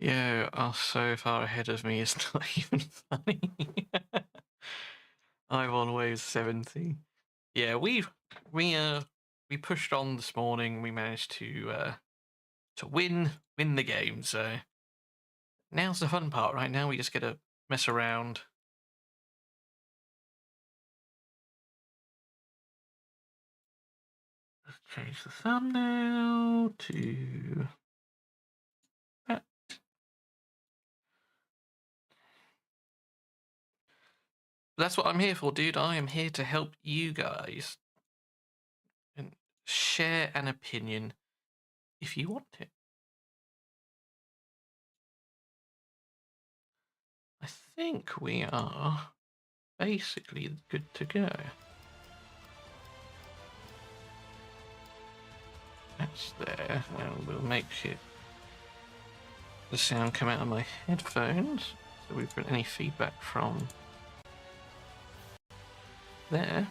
You are so far ahead of me, it's not even funny. I'm on wave 70. Yeah, we pushed on this morning. We managed to win the game. So now's the fun part. Right now, we just get to mess around. Let's change the thumbnail to that. That's what I'm here for, dude. I am here to help you guys and share an opinion if you want it. I think we are basically good to go. That's there, and we'll make it the sound come out of my headphones so we've got any feedback from there,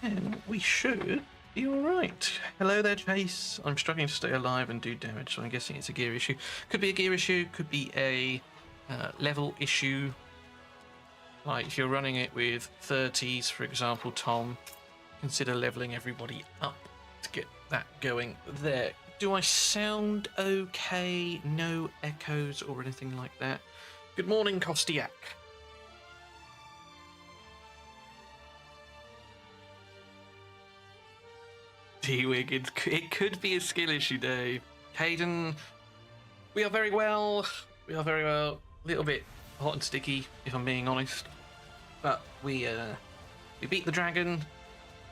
and we should be alright. Hello there, Chase. I'm struggling to stay alive and do damage, so I'm guessing it's a gear issue. Could be a gear issue, could be a level issue. Like if you're running it with 30s, for example, Tom, consider leveling everybody up to get that going there. Do I sound okay? No echoes or anything like that? Good morning, Kostiak. D-Wig, it could be a skill issue, Dave. Caden, we are very well. We are very well. A little bit hot and sticky, if I'm being honest. But we beat the dragon.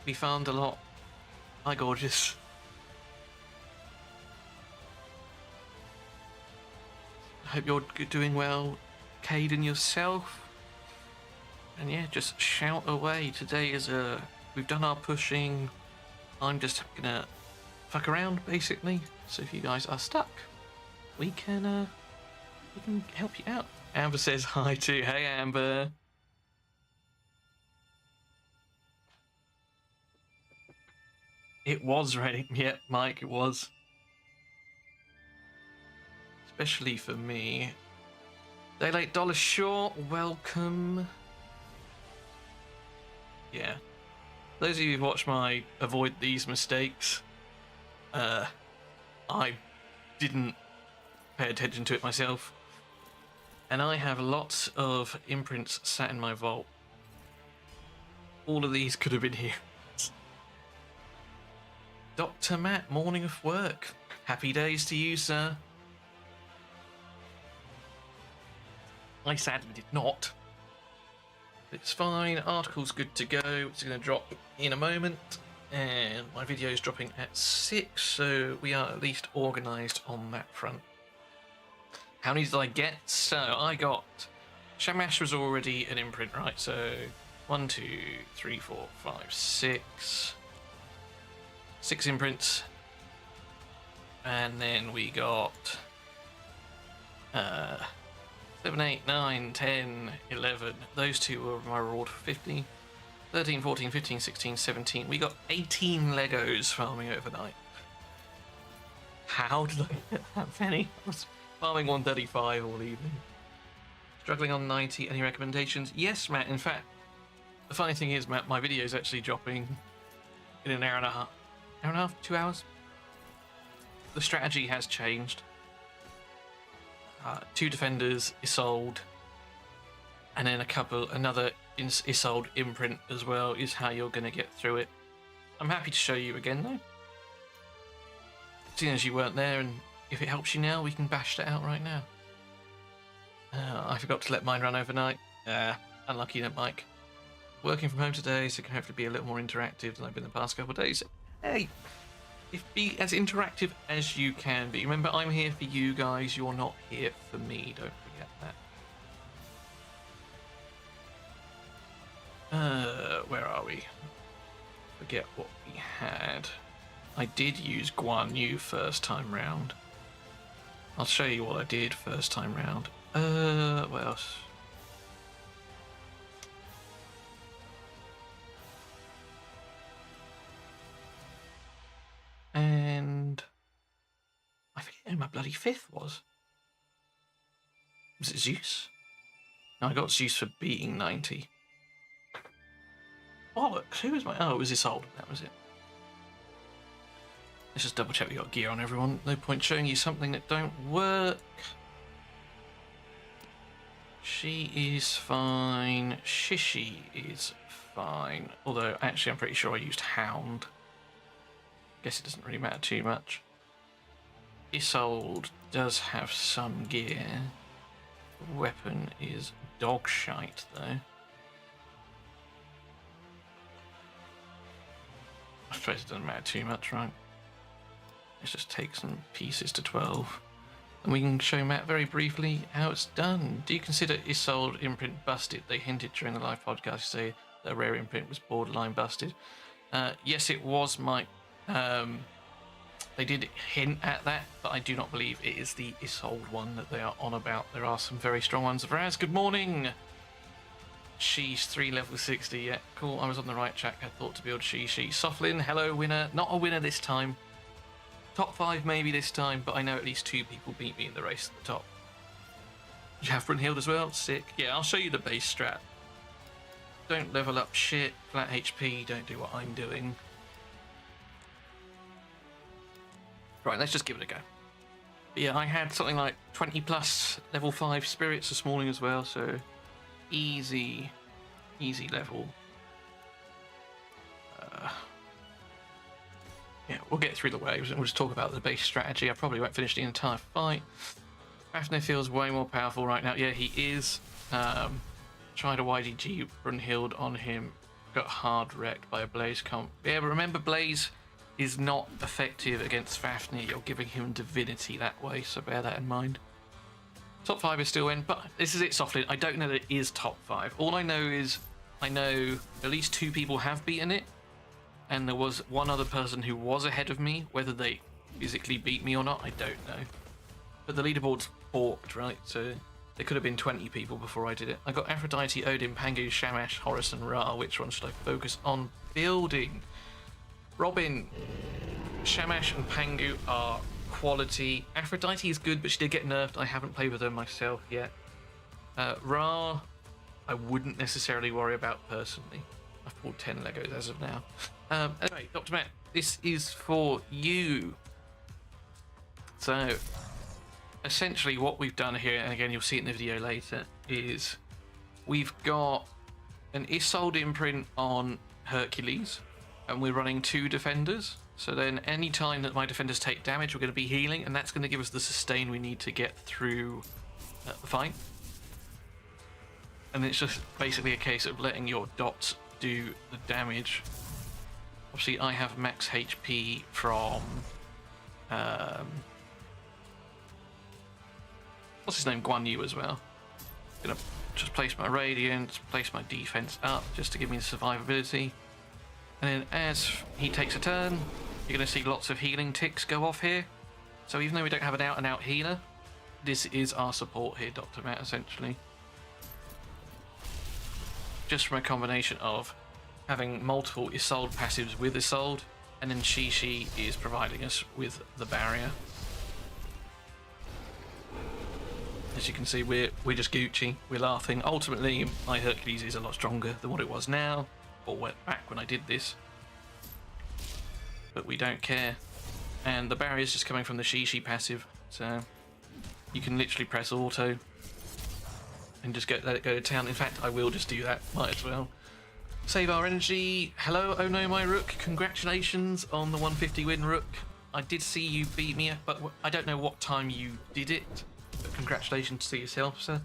We farmed a lot. Hi, gorgeous. I hope you're doing well, Caden, yourself. And yeah, just shout away. Today is we've done our pushing. I'm just gonna fuck around, basically. So if you guys are stuck, we can help you out. Amber says hi too. Hey, Amber. It was raining. Yep, Mike, it was. Especially for me. Daylight Dollar Short, welcome. Yeah. Those of you who've watched my Avoid These Mistakes, I didn't pay attention to it myself. And I have lots of imprints sat in my vault. All of these could have been here. Dr. Matt, morning of work. Happy days to you, sir. I sadly did not. It's fine. Article's good to go. It's going to drop in a moment. And my video is dropping at 6, so we are at least organised on that front. How many did I get? So I got... Shamash was already an imprint, right? So 1, 2, 3, 4, 5, 6. 6 imprints. And then we got 7, 8, 9, 10, 11. Those two were my reward for 50. 13, 14, 15, 16, 17. We got 18 Legos farming overnight. How did I get that many? I was farming 135 all evening. Struggling on 90. Any recommendations? Yes, Matt. In fact, the funny thing is, Matt, my video is actually dropping in an hour and a half. Hour and a half? 2 hours? The strategy has changed. 2 defenders, Isolde, and then another Isolde imprint as well is how you're going to get through it. I'm happy to show you again though. Seeing as you weren't there, and if it helps you now, we can bash that out right now. I forgot to let mine run overnight. Unlucky, don't Mike. working from home today, so can hopefully be a little more interactive than I've been the past couple of days. Hey, be as interactive as you can be. Remember, I'm here for you guys. You're not here for me. Don't forget that. Where are we? Forget what we had. I did use Guan Yu first time round. I'll show you what I did first time round. What else? And I forget who my bloody fifth was. Was it Zeus? No, I got Zeus for beating 90. Bollocks, who was my... Oh, it was Isolde, that was it. Let's just double check we got gear on, everyone. No point showing you something that don't work. She is fine. Shishi is fine. Although, actually, I'm pretty sure I used Hound. Guess it doesn't really matter too much. Isolde does have some gear. The weapon is dog shite, though. I suppose it doesn't matter too much, right? Let's just take some pieces to 12. And we can show Matt very briefly how it's done. Do you consider Isolde imprint busted? They hinted during the live podcast to say that a rare imprint was borderline busted. Yes, it was, Mike. They did hint at that, but I do not believe it is the Isolde one that they are on about. There are some very strong ones. Raz, good morning! Sheesh, 3 level 60. Yeah, cool. I was on the right track. I thought to build Sheesh. Softlin, hello, winner. Not a winner this time. Top 5 maybe this time, but I know at least 2 people beat me in the race at the top. You have Brunhild as well? Sick. Yeah, I'll show you the base strat. Don't level up shit. Flat HP. Don't do what I'm doing. Right, let's just give it a go. But yeah, I had something like 20 plus level 5 spirits this morning as well, so easy level. Yeah, we'll get through the waves and we'll just talk about the base strategy. I probably won't finish the entire fight. Fafnir feels way more powerful right now. Yeah, he is. Tried a YDG Brunhild on him. Got hard wrecked by a Blaze comp. Yeah, but remember Blaze is not effective against Fafnir. You're giving him divinity that way, so bear that in mind. Top 5 is still in, but this is it, Softlin. I don't know that it is top 5. All I know is I know at least 2 people have beaten it, and there was one other person who was ahead of me. Whether they physically beat me or not, I don't know. But the leaderboard's forked, right? So there could have been 20 people before I did it. I got Aphrodite, Odin, Pangu, Shamash, Horus, and Ra. Which one should I focus on building? Robin, Shamash and Pangu are quality. Aphrodite is good, but she did get nerfed. I haven't played with her myself yet. Ra, I wouldn't necessarily worry about personally. I've pulled 10 Legos as of now. Anyway, Dr. Matt, this is for you. So, essentially what we've done here, and again you'll see it in the video later, is we've got an Isolde imprint on Hercules, and we're running 2 defenders. So then any time that my defenders take damage, we're going to be healing, and that's going to give us the sustain we need to get through the fight. And it's just basically a case of letting your dots do the damage. Obviously, I have max HP from... what's his name? Guan Yu as well. Gonna just place my Radiance, place my defense up, just to give me the survivability. And then as he takes a turn, you're going to see lots of healing ticks go off here. So even though we don't have an out-and-out healer, this is our support here, Dr. Matt, essentially. Just from a combination of having multiple Isolde passives with Isolde, and then Shishi is providing us with the barrier. As you can see, we're just Gucci, we're laughing. Ultimately, my Hercules is a lot stronger than what it was now, or back when I did this. But we don't care. And the barrier is just coming from the Shishi passive, so you can literally press auto and just let it go to town. In fact, I will just do that, might as well. Save our energy. Hello, oh no, my Rook. Congratulations on the 150 win, Rook. I did see you beat me, but I don't know what time you did it. But congratulations to yourself, sir.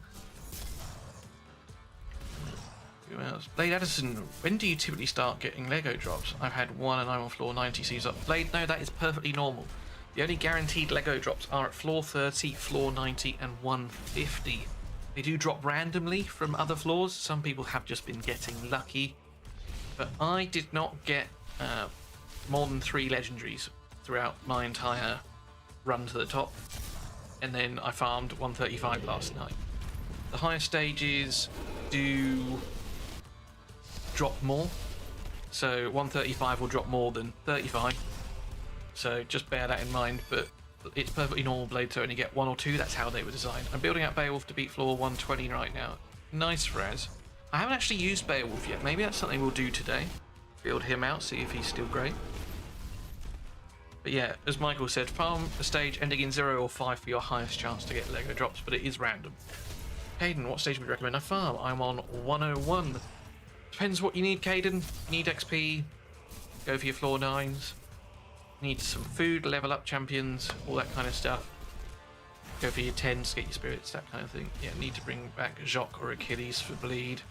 Who else? Blade Addison, when do you typically start getting Lego drops? I've had one and I'm on floor 90, so he's up. Blade, no, that is perfectly normal. The only guaranteed Lego drops are at floor 30, floor 90, and 150. They do drop randomly from other floors. Some people have just been getting lucky. But I did not get more than 3 legendaries throughout my entire run to the top. And then I farmed 135 last night. The higher stages do drop more. So 135 will drop more than 35. So just bear that in mind, but it's perfectly normal Blade to only get 1 or 2. That's how they were designed. I'm building up Beowulf to beat floor 120 right now. Nice, Fraz. I haven't actually used Beowulf yet. Maybe that's something we'll do today. Build him out, see if he's still great. But yeah, as Michael said, farm a stage ending in 0 or 5 for your highest chance to get Lego drops, but it is random. Caden, what stage would you recommend I farm? I'm on 101. Depends what you need, Caden. You need XP, go for your floor 9s. Need some food, level up champions, all that kind of stuff. Go for your 10s, get your spirits, that kind of thing. Yeah, need to bring back Jacques or Achilles for bleed.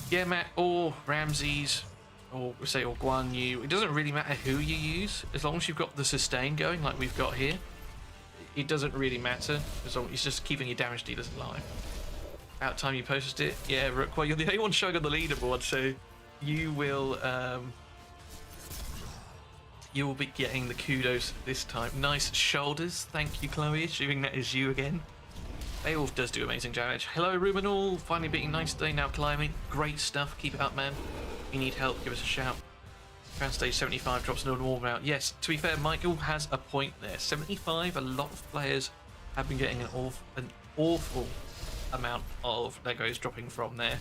Yeah, Matt, or Ramses, or say, or Guan Yu. It doesn't really matter who you use, as long as you've got the sustain going, like we've got here. It doesn't really matter, as long as it's just keeping your damage dealers alive. About time you posted it. Yeah, Rook, well, you're the only one showing on the leaderboard, so you will be getting the kudos this time. Nice shoulders, thank you, Chloe, assuming that is you again. Beowulf does do amazing damage. Hello, Rubenall, finally beating nice today, now climbing. Great stuff, keep it up, man. If you need help, give us a shout. Ground stage 75 drops no warm out. Yes, to be fair, Michael has a point there. 75, a lot of players have been getting an awful amount of Legos dropping from there.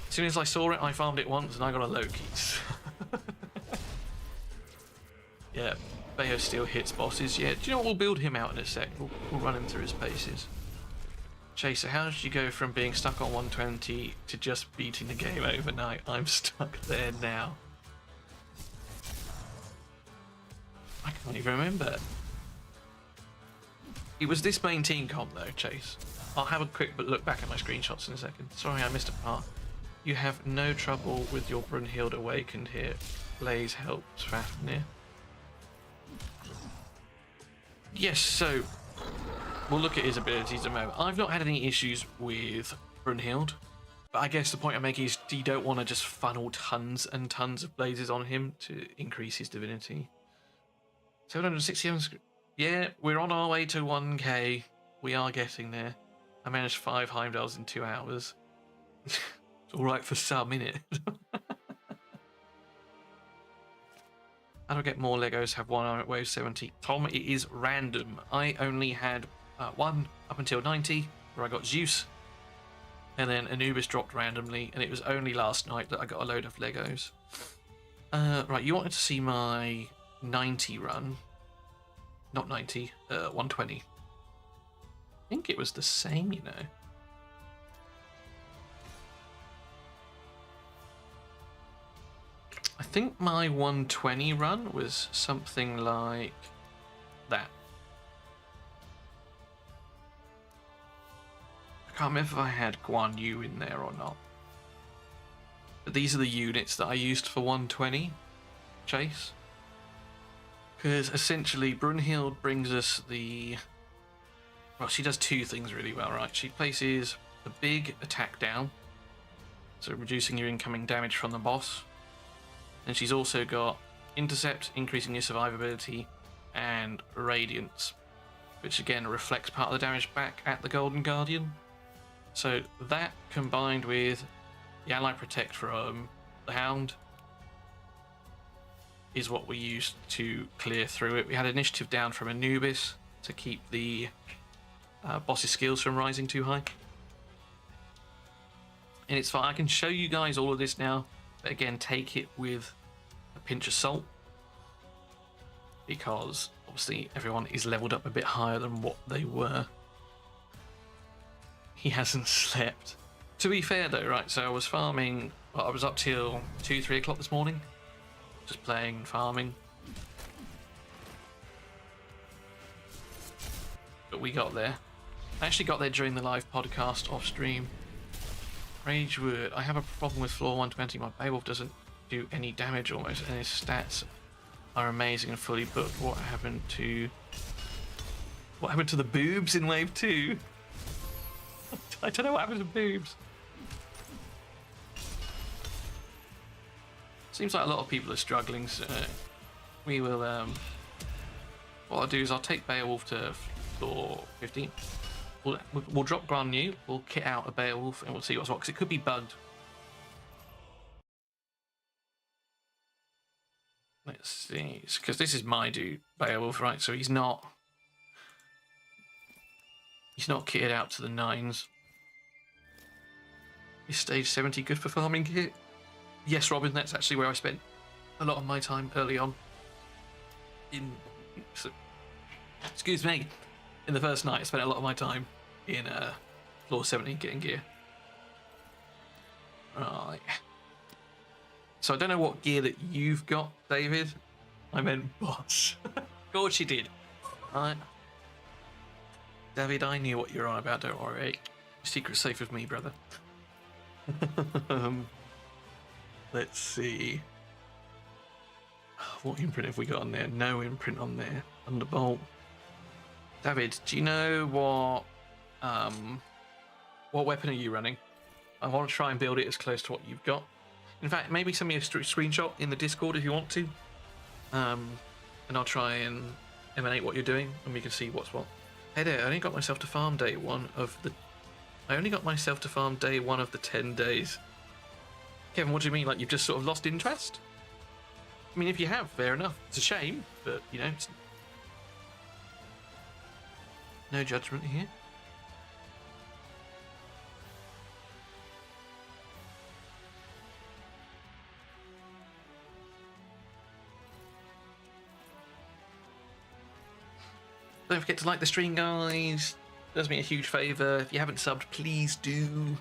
As soon as I saw it, I farmed it once and I got a Loki's. Yeah, Bayo still hits bosses. Yeah, do you know what? We'll build him out in a sec. We'll run him through his paces. Chaser, how did you go from being stuck on 120 to just beating the game overnight? I'm stuck there now. I can't even remember. It was this main team comp though, Chase. I'll have a quick look back at my screenshots in a second. Sorry, I missed a part. You have no trouble with your Brunhild awakened here. Blaze helps Fafnir. Yes, so we'll look at his abilities in a moment. I've not had any issues with Brunhild, but I guess the point I'm making is you don't want to just funnel tons and tons of blazes on him to increase his divinity. 767. Yeah, we're on our way to 1k. We are getting there. I managed 5 Heimdalls in 2 hours. It's alright for some, innit? How do I get more Legos? Have one arm at wave 70. Tom, it is random. I only had one up until 90, where I got Zeus. And then Anubis dropped randomly, and it was only last night that I got a load of Legos. Right, you wanted to see my 90 run. Not 90, 120. I think it was the same, you know. I think my 120 run was something like that. I can't remember if I had Guan Yu in there or not. But these are the units that I used for 120 chase. Because essentially Brunhild brings us the... Well, she does 2 things really well, right? She places the big attack down, so reducing your incoming damage from the boss. And she's also got Intercept, increasing your survivability, and Radiance, which again reflects part of the damage back at the Golden Guardian. So that combined with the Ally Protect from the Hound is what we used to clear through it. We had initiative down from Anubis to keep the boss's skills from rising too high. And it's fine, I can show you guys all of this now, but again, take it with a pinch of salt, because obviously everyone is leveled up a bit higher than what they were. He hasn't slept. To be fair though, right, so I was farming, well, I was up till 2-3 o'clock this morning, just playing and farming. But we got there. I actually got there during the live podcast off stream. Ragewood. I have a problem with floor 120. My Beowulf doesn't do any damage almost, and his stats are amazing and fully booked. What happened to the boobs in wave 2? I don't know what happened to boobs. Seems like a lot of people are struggling, so we will what I'll do is I'll take Beowulf to floor 15. We'll drop Grand New, we'll kit out a Beowulf, and we'll see what's what, because it could be bugged. Let's see, because this is my dude, Beowulf, right? So he's not kitted out to the 9s. Is stage 70 good for farming kit? Yes, Robin, that's actually where I spent a lot of my time early on. Excuse me. In the first night, I spent a lot of my time in floor 70 getting gear. Right. So I don't know what gear that you've got, David. I meant boss. Of course you did. Right. David, I knew what you're on about, don't worry. Your secret's safe with me, brother. Let's see. What imprint have we got on there? No imprint on there. Thunderbolt. David, do you know what weapon are you running? I want to try and build it as close to what you've got. In fact, maybe send me a screenshot in the Discord if you want to. And I'll try and emanate what you're doing, and we can see what's what. Hey there, I only got myself to farm day one of the 10 days. Kevin, what do you mean? Like you've just sort of lost interest? I mean, if you have, fair enough. It's a shame, but you know, it's no judgment here. Don't forget to like the stream, guys. Does me a huge favour. If you haven't subbed, please do.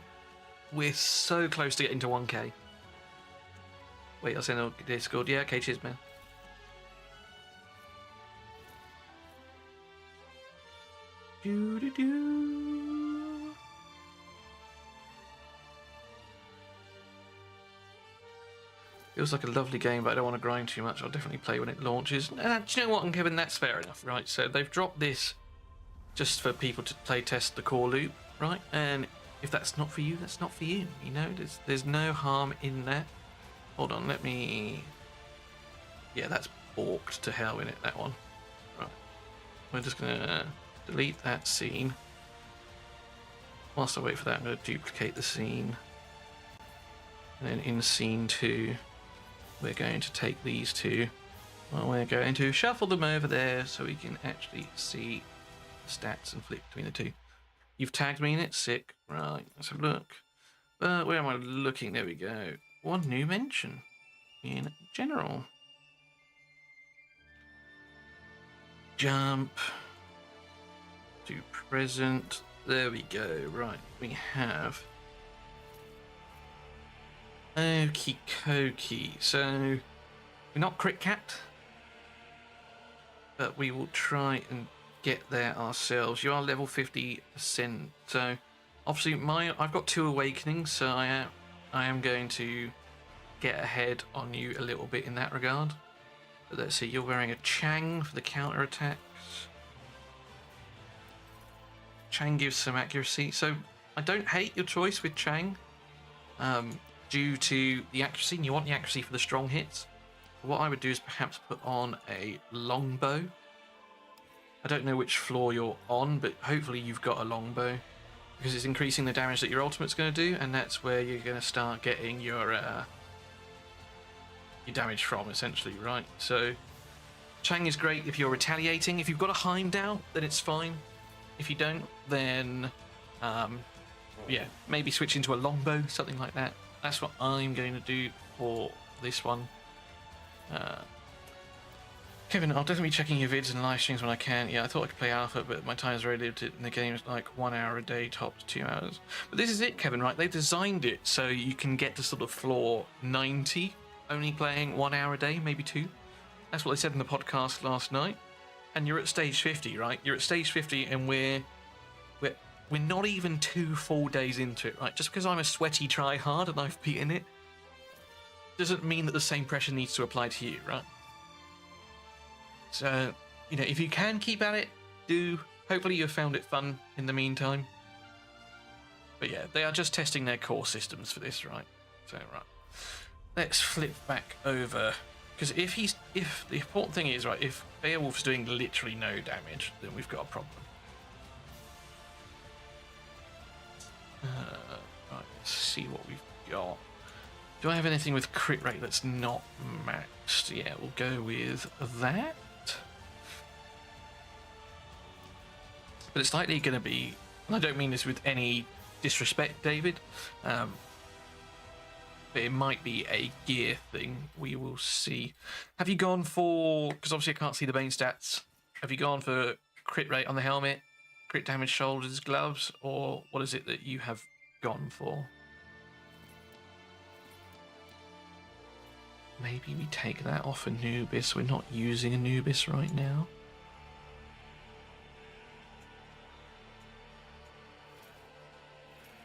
We're so close to getting to 1k. Wait, I'll send a Discord. Yeah, okay, cheers, man. Do-do-do. Feels like a lovely game, but I don't want to grind too much. I'll definitely play when it launches. Do you know what, and Kevin, that's fair enough, right? So they've dropped this just for people to play test the core loop, right? And if that's not for you, that's not for you. You know, there's no harm in that. Hold on, let me... Yeah, that's borked to hell in it, that one. Right. We're just going to delete that scene. Whilst I wait for that, I'm going to duplicate the scene. And then in scene 2, we're going to take these two. Well, we're going to shuffle them over there so we can actually see the stats and flick between the two. You've tagged me in it? Sick. Right, let's have a look. Where am I looking? There we go. One new mention in general. Jump to present. There we go. Right, we have... Okie dokie. So, we're not crit capped, but we will try and get there ourselves. You are level 50%. So, obviously, I've got 2 awakenings, so I am going to get ahead on you a little bit in that regard. But let's see, you're wearing a Chang for the counter attacks. Chang gives some accuracy, so I don't hate your choice with Chang. Due to the accuracy, and you want the accuracy for the strong hits. What I would do is perhaps put on a longbow. I don't know which floor you're on, but hopefully you've got a longbow, because it's increasing the damage that your ultimate's going to do, and that's where you're going to start getting your damage from, essentially, right? So Chang is great if you're retaliating. If you've got a Heimdall, then it's fine. If you don't, then yeah, maybe switch into a longbow, something like that. That's what I'm going to do for this one. Kevin, I'll definitely be checking your vids and live streams when I can. Yeah, I thought I could play Alpha, but my time is very limited, and the game is like 1 hour a day, tops 2 hours. But this is it, Kevin, right? They designed it so you can get to sort of floor 90, only playing 1 hour a day, maybe 2. That's what they said in the podcast last night. And you're at stage 50, right? You're at stage 50, and we're we're not even 2 full days into it, right? Just because I'm a sweaty tryhard and I've beaten it doesn't mean that the same pressure needs to apply to you, right? So, you know, if you can keep at it, do. Hopefully you've found it fun in the meantime. But yeah, they are just testing their core systems for this, right? So, right. Let's flip back over. Because if the important thing is, right, if Beowulf's doing literally no damage, then we've got a problem. Right, let's see what we've got. Do I have anything with crit rate that's not maxed? Yeah, we'll go with that. But it's likely going to be, and I don't mean this with any disrespect, David, but it might be a gear thing. We will see. Have you gone for, because obviously I can't see the main stats, have you gone for crit rate on the helmet, crit damage shoulders, gloves, or what is it that you have gone for? Maybe we take that off Anubis. We're not using Anubis right now.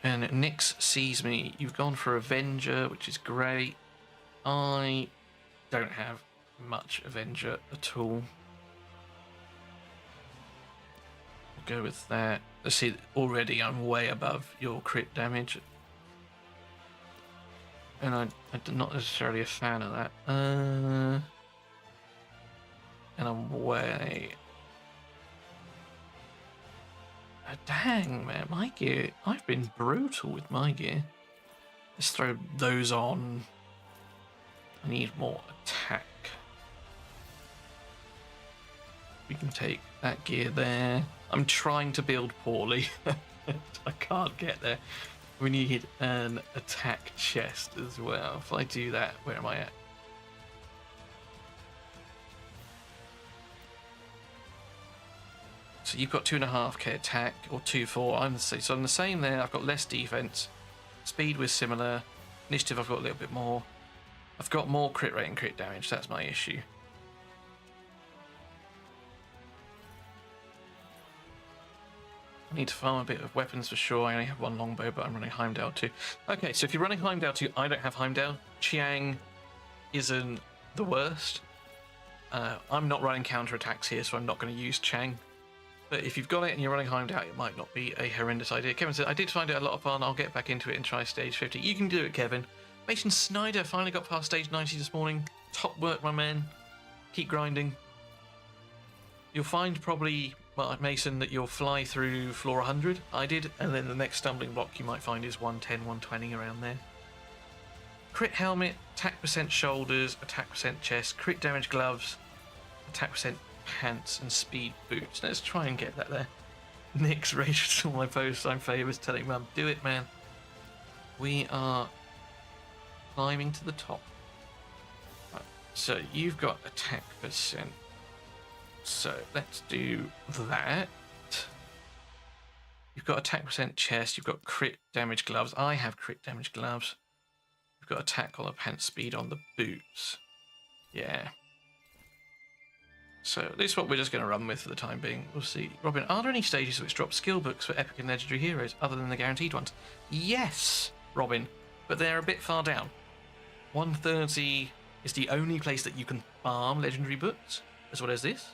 And Nyx sees me. You've gone for Avenger, which is great. I don't have much Avenger at all. We'll go with that. Let's see, already I'm way above your crit damage. And I'm not necessarily a fan of that. And I'm way... dang, man, my gear... I've been brutal with my gear. Let's throw those on. I need more attack. We can take that gear there. I'm trying to build poorly. I can't get there. We need an attack chest as well. If I do that, where am I at? So you've got 2.5k attack, or 2.4. So I'm the same there. I've got less defense. Speed was similar. Initiative I've got a little bit more. I've got more crit rate and crit damage. That's my issue. I need to farm a bit of weapons for sure. I only have one longbow, but I'm running Heimdall too. Okay, so if you're running Heimdall too, I don't have Heimdall. Chiang isn't the worst. I'm not running counterattacks here, so I'm not going to use Chang. But if you've got it and you're running Heimdall, it might not be a horrendous idea. Kevin said, I did find it a lot of fun. I'll get back into it and try stage 50. You can do it, Kevin. Mason Snyder finally got past stage 90 this morning. Top work, my man. Keep grinding. You'll find probably... Well, Mason, that you'll fly through floor 100. I did, and then the next stumbling block you might find is 110, 120 around there. Crit helmet, attack percent shoulders, attack percent chest, crit damage gloves, attack percent pants, and speed boots. Let's try and get that there. Nick's raged all my posts. I'm famous, telling Mum, do it, man. We are climbing to the top. Right, so you've got attack percent. So let's do that. You've got attack percent chest, you've got crit damage gloves. I have crit damage gloves. You've got attack on the pants, speed on the boots. Yeah. So this is what we're just going to run with for the time being. We'll see. Robin, are there any stages which drop skill books for epic and legendary heroes other than the guaranteed ones? Yes, Robin, but they're a bit far down. 130 is the only place that you can farm legendary books, as well as this.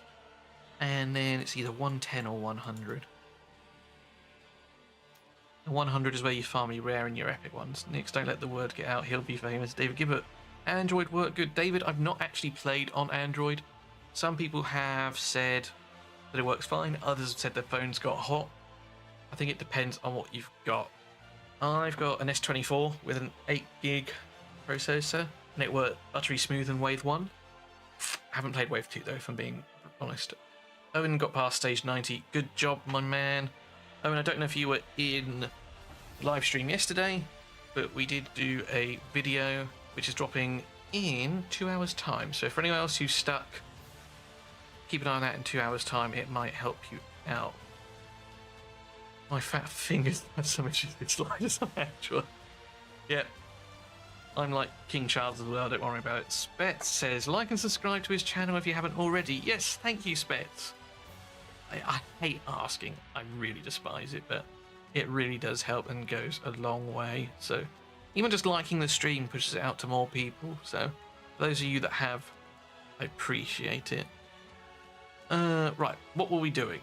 And then it's either 110 or 100. And 100 is where you farm your rare and your epic ones. Nix, don't let the word get out. He'll be famous. David Gibbert. Android work good. David, I've not actually played on Android. Some people have said that it works fine. Others have said their phones got hot. I think it depends on what you've got. I've got an S24 with an 8 gig processor, and it worked buttery smooth in Wave 1. I haven't played Wave 2 though, if I'm being honest. Owen got past stage 90. Good job, my man. Owen, I don't know if you were in the live stream yesterday, but we did do a video which is dropping in 2 hours' time. So for anyone else who's stuck, keep an eye on that in 2 hours' time. It might help you out. My fat fingers have so much of this slide as I'm actual. Yep. I'm like King Charles as well, don't worry about it. Spets says, like and subscribe to his channel if you haven't already. Yes, thank you, Spets. I hate asking. I really despise it, but it really does help and goes a long way. So even just liking the stream pushes it out to more people. So for those of you that have, I appreciate it. Right, what were we doing?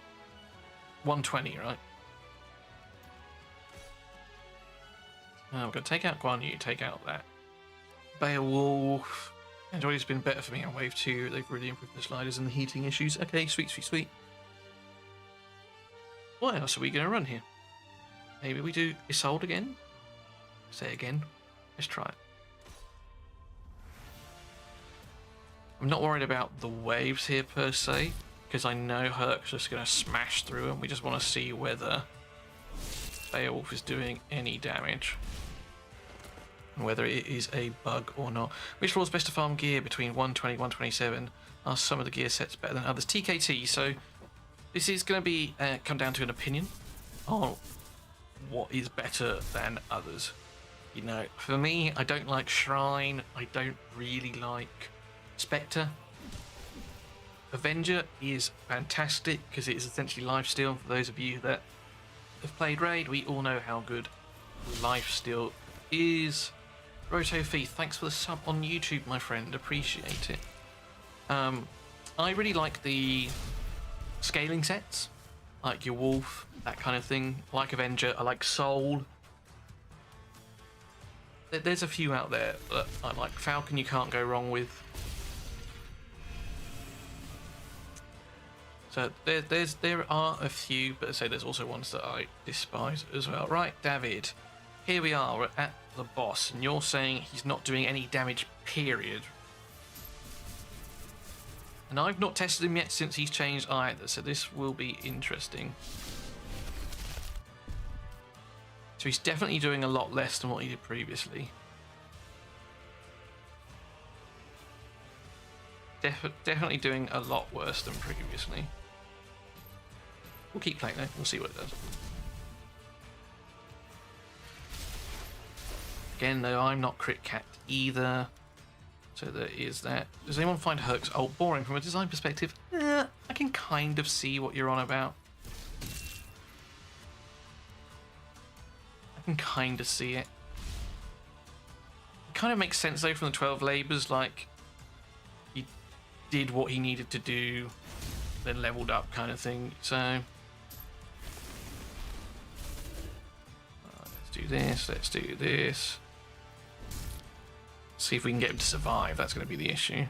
120, right? We're going to take out Guan Yu, take out that Beowulf. Android's been better for me on Wave 2. They've really improved the sliders and the heating issues. Okay, sweet, sweet, sweet. What else are we going to run here? Maybe we do Isolde again? Say it again. Let's try it. I'm not worried about the waves here per se, because I know Herc's just going to smash through them. We just want to see whether Beowulf is doing any damage. And whether it is a bug or not. Which floor's best to farm gear between 120 and 127? Are some of the gear sets better than others? TKT, so this is going to be come down to an opinion on what is better than others. You know, for me, I don't like Shrine. I don't really like Spectre. Avenger is fantastic because it is essentially lifesteal. For those of you that have played Raid, we all know how good lifesteal is. Rotofi, thanks for the sub on YouTube, my friend. Appreciate it. I really like the scaling sets, like your Wolf, that kind of thing. I like Avenger, I like Soul. There's a few out there that I like. Falcon you can't go wrong with. So there are a few, but I say there's also ones that I despise as well. Right, David, here we are, we're at the boss, and you're saying he's not doing any damage, period. And I've not tested him yet since he's changed either, so this will be interesting. So he's definitely doing a lot less than what he did previously. Definitely doing a lot worse than previously. We'll keep playing though, we'll see what it does. Again, though, I'm not crit capped either. So there is that. Does anyone find Herc's ult boring from a design perspective? I can kind of see what you're on about. I can kind of see it. It kind of makes sense though from the 12 Labours, like he did what he needed to do, then leveled up kind of thing. So let's do this, let's do this. See if we can get him to survive. That's going to be the issue.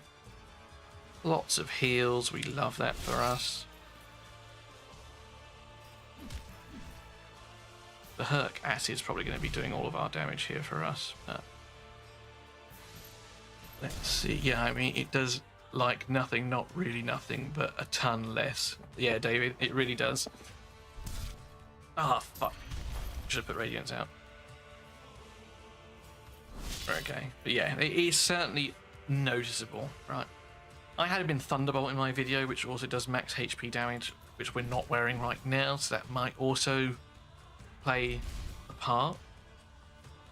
Lots of heals. We love that for us. The Herc Acid is probably going to be doing all of our damage here for us. Let's see. Yeah, I mean, it does like nothing, not really nothing, but a ton less. Yeah, David, it really does. Ah, fuck. Should have put Radiance out. Okay, but yeah, it is certainly noticeable, right? I had been Thunderbolt in my video, which also does max HP damage, which we're not wearing right now, so that might also play a part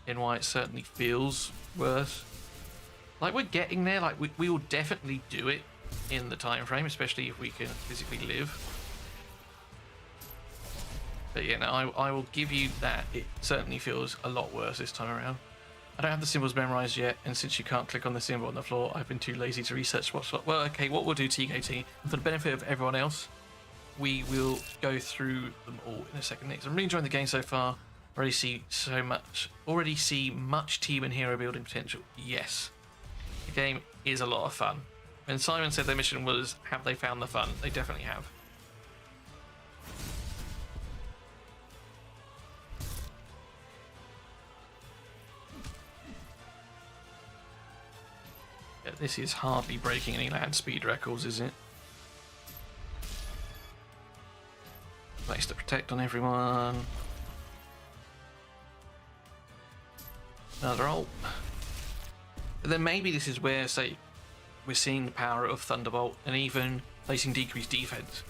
in why it certainly feels worse. Like, we're getting there, like, we will definitely do it in the time frame, especially if we can physically live. But yeah, no, I will give you that. It certainly feels a lot worse this time around. I don't have the symbols memorized yet, and since you can't click on the symbol on the floor, I've been too lazy to research what's what. Well, okay, what we'll do, TKT, and for the benefit of everyone else, we will go through them all in a second next. I'm really enjoying the game so far. Already see much team and hero building potential. Yes, the game is a lot of fun. When Simon said their mission was, have they found the fun? They definitely have. Yeah, this is hardly breaking any land speed records, is it? Place to protect on everyone. Another ult. But then maybe this is where, say, we're seeing the power of Thunderbolt and even placing decreased defense.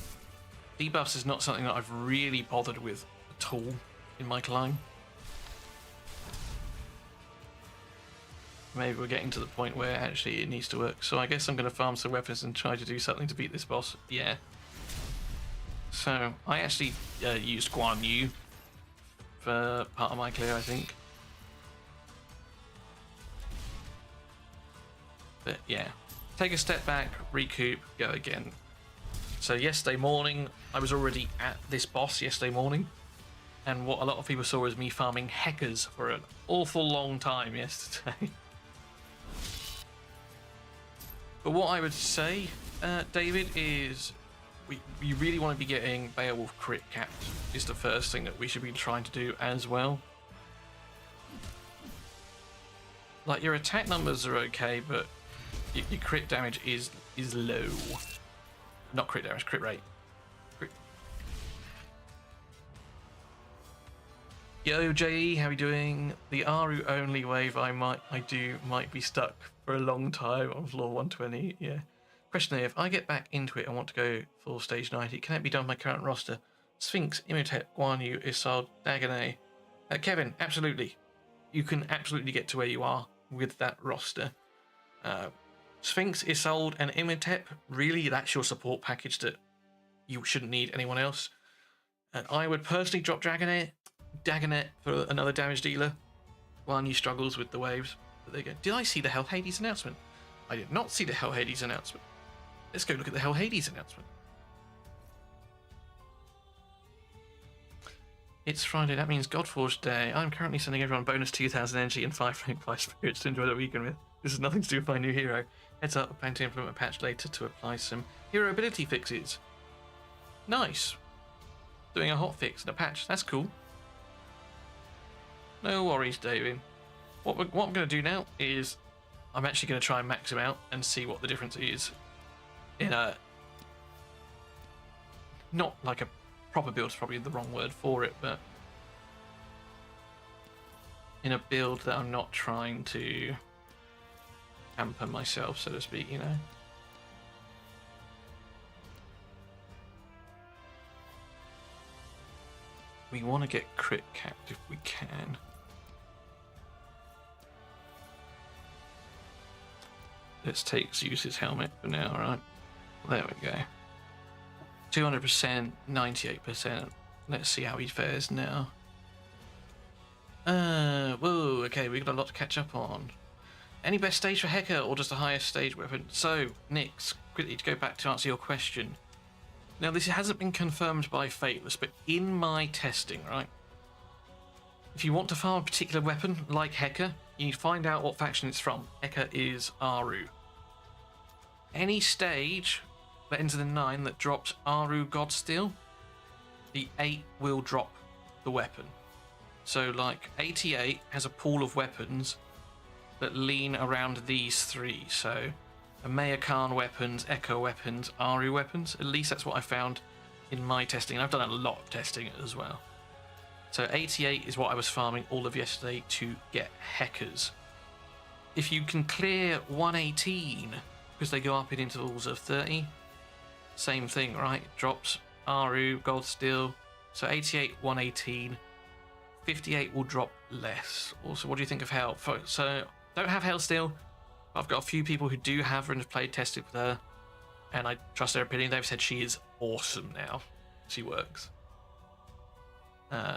Debuffs is not something that I've really bothered with at all in my climb. Maybe we're getting to the point where actually it needs to work. So I guess I'm going to farm some weapons and try to do something to beat this boss. Yeah. So I actually used Guan Yu for part of my clear, I think. But yeah, take a step back, recoup, go again. So yesterday morning, I was already at this boss yesterday morning. And what a lot of people saw was me farming Heckers for an awful long time yesterday. But what I would say, David, is we really want to be getting Beowulf crit capped is the first thing that we should be trying to do as well. Like, your attack numbers are okay, but your crit damage is low. Not crit damage, crit rate. Yo, JE, how are you doing? The Aru only wave I do might be stuck for a long time on floor 120. Yeah. Question here, if I get back into it and want to go full stage 90, can it be done on my current roster? Sphinx, Imhotep, Guan Yu, Isolde, Dagonet. Kevin, absolutely. You can absolutely get to where you are with that roster. Sphinx, Isolde, and Imhotep, really, that's your support package that you shouldn't need anyone else. And I would personally drop Dagonet for another damage dealer. Guan Yu struggles with the waves. But there you go. Did I see the Hell Hades announcement? I did not see the Hell Hades announcement. Let's go look at the Hell Hades announcement. It's Friday, that means Godforge Day. I'm currently sending everyone bonus 2,000 energy and 5 rank 5 spirits to enjoy the weekend with. This has nothing to do with my new hero. Heads up, I plan to implement a patch later to apply some hero ability fixes. Nice. Doing a hot fix and a patch, that's cool. No worries, David. What I'm going to do now is I'm actually going to try and max him out and see what the difference is in a... Not like a proper build is probably the wrong word for it, but in a build that I'm not trying to hamper myself, so to speak, you know. We want to get crit capped if we can. Let's take Zeus's helmet for now, right? There we go. 200%, 98%. Let's see how he fares now. Whoa, okay, we've got a lot to catch up on. Any best stage for Heka or just the highest stage weapon? So, Nix, quickly to go back to answer your question. Now, this hasn't been confirmed by Fateless, but in my testing, right? If you want to farm a particular weapon, like Heka, you need to find out what faction it's from. Heka is Aru. Any stage that ends in a 9 that drops Aru Godsteel, the 8 will drop the weapon. So, like, 88 has a pool of weapons that lean around these three. So, Amaya Khan weapons, Echo weapons, Aru weapons. At least that's what I found in my testing. And I've done a lot of testing as well. So 88 is what I was farming all of yesterday to get Heckers. If you can clear 118, because they go up in intervals of 30, same thing, right? It drops Aru, Gold Steel. So 88, 118. 58 will drop less. Also, what do you think of Hell? So, don't have Hell still. I've got a few people who do have her and have played tested with her, and I trust their opinion. They've said she is awesome now. She works.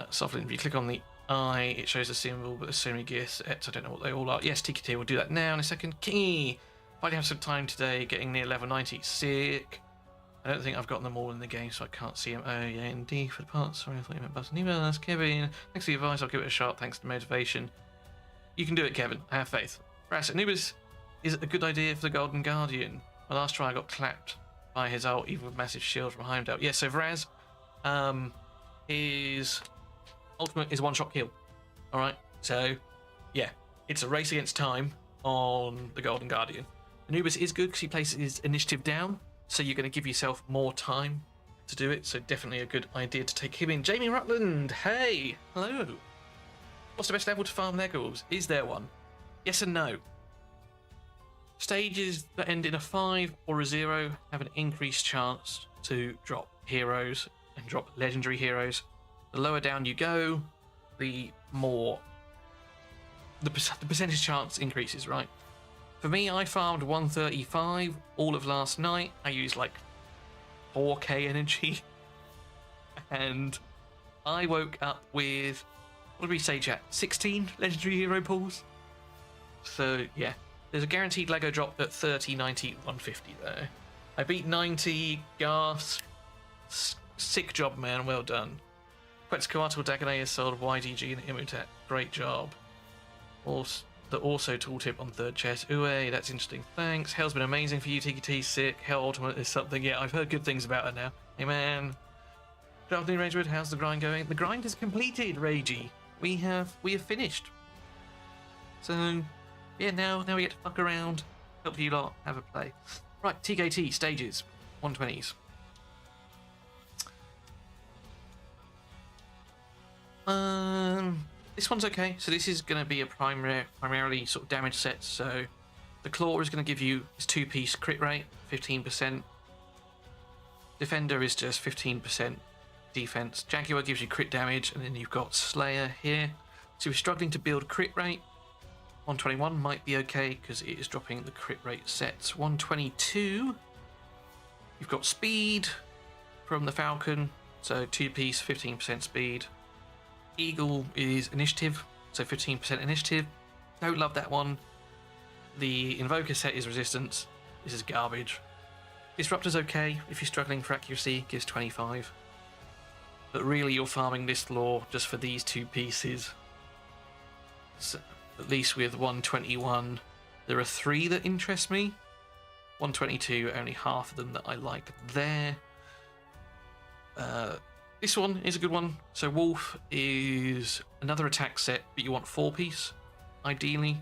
Softly, if you click on the eye, it shows the symbol, but there's so many gear sets, I don't know what they all are. Yes, TKT will do that now in a second. Kingy! If I have some time today, getting near level 90. Sick. I don't think I've gotten them all in the game, so I can't see them. Oh, yeah, indeed, for the parts. Sorry, I thought you meant button. Email us, Kevin. Thanks for the advice. I'll give it a shot. Thanks to the motivation. You can do it, Kevin. I have faith. Brass, Anubis is a good idea for the Golden Guardian. My last try I got clapped by his ult, even with massive shield from Heimdall. Yeah, so Vraz, his ultimate is one-shot kill. Alright, so, yeah, it's a race against time on the Golden Guardian. Anubis is good because he places his initiative down, so you're going to give yourself more time to do it, so definitely a good idea to take him in. Jamie Rutland, hey, hello. What's the best level to farm Legos? Is there one? Yes and no. Stages that end in a 5 or a 0 have an increased chance to drop heroes and drop legendary heroes. The lower down you go, the more the percentage chance increases, right? For me, I farmed 135 all of last night. I used like 4k energy, and I woke up with What did we say, chat? 16 legendary hero pulls? So, yeah. There's a guaranteed Lego drop at 30, 90, 150, though. I beat 90, Garths. Sick job, man. Well done. Quetzalcoatl Dagonet sold YDG and Imhotep. Great job. The also tooltip on third chest. Ooh, that's interesting. Thanks. Hell's been amazing for you, TKT. Sick. Hell Ultimate is something. Yeah, I've heard good things about her now. Hey, man. Good afternoon, Ragewood. How's the grind going? The grind is completed, Ragey. We have finished. So, yeah, now we get to fuck around, help you lot have a play. Right, TKT stages, 120s. This one's okay. So this is going to be a primarily sort of damage set. So the Claw is going to give you its 2-piece crit rate, 15%. Defender is just 15% defense. Jaguar gives you crit damage, and then you've got Slayer here. So if you're struggling to build crit rate, 121 might be okay because it is dropping the crit rate sets. 122, you've got speed from the Falcon, so 2-piece, 15% speed. Eagle is initiative, so 15% initiative. Don't love that one. The Invoker set is resistance. This is garbage. Disruptor's okay if you're struggling for accuracy, gives 25. But really you're farming this law just for these 2 pieces. So, at least with 121, there are 3 that interest me. 122, only half of them that I like there. This one is a good one. So Wolf is another attack set, but you want 4-piece, ideally.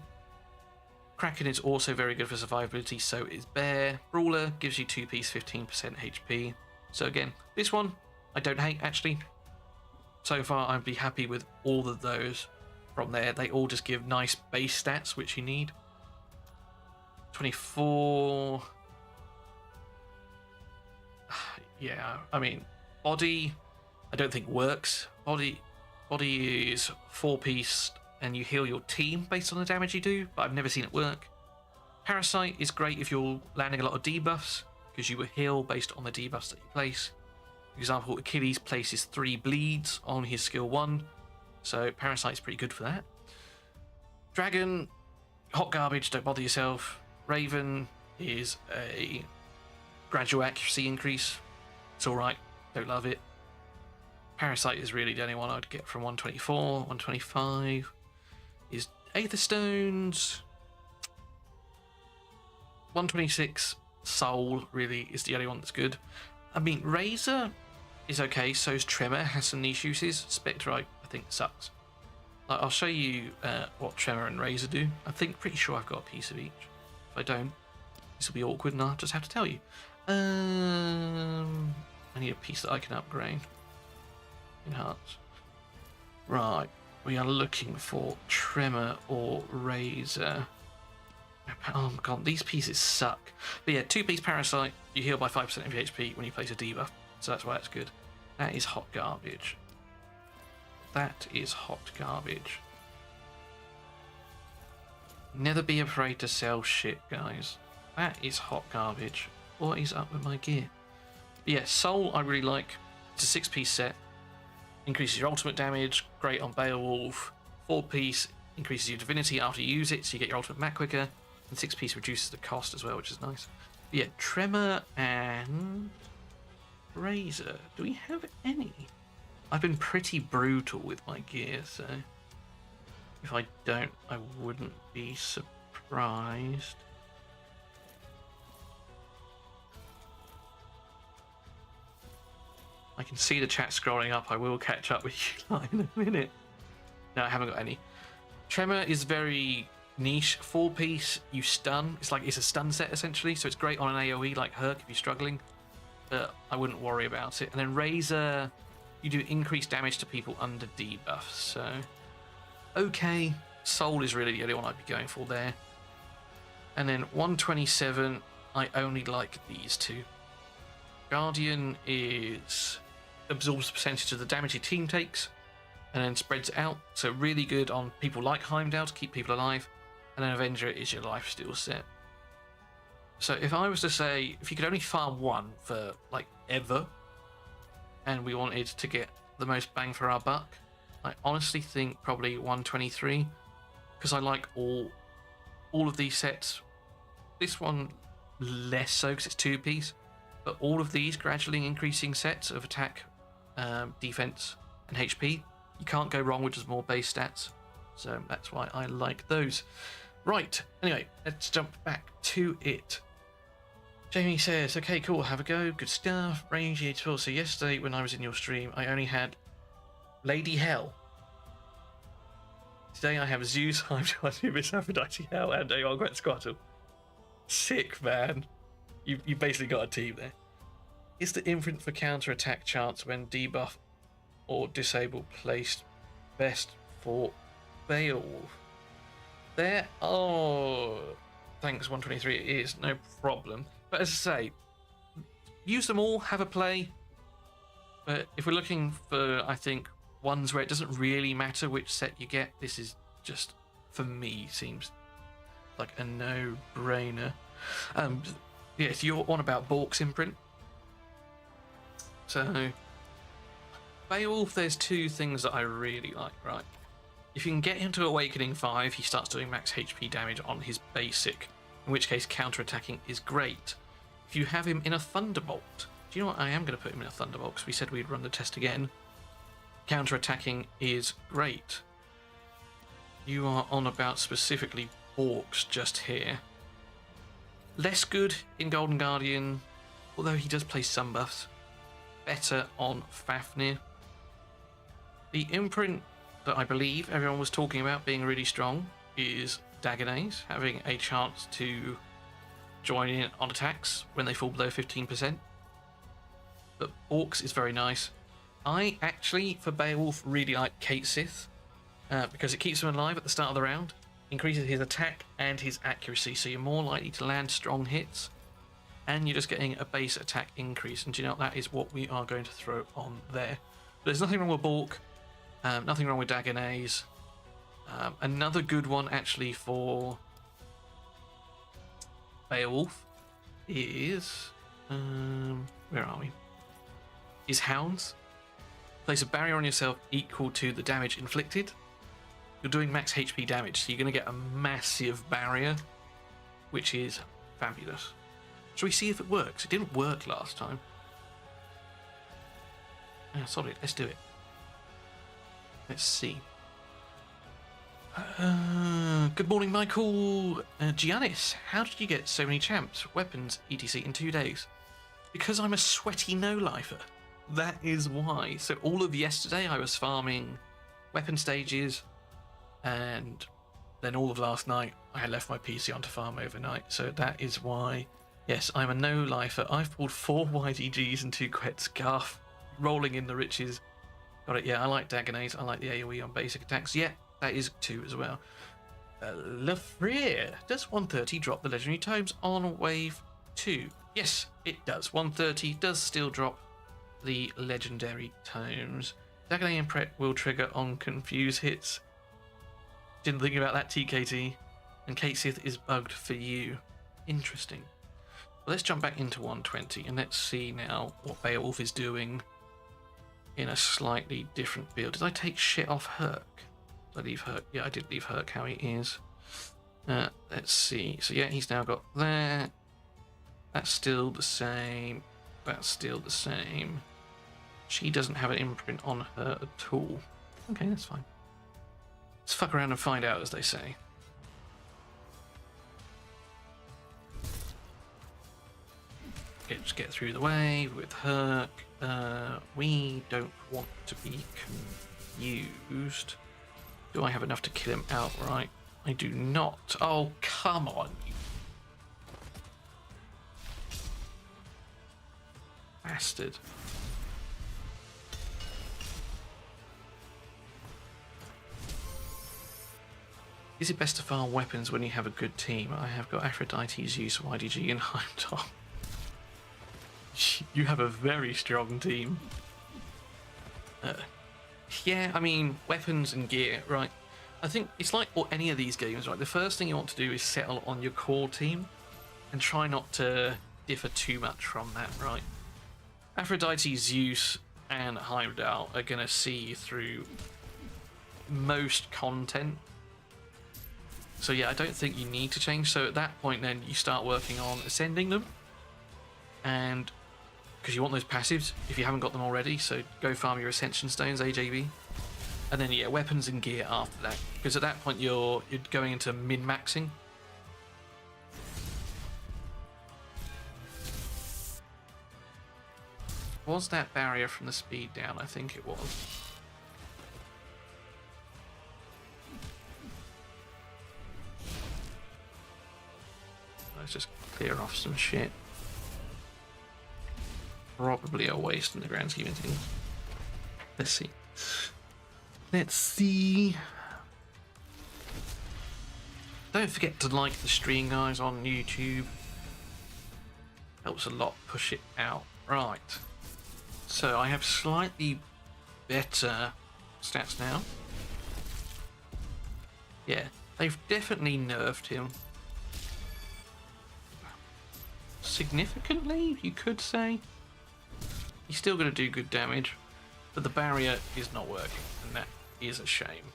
Kraken is also very good for survivability, so is Bear. Brawler gives you 2-piece, 15% HP. So again, this one I don't hate, actually. So far, I'd be happy with all of those from there. They all just give nice base stats, which you need. 24... Yeah, I mean, Body, I don't think works. Body is 4-piece, and you heal your team based on the damage you do, but I've never seen it work. Parasite is great if you're landing a lot of debuffs, because you will heal based on the debuffs that you place. For example, Achilles places 3 bleeds on his skill 1, so Parasite's pretty good for that. Dragon, hot garbage, don't bother yourself. Raven is a gradual accuracy increase. It's alright, don't love it. Parasite is really the only one I'd get from 124. 125 is Aether Stones. 126, Soul really is the only one that's good. I mean, Razor is okay, so's Tremor, has some niche uses. Spectre, I think, sucks. I'll show you what Tremor and Razor do. Pretty sure I've got a piece of each. If I don't, this will be awkward and I'll just have to tell you. I need a piece that I can upgrade. Enhance. Right, we are looking for Tremor or Razor. Oh my god, these pieces suck. But yeah, 2-piece Parasite, you heal by 5% of your HP when you place a debuff, so that's why that's good. That is hot garbage. That is hot garbage. Never be afraid to sell shit, guys. That is hot garbage. What is up with my gear? But yeah, Soul I really like. It's a 6-piece set. Increases your ultimate damage, great on Beowulf. 4-piece increases your divinity after you use it, so you get your ultimate back quicker. And 6-piece reduces the cost as well, which is nice. But yeah, Tremor and Razor. Do we have any? I've been pretty brutal with my gear, so if I don't, I wouldn't be surprised. I can see the chat scrolling up. I will catch up with you in a minute. No, I haven't got any. Tremor is very niche. 4-piece, you stun. It's a stun set essentially, so it's great on an AoE like Herc if you're struggling, but I wouldn't worry about it. And then Razor, you do increased damage to people under debuffs, so okay. Soul is really the only one I'd be going for there. And then 127, I only like these 2. Guardian absorbs a percentage of the damage your team takes and then spreads it out, so really good on people like Heimdall to keep people alive. And then Avenger is your lifesteal set. So if I was to say, if you could only farm one for like ever, and we wanted to get the most bang for our buck, I honestly think probably 123, because I like all of these sets. This one less so because it's 2-piece, but all of these gradually increasing sets of attack, defense, and HP, you can't go wrong with just more base stats. So that's why I like those. Right, anyway, let's jump back to it. Jamie says, okay, cool, have a go, good stuff. Range 12. So yesterday when I was in your stream, I only had Lady Hell. Today I have Zeus, Hypnotibus, Aphrodite Hell, and Aeon Quetzalcoatl. Sick, man. You basically got a team there. Is the imprint for counter-attack chance when debuff or disable placed best for Beowulf? There, oh, thanks 123, it is, no problem. But as I say, use them all, have a play. But if we're looking for, I think, ones where it doesn't really matter which set you get, this is just, for me, seems like a no-brainer. Yes, you're on about Bork's imprint. So, Beowulf, there's two things that I really like, right? If you can get him to Awakening 5, he starts doing max HP damage on his basic, in which case counter-attacking is great. If you have him in a Thunderbolt, do you know what? I am going to put him in a Thunderbolt because we said we'd run the test again. Counter-attacking is great. You are on about specifically Borks just here. Less good in Golden Guardian, although he does play some buffs. Better on Fafnir. The imprint that I believe everyone was talking about being really strong is Dagonays, having a chance to join in on attacks when they fall below 15%. But Orcs is very nice. I actually, for Beowulf, really like Kate Sith, because it keeps him alive at the start of the round, increases his attack and his accuracy, so you're more likely to land strong hits, and you're just getting a base attack increase, and do you know, that is what we are going to throw on there. There's nothing wrong with Bork, nothing wrong with Dagonays. Another good one actually for Beowulf is, where are we? Is Hounds. Place a barrier on yourself equal to the damage inflicted. You're doing max HP damage, so you're going to get a massive barrier, which is fabulous. Shall we see if it works? It didn't work last time. Solid, let's do it. Let's see. Good morning, Michael. Giannis, how did you get so many champs, weapons, etc. in 2 days? Because I'm a sweaty no-lifer. That is why. So all of yesterday I was farming weapon stages, and then all of last night I had left my PC on to farm overnight. So that is why. Yes, I'm a no-lifer. I've pulled 4 YDGs and 2 Quets. Garth, rolling in the riches. Got it, yeah, I like Dagonays. I like the AoE on basic attacks. Yeah, that is 2 as well. Lafrere, does 130 drop the legendary tomes on wave 2? Yes, it does. 130 does still drop the legendary tomes. Dagonay and Pret will trigger on confuse hits. Didn't think about that, TKT. And Kate Sith is bugged for you. Interesting. Well, let's jump back into 120 and let's see now what Beowulf is doing in a slightly different build. Did I take shit off Herc? Did I leave Herc? Yeah, I did leave Herc how he is. Let's see. So yeah, he's now got that. That's still the same. That's still the same. She doesn't have an imprint on her at all. Okay, that's fine. Let's fuck around and find out, as they say. Okay, just get through the wave with Herc. We don't want to be confused. Do I have enough to kill him outright? I do not. Oh, come on, you bastard. Is it best to farm weapons when you have a good team? I have got Aphrodite, Zeus, YDG, and Heimdall. You have a very strong team. Yeah, I mean, weapons and gear, right? I think it's like any of these games, right? The first thing you want to do is settle on your core team and try not to differ too much from that, right? Aphrodite, Zeus, and Heimdall are going to see you through most content. So yeah, I don't think you need to change. So at that point then you start working on ascending them, and because you want those passives if you haven't got them already, so go farm your ascension stones, AJB. And then yeah, weapons and gear after that, because at that point you're going into min-maxing. Was that barrier from the speed down? I think it was. Let's just clear off some shit. Probably a waste in the grand scheme of things. Let's see. Let's see. Don't forget to like the stream, guys, on YouTube. Helps a lot push it out. Right. So I have slightly better stats now. Yeah, they've definitely nerfed him. Significantly, you could say. He's still going to do good damage, but the barrier is not working, and that is a shame.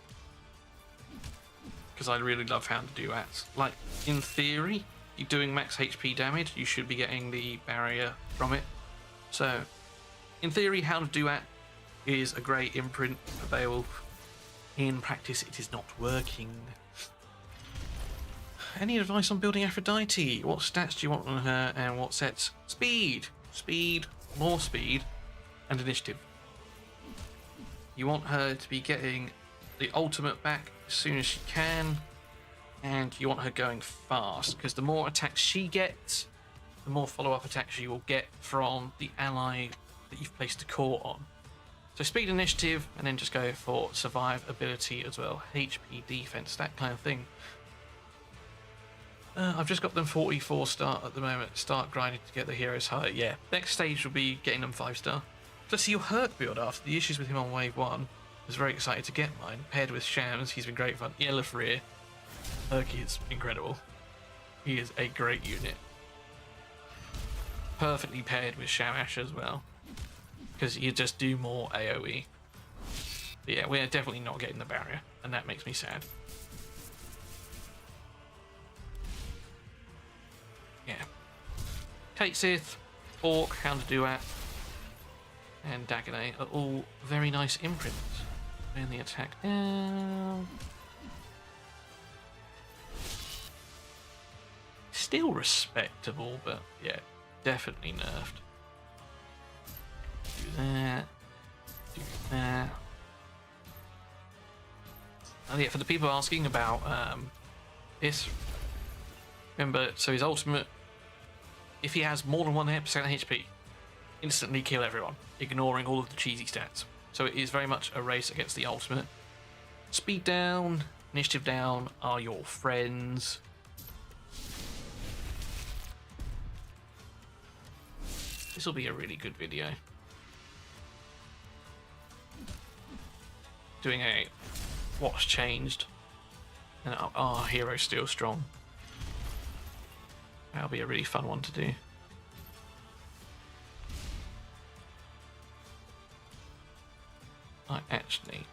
Because I really love how to do that. Like, in theory, you're doing max HP damage, you should be getting the barrier from it. So, in theory, how to do that is a great imprint for Beowulf. In practice, it is not working. Any advice on building Aphrodite? What stats do you want on her, and what sets? Speed! Speed, more speed, and initiative. You want her to be getting the ultimate back as soon as she can, and you want her going fast, because the more attacks she gets, the more follow-up attacks you will get from the ally that you've placed a core on. So speed, initiative, and then just go for survive ability as well, HP, defense, that kind of thing. I've just got them 44 star at the moment. Start grinding to get the heroes high. Yeah, next stage will be getting them 5-star. Let's see your Herc build after the issues with him on wave 1. I was very excited to get mine. Paired with Shams, he's been great fun. Elifreer, Herc is incredible. He is a great unit. Perfectly paired with Shamash as well, because you just do more AoE. But yeah, we're definitely not getting the barrier, and that makes me sad. Yeah. Kate Sith, Orc, Hound of Duat, and Dagonet are all very nice imprints. And the attack down. Still respectable, but yeah, definitely nerfed. Do that. Do that. And yeah, for the people asking about this, remember, so his ultimate, if he has more than 1% HP, instantly kill everyone, ignoring all of the cheesy stats. So it is very much a race against the ultimate. Speed down, initiative down are your friends. This will be a really good video. Doing a what's changed, and our hero's still strong. That'll be a really fun one to do. I actually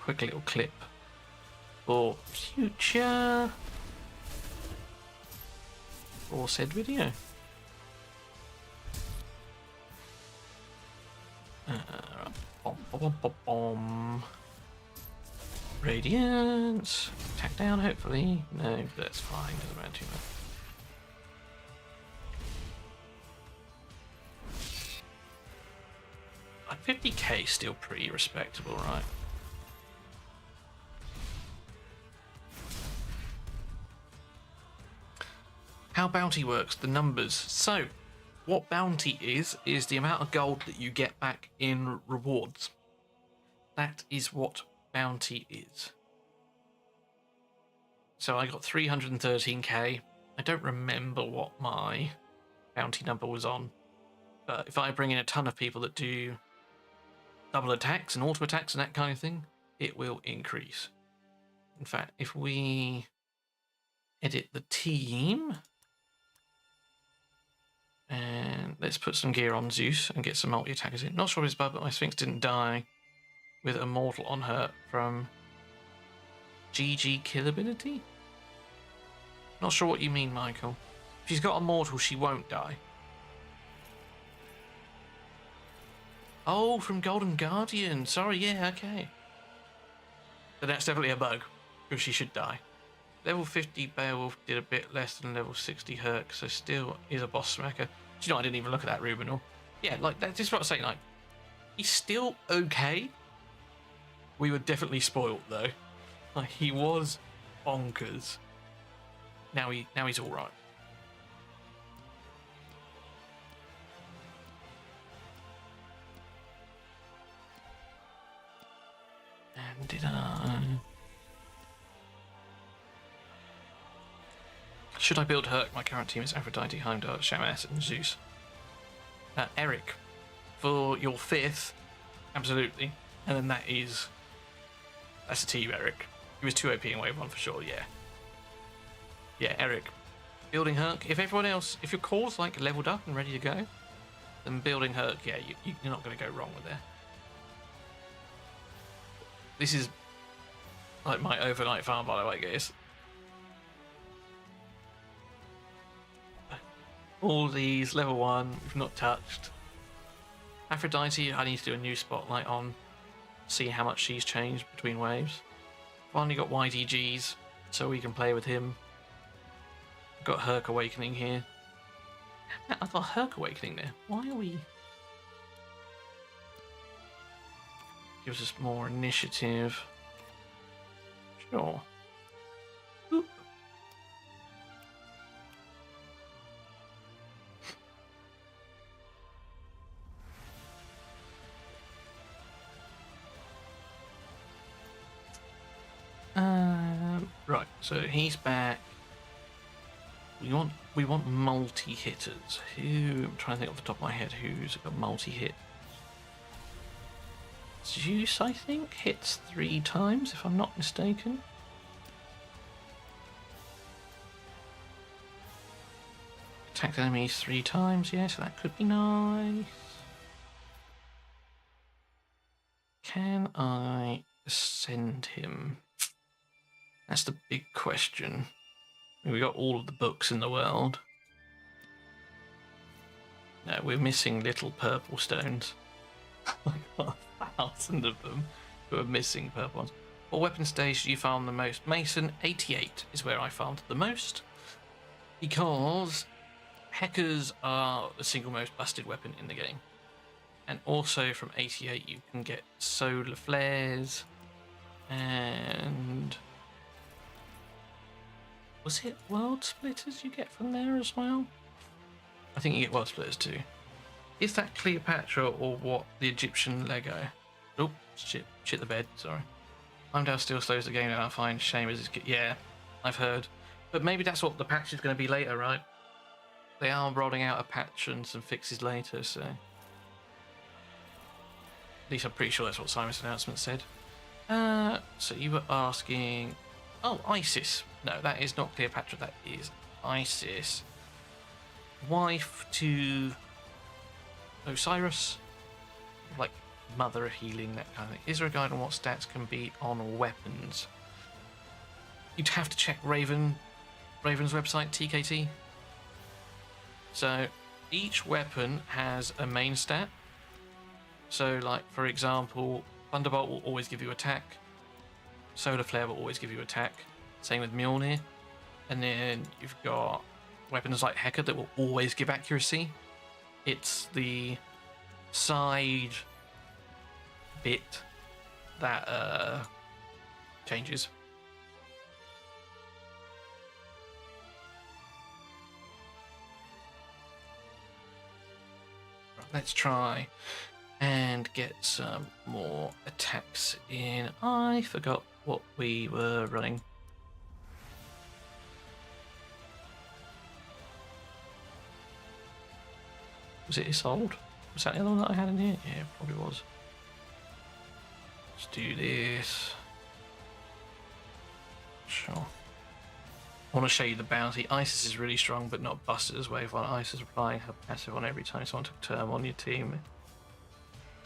quick little clip for future for said video. Radiance. Attack down, hopefully. No, that's fine. Doesn't matter too much. Like 50k is still pretty respectable, right? How bounty works, the numbers. So, what bounty is the amount of gold that you get back in rewards. That is what bounty is. So I got 313k. I don't remember what my bounty number was on, but if I bring in a ton of people that do double attacks and auto attacks and that kind of thing, it will increase. In fact, if we edit the team, And let's put some gear on Zeus and get some multi-attackers in. Not sure what it's about, but my Sphinx didn't die with a mortal on her from GG kill ability? Not sure what you mean, Michael. If she's got a mortal, she won't die. Oh, from Golden Guardian. Sorry, yeah, okay. So that's definitely a bug, because she should die. Level 50 Beowulf did a bit less than level 60 Herc, so still is a boss smacker. Do you know, I didn't even look at that Rubenor. Yeah, like, that's just what I'm saying, like, he's still okay. We were definitely spoiled, though. Like, he was bonkers. Now he's alright. And did I... Should I build Herc? My current team is Aphrodite, Heimdall, Shamas, and Zeus. Eric, for your 5th, absolutely. And then that's a team, Eric. He was 2 OP in wave 1 for sure, yeah. Yeah, Eric. Building Herc. If everyone else, if your core's like leveled up and ready to go, then building Herc, yeah, you're not going to go wrong with that. This is like my overnight farm, by the way, guys. All these level 1 we've not touched. Aphrodite, I need to do a new spotlight on, see how much she's changed between waves. Finally got YDGs, so we can play with him. Got Herc Awakening here. I've got Herc Awakening there. Why are we... Gives us more initiative. Sure. Oop. Right, so he's back. We want multi-hitters. I'm trying to think off the top of my head who's got multi-hit. Zeus, I think, hits 3 times, if I'm not mistaken. Attack enemies 3 times, yeah, so that could be nice. Can I ascend him? That's the big question. We got all of the books in the world. No, we're missing little purple stones. I got 1,000 of them who are missing purple ones. What weapon stage do you farm the most? Mason, 88 is where I farmed the most. Because Hackers are the single most busted weapon in the game. And also from 88 you can get solar flares and... Was it World Splitters you get from there as well? I think you get World Splitters too. Is that Cleopatra or what? The Egyptian Lego? Oh, shit the bed, sorry. Heimdall still slows the game down, I find. Shame as it's... Yeah, I've heard. But maybe that's what the patch is going to be later, right? They are rolling out a patch and some fixes later, so... At least I'm pretty sure that's what Simon's announcement said. So you were asking... Oh, Isis. No, that is not Cleopatra, that is Isis. Wife to Osiris. Like mother healing, that kind of thing. Is there a guide on what stats can be on weapons? You'd have to check Raven's website, TKT. So each weapon has a main stat. So like, for example, Thunderbolt will always give you attack. Solar Flare will always give you attack. Same with Mjolnir. And then you've got weapons like Hecker that will always give accuracy. It's the side bit that changes. Right, let's try and get some more attacks in. I forgot what we were running. Was it Isolde? Was that the other one that I had in here? Yeah, it probably was. Let's do this. Sure. I want to show you the bounty. Isis is really strong, but not busted as wave 1. Isis applying her passive on every time someone took turn on your team.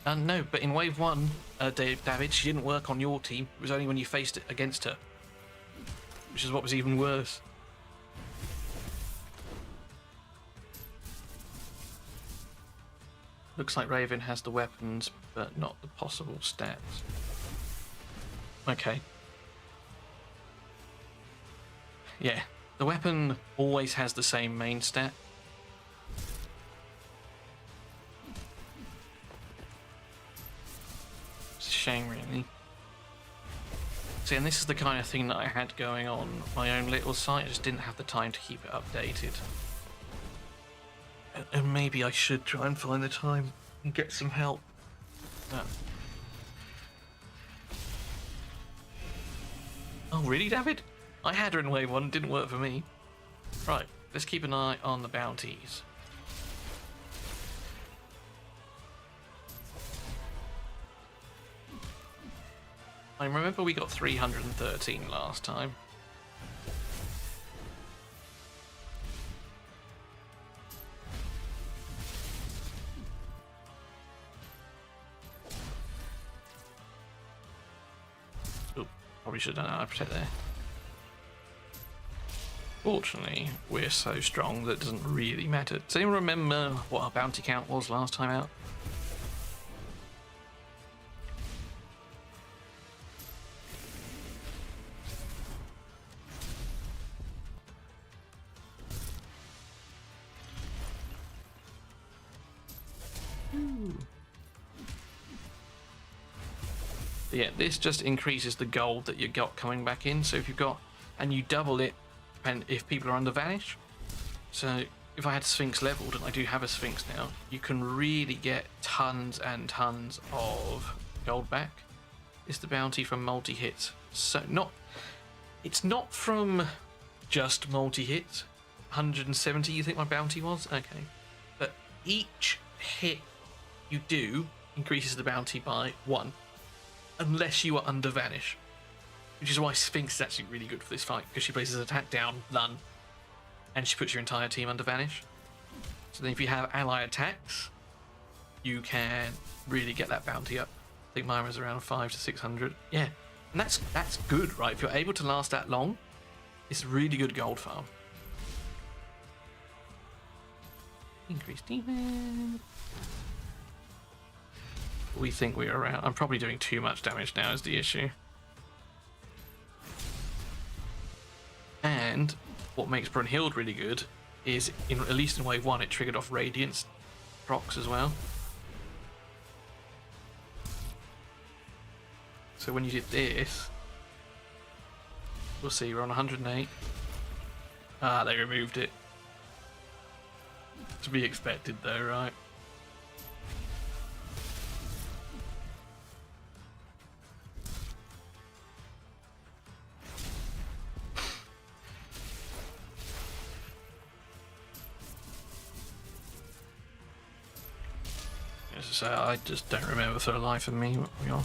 No, but in wave 1, David, she didn't work on your team. It was only when you faced it against her, which is what was even worse. Looks like Raven has the weapons, but not the possible stats. Okay. Yeah, the weapon always has the same main stat. It's a shame, really. See, and this is the kind of thing that I had going on my own little site. I just didn't have the time to keep it updated. And maybe I should try and find the time and get some help. Oh, really, David? I had her in wave 1, didn't work for me. Right, let's keep an eye on the bounties. I remember we got 313 last time. Oh, probably should have done that. Protect there. Fortunately, we're so strong that it doesn't really matter. Does anyone remember what our bounty count was last time out? Yeah, this just increases the gold that you got coming back in. So if you've got, and you double it, and if people are under vanish. So if I had Sphinx leveled, and I do have a Sphinx now, you can really get tons and tons of gold back. It's the bounty from multi-hits. So it's not from just multi-hits. 170 you think my bounty was? Okay. But each hit you do increases the bounty by 1. Unless you are under vanish. Which is why Sphinx is actually really good for this fight, because she places attack down, none, and she puts your entire team under vanish. So then if you have ally attacks, you can really get that bounty up. I think mine was around 500 to 600. Yeah, and that's good, right? If you're able to last that long, it's a really good gold farm. Increased defense. We think we're around. I'm probably doing too much damage now is the issue. And what makes Brunhild really good is, at least in wave 1, it triggered off Radiance procs as well. So when you did this, we'll see, we're on 108. Ah, they removed it. To be expected though, right? So I just don't remember for the life of me what we are.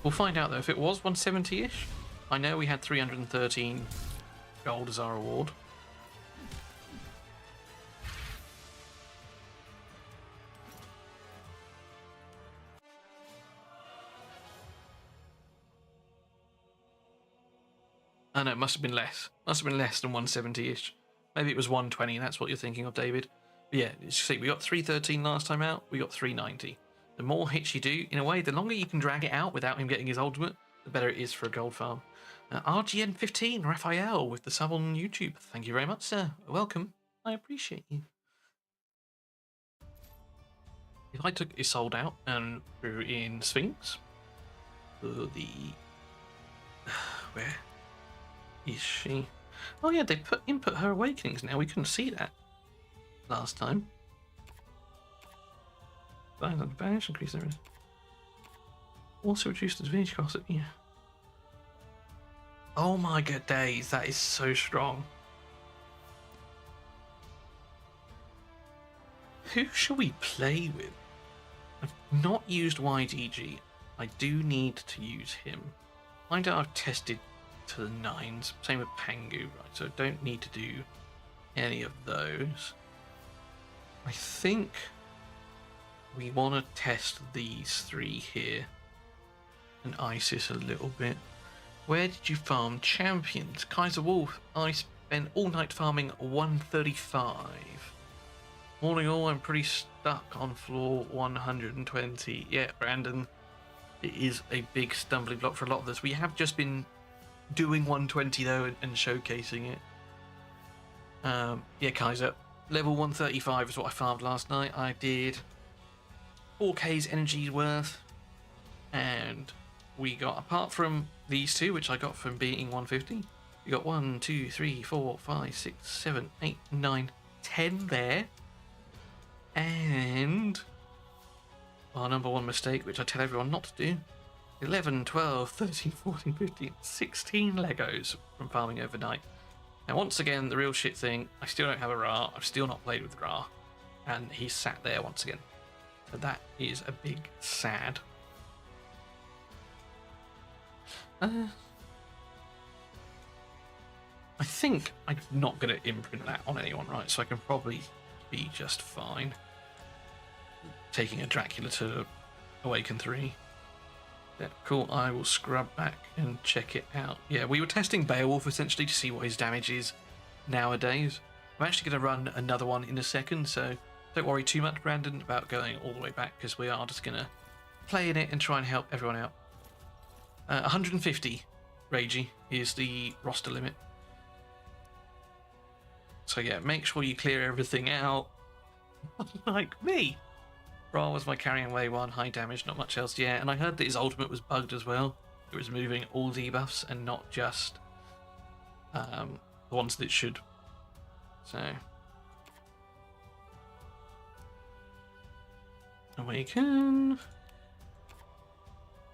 We'll find out though. If it was 170-ish, I know we had 313 gold as our reward. Oh no, it must have been less. Must have been less than 170-ish. Maybe it was 120, that's what you're thinking of, David. But yeah, see, we got 313 last time out, we got 390. The more hits you do, in a way, the longer you can drag it out without him getting his ultimate, the better it is for a gold farm. RGN15, Raphael, with the sub on YouTube. Thank you very much, sir. Welcome. I appreciate you. If I took Isolde out and threw in Sphinx, where is she? Oh yeah, they input her awakenings now. We couldn't see that last time. Banish, increase their risk. Also reduce the divinity cost. Yeah. Oh my god days, that is so strong. Who shall we play with? I've not used YDG. I do need to use him. Find out I've tested to the 9s. Same with Pangu, right? So don't need to do any of those. I think we want to test these 3 here and ISIS a little bit. Where did you farm champions? Kaiser Wolf, I spent all night farming 135. Morning all, I'm pretty stuck on floor 120. Yeah, Brandon, it is a big stumbling block for a lot of us. We have just been doing 120 though and showcasing it. Yeah, Kaiser, level 135 is what I farmed last night. I did 4K's energy worth, and we got, apart from these 2, which I got from beating 150, we got 1, 2, 3, 4, 5, 6, 7, 8, 9, 10 there. And our number 1 mistake, which I tell everyone not to do, 11, 12, 13, 14, 15, 16 Legos from farming overnight. Now, once again, the real shit thing, I still don't have a Ra. I've still not played with Ra. And he's sat there once again. So that is a big sad. I think I'm not going to imprint that on anyone, right? So I can probably be just fine. Taking a Dracula to Awaken 3. Yeah, cool. I will scrub back and check it out. Yeah, we were testing Beowulf essentially to see what his damage is nowadays. I'm actually going to run another one in a second, so don't worry too much, Brandon, about going all the way back, because we are just going to play in it and try and help everyone out. 150 Ragey is the roster limit. So yeah, make sure you clear everything out. Like me. Ra was my carrying way 1, high damage, not much else. Yeah, and I heard that his ultimate was bugged as well. It was moving all debuffs and not just the ones that it should. So Awaken.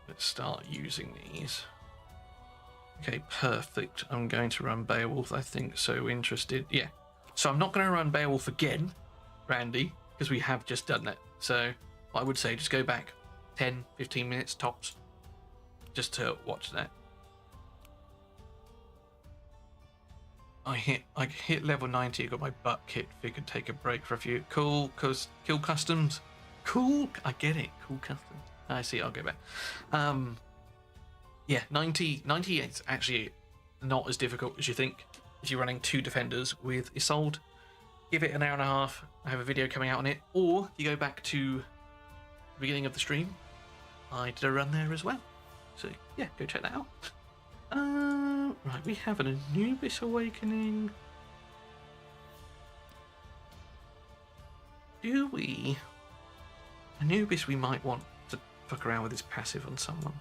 Let's start using these. Okay, perfect. I'm going to run Beowulf, I think. So interested. Yeah. So I'm not going to run Beowulf again, Randy, because we have just done that. So I would say just go back 10, 15 minutes tops just to watch that. I hit level 90, got my butt kicked, figured take a break for a few. Cool, because kill customs. Cool, I get it. Cool customs. I see, I'll go back. Yeah, 90 is actually not as difficult as you think if you're running 2 defenders with Isolde. Give it an hour and a half. I have a video coming out on it. Or you go back to the beginning of the stream. I did a run there as well. So yeah, go check that out. Right, we have an Anubis Awakening. Do we? Anubis, we might want to fuck around with his passive on someone.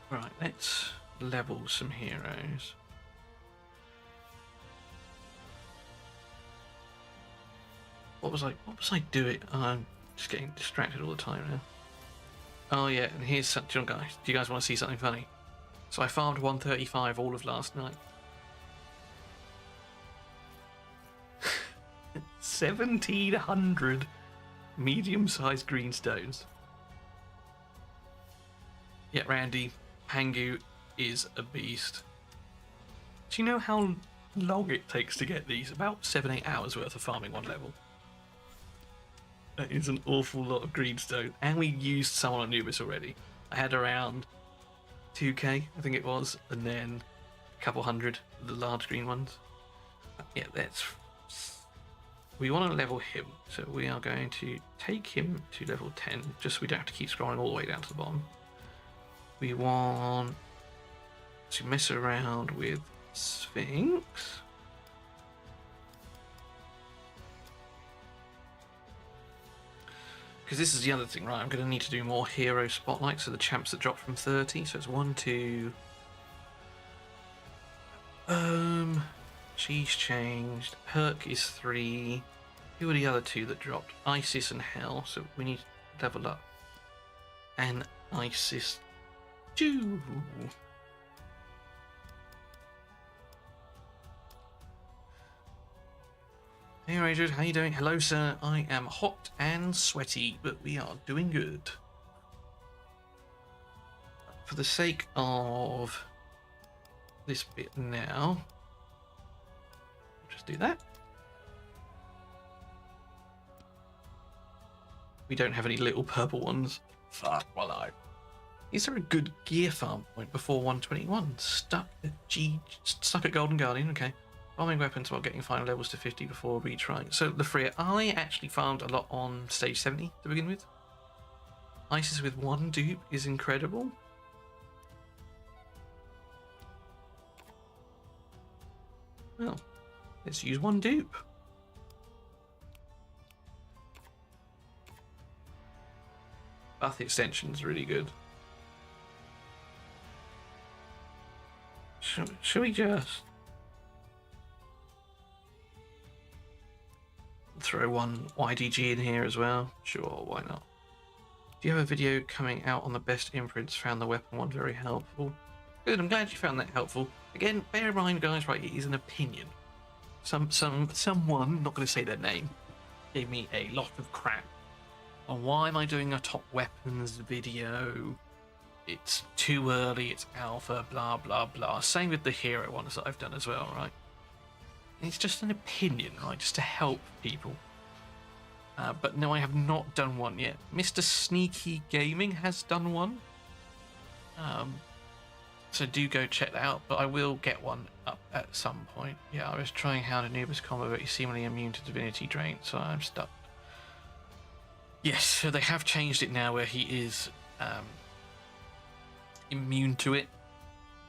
Right, let's level some heroes. What was I doing? I'm just getting distracted all the time now. Oh yeah, and here's something, guys. Do you guys want to see something funny? So I farmed 135 all of last night. 1,700 medium-sized greenstones. Yeah, Randy, Pangu is a beast. Do you know how long it takes to get these? About 7-8 hours worth of farming one level. That is an awful lot of greenstone. And we used some on Anubis already. I had around 2k, I think it was, and then a couple hundred of the large green ones. Yeah, that's... We want to level him, so we are going to take him to level 10, just so we don't have to keep scrolling all the way down to the bottom. We want to mess around with Sphinx. Because this is the other thing, right? I'm going to need to do more hero spotlights, so the champs that drop from 30. So it's 1, 2... She's changed. Herc is 3. Who are the other 2 that dropped? Isis and Hell, so we need to level up. And Isis 2. Hey Raged, how you doing? Hello sir, I am hot and sweaty, but we are doing good. for the sake of this bit now, just do that. We don't have any little purple ones. Fuck my life. Is there a good gear farm point before 121? Stuck at Golden Guardian, okay. Farming weapons while getting final levels to 50 before retrying. So, Lafria, I actually farmed a lot on stage 70 to begin with. Isis with 1 dupe is incredible. Well, let's use 1 dupe. Path extension's really good. Should we just throw 1 YDG in here as well? Sure, why not? Do you have a video coming out on the best imprints? Found the weapon one very helpful. Good, I'm glad you found that helpful. Again, bear in mind, guys, right, it is an opinion. Someone, not going to say their name, gave me a lot of crap on why am I doing a top weapons video. It's too early, it's alpha, blah, blah, blah. Same with the hero ones that I've done as well, right? It's just an opinion, right? Just to help people. But no, I have not done one yet. Mr. Sneaky Gaming has done one. So do go check that out, but I will get one up at some point. Yeah, I was trying Hound Anubis combo, but he's seemingly immune to Divinity Drain, so I'm stuck. Yes, so they have changed it now where he is immune to it.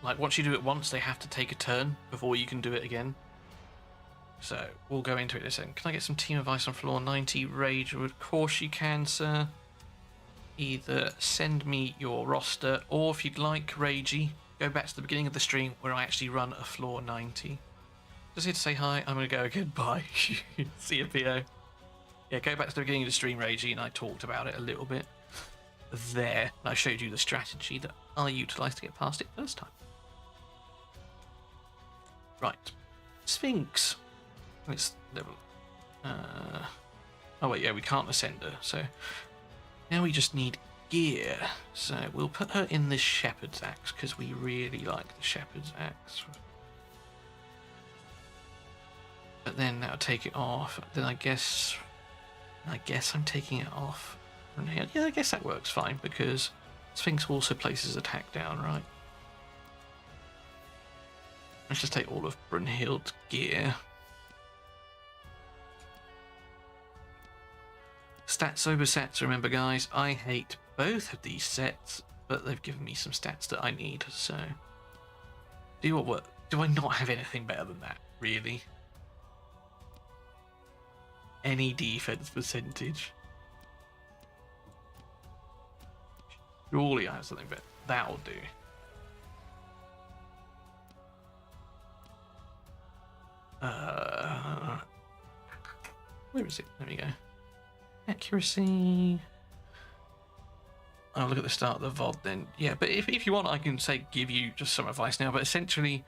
Like, once you do it once, they have to take a turn before you can do it again. So, we'll go into it in a second. Can I get some Team of Ice on floor 90? Rage? Of course you can, sir. Either send me your roster, or if you'd like, Ragey, go back to the beginning of the stream where I actually run a floor 90. Just here to say hi. I'm going to go again. Bye. See you, PO. Yeah, go back to the beginning of the stream, Ragey, and I talked about it a little bit there. And I showed you the strategy that I utilised to get past it first time. Right. Sphinx. Let's level. Oh wait, yeah, we can't ascend her. So now we just need gear. So we'll put her in the shepherd's axe because we really like the shepherd's axe. But then that'll take it off. Then I guess I'm taking it off. Yeah, I guess that works fine because Sphinx also places attack down, right? Let's just take all of Brunhild's gear. Stats over sets, remember guys, I hate both of these sets, but they've given me some stats that I need, so... Do I not have anything better than that, really? Any defense percentage. Surely I have something better. That'll do. Where is it? There we go. Accuracy. I'll look at the start of the VOD then. Yeah, but if you want, I can give you just some advice now. But essentially,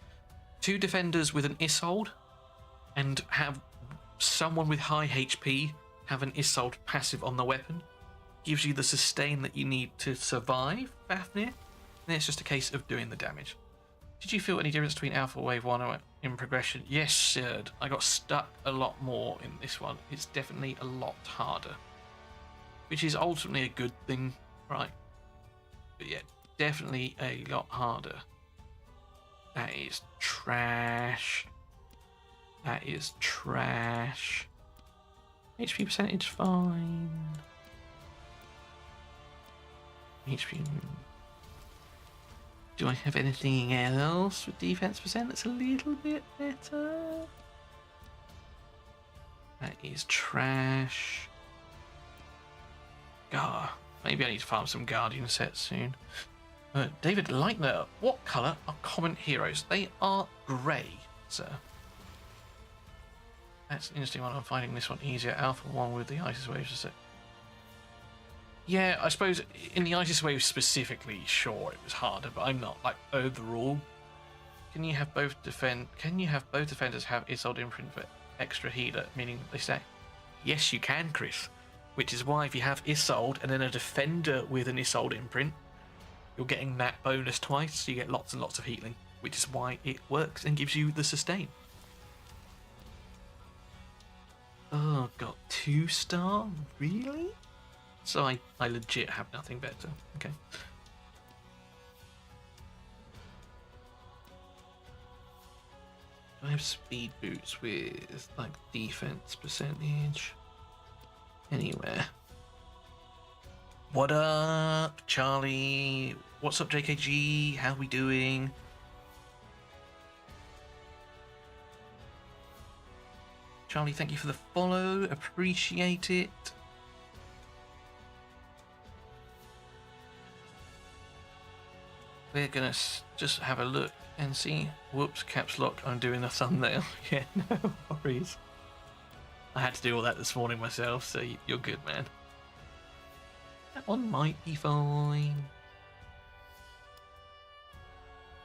2 defenders with an Isolde and have someone with high HP have an Isolde passive on the weapon gives you the sustain that you need to survive Fafnir. And it's just a case of doing the damage. Did you feel any difference between Alpha Wave 1 in progression? Yes, sir. I got stuck a lot more in this one. It's definitely a lot harder. Which is ultimately a good thing, right? But yeah, definitely a lot harder. That is trash. That is trash. HP percentage, fine. HP... Do I have anything else with defense percent that's a little bit better? That is trash. Gah. Maybe I need to farm some Guardian sets soon. David Leitner, what colour are common heroes? They are grey, sir. That's an interesting one. I'm finding this one easier. Alpha 1 with the Isis Waves. Yeah, I suppose in the Isis Wave specifically, sure, it was harder, but I'm not, like, overall. Can you have both defenders have Isolde imprint for extra healer, meaning they stack? Yes, you can, Chris. Which is why if you have Isolde and then a defender with an Isolde imprint, you're getting that bonus twice, so you get lots and lots of healing, which is why it works and gives you the sustain. Oh, got 2-star? Really? So I legit have nothing better. Okay. I have speed boots with like defense percentage anywhere. What up, Charlie? What's up, JKG? How we doing? Charlie, thank you for the follow. Appreciate it. We're gonna just have a look and see. Whoops, caps lock. I'm doing a thumbnail. Yeah, no worries. I had to do all that this morning myself, so you're good, man. That one might be fine.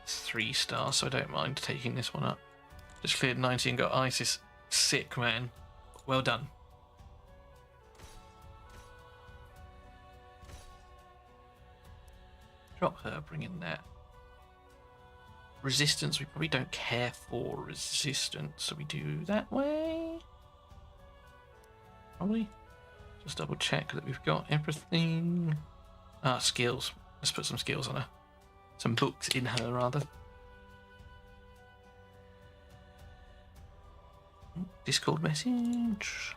It's 3 stars, so I don't mind taking this one up. Just cleared 90 and got ISIS. Sick, man. Well done. Drop her, bring in that. Resistance, we probably don't care for resistance, so we do that way. Probably. Just double check that we've got everything. Ah, skills. Let's put some skills on her. Some books in her, rather. Discord message.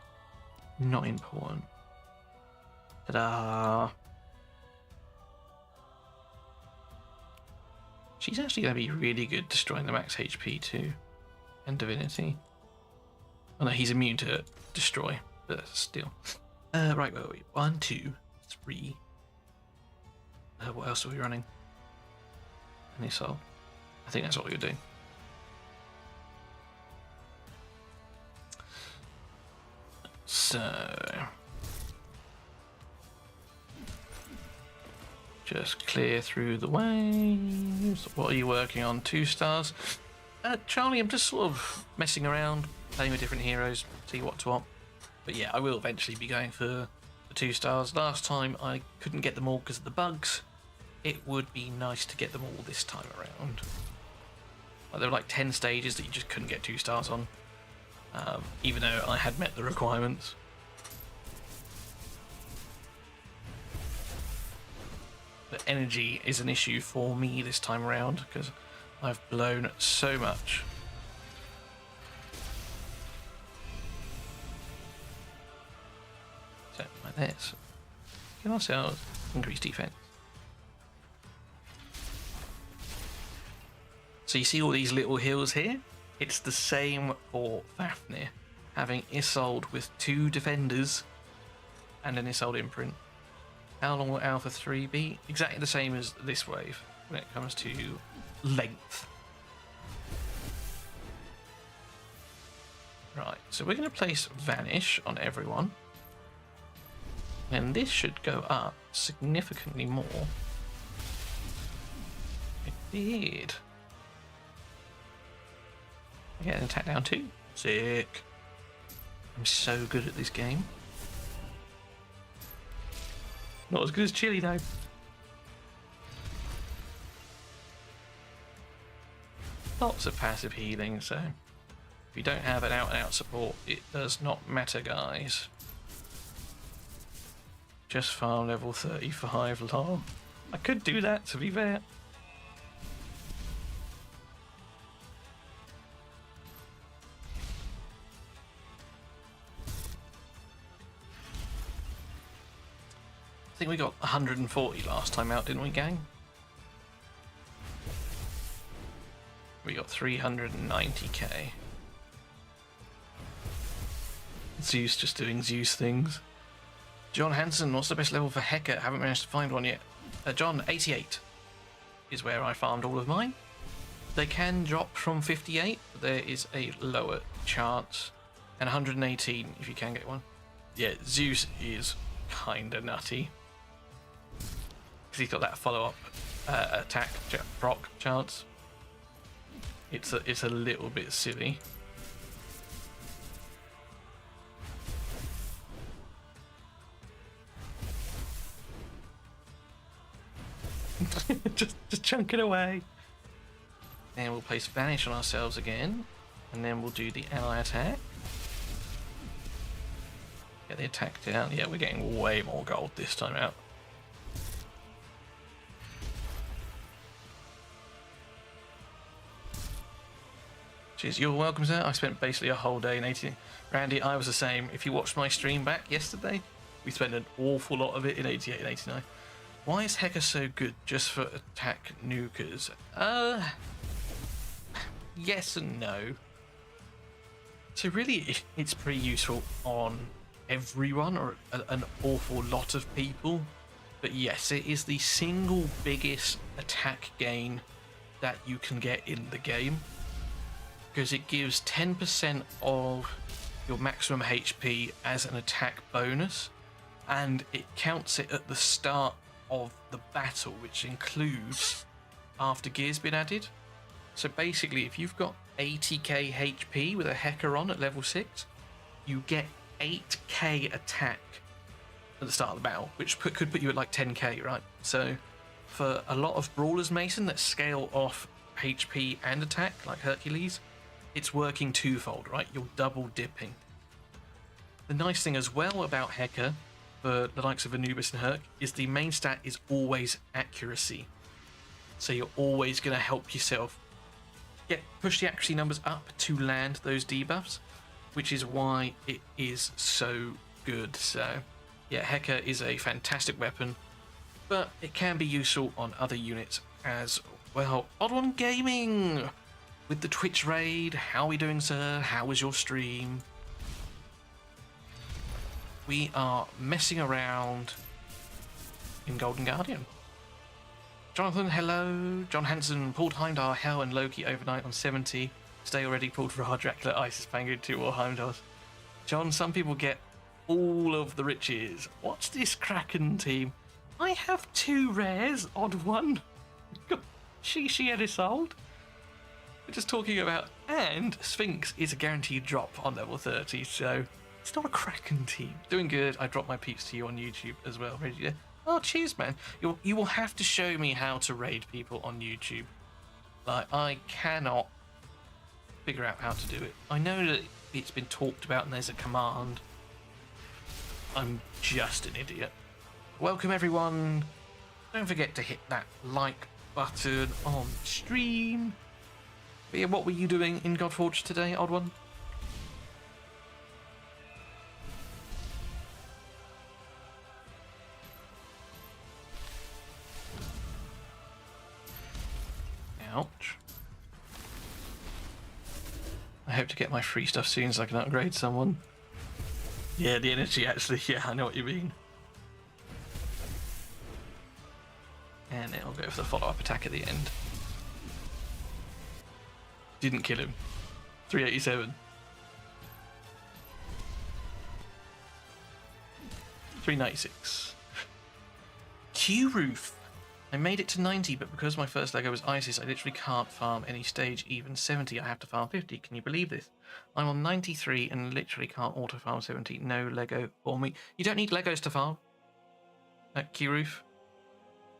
Not important. Ta-da. She's actually going to be really good destroying the max HP too. And divinity. Oh no, he's immune to destroy, but still. Right, where are we? 1, 2, 3. What else are we running? Any soul? I think that's what we were doing. So just clear through the waves. What are you working on? 2 stars? Charlie, I'm just sort of messing around, playing with different heroes, see what's what. But yeah, I will eventually be going for the 2 stars. Last time I couldn't get them all because of the bugs. It would be nice to get them all this time around. Like, there were like 10 stages that you just couldn't get 2 stars on. Even though I had met the requirements. But energy is an issue for me this time around because I've blown so much. So, like this. Give ourselves increased defense. So you see all these little hills here? It's the same for Fafnir, having Isolde with 2 defenders and an Isolde imprint. How long will Alpha 3 be? Exactly the same as this wave when it comes to length. Right, so we're going to place Vanish on everyone. And this should go up significantly more. It did. I get an attack down too. Sick. I'm so good at this game. Not as good as Chili though. Lots of passive healing, so if you don't have an out-and-out support, it does not matter, guys. Just farm level 35 lol. I could do that, to be fair. I think we got 140 last time out, didn't we, gang? We got 390k. Zeus just doing Zeus things. John Hansen, what's the best level for Hecka? Haven't managed to find one yet. John, 88 is where I farmed all of mine. They can drop from 58, but there is a lower chance. And 118 if you can get one. Yeah, Zeus is kinda nutty. Because he's got that follow-up attack proc chance. It's a little bit silly. just chunk it away. And we'll place Vanish on ourselves again. And then we'll do the ally attack. Get the attack down. Yeah, we're getting way more gold this time out. Cheers, you're welcome, sir. I spent basically a whole day in 80. Randy, I was the same. If you watched my stream back yesterday, we spent an awful lot of it in 88 and 89. Why is Heka so good just for attack nukers? Yes and no. So really, it's pretty useful on everyone, or an awful lot of people. But yes, it is the single biggest attack gain that you can get in the game, because it gives 10% of your maximum HP as an attack bonus, and it counts it at the start of the battle, which includes after gear's been added. So basically, if you've got 80k HP with a Heka on at level 6, you get 8k attack at the start of the battle, which could put you at like 10k, right? So for a lot of brawlers, Mason, that scale off HP and attack, like Hercules, it's working twofold, right? You're double dipping. The nice thing as well about Heka, for the likes of Anubis and Herc, is the main stat is always accuracy. So you're always going to help yourself push the accuracy numbers up to land those debuffs, which is why it is so good. So yeah, Heka is a fantastic weapon, but it can be useful on other units as well. Odd One Gaming with the Twitch raid. How are we doing, sir? How was your stream? We are messing around in Golden Guardian. Jonathan, hello. John Hansen, pulled Heimdall, Hell, and Loki overnight on 70. Today already pulled Ra, Dracula, Isis, Pangu, 2 or Heimdalls. John, some people get all of the riches. What's this Kraken team? I have 2 rares, Odd One. She Edisold. We're just talking about, and Sphinx is a guaranteed drop on level 30, so it's not a Kraken team. Doing good. I dropped my peeps to you on YouTube as well. Ready to... Oh, cheers, man. You will have to show me how to raid people on YouTube. Like, I cannot figure out how to do it. I know that it's been talked about and there's a command. I'm just an idiot. Welcome, everyone. Don't forget to hit that like button on stream. But yeah, what were you doing in Godforge today, Odd One? Ouch. I hope to get my free stuff soon so I can upgrade someone. Yeah, the energy actually, yeah, I know what you mean. And then I'll go for the follow-up attack at the end. Didn't kill him. 387. 396. Q-Roof. I made it to 90, but because my first Lego was Isis, I literally can't farm any stage, even 70. I have to farm 50. Can you believe this? I'm on 93 and literally can't auto-farm 70. No Lego for me. You don't need Legos to farm. Q-Roof.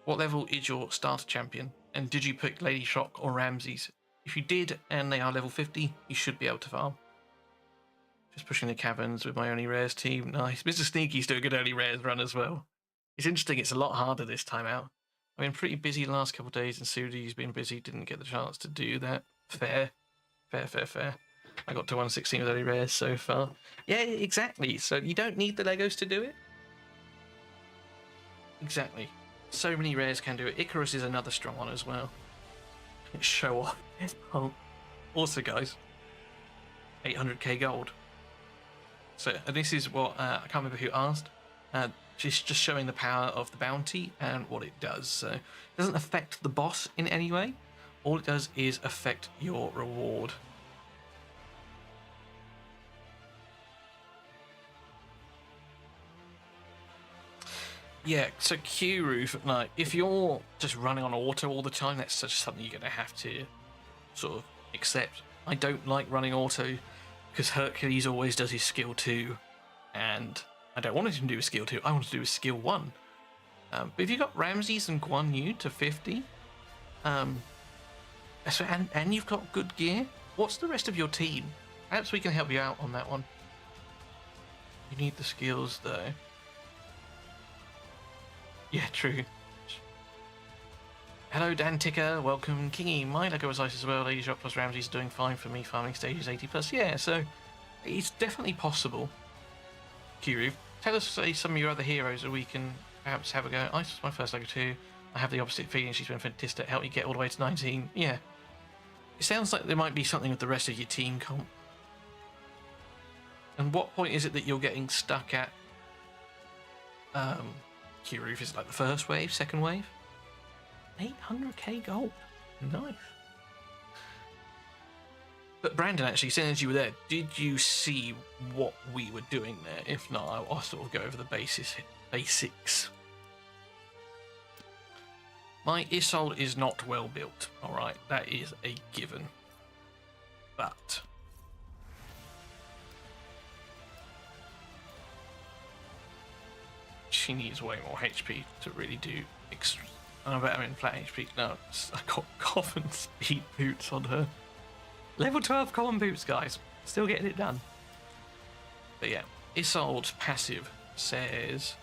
What level is your starter champion? And did you pick Lady Shock or Ramses? If you did, and they are level 50, you should be able to farm. Just pushing the caverns with my only rares team. Nice. Mr. Sneaky's doing a good only rares run as well. It's interesting, it's a lot harder this time out. I've been pretty busy the last couple of days, and Sudi's been busy, didn't get the chance to do that. Fair. Fair. I got to 116 with only rares so far. Yeah, exactly. So you don't need the Legos to do it. Exactly. So many rares can do it. Icarus is another strong one as well. Show off. Oh. Also, guys, 800k gold. So, and this is what, I can't remember who asked. Just showing the power of the bounty and what it does. So it doesn't affect the boss in any way. All it does is affect your reward. Yeah, so Q-Roof, like, if you're just running on auto all the time, that's such something you're going to have to sort of accept. I don't like running auto because Hercules always does his skill 2, and I don't want him to do a skill 2, I want to do a skill 1. But if you've got Ramses and Guan Yu to 50, So, and you've got good gear. What's the rest of your team? Perhaps we can help you out on that one. You need the skills though. Yeah, true. Hello Dan Ticker, welcome Kingy. My Lego was nice as well. Lady Shop plus Ramsey's doing fine for me, farming stages 80 plus. Yeah, so it's definitely possible. Kiru, tell us some of your other heroes that we can perhaps have a go. Ice was my first Lego too. I have the opposite feeling. She's been fantastic. Help you get all the way to 19. Yeah. It sounds like there might be something with the rest of your team comp. And what point is it that you're getting stuck at? Kiruf, is it like the first wave, second wave? 800k gold. Nice. But Brandon, actually, seeing as you were there, did you see what we were doing there? If not, I'll sort of go over the basics. My Isolde is not well built, alright? That is a given. But she needs way more HP to really do extra. I bet I'm in flat HP. No, I got common speed boots on her. Level 12 common boots, guys. Still getting it done. But yeah, Isolde's passive says...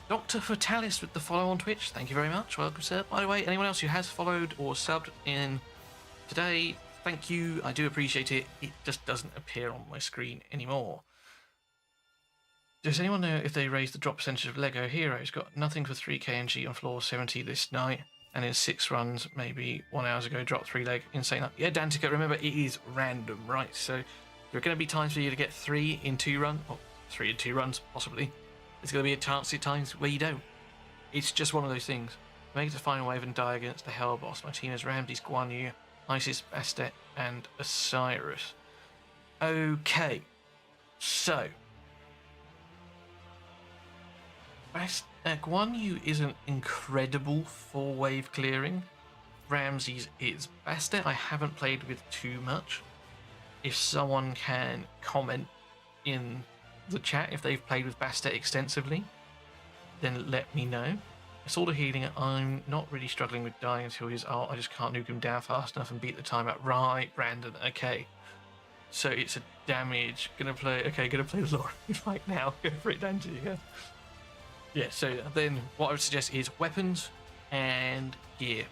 Dr. Fatalis with the follow on Twitch. Thank you very much. Welcome, sir. By the way, anyone else who has followed or subbed in today, thank you. I do appreciate it. It just doesn't appear on my screen anymore. Does anyone know if they raised the drop percentage of Lego Heroes? Got nothing for 3k NG on floor 70 this night, and in 6 runs, maybe 1 hour ago, dropped 3 leg. Insane. Yeah, Dantica, remember, it is random, right? So there are going to be times for you to get 3 in 2 runs, or 3 in 2 runs, possibly. There's going to be a chance at times where you don't. It's just one of those things. Make it to final wave and die against the Hell Boss. My team is Ramses, Guan Yu, Isis, Bastet, and Osiris. Okay, so Guan Yu isn't incredible for wave clearing. Ramses is. Bastet I haven't played with too much. If someone can comment in the chat if they've played with Bastet extensively, then let me know. I saw the healing. I'm not really struggling with dying until his ult. I just can't nuke him down fast enough and beat the time out. Right, Brandon. Okay, so it's a damage. Gonna play the Laura right now. Go for it, Danji. Yeah. So then what I would suggest is weapons and gear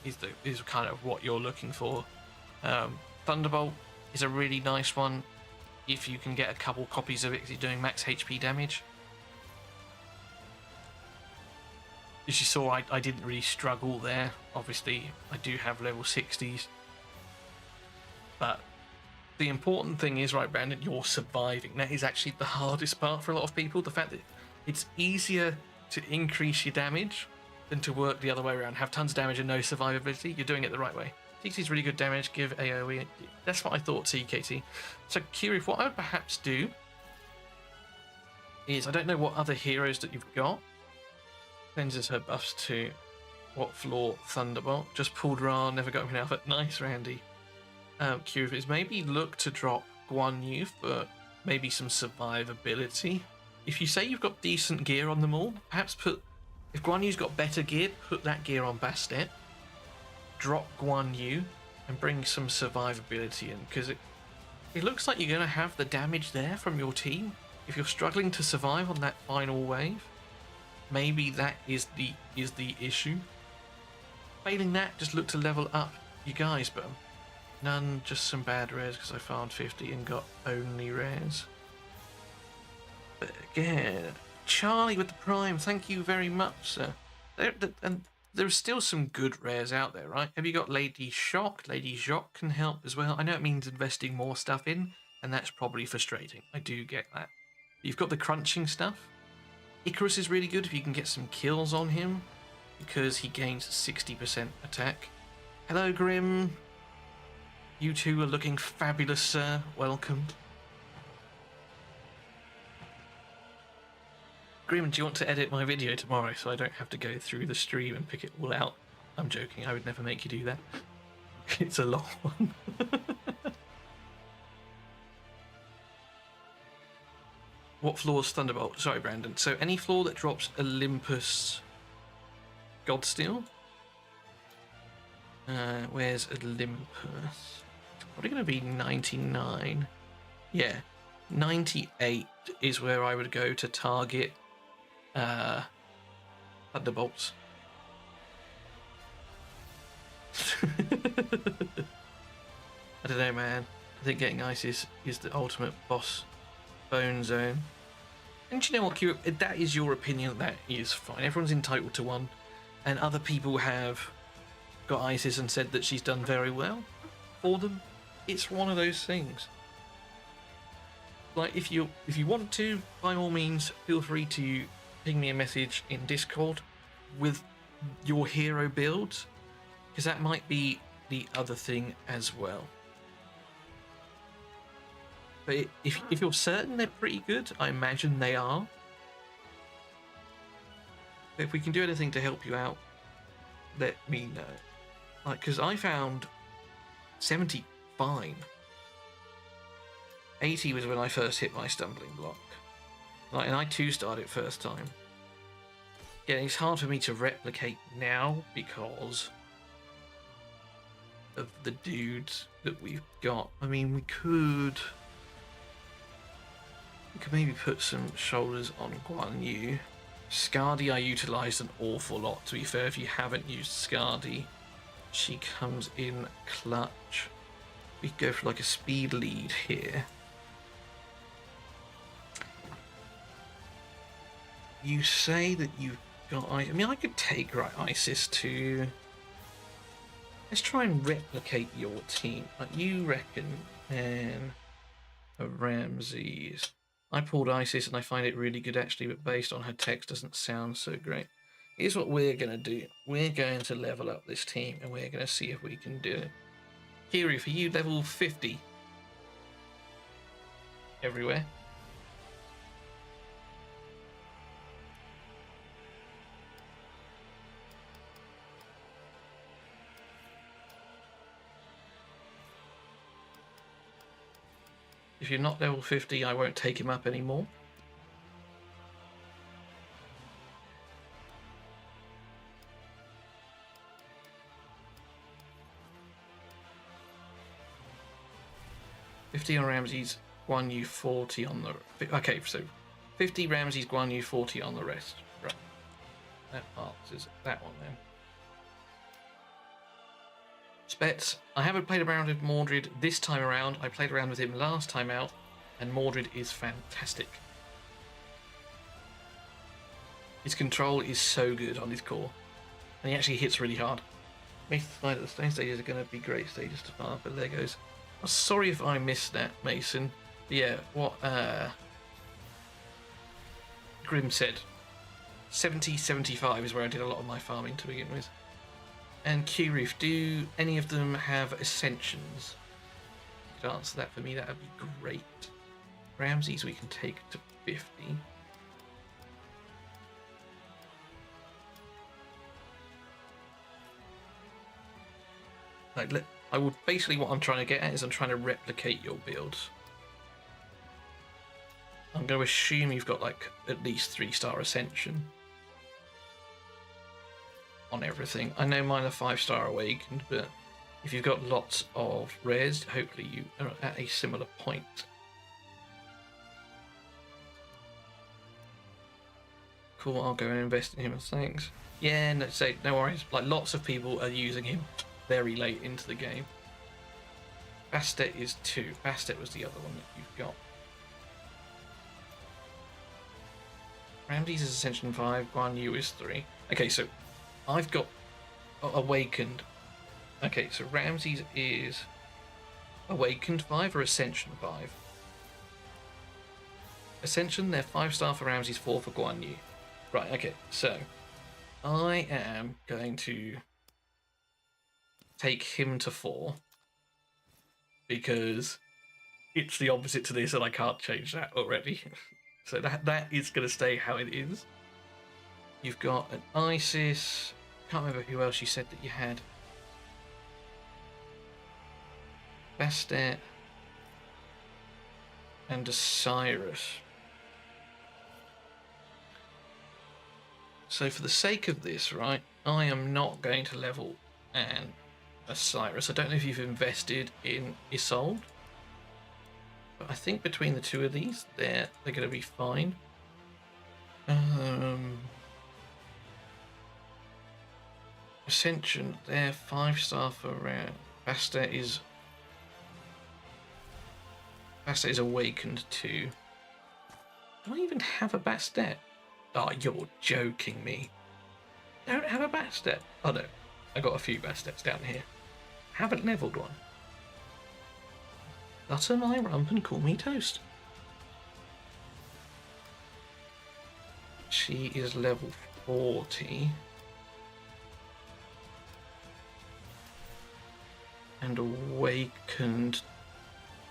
is kind of what you're looking for. Thunderbolt is a really nice one if you can get a couple copies of it because you're doing max HP damage. As you saw, I didn't really struggle there. Obviously, I do have level 60s. But the important thing is, right, Brandon, you're surviving. That is actually the hardest part for a lot of people. The fact that it's easier to increase your damage than to work the other way around. Have tons of damage and no survivability. You're doing it the right way. CKT is really good damage, give AoE. That's what I thought, CKT. So, Kirif, what I would perhaps do is, I don't know what other heroes that you've got. Cleanses her buffs to what floor? Thunderbolt. Just pulled Ra, never got him an alpha. Nice, Randy. Kirif is maybe look to drop Guan Yu for maybe some survivability. If you say you've got decent gear on them all, perhaps if Guan Yu's got better gear, put that gear on Bastet. Drop Guan Yu and bring some survivability in, because it looks like you're going to have the damage there from your team. If you're struggling to survive on that final wave, maybe that is the issue. Failing that, just look to level up you guys, but none, just some bad rares because I farmed 50 and got only rares. But again, Charlie with the Prime, thank you very much, sir. And there's still some good rares out there, right? Have you got Lady Shock? Lady Jock can help as well. I know it means investing more stuff in, and that's probably frustrating. I do get that. You've got the crunching stuff. Icarus is really good if you can get some kills on him, because he gains 60% attack. Hello, Grim. You two are looking fabulous, sir. Welcome. Grim, do you want to edit my video tomorrow so I don't have to go through the stream and pick it all out? I'm joking, I would never make you do that. It's a long one. What floor's Thunderbolt? Sorry, Brandon. So any floor that drops Olympus Godsteel Where's Olympus? Probably going to be 99. Yeah, 98 is where I would go to target Thunderbolts. I don't know, man. I think getting Isis is the ultimate boss bone zone. And do you know what, Q? That is your opinion. That is fine. Everyone's entitled to one. And other people have got Isis and said that she's done very well for them. It's one of those things. Like, if you want to, by all means, feel free to ping me a message in Discord with your hero builds, because that might be the other thing as well. But if you're certain they're pretty good, I imagine they are. But if we can do anything to help you out, let me know. Like, because I found 70 fine. 80 was when I first hit my stumbling block. Like, and I 2-starred it first time. Again, it's hard for me to replicate now because of the dudes that we've got. I mean, we could maybe put some shoulders on Guan Yu. Skadi I utilised an awful lot, to be fair. If you haven't used Skadi, she comes in clutch. We could go for like a speed lead here. You say that you've got... I mean, I could take Isis to... Let's try and replicate your team. Like, you reckon, and Ramses. I pulled Isis and I find it really good actually, but based on her text doesn't sound so great. Here's what we're going to do. We're going to level up this team and we're going to see if we can do it. Kiri, for you, level 50. Everywhere. If you're not level 50, I won't take him up anymore. $50 on Ramses, Guan Yu 40 on the... Okay, so 50 Ramses, Guan Yu 40 on the rest. Right. That answers that one then. Spets, I haven't played around with Mordred this time around. I played around with him last time out, and Mordred is fantastic. His control is so good on his core, and he actually hits really hard. Mason Slide at the stone stages are going to be great stages to farm for Legos. I'm sorry if I missed that, Mason. But yeah, what Grim said. 70-75 is where I did a lot of my farming to begin with. And Q-Reef, do any of them have ascensions? If you could answer that for me, that would be great. Ramses we can take to 50. Like, I would basically, what I'm trying to get at is I'm trying to replicate your builds. I'm going to assume you've got like at least 3-star ascension on everything. I know mine are 5-star awakened, but if you've got lots of rares, hopefully you are at a similar point. Cool, I'll go and invest in him, thanks. Yeah, no worries. Like, lots of people are using him very late into the game. Bastet is 2. Bastet was the other one that you've got. Ramses is Ascension 5, Guan Yu is 3. Okay, so I've got Awakened. Okay, so Ramses is Awakened 5 or Ascension 5? Ascension, they're 5-star for Ramses, 4 for Guan Yu. Right, okay, so I am going to take him to 4 because it's the opposite to this and I can't change that already. So that is going to stay how it is. You've got an Isis. Can't remember who else you said that you had. Bastet and Osiris. So for the sake of this, right, I am not going to level and Osiris. I don't know if you've invested in Isolde, but I think between the two of these, they're going to be fine. Ascension, they're 5-star for round. Bastet is awakened too. Do I even have a Bastet? Oh, you're joking me. Don't have a Bastet. Oh no, I got a few Bastets down here. Haven't leveled one. Butter my rump and call me toast. She is level 40. And awakened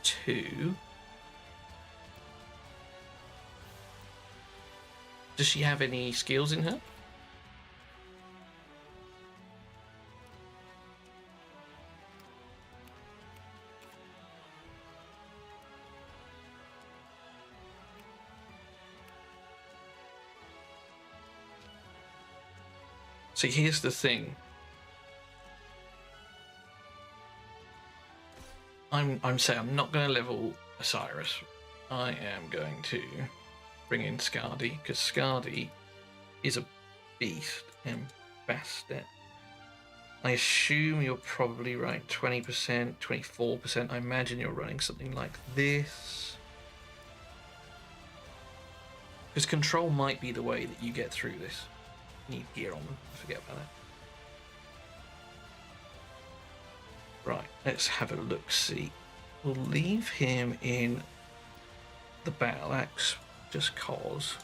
2. Does she have any skills in her? See, here's the thing. I'm saying I'm not going to level Osiris. I am going to bring in Skadi, because Skadi is a beast and Bastet. I assume you're probably right, 20%, 24%. I imagine you're running something like this. Because control might be the way that you get through this. You need gear on them, forget about that. Right, let's have a look-see. We'll leave him in the battle axe, just cause.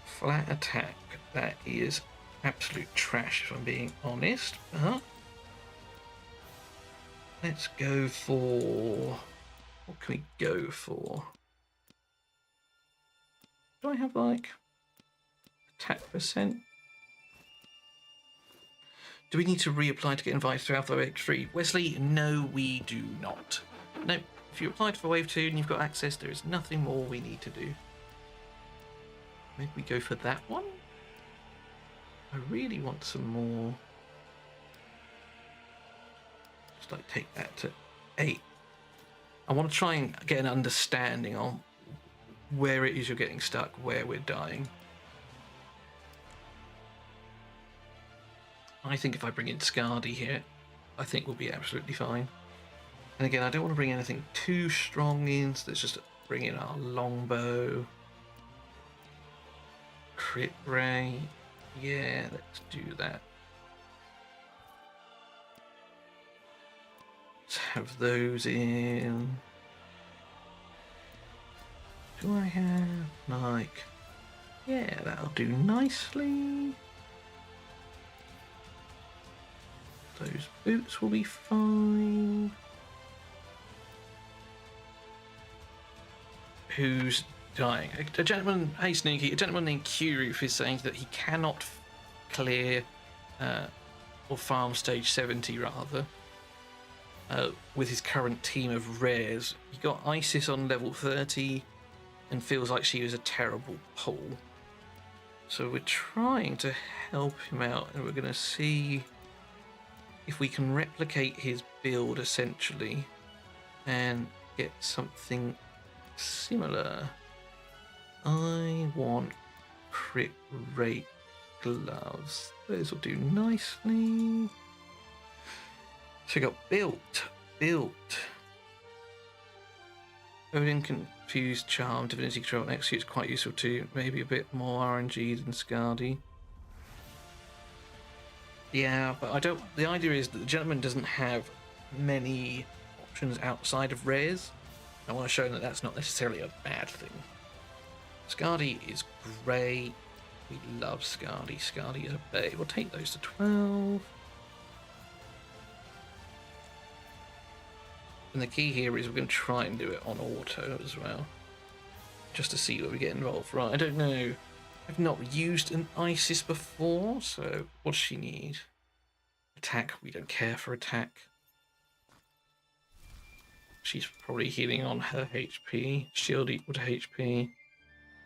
Flat attack, that is absolute trash if I'm being honest. But let's go for... what can we go for? Do I have like attack percent? Do we need to reapply to get invited to Alpha Wave 3? Wesley, no we do not. No, if you applied for Wave 2 and you've got access, there is nothing more we need to do. Maybe we go for that one? I really want some more. Just like take that to 8. I want to try and get an understanding on where it is you're getting stuck, where we're dying. I think if I bring in Skadi here, I think we'll be absolutely fine. And again, I don't want to bring anything too strong in, so let's just bring in our longbow. Crit ray. Yeah, let's do that. Let's have those in. Do I have, like... yeah, that'll do nicely. Those boots will be fine. Who's dying? A gentleman, hey Sneaky, a gentleman named Kuruf is saying that he cannot clear, or farm stage 70 rather, with his current team of rares. He got Isis on level 30 and feels like she was a terrible pull. So we're trying to help him out, and we're going to see if we can replicate his build essentially and get something similar. I want crit rate gloves. Those will do nicely. So we got built. Odin Confused Charm, Divinity Control, and Execute's quite useful too. Maybe a bit more RNG than Skadi. Yeah, but I don't. The idea is that the gentleman doesn't have many options outside of rares. I want to show him that that's not necessarily a bad thing. Skadi is great. We love Skadi. Skadi is a babe. We'll take those to 12. And the key here is we're going to try and do it on auto as well, just to see where we get involved. Right, I don't know. I've not used an Isis before, so what does she need? Attack. We don't care for attack. She's probably healing on her HP. Shield equal to HP.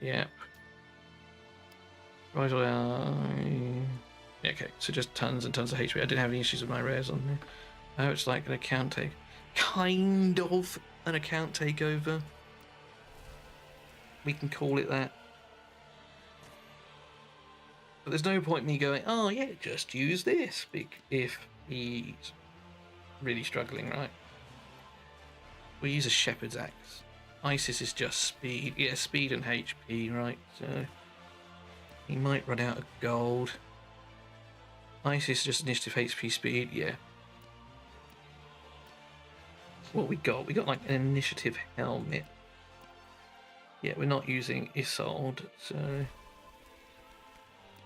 Yep. Right away. Okay, so just tons and tons of HP. I didn't have any issues with my rares on there. Oh, it's like an account take. Kind of an account takeover. We can call it that. But there's no point in me going, oh yeah, just use this, if he's really struggling, right? We'll use a Shepherd's Axe. Isis is just speed. Yeah, speed and HP, right? So he might run out of gold. Isis just initiative, HP, speed, yeah. What we got? We got like an initiative helmet. Yeah, we're not using Isolde, so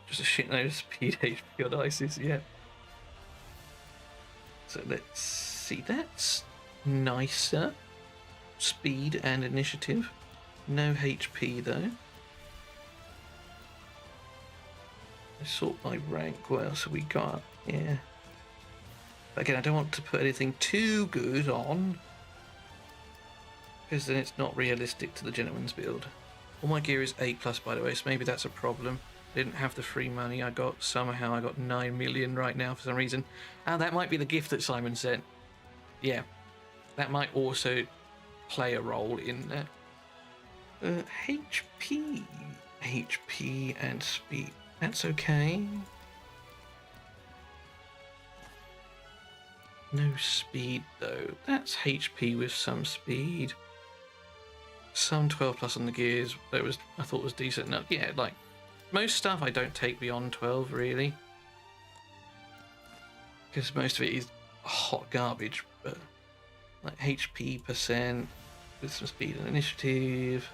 just a shitload of speed HP on Isis, yeah. So let's see, that's nicer. Speed and initiative. No HP though. I sort my rank. What else have we got? Yeah. But again, I don't want to put anything too good on, because then it's not realistic to the gentleman's build. All my gear is 8+, by the way, so maybe that's a problem. I didn't have the free money. Somehow I got 9 million right now for some reason. And that might be the gift that Simon sent. Yeah. That might also play a role in that. HP and speed. That's okay. No speed though. That's HP with some speed. Some 12+ on the gears. I thought was decent enough. Yeah, like most stuff I don't take beyond 12 really, because most of it is hot garbage. But like HP percent with some speed and initiative.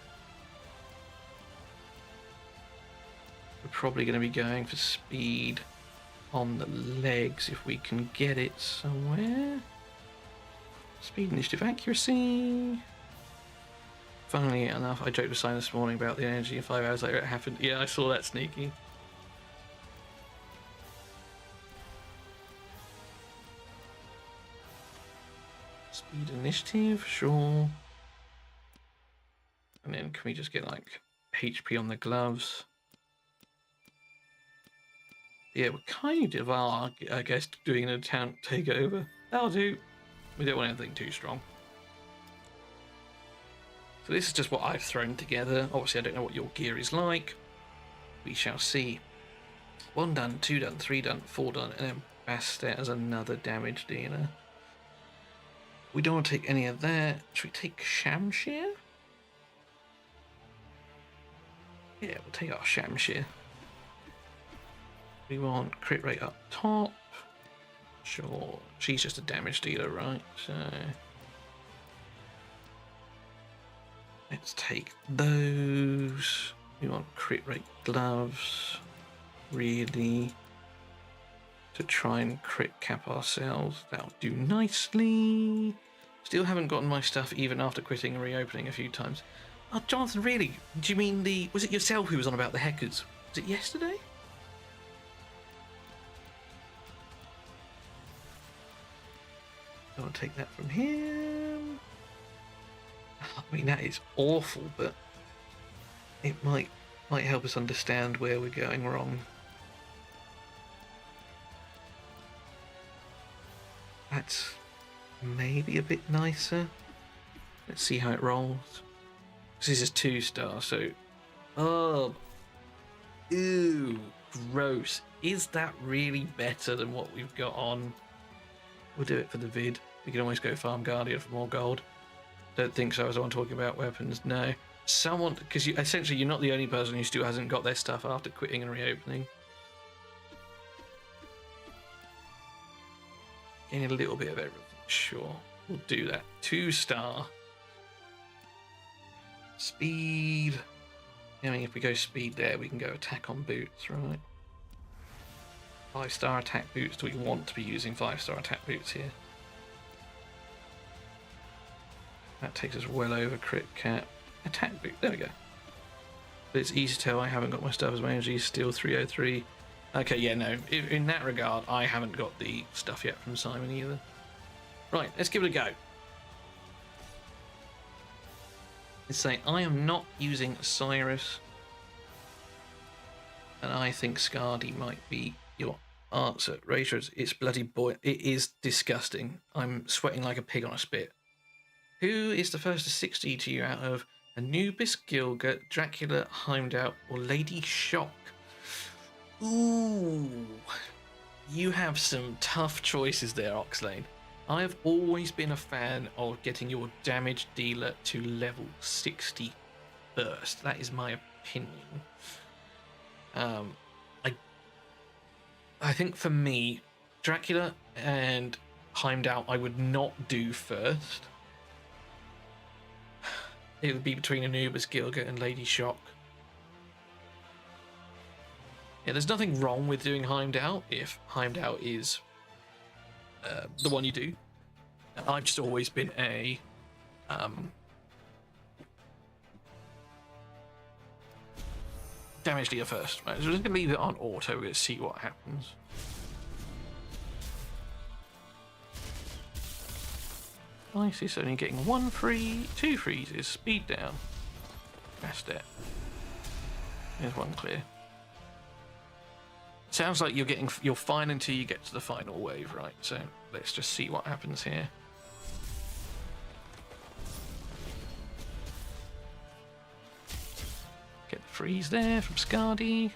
We're probably going to be going for speed on the legs if we can get it somewhere. Speed, initiative, accuracy. Funnily enough, I joked with Simon this morning about the energy, and 5 hours later it happened. Yeah, I saw that sneaky. Speed, initiative, sure. And then can we just get like HP on the gloves? Yeah, we're kind of are, I guess, doing an account takeover. That'll do. We don't want anything too strong. So this is just what I've thrown together. Obviously, I don't know what your gear is like. We shall see. 1 done, 2 done, 3 done, 4 done, and then Bastet as another damage dealer. We don't want to take any of that. Should we take Shamshir? Yeah, we'll take our Shamshir. We want crit rate up top. Sure. She's just a damage dealer, right? So let's take those. We want crit rate gloves, really, to try and crit cap ourselves. That'll do nicely. Still haven't gotten my stuff even after quitting and reopening a few times. Oh, Jonathan, really? Do you mean was it yourself who was on about the hackers? Was it yesterday? I'll take that from him. I mean, that is awful, but it might help us understand where we're going wrong. That's maybe a bit nicer. Let's see how it rolls. This is 2-star, so... Oh. Ew. Gross. Is that really better than what we've got on? We'll do it for the vid. We can always go farm Guardian for more gold. Don't think so. As I'm talking about weapons. No. Someone... Because essentially you're not the only person who still hasn't got their stuff after quitting and reopening. Getting a little bit of everything. Sure. We'll do that. 2-star. Speed. I mean, if we go speed there, we can go attack on boots, right? 5-star attack boots. Do we want to be using 5-star attack boots here? That takes us well over crit cap. Attack boot. There we go. But it's easy to tell I haven't got my stuff as my energy is still 303. Okay, yeah, no. In that regard, I haven't got the stuff yet from Simon either. Right, let's give it a go. Let's say I am not using Cyrus, and I think Skadi might be your answer. Racers, it's bloody boy. It is disgusting. I'm sweating like a pig on a spit. Who is the first to 60 to you out of Anubis, Gilgit, Dracula, Heimdall, or Lady Shock? Ooh, you have some tough choices there, Oxlane. I have always been a fan of getting your damage dealer to level 60 first. That is my opinion. I think for me, Dracula and Heimdall I would not do first. It would be between Anubis, Gilgit, and Lady Shock. Yeah, there's nothing wrong with doing Heimdall if Heimdall is the one you do. I've just always been a damage dealer first. Right, so we're just gonna leave it on auto. We're gonna see what happens. Nice, it's only getting 1 free, 2 freezes, speed down. That's it. There's 1 clear. Sounds like you're fine until you get to the final wave, right? So let's just see what happens here. Get the freeze there from Scardy.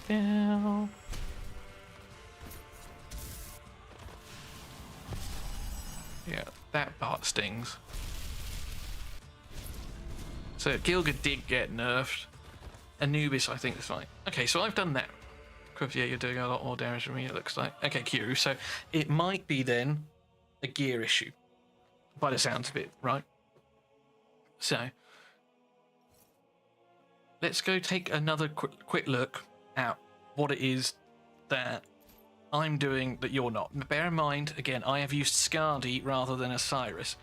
Down. Yeah, that part stings. So Gilgit did get nerfed. Anubis, I think, is fine. Okay, so I've done that. Because, yeah, you're doing a lot more damage than me, it looks like. Okay, Q. So it might be then a gear issue, by the sounds of it, right? So let's go take another quick look at what it is that I'm doing that you're not. Bear in mind, again, I have used Scardy rather than Osiris.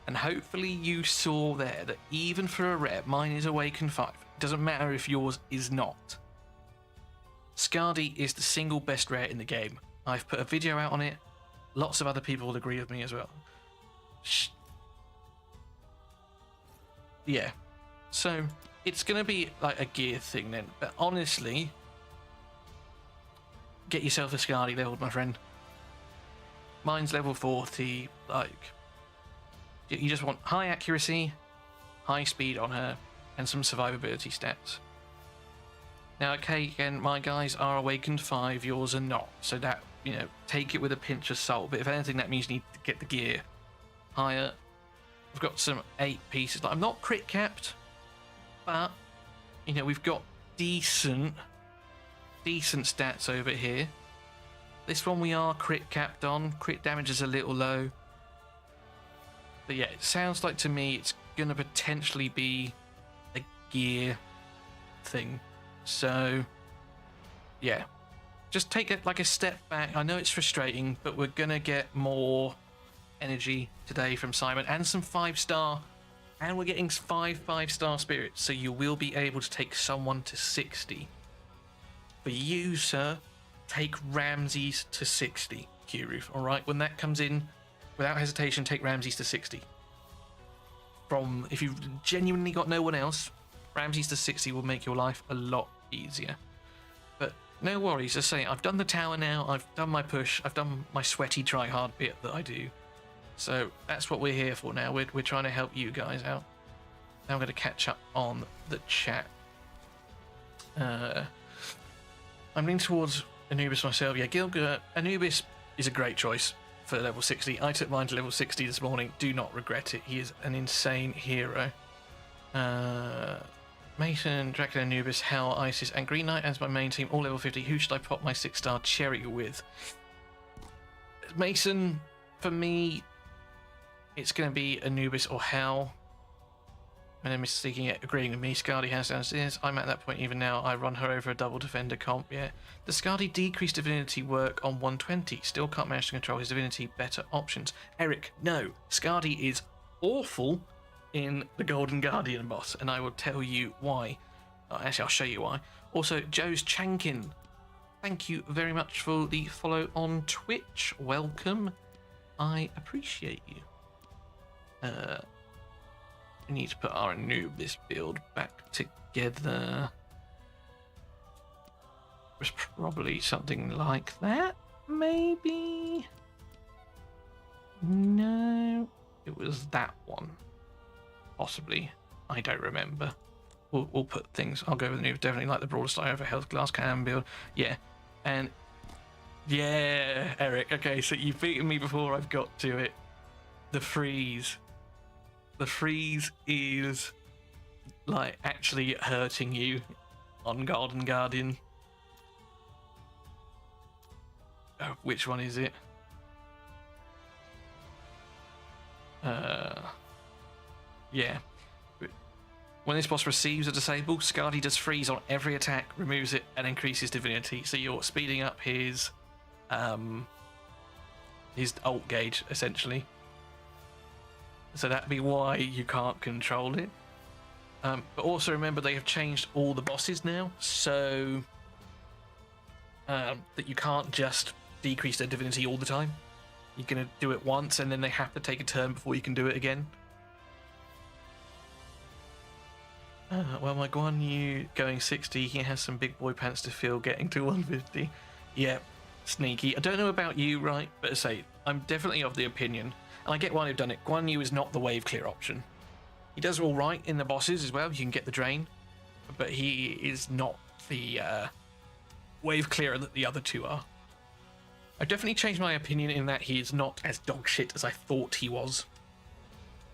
And hopefully you saw there that even for a rare, mine is Awakened 5. It doesn't matter if yours is not. Scardy is the single best rare in the game. I've put a video out on it. Lots of other people will agree with me as well. Yeah. So it's going to be like a gear thing then. But honestly, get yourself a Scardy leveled, my friend. Mine's level 40, like... You just want high accuracy, high speed on her, and some survivability stats. Now, okay, again, my guys are Awakened 5, yours are not. So that, you know, take it with a pinch of salt. But if anything, that means you need to get the gear higher. We've got some 8 pieces. Like, I'm not crit capped, but, you know, we've got decent stats over here. This one we are crit capped on. Crit damage is a little low. But yeah, it sounds like to me it's going to potentially be a gear thing. So, yeah. Just take it like a step back. I know it's frustrating, but we're going to get more energy today from Simon and some 5-star. And we're getting 5 5-star spirits. So you will be able to take someone to 60. For you, sir, take Ramses to 60, Q-Roof. Alright, when that comes in, without hesitation, take Ramses to 60. If you've genuinely got no one else, Ramses to 60 will make your life a lot easier. But no worries, as I say, I've done the tower now, I've done my push, I've done my sweaty try-hard bit that I do. So that's what we're here for now, we're trying to help you guys out. Now I'm going to catch up on the chat. I'm leaning towards Anubis myself. Yeah, Gilgit, Anubis is a great choice for level 60. I took mine to level 60 this morning. Do not regret it. He is an insane hero. Mason, Dracula, Anubis, Hell, Isis, and Green Knight as my main team, all level 50. Who should I pop my 6-star cherry with? Mason, for me, it's going to be Anubis or Hell. My name is Seeking it, agreeing with me. Scardy has downstairs. I'm at that point even now. I run her over a double defender comp, yeah. The Scardy decreased divinity work on 120. Still can't manage to control his divinity. Better options. Eric, no. Scardy is awful in the Golden Guardian boss, and I will tell you why. Actually, I'll show you why. Also, Joe's Chankin thank you very much for the follow on Twitch. Welcome. I appreciate you. We need to put our Anubis build back together. It was probably something like that, maybe? No, it was that one. Possibly. I don't remember. We'll put things. I'll go with the new. Definitely like the broader style over health glass cannon build. Yeah. And yeah, Eric. Okay, so you've beaten me before I've got to it. The freeze. The freeze is like actually hurting you on Garden Guardian. Oh, which one is it? Yeah. When this boss receives a disable, Skadi does freeze on every attack, removes it, and increases divinity. So you're speeding up his ult gauge, essentially. So that'd be why you can't control it. But also remember they have changed all the bosses now, so that you can't just decrease their divinity all the time. You're going to do it once, and then they have to take a turn before you can do it again. Well, my Guan Yu going 60, he has some big boy pants to fill getting to 150. Yeah, sneaky. I don't know about you, right? But I say, I'm definitely of the opinion, and I get why they've done it. Guan Yu is not the wave clear option. He does all right in the bosses as well. You can get the drain, but he is not the wave clearer that the other two are. I've definitely changed my opinion in that he is not as dog shit as I thought he was.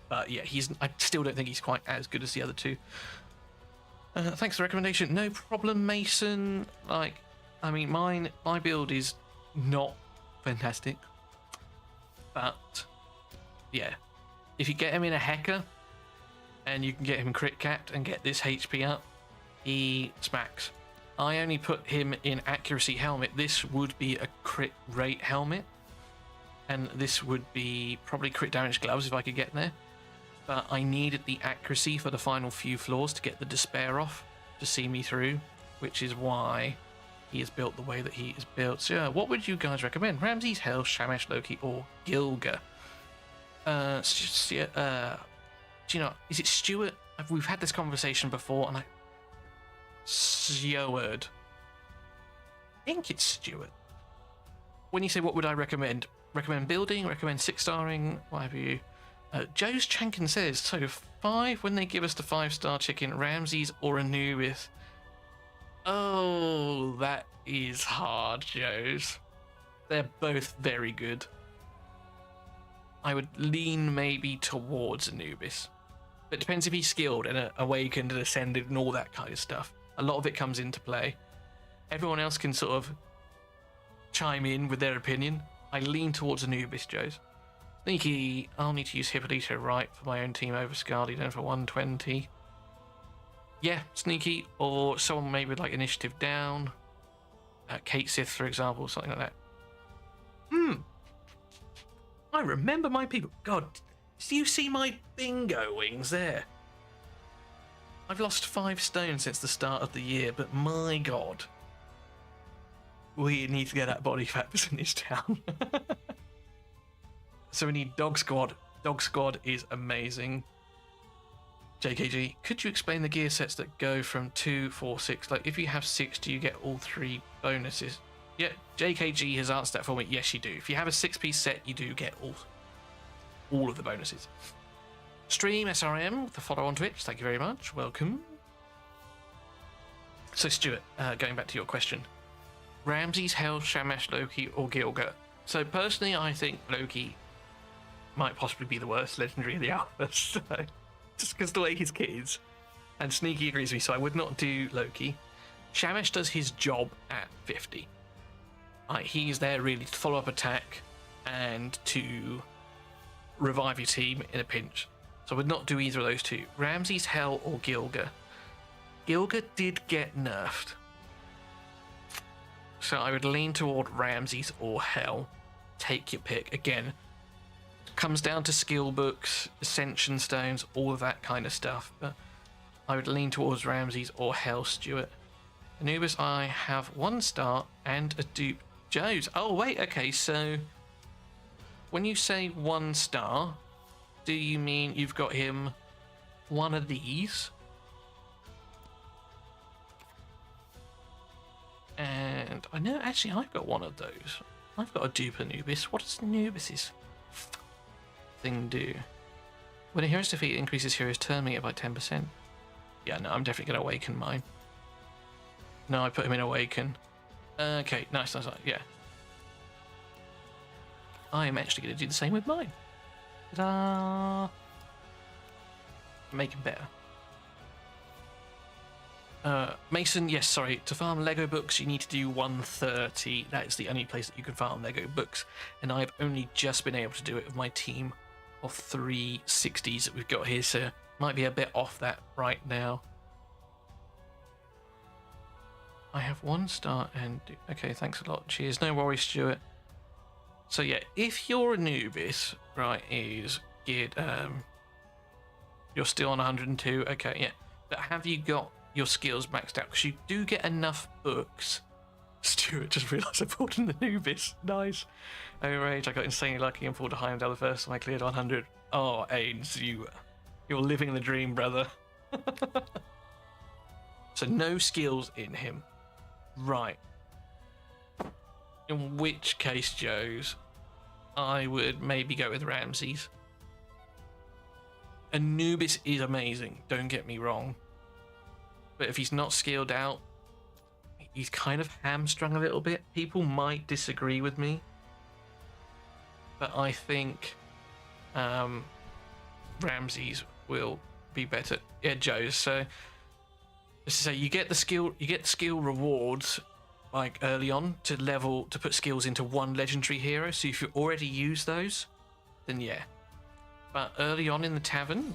But yeah, I still don't think he's quite as good as the other two. Thanks for the recommendation. No problem, Mason. Like, I mean, my build is not fantastic. But yeah, if you get him in a Hecker and you can get him crit capped and get this HP up, he smacks. I only put him in accuracy helmet. This would be a crit rate helmet, and this would be probably crit damage gloves if I could get there. But I needed the accuracy for the final few floors to get the despair off to see me through, which is why he is built the way that he is built. So what would you guys recommend? Ramses, Hell, Shamash, Loki, or Gilga? Do you know, is it Stuart? We've had this conversation before, and Stuart. I think it's Stuart. When you say what would I recommend? Recommend building, recommend 6-starring, what have you? Joe's Chankin says, so 5 when they give us the 5-star chicken, Ramses or Anubis. Oh, that is hard, Joe's. They're both very good. I would lean maybe towards Anubis. But it depends if he's skilled and awakened and ascended and all that kind of stuff. A lot of it comes into play. Everyone else can sort of chime in with their opinion. I lean towards Anubis, Joe's. Sneaky, I'll need to use Hippolyta right for my own team over Skadi then for 120. Yeah, Sneaky, or someone maybe with like initiative down. Kate Sith, for example, something like that. I remember my people. God, do you see my bingo wings there? I've lost 5 stone since the start of the year, but my God. We need to get that body fat percentage down. So we need Dog Squad. Dog Squad is amazing. JKG, could you explain the gear sets that go from 2, 4, 6? Like, if you have 6, do you get all 3 bonuses? Yeah, JKG has answered that for me. Yes, you do. If you have a 6-piece set, you do get all of the bonuses. Stream SRM, the follow on Twitch. Thank you very much. Welcome. So, Stuart, going back to your question. Ramses, Hell, Shamash, Loki, or Gilga? So, personally, I think Loki might possibly be the worst legendary of the alpha, so, just because the way his kit is. And Sneaky agrees with me, so I would not do Loki. Shamash does his job at 50. He's there really to follow up attack and to revive your team in a pinch. So I would not do either of those two. Ramses, Hell, or Gilga. Gilga did get nerfed. So I would lean toward Ramses or Hell. Take your pick. Again, comes down to skill books, ascension stones, all of that kind of stuff. But I would lean towards Ramses or Hell, Stuart. Anubis, I have 1 star and a dupe Joe's. Oh, wait, okay, so when you say 1 star, do you mean you've got him one of these? And I know, actually, I've got one of those. I've got a dupe Anubis. What does Anubis's thing do? When a hero's defeat increases hero's turn meter by 10%. Yeah, no, I'm definitely going to awaken mine. No, I put him in awaken. Okay, nice, yeah. I am actually going to do the same with mine. Ta-da! Make him better. Mason, yes, sorry. To farm Lego books, you need to do 130. That is the only place that you can farm Lego books. And I've only just been able to do it with my team of 360s that we've got here, so might be a bit off that right now. I have 1 star and... Okay, thanks a lot. Cheers. No worries, Stuart. So yeah, if your Anubis, right, is geared... you're still on 102. Okay, yeah. But have you got your skills maxed out? Because you do get enough books. Stuart just realised I pulled an Anubis. Nice. Oh, rage. I got insanely lucky and pulled a Heimdall the first time I cleared 100. Oh, Ains, you're living the dream, brother. So no skills in him. Right. In which case, Joe's, I would maybe go with Ramses. Anubis is amazing, don't get me wrong. But if he's not skilled out, he's kind of hamstrung a little bit. People might disagree with me, but I think Ramses will be better. Yeah, Joe. So, let's say you get the skill rewards like early on to put skills into 1 legendary hero. So if you already use those, then yeah. But early on in the cavern,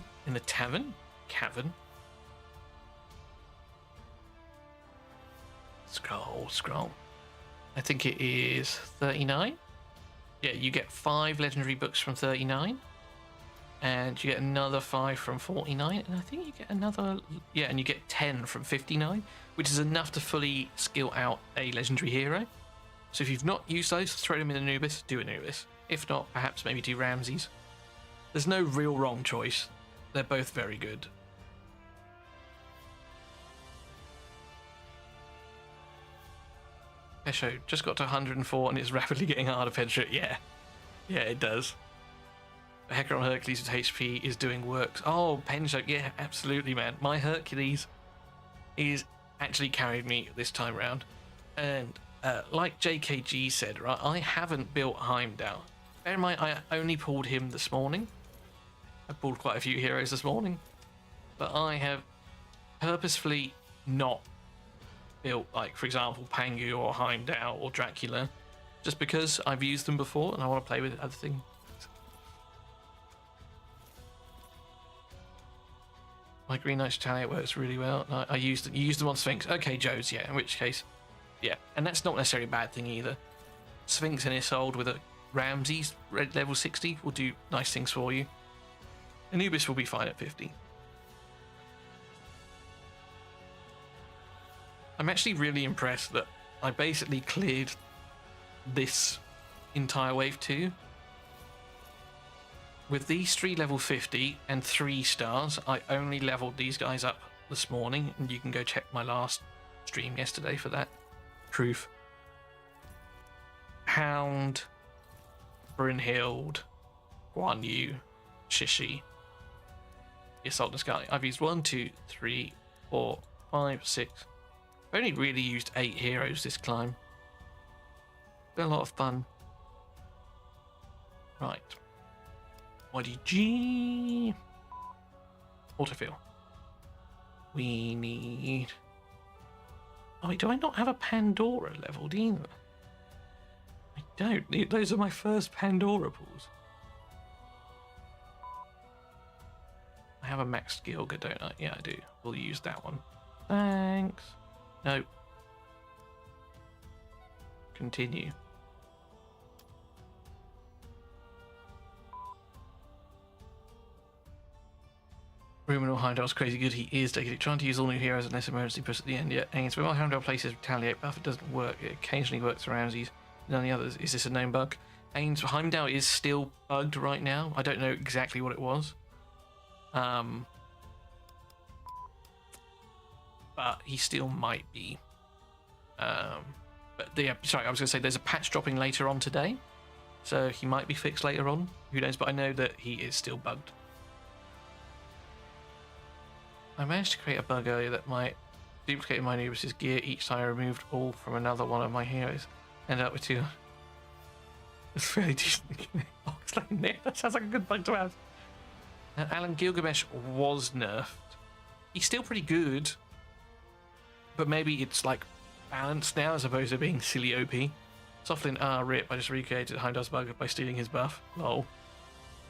scroll. I think it is 39. Yeah, you get 5 legendary books from 39, and you get another 5 from 49, and I think you get another, yeah, and you get 10 from 59, which is enough to fully skill out a legendary hero. So if you've not used those, throw them in Anubis, do Anubis. If not, perhaps maybe do Ramses. There's no real wrong choice. They're both very good. Pesho just got to 104 and it's rapidly getting harder, Pedro. Yeah, it does. Hecaron Hercules with HP is doing works. Oh, Pencho, yeah, absolutely, man. My Hercules is actually carried me this time round. And like JKG said, right, I haven't built Heimdall. Bear in mind, I only pulled him this morning. I pulled quite a few heroes this morning. But I have purposefully not built, like, for example, Pangu or Heimdall or Dracula, just because I've used them before and I want to play with other things. My Green Knight's Chariot works really well. You used them on Sphinx. Okay, Joe's, yeah, in which case, yeah. And that's not necessarily a bad thing either. Sphinx and Isolde with a Ramses red level 60 will do nice things for you. Anubis will be fine at 50. I'm actually really impressed that I basically cleared this entire wave 2. With these 3 level 50 and 3 stars, I only leveled these guys up this morning, and you can go check my last stream yesterday for that proof. Hound, Brynhild, Guan Yu, Shishi, the Assault Sky. I've used 1, 2, 3, 4, 5, 6. I've only really used 8 heroes this climb. Been a lot of fun. Right. YDG. Autofill. We need... Oh, wait, do I not have a Pandora leveled either? I don't. Those are my first Pandora pools. I have a maxed Gilga, don't I? Yeah, I do. We'll use that one. Thanks. No. Continue. Ruminal Heimdall's crazy good. He is taking it. Trying to use all new heroes unless emergency push at the end yet. Against when Heimdall places retaliate buff, it doesn't work. It occasionally works for Ramses. None of the others. Is this a known bug? Heimdall is still bugged right now. I don't know exactly what it was. But he still might be. But yeah, sorry, I was going to say there's a patch dropping later on today. So he might be fixed later on. Who knows? But I know that he is still bugged. I managed to create a bug earlier that might duplicate my Anubis' gear each time I removed all from another one of my heroes. End up with two. It's fairly decent. That sounds like a good bug to have. Alan, Gilgamesh was nerfed. He's still pretty good. But maybe it's like balanced now as opposed to being silly OP. Softlin, rip. I just recreated Heimdall's bug by stealing his buff. Lol.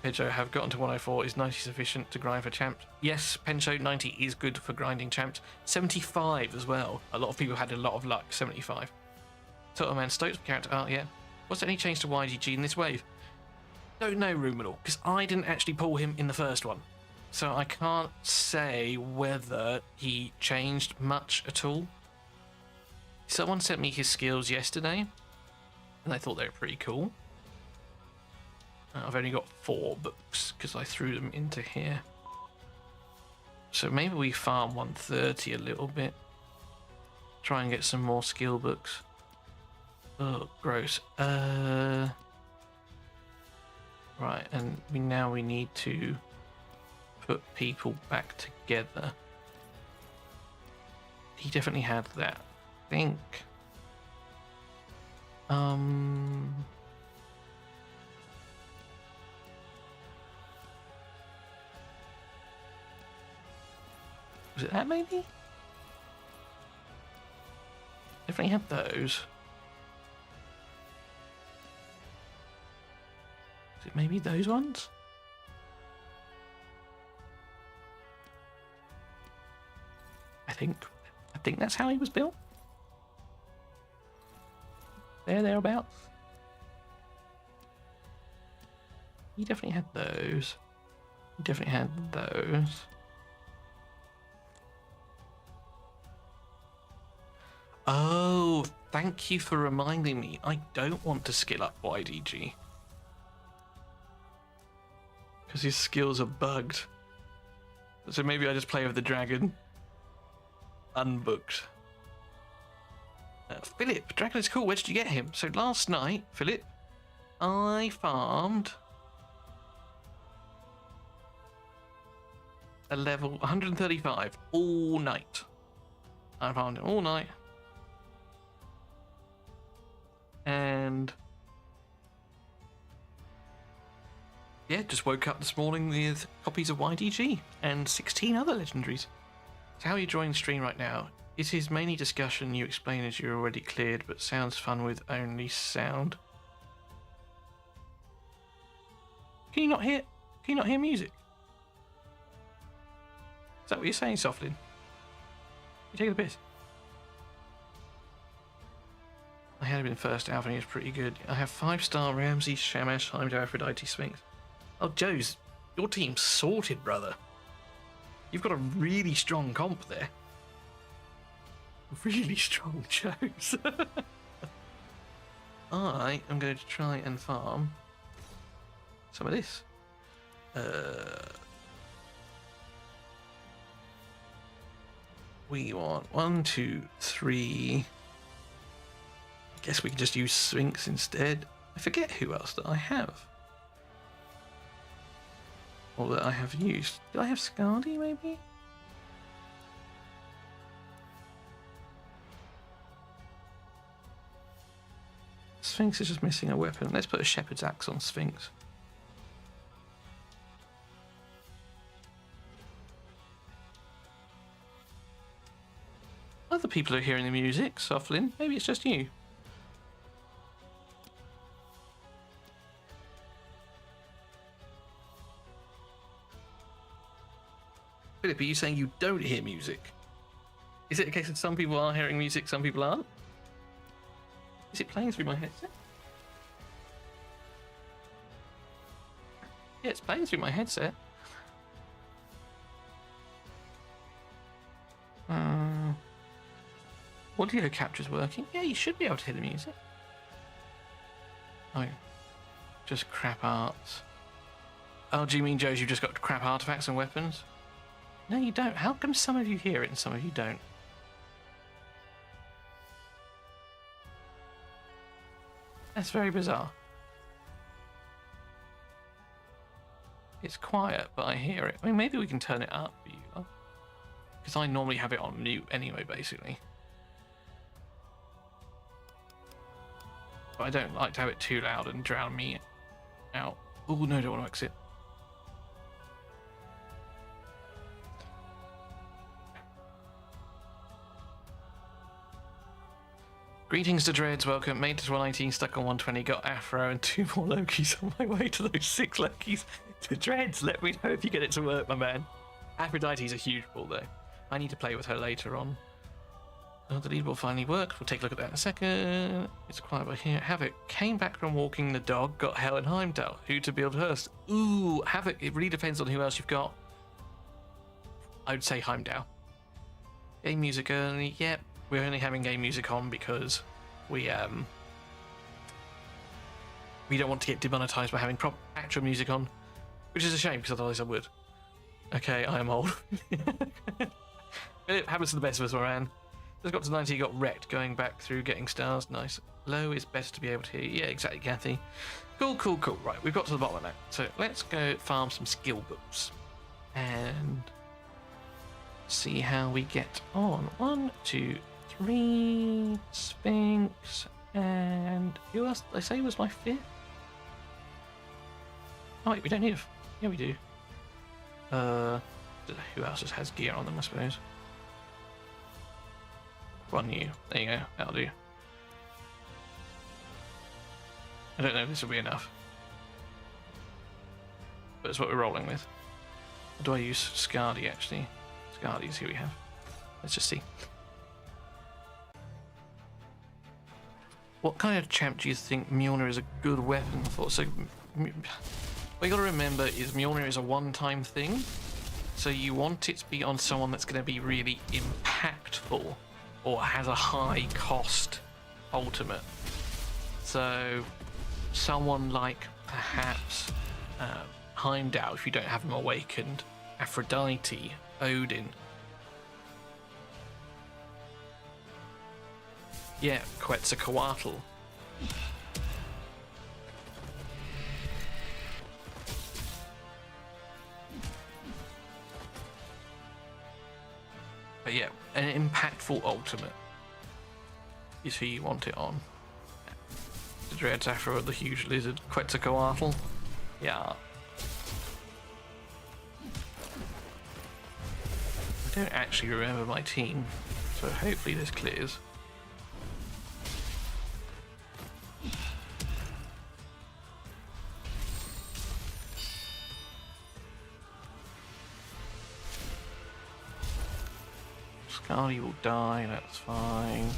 Pencho, have gotten to 104. Is 90 sufficient to grind for champs? Yes, Pencho, 90 is good for grinding champs. 75 as well. A lot of people had a lot of luck. 75. Total Man, stoked for character art, yeah. Was there any change to YGG in this wave? Don't know, Ruminal, because I didn't actually pull him in the first one. So I can't say whether he changed much at all. Someone sent me his skills yesterday, and I thought they were pretty cool. I've only got 4 books because I threw them into here. So maybe we farm 130 a little bit. Try and get some more skill books. Oh, gross. Right, and now we need to put people back together. He definitely had that, I think. Was it that maybe? Definitely had those. Is it maybe those ones? I think that's how he was built. Thereabouts. He definitely had those. He definitely had those. Oh, thank you for reminding me. I don't want to skill up YDG. Because his skills are bugged. So maybe I just play with the dragon. Unbooked. Philip, dragon is cool. Where did you get him? So last night, Philip, I farmed a level 135 all night. I farmed him all night. And yeah, just woke up this morning with copies of YDG and 16 other legendaries. So how are you enjoying the stream right now? It is mainly discussion. You explain as you're already cleared, but sounds fun with only sound. Can you not hear music? Is that what you're saying, Softlin? You taking the piss? I had him in first alpha and he was pretty good. I have 5-star Ramsey, Shamash, Heimdall, Aphrodite, Sphinx. Oh, Joe's, your team's sorted, brother. You've got a really strong comp there. Really strong Joe's. I am going to try and farm some of this. We want 1, 2, 3. I guess we can just use Sphinx instead. I forget who else that I have. Or that I have used. Do I have Scardy maybe? Sphinx is just missing a weapon. Let's put a Shepherd's Axe on Sphinx. Other people are hearing the music, Softlin. Maybe it's just you. Philip, are you saying you don't hear music? Is it a case of some people are hearing music, some people aren't? Is it playing through my headset? Yeah, it's playing through my headset. Audio capture's working. Yeah, you should be able to hear the music. Oh, just crap arts. Oh, do you mean, Joes, you've just got crap artifacts and weapons? No, you don't. How come some of you hear it and some of you don't? That's very bizarre. It's quiet, but I hear it. I mean, maybe we can turn it up for you, because I normally have it on mute anyway, basically. But I don't like to have it too loud and drown me out. Oh, no, I don't want to exit. Greetings to Dreads, welcome. Made it to 119, stuck on 120, got Afro and 2 more Lokis on my way to those 6 Lokis. To Dreads, let me know if you get it to work, my man. Aphrodite's a huge ball, though. I need to play with her later on. Oh, the leaderboard finally worked. We'll take a look at that in a second. It's quiet by here. Havoc came back from walking the dog, got Helen Heimdall. Who to build first? Ooh, Havoc, it really depends on who else you've got. I would say Heimdall. Game music early, yep. We're only having game music on because we don't want to get demonetized by having actual music on, which is a shame because otherwise I would. Okay, I am old. It happens to the best of us, man. Just got to 90, got wrecked going back through getting stars. Nice. Low is better to be able to hear. Yeah, exactly, Kathy. Cool, cool, cool. Right, we've got to the bottom of that. So let's go farm some skill books and see how we get on. 1, 2, 3 Sphinx, and who else did I say was my 5th? Oh wait, we don't need a... Yeah, we do. Who else just has gear on them, I suppose? One you. There you go, that'll do. I don't know if this will be enough, but it's what we're rolling with. Or do I use Scardy, actually? Scardy's who we have. Let's just see. What kind of champ do you think Mjolnir is a good weapon for? So, what you gotta remember is Mjolnir is a one-time thing. So you want it to be on someone that's going to be really impactful or has a high cost ultimate. So someone like perhaps Heimdall, if you don't have him awakened, Aphrodite, Odin. Yeah, Quetzalcoatl. But yeah, an impactful ultimate is who you want it on. The Dreads Afro, the huge lizard, Quetzalcoatl. Yeah. I don't actually remember my team, so hopefully this clears. Scardy will die, that's fine.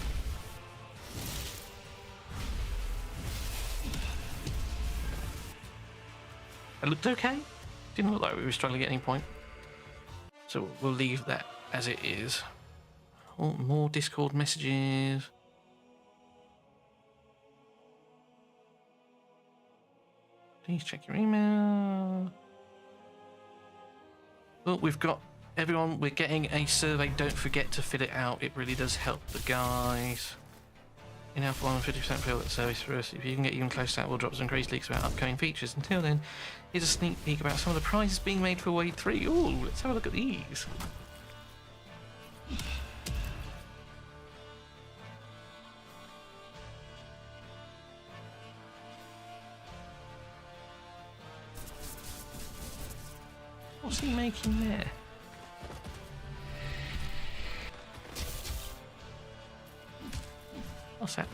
It looked okay. Didn't look like we were struggling at any point. So we'll leave that as it is. Oh, more Discord messages. Please check your email. Well, we've got everyone, we're getting a survey. Don't forget to fill it out. It really does help the guys. In Alpha 1, 50% fill that service for us. If you can get even close to that, we'll drop some crazy leaks about upcoming features. Until then, here's a sneak peek about some of the prizes being made for Wave 3. Ooh, let's have a look at these. What's he making there? What's that?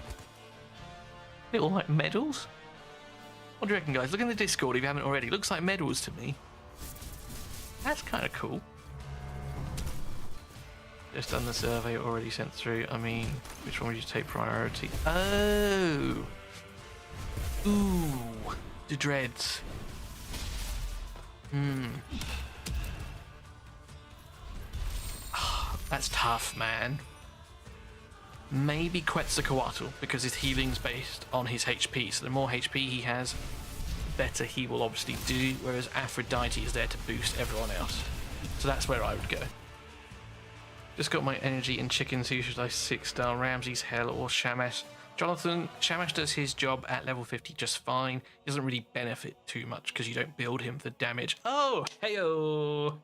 Little like medals? What do you reckon, guys? Look in the Discord if you haven't already. Looks like medals to me. That's kind of cool. Just done the survey already sent through. I mean, which one would you take priority? Oh! Ooh! The Dreads. Oh, that's tough, man. maybe Quetzalcoatl, because his healing's based on his HP. So the more HP he has, the better he will obviously do, whereas Aphrodite is there to boost everyone else. So that's where I would go. Just got my energy in chickens. Who should I 6-star? Ramses, Hell, or Shamash? Jonathan, Shamash does his job at level 50 just fine. He doesn't really benefit too much because you don't build him for damage. Oh, heyo!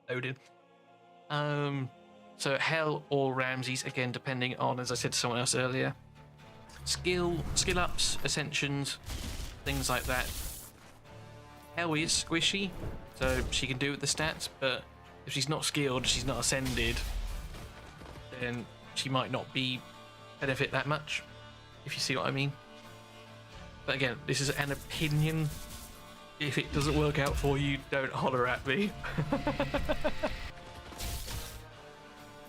Odin. So Hell or Ramses, again, depending on, as I said to someone else earlier, skill ups, ascensions, things like that. Hell is squishy, so she can do with the stats, but if she's not skilled, she's not ascended, then she might not be benefit that much, if you see what I mean. But again, this is an opinion. If it doesn't work out for you, don't holler at me.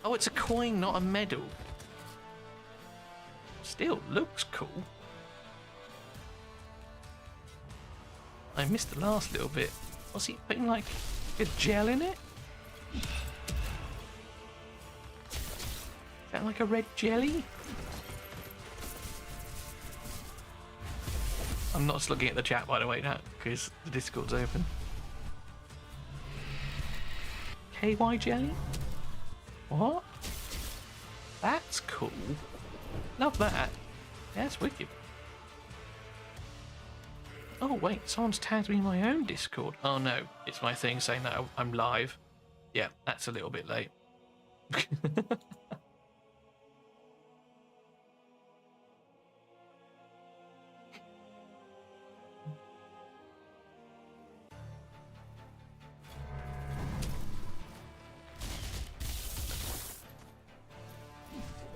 Oh, it's a coin, not a medal. Still looks cool. I missed the last little bit. Was he putting like a gel in it? Is that like a red jelly? I'm not just looking at the chat, by the way, now, because the Discord's open. KY jelly? What? That's cool. Love that. Yeah, that's wicked. Oh, wait, someone's tagged me in my own Discord. Oh, no, it's my thing saying that I'm live. Yeah, that's a little bit late.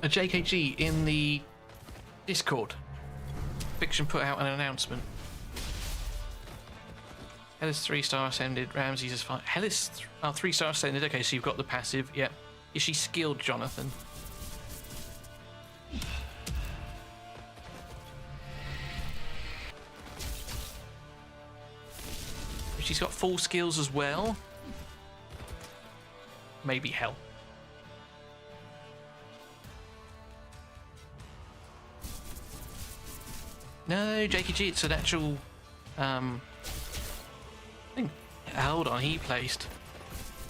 A JKG in the Discord. Fiction put out an announcement. Hell is 3-star ascended. Ramses is 5. Hell is 3-star ascended. Okay, so you've got the passive. Yep. Is she skilled, Jonathan? If she's got full skills as well, maybe Hell. No, JKG, it's an actual thing. Hold on, he placed,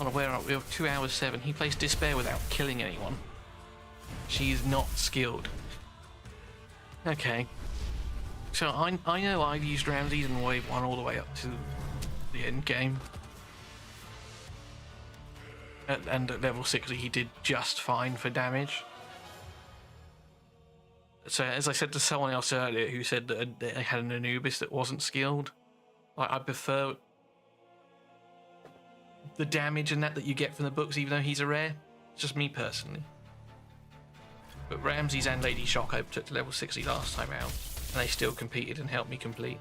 on where are we? 2 hours 7. He placed Despair without killing anyone. She's not skilled. Okay. So I know I've used Ramses in wave 1 all the way up to the end game. And at level 60 he did just fine for damage. So as I said to someone else earlier who said that they had an Anubis that wasn't skilled, I prefer the damage and that you get from the books, even though he's a rare. It's just me personally. But Ramses and Lady Shock I took to level 60 last time out, and they still competed and helped me complete.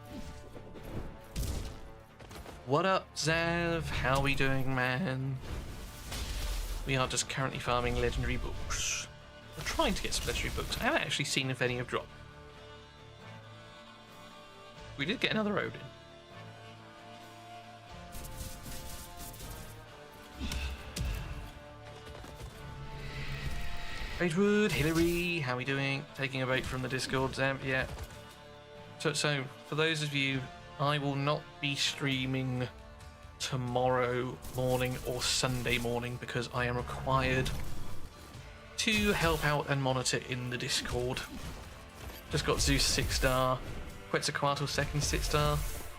What up, Zav? How we doing, man? We are just currently farming legendary books. We're trying to get some legendary books. I haven't actually seen if any have dropped. We did get another Odin. Ragewood, Hillary, how we doing? Taking a break from the Discord, Zamp, yeah. So for those of you, I will not be streaming tomorrow morning or Sunday morning because I am required to help out and monitor in the Discord. Just got Zeus 6-star, Quetzalcoatl 2nd 6-star.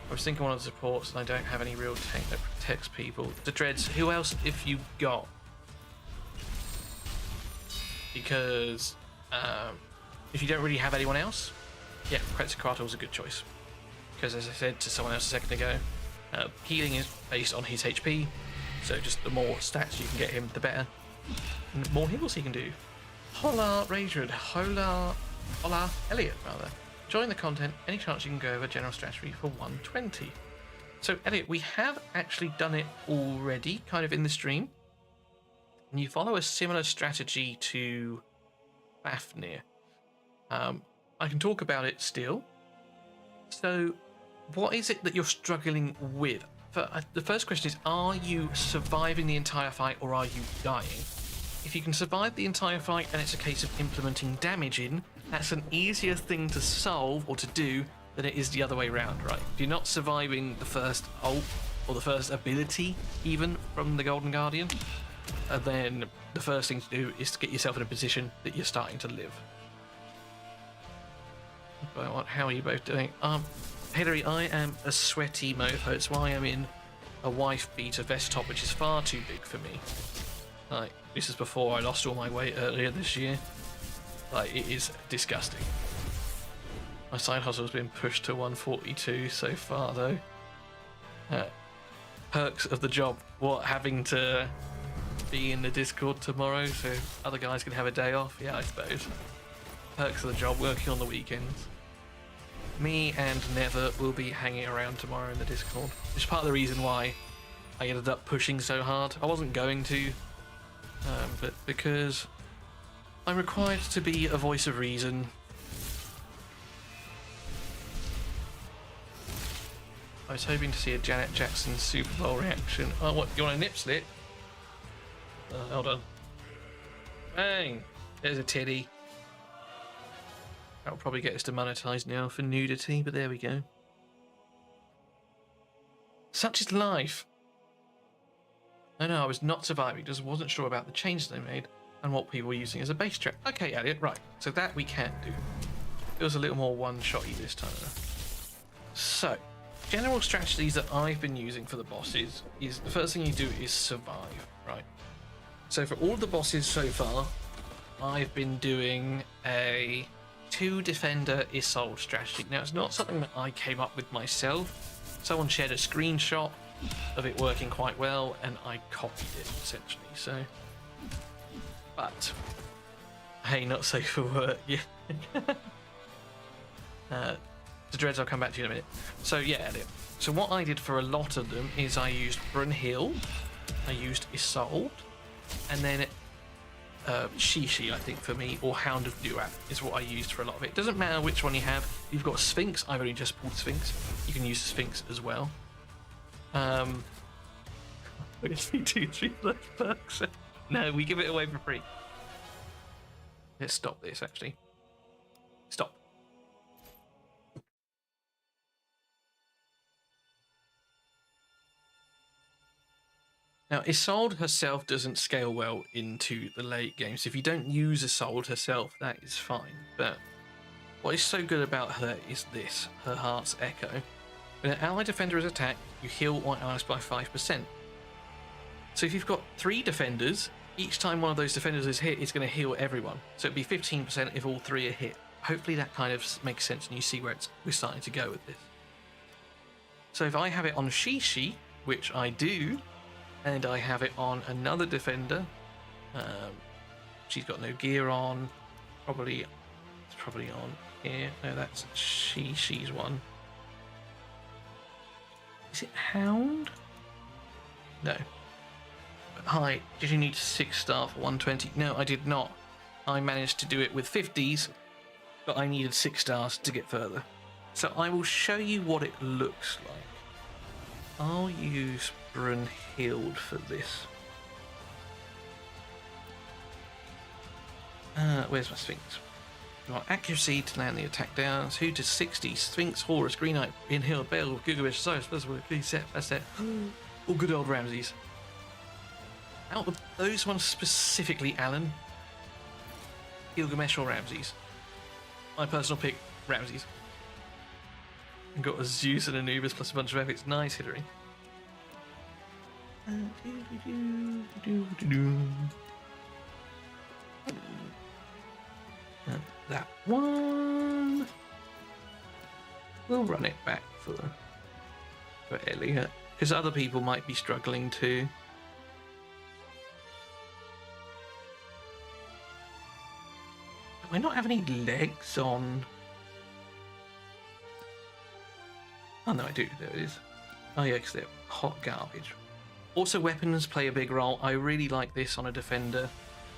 I was thinking one of the supports and I don't have any real tank that protects people. The Dreads, who else if you got? Because if you don't really have anyone else, yeah, Quetzalcoatl is a good choice. Because as I said to someone else a second ago, healing is based on his HP, so just the more stats you can get him, the better. And the more heals he can do. Hola, Ragewood. Hola, Elliot, rather. Join the content. Any chance you can go over general strategy for 120? So, Elliot, we have actually done it already, kind of in the stream. And you follow a similar strategy to Fafnir. I can talk about it still. So, what is it that you're struggling with? The first question is, are you surviving the entire fight or are you dying? if you can survive the entire fight and it's a case of implementing damage in, that's an easier thing to solve or to do than it is the other way around, right? If you're not surviving the first ult or the first ability even from the Golden Guardian, then the first thing to do is to get yourself in a position that you're starting to live. But how are you both doing? Hilary, I am a sweaty mofo. It's why I'm in a wife beater vest top, which is far too big for me. Like, this is before I lost all my weight earlier this year. Like, it is disgusting. My side hustle's been pushed to 142 so far, though. Perks of the job, what, having to be in the Discord tomorrow so other guys can have a day off? Yeah, I suppose. Perks of the job, working on the weekends. Me and Nether will be hanging around tomorrow in the Discord. It's part of the reason why I ended up pushing so hard. I wasn't going to, but because I'm required to be a voice of reason. I was hoping to see a Janet Jackson Super Bowl reaction. Oh, what? You want a nip slip? Hold on. Bang! There's a titty. That'll probably get us demonetized now for nudity, but there we go. Such is life. I know, I was not surviving, just wasn't sure about the changes they made and what people were using as a base trap. Okay, Elliot, right. So that we can do. It was a little more one-shotty this time. So, general strategies that I've been using for the bosses is the first thing you do is survive, right? So for all of the bosses so far, I've been doing a 2-defender Isolde strategy. Now, it's not something that I came up with myself. Someone shared a screenshot of it working quite well, and I copied it, essentially. So, but, hey, not safe for work. Yeah. The dreads, I'll come back to you in a minute. So, yeah, Elliot. So what I did for a lot of them is I used Brunhild, I used Isolde, and then Shishi, I think, for me, or Hound of Duat is what I used for a lot of it. It doesn't matter which one you have. If you've got Sphinx, I've only just pulled Sphinx. You can use Sphinx as well. We just need 2-3 perks. No, we give it away for free. Let's stop this, actually. Stop. Now, Isolde herself doesn't scale well into the late game, so if you don't use Isolde herself, that is fine. But what is so good about her is this, her Heart's Echo. When an allied defender is attacked, you heal all allies by 5%. So if you've got 3 defenders, each time one of those defenders is hit, it's going to heal everyone. So it'd be 15% if all 3 are hit. Hopefully that kind of makes sense and you see where we're starting to go with this. So if I have it on Shishi, which I do, and I have it on another defender. She's got no gear on. It's probably on here. No, that's Shishi's one. Is it Hound? No. Hi, did you need 6-star for 120? No, I did not. I managed to do it with 50s, but I needed 6 stars to get further. So I will show you what it looks like. I'll use Brunhild for this. Where's my Sphinx? You want accuracy to land the attack down. 2 to 60. Sphinx, Horus, Green Knight, Brunhild, Bale, Gilgamesh, Cyrus, please set, that's it. All good old Ramses. Out of those ones specifically, Alan, Gilgamesh or Ramses? My personal pick, Ramses. And got a Zeus and Anubis plus a bunch of epics. Nice, Hilary. And that one. We'll run it back for Elliot, because other people might be struggling too. Do I not have any legs on? Oh no, I do. There it is. Oh yeah, because they're hot garbage. Also, weapons play a big role. I really like this on a defender.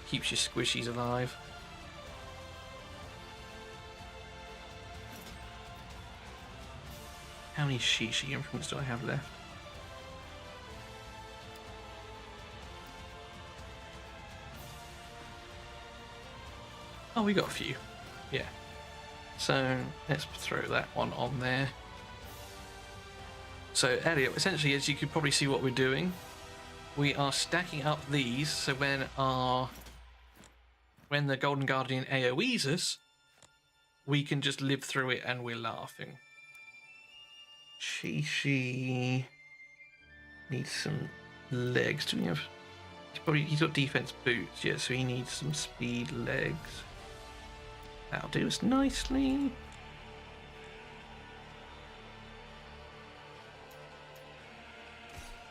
Keeps your squishies alive. How many Shishi improvements do I have left? Oh, we got a few. Yeah. So let's throw that one on there. So Elliot, essentially, as you could probably see what we're doing, we are stacking up these, so when the Golden Guardian AoEs us, we can just live through it and we're laughing. She needs some legs. Do we have... He's got defense boots, yeah, so he needs some speed legs. That'll do us nicely.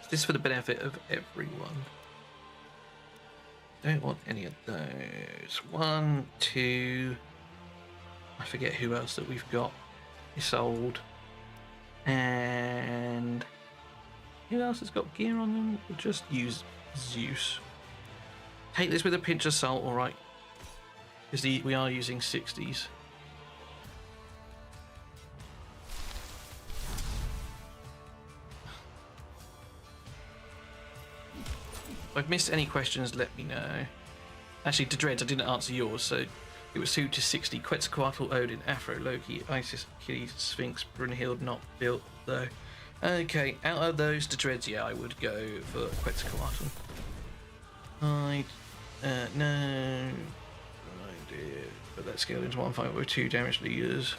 This is for the benefit of everyone. Don't want any of those. 1, 2. I forget who else that we've got. Isolde. And who else has got gear on them? We'll just use Zeus. Take this with a pinch of salt, alright? Because we are using 60s. If I've missed any questions, let me know. Actually, to Dreads, I didn't answer yours, so it was who to 60. Quetzalcoatl, Odin, Aphro, Loki, Isis, Achilles, Sphinx, Brunhild, not built though. Okay, out of those to Dreads, yeah, I would go for Quetzalcoatl. No. I did. But that scaled into 151 with 2 damage leaders.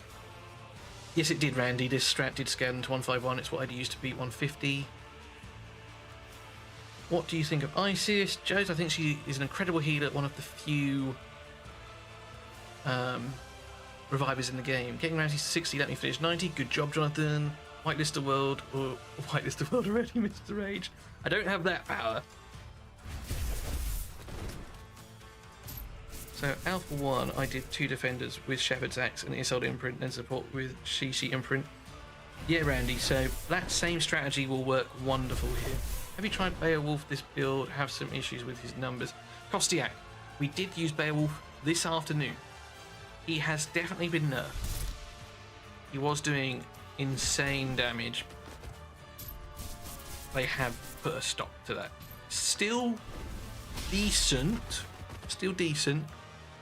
Yes, it did, Randy. This strat did scale into 151. It's what I'd use to beat 150. What do you think of Isis? Joes, I think she is an incredible healer, one of the few revivers in the game. Getting Ramsey to 60, let me finish 90. Good job, Jonathan. Whitelist the world, or whitelist the world already, Mr. Rage. I don't have that power. So Alpha 1, I did 2 defenders with Shepherd's Axe and Isolde imprint, then support with Shishi imprint. Yeah, Randy, so that same strategy will work wonderful here. Have you tried Beowulf this build? Have some issues with his numbers. Kostiak, we did use Beowulf this afternoon. He has definitely been nerfed. He was doing insane damage. They have put a stop to that. Still decent,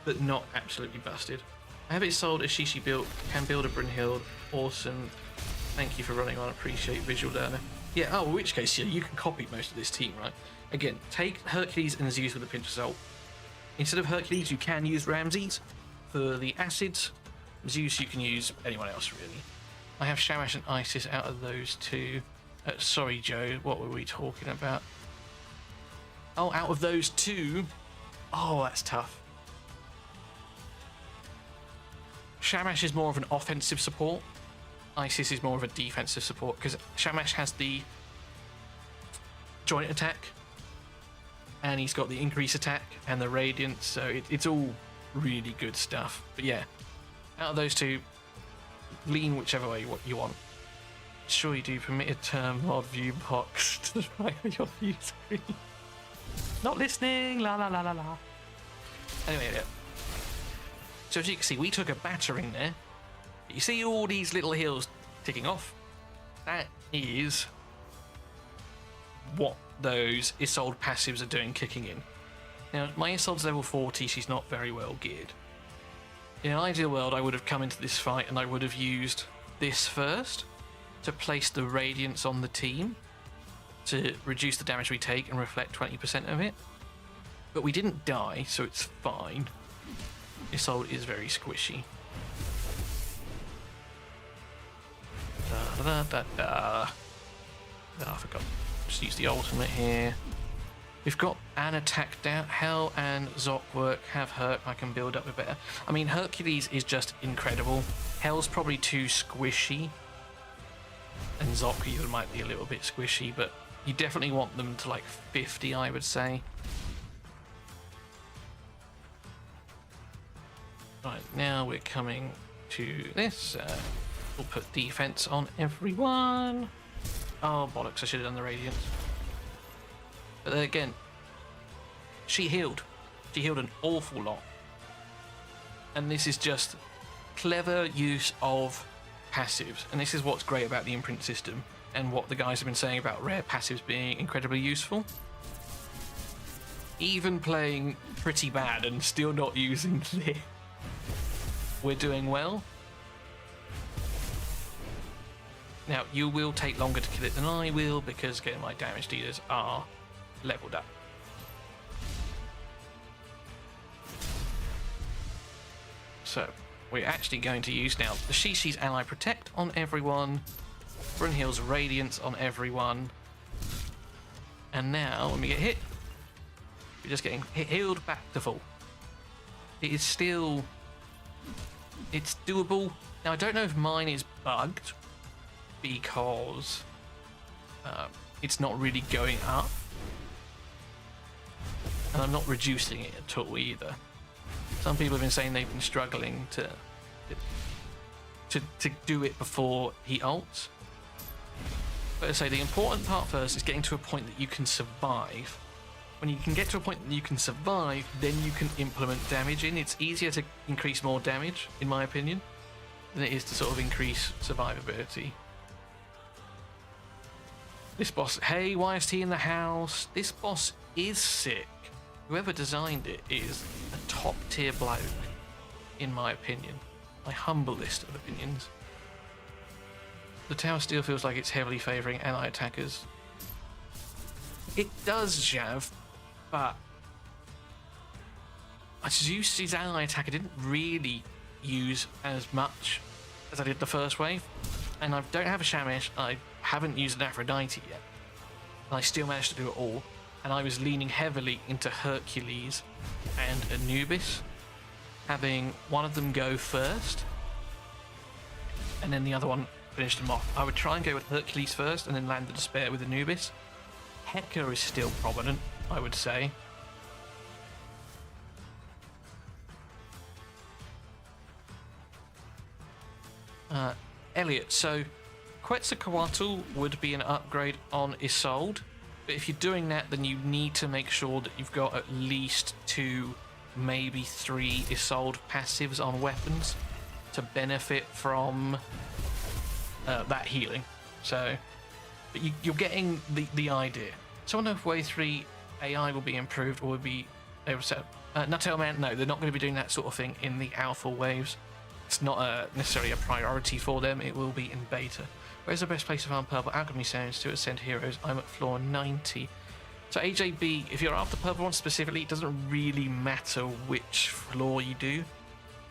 but not absolutely busted. I have it sold as Shishi built, can build a Brunhild. Awesome. Thank you for running on, appreciate visual learner. Yeah, oh, in which case, yeah, you can copy most of this team, right? Again, take Hercules and Zeus with a pinch of salt. Instead of Hercules, you can use Ramses for the acids. Zeus, you can use anyone else, really. I have Shamash and Isis out of those 2. Sorry, Joe, what were we talking about? Oh, out of those 2? Oh, that's tough. Shamash is more of an offensive support. Isis is more of a defensive support, because Shamash has the joint attack, and he's got the increase attack and the radiance, so it's all really good stuff. But yeah, out of those 2, lean whichever way you want. Sure you do. Permitted term mod view box to the right of your view screen. Not listening. La la la la la. Anyway, yeah. So as you can see, we took a battering there. You see all these little hills ticking off? That is what those Isolde passives are doing, kicking in. Now, my Isolde's level 40, she's not very well geared. In an ideal world, I would have come into this fight and I would have used this first to place the Radiance on the team to reduce the damage we take and reflect 20% of it. But we didn't die, so it's fine. Isolde is very squishy. Da, da, da, da. Oh, I forgot. Just use the ultimate here. We've got an attack down. Hell and Zockwork have Herc. I can build up a better. I mean, Hercules is just incredible. Hell's probably too squishy. And Zock even might be a little bit squishy, but you definitely want them to like 50, I would say. Right, now we're coming to this. We'll put defense on everyone. Oh, bollocks, I should have done the Radiance. But then again, she healed. She healed an awful lot. And this is just clever use of passives. And this is what's great about the imprint system and what the guys have been saying about rare passives being incredibly useful. Even playing pretty bad and still not using this we're doing well. Now, you will take longer to kill it than I will, because again, my damage dealers are leveled up. So, we're actually going to use now the Shishi's Ally Protect on everyone, Brunhild's Radiance on everyone, and now, when we get hit, we're just getting healed back to full. It is still... it's doable. Now, I don't know if mine is bugged, because it's not really going up, and I'm not reducing it at all either. Some people have been saying they've been struggling to do it before he ults. But I say the important part first is getting to a point that you can survive. When you can get to a point that you can survive, then you can implement damage in. It's easier to increase more damage, in my opinion, than it is to sort of increase survivability. This boss, hey, YST in the house. This boss is sick. Whoever designed it is a top tier bloke, in my opinion. My humblest of opinions. The tower still feels like it's heavily favouring ally attackers. It does, Jav, but Zeus's ally attacker didn't really use as much as I did the first wave. And I don't have a Shamish, I haven't used an Aphrodite yet. And I still managed to do it all. And I was leaning heavily into Hercules and Anubis, having one of them go first, and then the other one finished them off. I would try and go with Hercules first, and then land the Despair with Anubis. Heka is still prominent, I would say. Elliot, so Quetzalcoatl would be an upgrade on Isolde. But if you're doing that, then you need to make sure that you've got at least 2, maybe 3 Isolde passives on weapons to benefit from that healing. So, but you're getting the idea. So I don't know if Wave 3 AI will be improved or will be able to... Nutella Man, no, they're not going to be doing that sort of thing in the alpha waves. It's not necessarily a priority for them. It will be in beta. Where's the best place to farm purple alchemy stones to ascend heroes? I'm at floor 90. So AJB, if you're after purple ones specifically, it doesn't really matter which floor you do,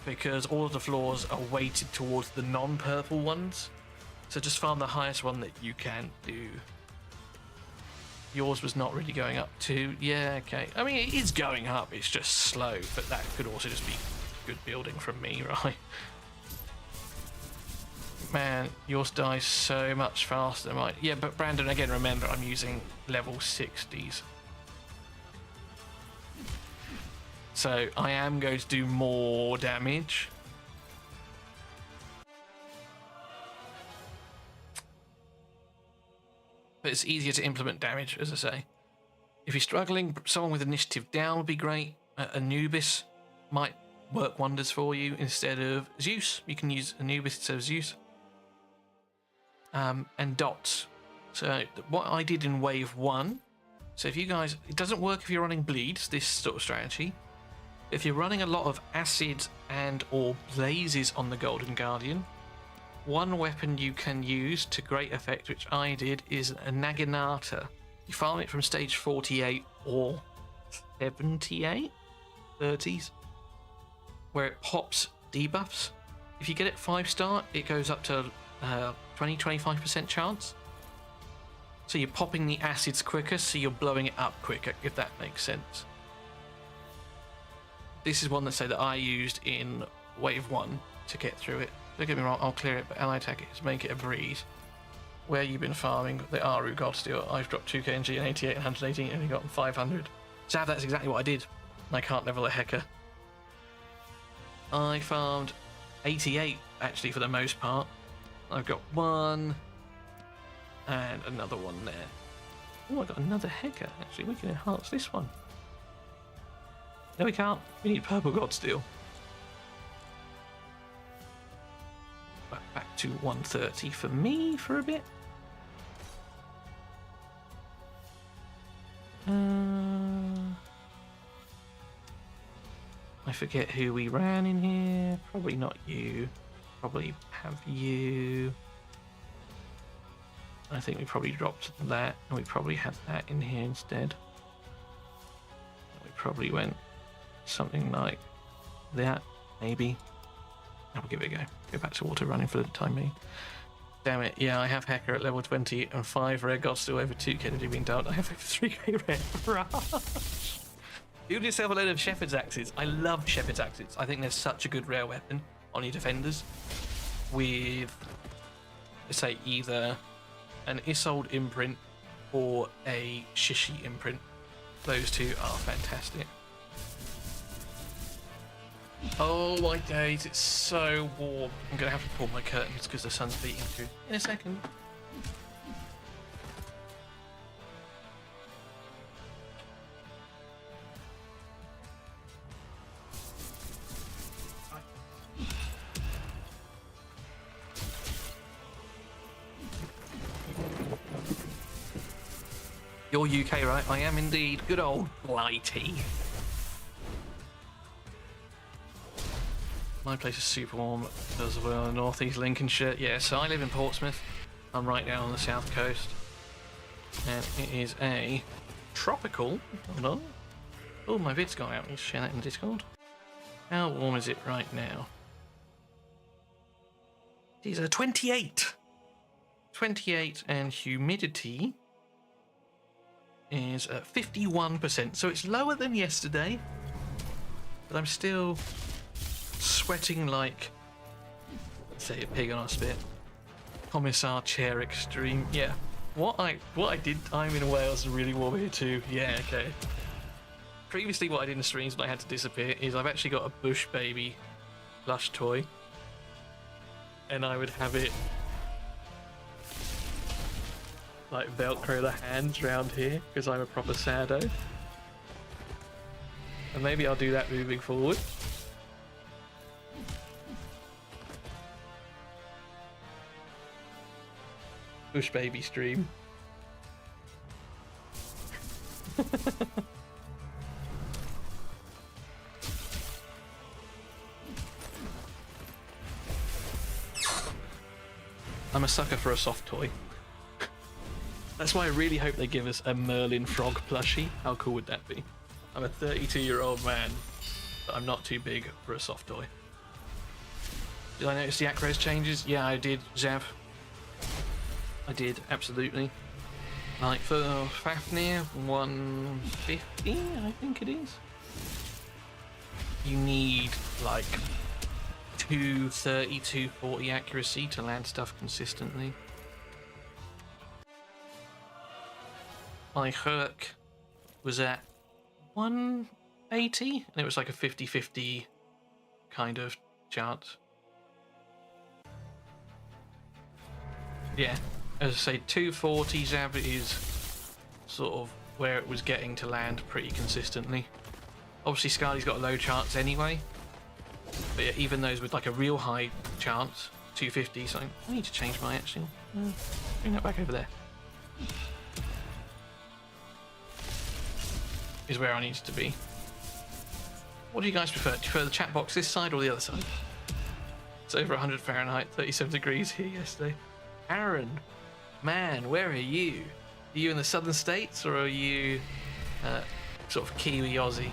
because all of the floors are weighted towards the non-purple ones. So just farm the highest one that you can do. Yours was not really going up too. Yeah, okay. I mean, it is going up. It's just slow, but that could also just be good building from me, right? Man, yours dies so much faster than mine. Yeah, but Brandon, again, remember, I'm using level 60s. So I am going to do more damage. But it's easier to implement damage, as I say. If you're struggling, someone with initiative down would be great. Anubis might work wonders for you instead of Zeus. You can use Anubis instead of Zeus. And dots. So what I did in wave 1, so if you guys, it doesn't work if you're running bleeds, this sort of strategy. If you're running a lot of acid and or blazes on the Golden Guardian, one weapon you can use to great effect, which I did, is a Naginata. You farm it from stage 48 or 78, 30s, where it pops debuffs. If you get it 5-star, it goes up to 20-25% chance. So you're popping the acids quicker, so you're blowing it up quicker, if that makes sense. This is one that say that I used in wave 1 to get through it. Don't get me wrong, I'll clear it, but ally attack is make it a breeze. Where you've been farming the Aru Godsteel, I've dropped 2 KNG and 88 and 118 and only gotten 500. So that's exactly what I did. I can't level a Heka. I farmed 88 actually for the most part. I've got 1 and another one there. Oh, I got another Heka actually. We can enhance this one. No, we can't. We need purple Godsteel. Back to 130 for me for a bit. I forget who we ran in here. Probably not you. Probably have you. I think we probably dropped that, and we probably had that in here instead. We probably went something like that, maybe. I'll give it a go. Go back to water running for the time being. Damn it, yeah, I have Hacker at level 20 and 5 rare gods still over 2k to do being dealt. I have over 3k rare rush. Build yourself a load of Shepherd's Axes. I love Shepherd's Axes. I think they're such a good rare weapon on your defenders. With, let's say, either an Isolde imprint or a Shishi imprint. Those two are fantastic. Oh my days, it's so warm. I'm going to have to pull my curtains because the sun's beating through. In a second. You're UK, right? I am indeed. Good old Blighty. My place is super warm as well, northeast Lincolnshire. Yeah, so I live in Portsmouth. I'm right down on the south coast. And it is a tropical. Hold on. Oh, my vid's gone out. Let's share that in Discord. How warm is it right now? These are 28. 28 and humidity is at 51%. So it's lower than yesterday. But I'm still sweating like, let's say, a pig on a spit. Commissar Chair Extreme. Yeah. What I did time in Wales is really warm here too. Yeah, okay. Previously what I did in streams when I had to disappear is I've actually got a Bush Baby plush toy. And I would have it like Velcro the hands round here because I'm a proper sado. And maybe I'll do that moving forward. Bush Baby stream. I'm a sucker for a soft toy. That's why I really hope they give us a Merlin frog plushie. How cool would that be? I'm a 32-year-old man, but I'm not too big for a soft toy. Did I notice the acros changes? Yeah, I did, Zav. I did, absolutely. Like for Fafnir, 150, I think it is. You need like 230, 240 accuracy to land stuff consistently. My Herc was at 180, and it was like a 50-50 kind of chance. Yeah, as I say, 240 Zav is sort of where it was getting to land pretty consistently. Obviously Scarly's got a low chance anyway, but yeah, even those with like a real high chance, 250 something. I need to change my actual. Bring that back over there. Is where I need to be. What do you guys prefer? Do you prefer the chat box this side or the other side? It's over 100 Fahrenheit, 37 degrees here yesterday. Aaron, man, where are you? Are you in the southern states or are you sort of Kiwi Aussie?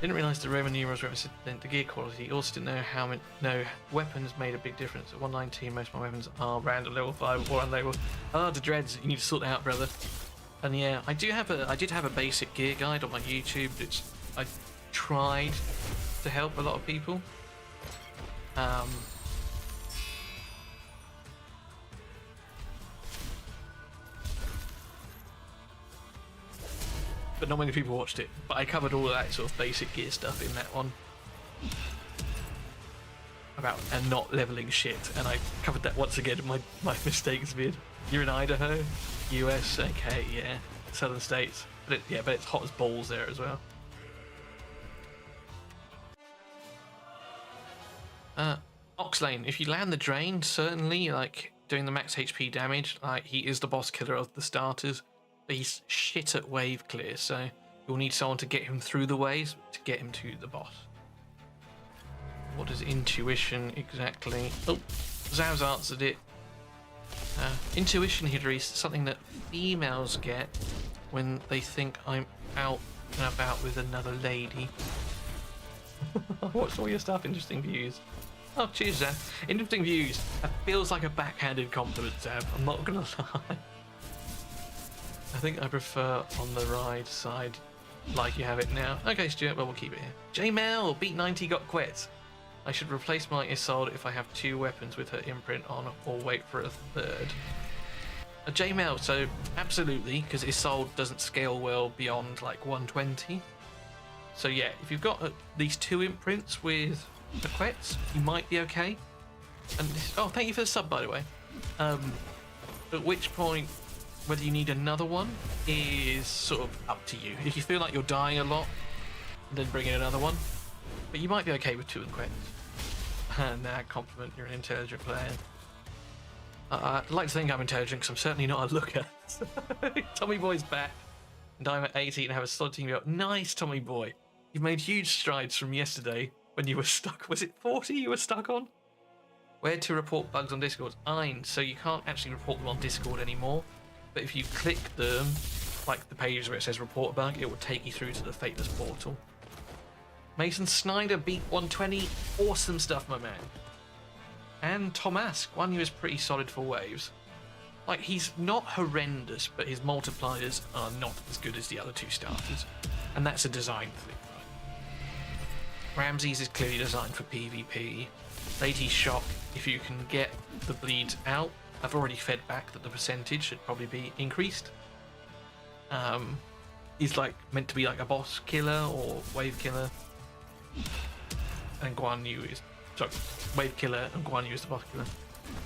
Didn't realise the Roman numerals represent the gear quality. Also didn't know how many weapons made a big difference. At 119, most of my weapons are random level 5 or unlabeled. Oh, the dreads. You need to sort that out, brother. And yeah, I did have a basic gear guide on my YouTube. I tried to help a lot of people. But not many people watched it. But I covered all of that sort of basic gear stuff in that one. About and not leveling shit. And I covered that once again in my mistakes vid. You're in Idaho? US, okay, yeah. Southern states. But it's hot as balls there as well. Oxlane, if you land the drain, certainly, like, doing the max HP damage, like, he is the boss killer of the starters. But he's shit at wave clear, so you'll need someone to get him through the waves to get him to the boss. What is intuition exactly? Oh, Zav's answered it. Intuition, Hillary, is something that females get when they think I'm out and about with another lady. What's all your stuff? Interesting views. Oh, cheers, Zav. Interesting views. That feels like a backhanded compliment, Zav. I'm not gonna lie. I think I prefer on the ride side, like you have it now. Okay, Stuart, well, we'll keep it here. J Mel, beat 90, got quit. I should replace my Isolde if I have 2 weapons with her imprint on, or wait for a third. J Mel, so absolutely, because Isolde doesn't scale well beyond like 120. So yeah, if you've got these 2 imprints with the quets, you might be okay. And oh, thank you for the sub, by the way. At which point, whether you need another one is sort of up to you. If you feel like you're dying a lot, then bring in another one. But you might be okay with 2 quets. Nah, compliment, you're an intelligent player. I'd like to think I'm intelligent because I'm certainly not a looker. Tommy Boy's back, and I'm at 18 and have a solid team. Nice, Tommy Boy. You've made huge strides from yesterday when you were stuck. Was it 40 you were stuck on? Where to report bugs on Discord? Ein, so you can't actually report them on Discord anymore. But if you click them, like the page where it says report a bug, it will take you through to the Fateless portal. Mason Snyder beat 120. Awesome stuff, my man. And Tomas, Guan Yu is pretty solid for waves. Like, he's not horrendous, but his multipliers are not as good as the other 2 starters. And that's a design thing, right? Ramses is clearly designed for PvP. Lady Shock, if you can get the bleeds out. I've already fed back that the percentage should probably be increased. He's like meant to be like a boss killer or wave killer. And Guan Yu is... Sorry, wave killer and Guan Yu is the boss killer.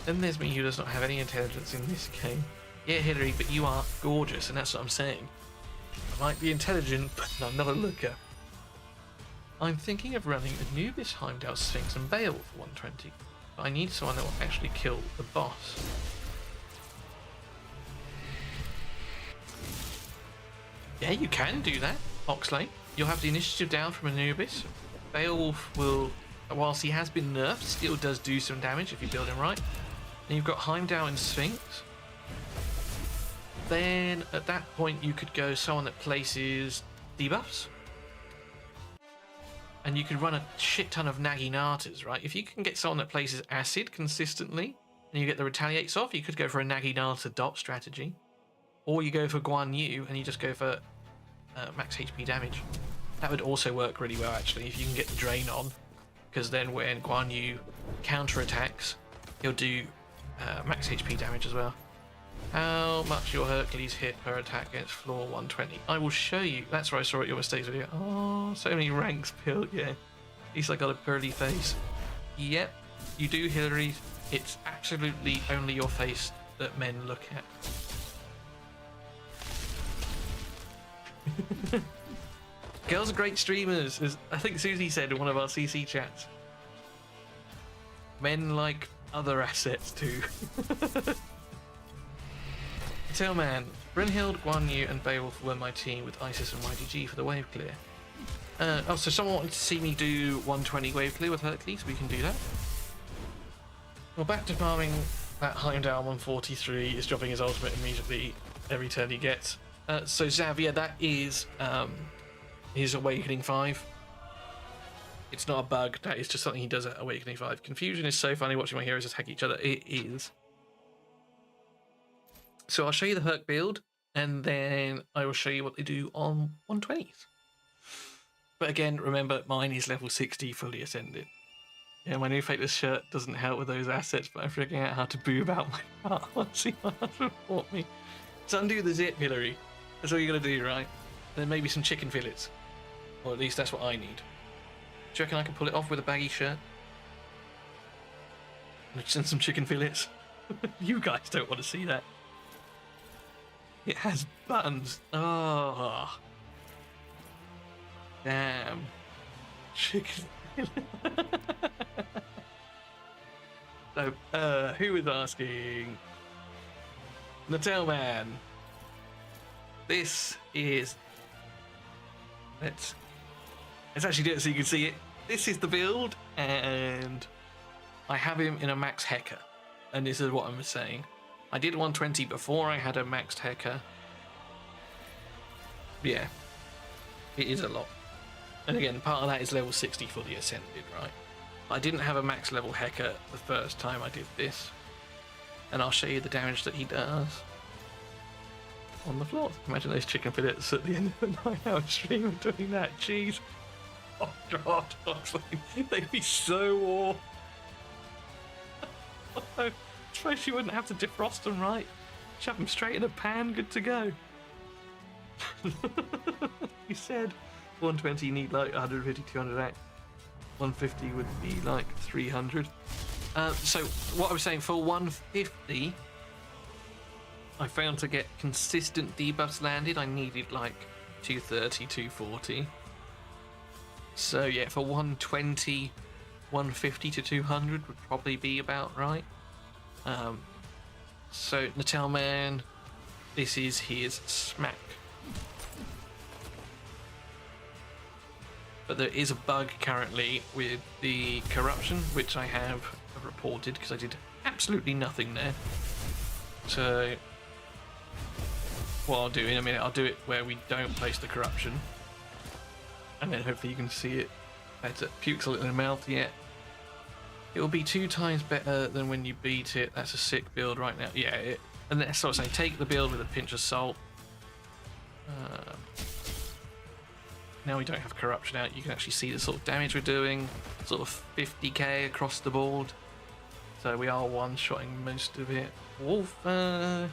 Then there's me who does not have any intelligence in this game. Yeah, Hillary, but you are gorgeous, and that's what I'm saying. I might be intelligent, but I'm not a looker. I'm thinking of running Anubis, Heimdall, Sphinx, and Bale for 120. But I need someone that will actually kill the boss. Yeah, you can do that, Oxley. You'll have the initiative down from Anubis. Beowulf will, whilst he has been nerfed, still does do some damage if you build him right. Then you've got Heimdall and Sphinx. Then at that point you could go someone that places debuffs. And you could run a shit ton of Naginatas, right? If you can get someone that places acid consistently and you get the retaliates off, you could go for a Naginata dot strategy. Or you go for Guan Yu and you just go for max HP damage. That would also work really well, actually, if you can get the drain on. Because then when Guan Yu counterattacks, he'll do max HP damage as well. How much your Hercules hit per attack against floor 120? I will show you. That's where I saw it, your mistakes video. Oh, so many ranks, Pill. Yeah. At least I got a pearly face. Yep, you do, Hillary. It's absolutely only your face that men look at. Girls are great streamers, as I think Susie said in one of our CC chats. Men like other assets too. Tailman, Brynhild, Guan Yu, and Beowulf were my team with Isis and YGG for the wave clear. Oh, so someone wanted to see me do 120 wave clear with Hercules, we can do that. Well, back to farming. That Heimdall 143 is dropping his ultimate immediately every turn he gets. So Xavier, that is his Awakening 5. It's not a bug, that is just something he does at Awakening 5. Confusion is so funny watching my heroes attack each other. It is. So I'll show you the Herc build, and then I will show you what they do on 120s. But again, remember, mine is level 60 fully ascended. Yeah, my new Fateless shirt doesn't help with those assets, but I'm figuring out how to boob out my heart once see my husband bought me. So undo the zip, Hillary. That's all you're going to do, right? Then maybe some chicken fillets. Or at least that's what I need. Do you reckon I can pull it off with a baggy shirt? And some chicken fillets? You guys don't want to see that. It has buttons. Oh. Damn. Chicken fillet. So, who was asking? Natal Man. This is... Let's actually do it so you can see it. this is the build, and I have him in a max Hecker, and this is what I'm saying. I did 120 before I had a maxed Hecker. Yeah, it is a lot. And again, part of that is level 60 for the Ascended, right? I didn't have a max level Hecker the first time I did this. And I'll show you the damage that he does on the floor. Imagine those chicken fillets at the end of a 9-hour stream of doing that. Jeez. Oh god, they'd be so warm. I suppose you wouldn't have to defrost them, right? Shove them straight in a pan, good to go. You said 120 you need like 150, 200 act. 150 would be like 300. So what I was saying, for 150, I found to get consistent debuffs landed, I needed like 230, 240. So yeah, for 120, 150 to 200 would probably be about right. So Natalman, this is his smack. But there is a bug currently with the corruption, which I have reported because I did absolutely nothing there. So what I'll do in a minute, I'll do it where we don't place the corruption, and then hopefully you can see it better. Pukes a little in the mouth, yeah. It will be 2 times better than when you beat it. That's a sick build right now. Yeah, and that's what I say, take the build with a pinch of salt. Now we don't have corruption out, you can actually see the sort of damage we're doing, sort of 50k across the board. So we are one-shotting most of it. Wolf, hello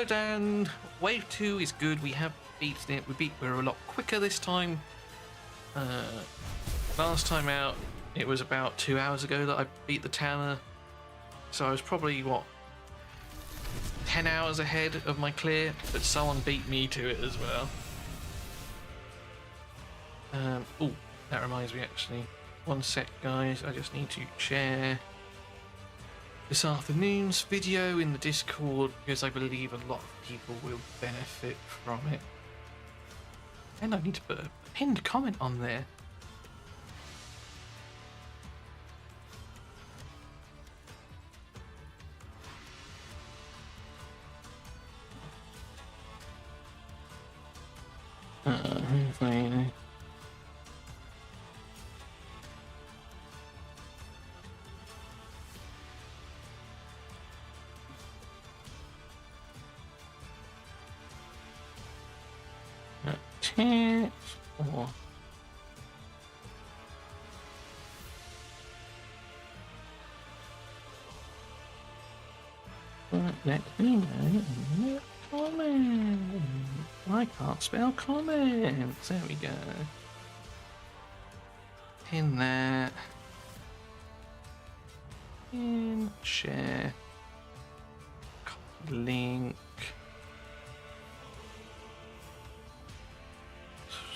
Dan. Wave 2 is good, we have beaten it. We're a lot quicker this time. Last time out, it was about 2 hours ago that I beat the Tanner. So I was probably, what, 10 hours ahead of my clear, but someone beat me to it as well. Oh, that reminds me actually. One sec, guys. I just need to share this afternoon's video in the Discord because I believe a lot of people will benefit from it. And I need to put a pinned comment on there. Or let me know in the comments. I can't spell comments. There we go. Pin that. Pin, share, copy link.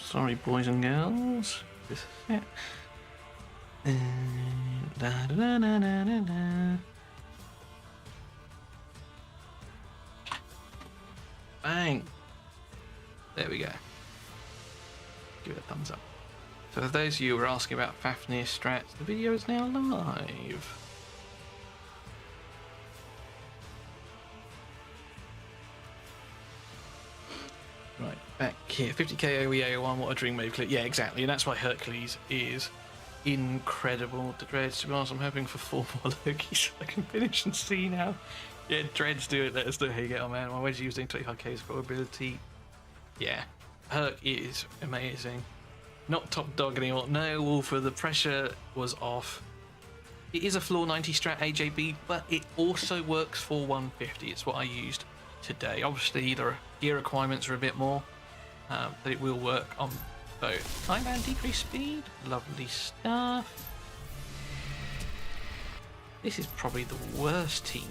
Sorry, boys and girls. This is it. Da, da, da, da, da, da. Bang! There we go. Give it a thumbs up. So for those of you who are asking about Fafnir strats, the video is now live. Right, back here. 50k OEA1, what a dream wave clip. Yeah, exactly, and that's why Hercules is incredible. The Dreads, to be honest, I'm hoping for 4 more Lokis so I can finish and see now. Yeah, Dreads, do it. Let us know how you get on, man. My wedge using 25k's probability. Yeah, Herc is amazing. Not top dog anymore. No, Wolfer, the pressure was off. It is a floor 90 strat AJB, but it also works for 150. It's what I used today. Obviously, the gear requirements are a bit more, but it will work on both. Thailand decrease speed. Lovely stuff. This is probably the worst team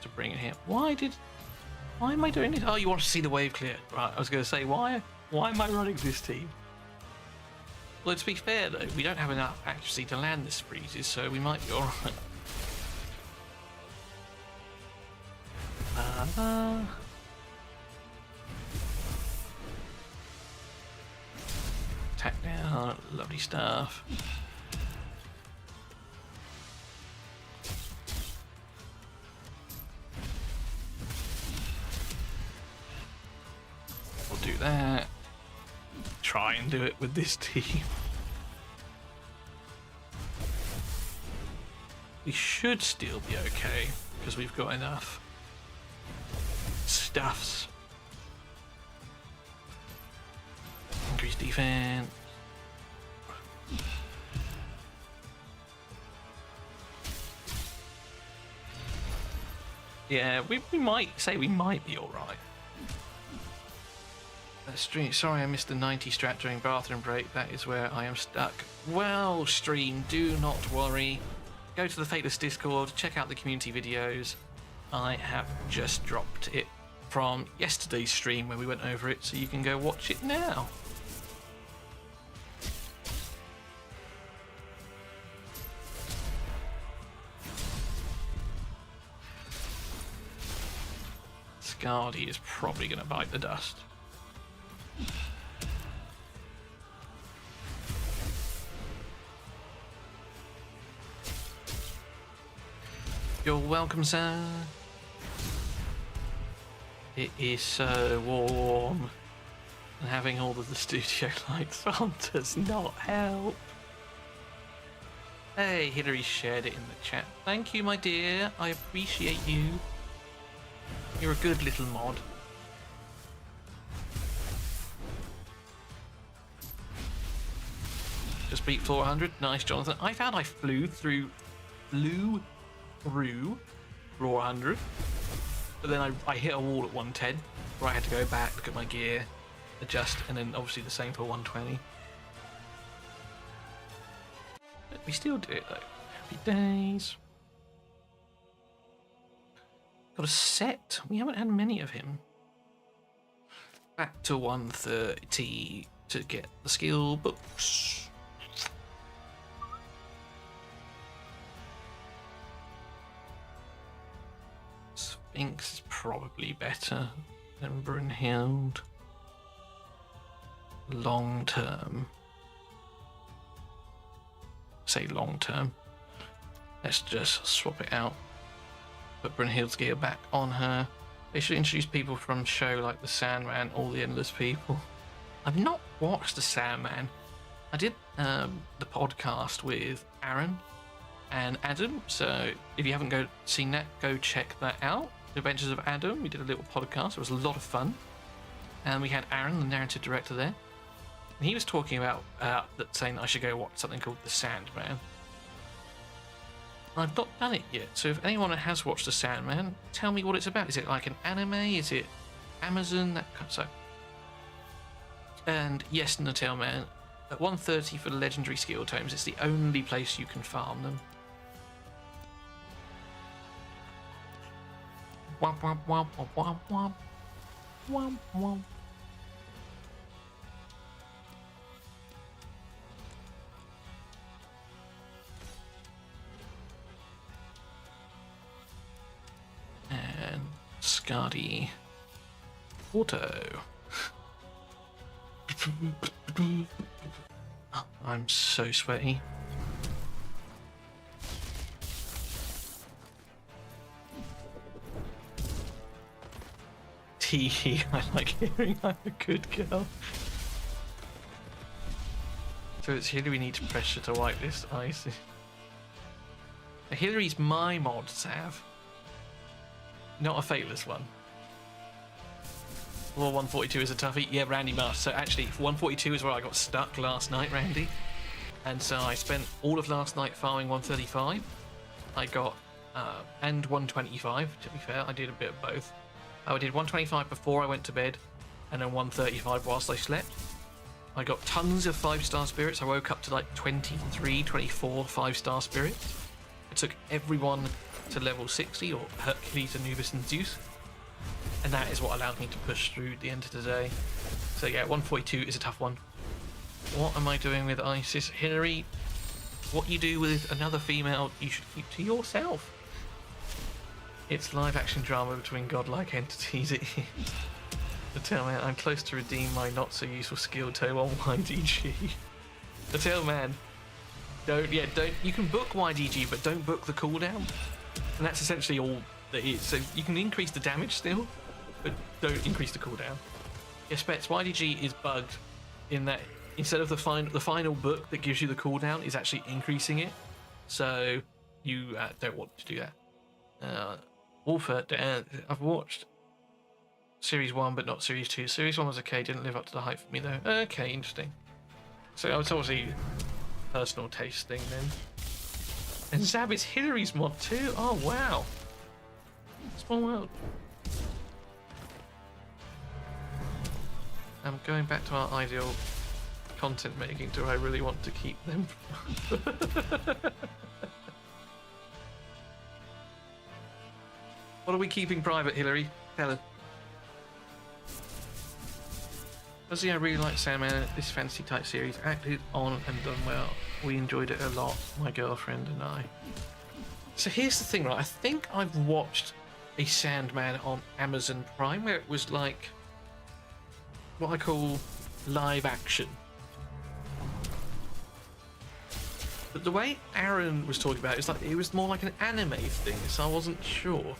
to bring in here. Why am I doing this? Oh, you want to see the wave clear? Right, I was going to say, why am I running this team? Well, to be fair though, we don't have enough accuracy to land this freezes, so we might be alright. Attack down, lovely stuff. that. Try and do it with this team. We should still be okay because we've got enough stuffs. Increase defense. Yeah, we might be alright. Stream, sorry I missed the 90 strat during bathroom break. That is where I am stuck. Well, stream, do not worry. Go to the Fateless Discord, check out the community videos. I have just dropped it from yesterday's stream where we went over it, so you can go watch it now. Scardy is probably going to bite the dust. You're welcome, sir. It is so warm. And having all of the studio lights on does not help. Hey, Hillary shared it in the chat. Thank you, my dear. I appreciate you. You're a good little mod. Just beat 400. Nice, Jonathan. I found I flew through 400, but then I hit a wall at 110 where I had to go back, look at my gear, adjust, and then obviously the same for 120. But we still do it though. Happy days. Got a set. We haven't had many of him. Back to 130 to get the skill books. Sphinx is probably better than Brunhild. Long term. Say long term. Let's just swap it out. Put Brunhild's gear back on her. They should introduce people from show like The Sandman, All the Endless People. I've not watched The Sandman. I did the podcast with Aaron and Adam, so if you haven't seen that, go check that out. The Adventures of Adam. We did a little podcast. It was a lot of fun. And we had Aaron, the narrative director, there. And he was talking about saying that I should go watch something called The Sandman. I've not done it yet, so if anyone has watched The Sandman, tell me what it's about. Is it like an anime? Is it Amazon? That kind of stuff. And yes, Natal Man, at 130 for the legendary skill tomes, it's the only place you can farm them. Womp womp womp womp womp womp womp womp. And Scardy Auto. Oh, I'm so sweaty. Tee, I like hearing I'm a good girl. So it's Hillary needs pressure to wipe this ice. Hillary's my mod, Sav. Not a fateless one. Well, 142 is a toughie. Yeah, Randy must. So actually, 142 is where I got stuck last night, Randy. And so I spent all of last night farming 135. I got, and 125, to be fair. I did a bit of both. I did 125 before I went to bed, and then 135 whilst I slept. I got tons of 5-star spirits. I woke up to like 23, 24 5-star spirits. I took everyone to level 60, or Hercules, Anubis, and Zeus. And that is what allowed me to push through the end of the day. So yeah, 142 is a tough one. What am I doing with Isis? Hillary, what you do with another female, you should keep to yourself. It's live action drama between godlike entities. It is. The tail man, I'm close to redeem my not so useful skill tome on YDG. The tail man, don't, you can book YDG, but don't book the cooldown. And that's essentially all that is. So you can increase the damage still, but don't increase the cooldown. Yeah, Spets, YDG is bugged in that instead of the final book that gives you the cooldown is actually increasing it. So you don't want to do that. Wolfer, I've watched Series 1 but not Series 2. Series 1 was okay, didn't live up to the hype for me though. Okay, interesting. So it's obviously a personal taste thing then. And Zab is Hillary's mod too? Oh wow. Small world. I'm going back to our ideal content making. Do I really want to keep them? What are we keeping private, Hillary? Tell us. Honestly, I really like Sandman. This fantasy type series acted on and done well. We enjoyed it a lot, my girlfriend and I. So here's the thing, right? I think I've watched a Sandman on Amazon Prime where it was like what I call live action. But the way Aaron was talking about it, it's like it was more like an anime thing, so I wasn't sure.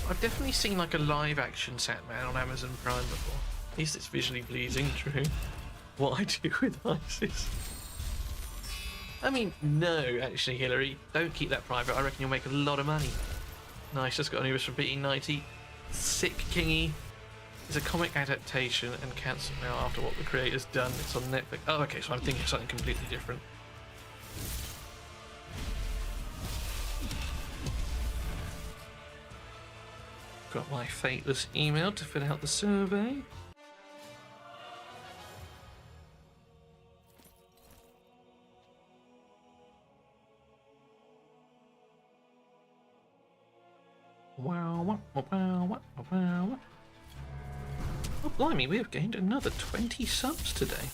I've definitely seen like a live action Sandman on Amazon Prime before. At least it's visually pleasing, true. What I do with ISIS. I mean, no, actually, Hillary, don't keep that private. I reckon you'll make a lot of money. Nice, just got a news from BT90. Sick Kingy. It's a comic adaptation and cancelled now after what the creator's done. It's on Netflix. Oh, okay, so I'm thinking of something completely different. Got my fateless email to fill out the survey. Wow. Oh, blimey, we have gained another 20 subs today.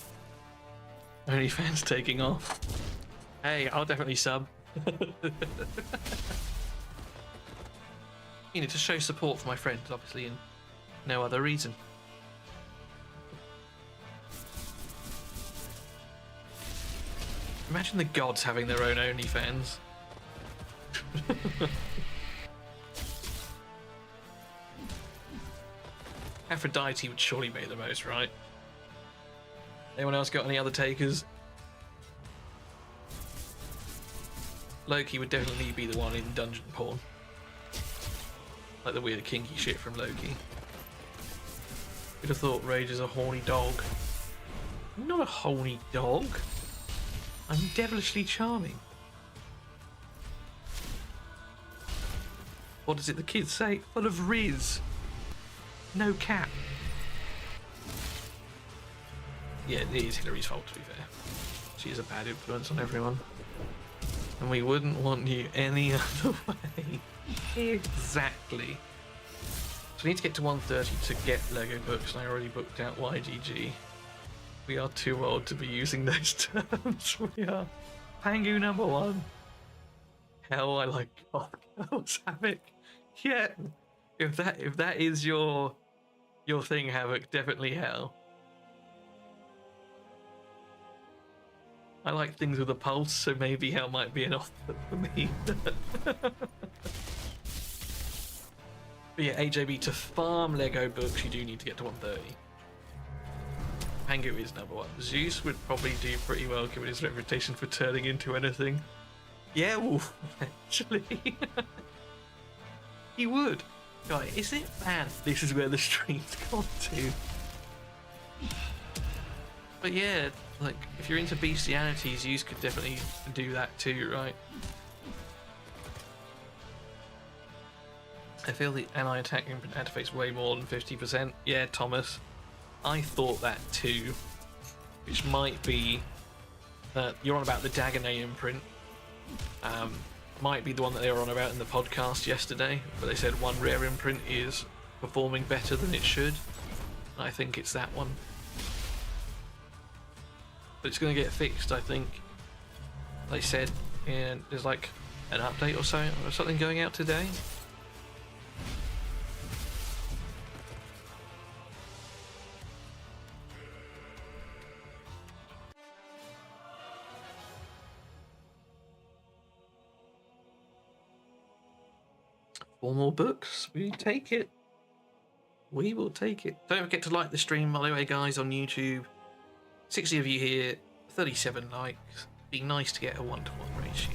OnlyFans taking off. Hey, I'll definitely sub. You know, to show support for my friends, obviously, and no other reason. Imagine the gods having their own OnlyFans. Aphrodite would surely make the most, right? Anyone else got any other takers? Loki would definitely be the one in dungeon porn. Like the weird kinky shit from Loki. Who'd have thought Rage is a horny dog? I'm not a horny dog. I'm devilishly charming. What does it the kids say? Full of Riz. No cap. Yeah, it is Hillary's fault, to be fair. She is a bad influence on everyone. And we wouldn't want you any other way. Exactly. So we need to get to 130 to get Lego books, and I already booked out YGG. We are too old to be using those terms. We are. Pangu number 1. Hell, I like goth girls, Havoc. Yeah. If that is your thing, Havoc, definitely hell. I like things with a pulse, so maybe hell might be an offer for me. But yeah, AJB, to farm Lego books, you do need to get to 130. Pangu is number 1. Zeus would probably do pretty well given his reputation for turning into anything. Yeah, Wolf, actually. He would. Right, is it bad? This is where the stream's gone to. But yeah, like, if you're into bestialities, Zeus could definitely do that too, right? I feel the ally attack imprint activates way more than 50%. Yeah, Thomas. I thought that too. Which might be that you're on about the Dagonet imprint. Might be the one that they were on about in the podcast yesterday, but they said one rare imprint is performing better than it should. I think it's that one. But it's going to get fixed, I think. They said, and there's like an update or so, or something going out today. Four more books, we take it. We will take it. Don't forget to like the stream, by the way, guys, on YouTube. 60 of you here, 37 likes. Be nice to get a 1-to-1 ratio.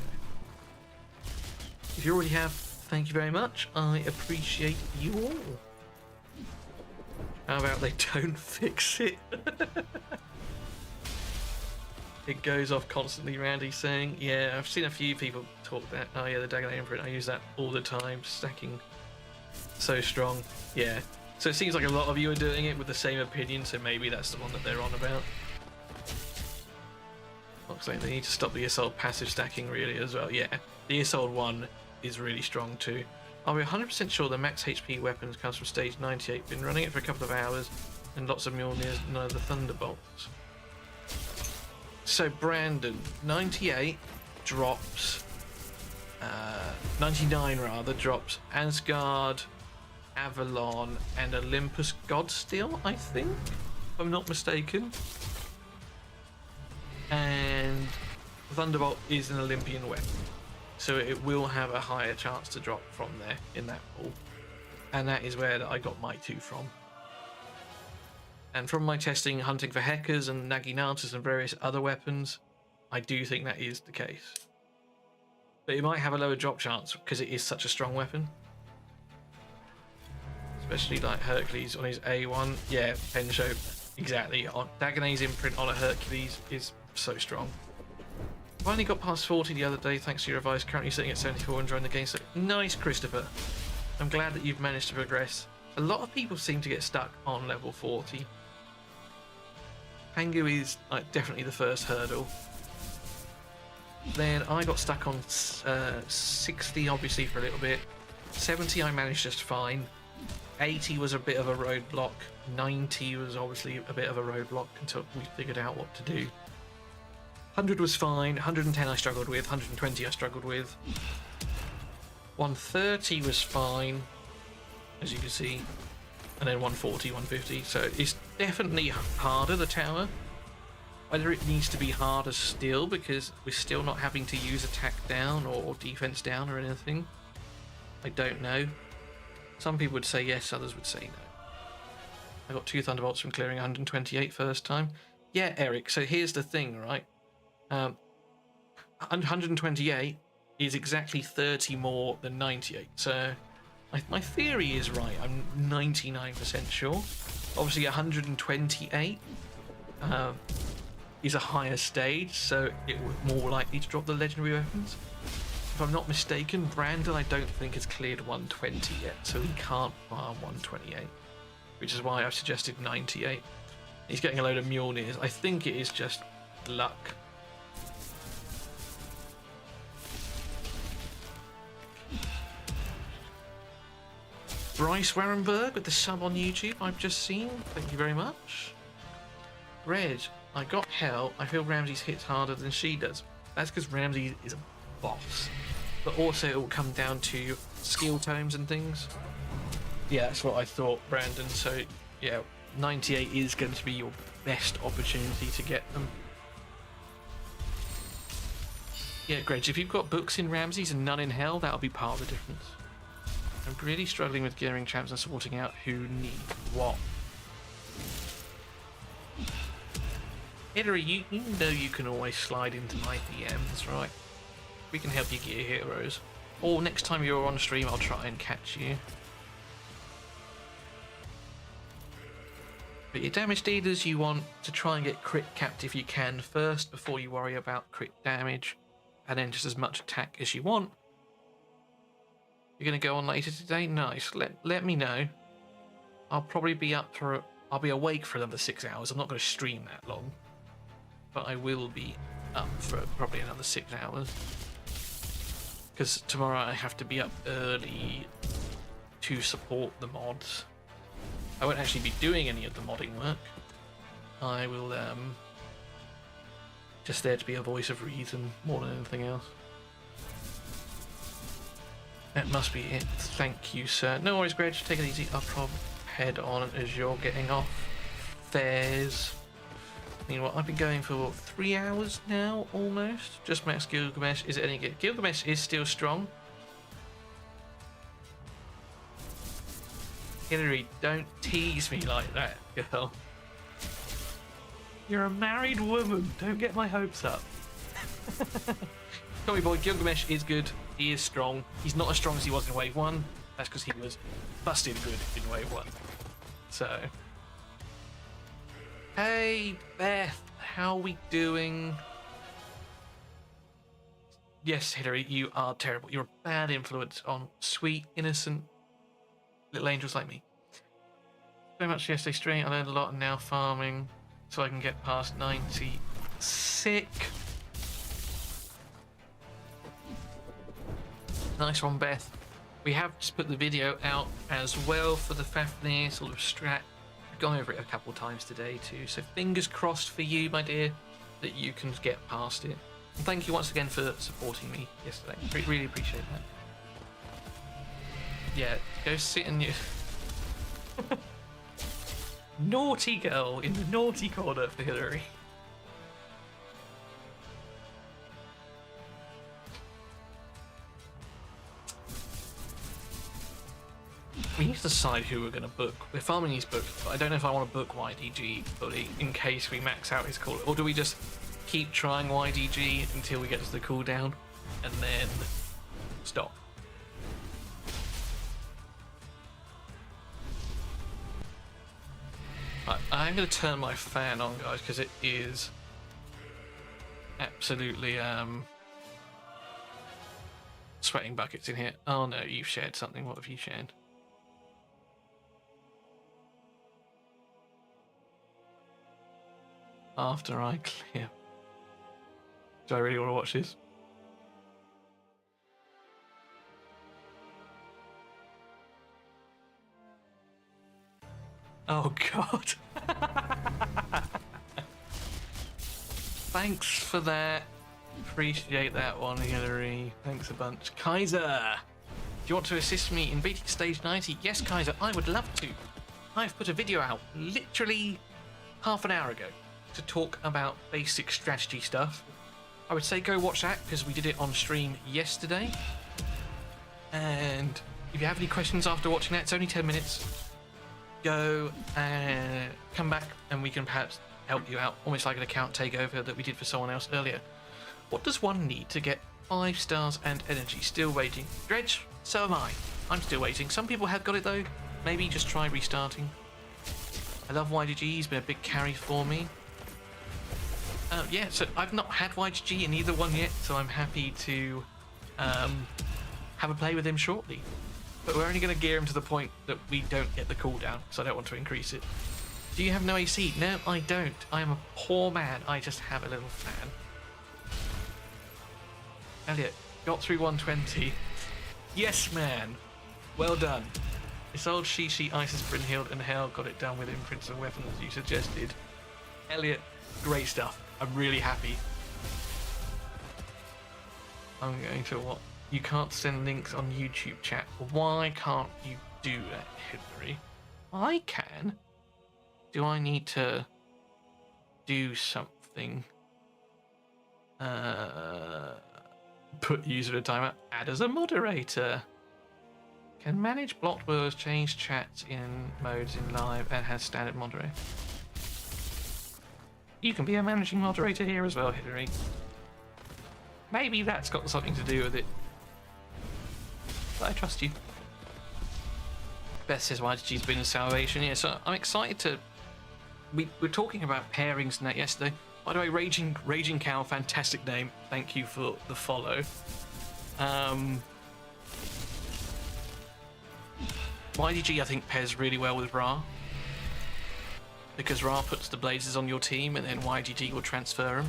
If you already have, thank you very much. I appreciate you all. How about they don't fix it? It goes off constantly, Randy saying. Yeah, I've seen a few people talk that. Oh yeah, the Dagon Imprint, I use that all the time. Stacking so strong. Yeah. So it seems like a lot of you are doing it with the same opinion, so maybe that's the one that they're on about. Looks like they need to stop the Assault passive stacking really as well. Yeah, the Assault 1 is really strong too. Are we 100% sure the max HP weapons comes from stage 98? Been running it for a couple of hours and lots of Mjolnirs, none of the Thunderbolts. So Brandon, 98 drops, 99 rather, drops Asgard, Avalon and Olympus Godsteel, I think, if I'm not mistaken. And Thunderbolt is an Olympian weapon, so it will have a higher chance to drop from there in that pool. And that is where I got my 2 from. And from my testing, hunting for Hekkas and Naginatas and various other weapons, I do think that is the case. But it might have a lower drop chance because it is such a strong weapon. Especially like Hercules on his A1. Yeah, Penshow, exactly. Dagonet's imprint on a Hercules is so strong. Finally got past 40 the other day thanks to your advice. Currently sitting at 74 and enjoying the game. So nice, Christopher. I'm glad that you've managed to progress. A lot of people seem to get stuck on level 40. Pangu is definitely the first hurdle. Then I got stuck on 60 obviously for a little bit. 70 I managed just fine. 80 was a bit of a roadblock. 90 was obviously a bit of a roadblock until we figured out what to do. 100 was fine. 110 I struggled with. 120 I struggled with. 130 was fine, as you can see. And then 140, 150. So it's definitely harder, the tower. Whether it needs to be harder still, because we're still not having to use attack down or defense down or anything, I don't know. Some people would say yes, others would say no. I got 2 Thunderbolts from clearing 128 first time. Yeah, Eric, so here's the thing, right? 128 is exactly 30 more than 98. So my theory is right. I'm 99% sure. Obviously 128 is a higher stage, so it would more likely to drop the legendary weapons. If I'm not mistaken, Brandon I don't think has cleared 120 yet, so he can't farm 128, which is why I've suggested 98. He's getting a load of Mjolnirs. I think it is just luck. Bryce Warenberg with the sub on YouTube I've just seen. Thank you very much. Reg, I got hell. I feel Ramsey's hits harder than she does. That's because Ramsey is a boss. But also it will come down to skill tomes and things. Yeah, that's what I thought, Brandon. So yeah, 98 is going to be your best opportunity to get them. Yeah, Greg, if you've got books in Ramsey's and none in Hell, that'll be part of the difference. I'm really struggling with gearing champs and sorting out who needs what. Hillary, you know you can always slide into my DMs, right? We can help you gear heroes. Or next time you're on stream, I'll try and catch you. But your damage dealers, you want to try and get crit capped if you can first, before you worry about crit damage. And then just as much attack as you want. You're going to go on later today? Nice. Let me know. I'll probably be I'll be awake for another 6 hours. I'm not going to stream that long. But I will be up for probably another 6 hours. Because tomorrow I have to be up early to support the mods. I won't actually be doing any of the modding work. I will just there to be a voice of reason more than anything else. That must be it. Thank you, sir. No worries, Greg. Take it easy. I'll probably head on as you're getting off. There's... You know what? I've been going for 3 hours now, almost. Just max Gilgamesh. Is it any good? Gilgamesh is still strong. Hillary, don't tease me like that, girl. You're a married woman. Don't get my hopes up. Tommy boy, Gilgamesh is good. He is strong. He's not as strong as he was in Wave 1. That's because he was busted good in Wave 1. So... Hey, Beth. How are we doing? Yes, Hillary, you are terrible. You're a bad influence on sweet, innocent little angels like me. So much yesterday stream. I learned a lot and now farming so I can get past 90. Sick. Nice one, Beth. We have just put the video out as well for the Fafnir sort of strat. I've gone over it a couple times today too, so fingers crossed for you, my dear, that you can get past it. And thank you once again for supporting me yesterday. Really appreciate that. Yeah, go sit in your... Naughty girl in the naughty corner for Hillary. We need to decide who we're going to book. We're farming his book, but I don't know if I want to book YDG fully in case we max out his call. Or do we just keep trying YDG until we get to the cooldown and then stop? I'm going to turn my fan on, guys, because it is absolutely sweating buckets in here. Oh no, you've shared something. What have you shared? After I clear. Do I really want to watch this? Oh god. Thanks for that. Appreciate that one, Hillary. Thanks a bunch. Kaiser! Do you want to assist me in beating stage 90? Yes, Kaiser, I would love to. I've put a video out literally half an hour ago to talk about basic strategy stuff. I would say go watch that because we did it on stream yesterday. And if you have any questions after watching that, it's only 10 minutes. Go and come back and we can perhaps help you out, almost like an account takeover that we did for someone else earlier. What does one need to get 5 stars and energy? Still waiting. Dredge, so am I. I'm still waiting. Some people have got it though. Maybe just try restarting. I love YDG, he's been a big carry for me. Yeah, so I've not had YDG in either one yet, so I'm happy to have a play with him shortly. But we're only going to gear him to the point that we don't get the cooldown, so I don't want to increase it. Do you have no AC? No, I don't. I am a poor man. I just have a little fan. Elliot, got through 120. Yes, man. Well done. This old Shishi, Isis, Brynhild, and Hell got it done with imprints and weapons as you suggested. Elliot, great stuff. I'm really happy. I'm going to what? You can't send links on YouTube chat. Why can't you do that, Hillary? I can. Do I need to do something? Put user a timeout. Add as a moderator. Can manage blocked words, change chats in modes in live, and has standard moderator. You can be a managing moderator here as well, Hillary. Maybe that's got something to do with it. But I trust you. Beth says YGG's been a salvation. Yeah, so I'm excited to... We were talking about pairings and that yesterday. By the way, Raging Cow, fantastic name. Thank you for the follow. YDG, I think, pairs really well with Ra. Because Ra puts the blazes on your team and then YDG will transfer them.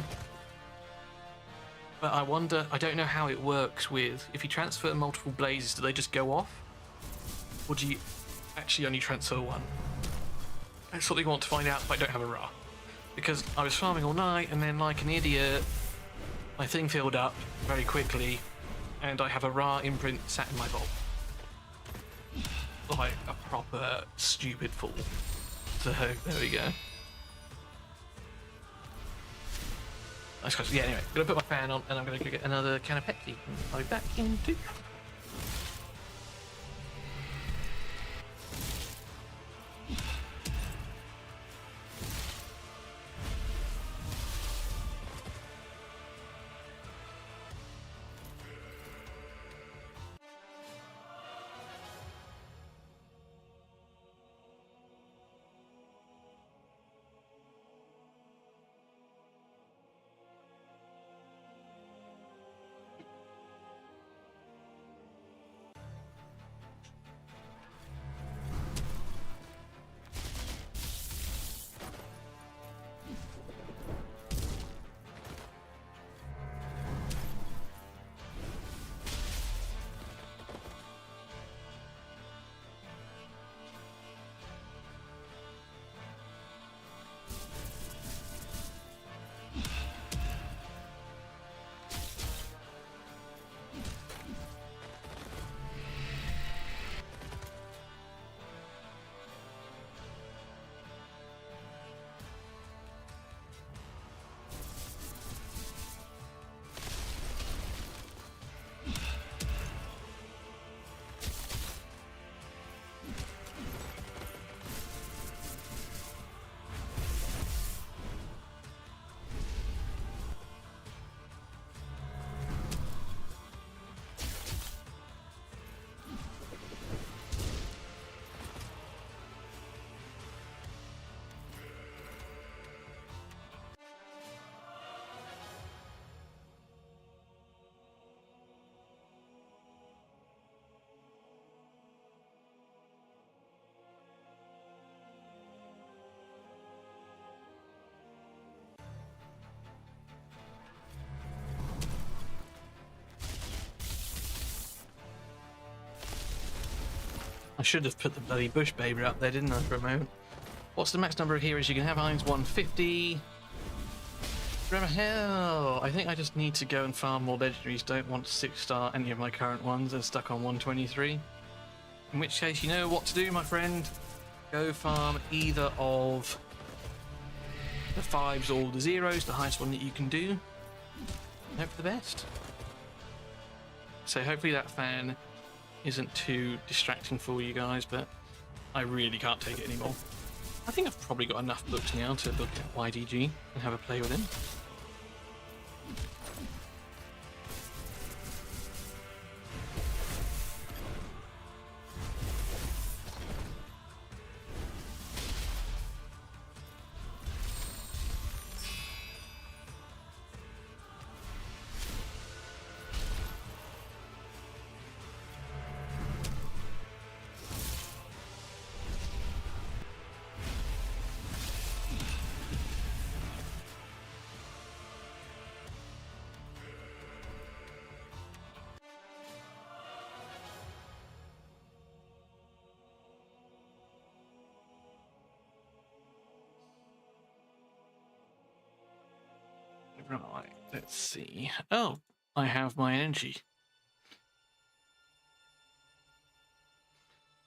But I wonder, I don't know how it works with, if you transfer multiple blazes, do they just go off? Or do you actually only transfer one? That's something I want to find out if I don't have a Ra. Because I was farming all night and then like an idiot, my thing filled up very quickly and I have a Ra imprint sat in my vault. Like a proper stupid fool. So there we go. Nice question. Yeah, anyway, I'm gonna put my fan on and I'm gonna go get another can of Pepsi. I'll be back in 2. I should have put the bloody bush baber up there, didn't I, for a moment? What's the max number of heroes you can have? Mine's 150. Grab a hell! I think I just need to go and farm more legendaries. Don't want to 6-star any of my current ones. They're stuck on 123. In which case, you know what to do, my friend. Go farm either of the 5s or the 0s, the highest one that you can do. Hope for the best. So hopefully that fan isn't too distracting for you guys, but I really can't take it anymore. I think I've probably got enough books now to look at YDG and have a play with him. Right, let's see. Oh, I have my energy.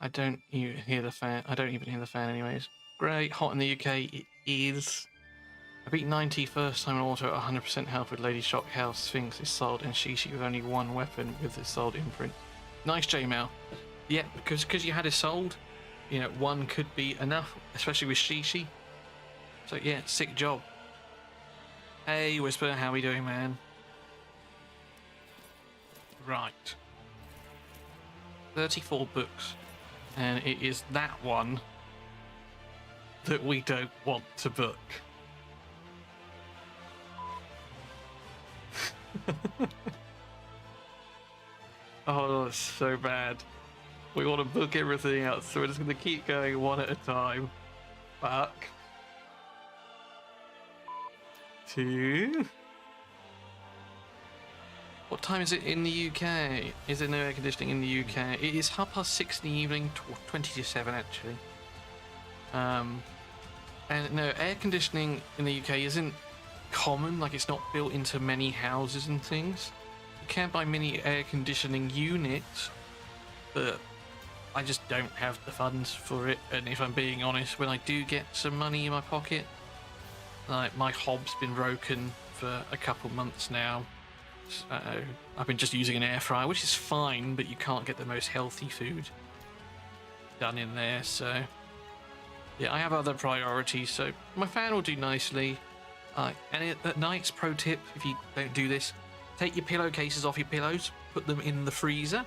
I don't even hear the fan. I don't even hear the fan anyways. Great, hot in the UK it is. I beat 90 first time in auto at 100% health with Lady Shock House, Sphinx, Isolde, and Shishi with only one weapon with Isolde imprint. Nice, J-Mal. Yeah, because you had Isolde, you know, one could be enough, especially with Shishi. So yeah, sick job. Hey, Whisper, how we doing, man? Right. 34 books. And it is that one that we don't want to book. Oh, that's so bad. We want to book everything else, so we're just going to keep going one at a time. Fuck. 2. What time is it in the UK? Is there no air conditioning in the UK? It is 6:30 in the evening, 20 to 7 actually. And no, air conditioning in the UK isn't common, like it's not built into many houses and things. You can buy mini air conditioning units, but I just don't have the funds for it. And if I'm being honest, when I do get some money in my pocket, like my hob's been broken for a couple months now. So I've been just using an air fryer, which is fine, but you can't get the most healthy food done in there. So yeah, I have other priorities. So my fan will do nicely. And at night, pro tip, if you don't do this, take your pillowcases off your pillows, put them in the freezer,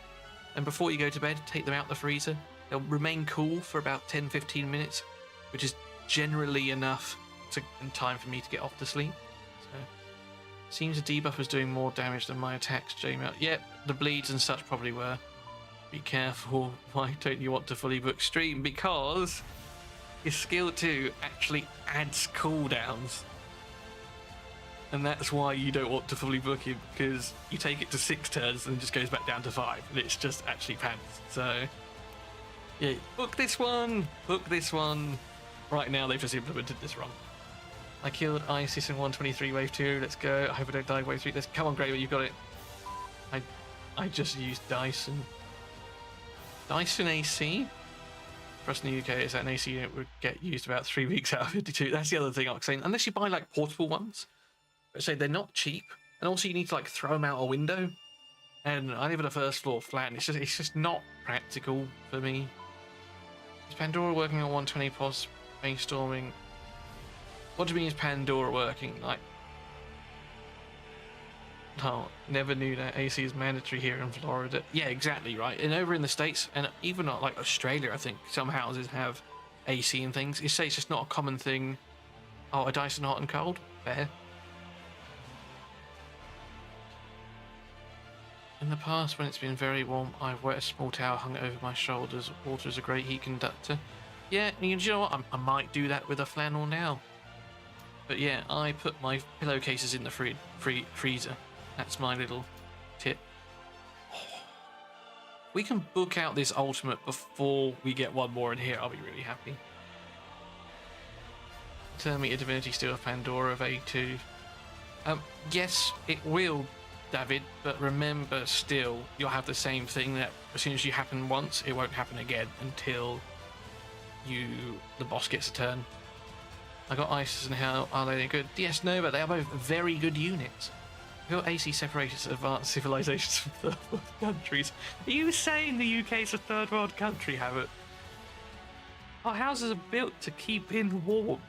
and before you go to bed, take them out the freezer. They'll remain cool for about 10-15 minutes, which is generally enough in time for me to get off to sleep. So seems the debuff was doing more damage than my attacks, J-Mail. Yep, the bleeds and such probably were. Be careful, why don't you want to fully book stream? Because your skill 2 actually adds cooldowns. And that's why you don't want to fully book it, because you take it to 6 turns and it just goes back down to 5. And it's just actually pants. So yeah, book this one! Book this one! Right now they've just implemented this wrong. I killed Isis in 123 wave 2. Let's go. I hope I don't die wave 3. Let's come on, Graver, you've got it. I just used Dyson. Dyson AC? For us in the UK, is that an AC unit would get used about 3 weeks out of 52. That's the other thing I was saying. Unless you buy like portable ones, but say they're not cheap, and also you need to like throw them out a window. And I live on a first floor flat, and it's just not practical for me. Is Pandora working on 120 pos brainstorming? What do you mean is Pandora working? Like, no, never knew that AC is mandatory here in Florida. Yeah, exactly, right. And over in the States, and even not like Australia, I think some houses have AC and things. You say it's just not a common thing. Oh, a Dyson hot and cold? Fair. In the past, when it's been very warm, I've wet a small towel hung over my shoulders. Water is a great heat conductor. Yeah, and you know what? I might do that with a flannel now. But yeah, I put my pillowcases in the freezer. That's my little tip. We can book out this ultimate before we get one more in here. I'll be really happy. Terminator Divinity Steel of Pandora of A2. Yes, it will, David, but remember still, you'll have the same thing that as soon as you happen once, it won't happen again until the boss gets a turn. I got Isis and Hell. Are they good? Yes, no, but they are both very good units. Your AC separates advanced civilizations from third world countries. Are you saying the UK is a third world country, Habit? Our houses are built to keep in warmth.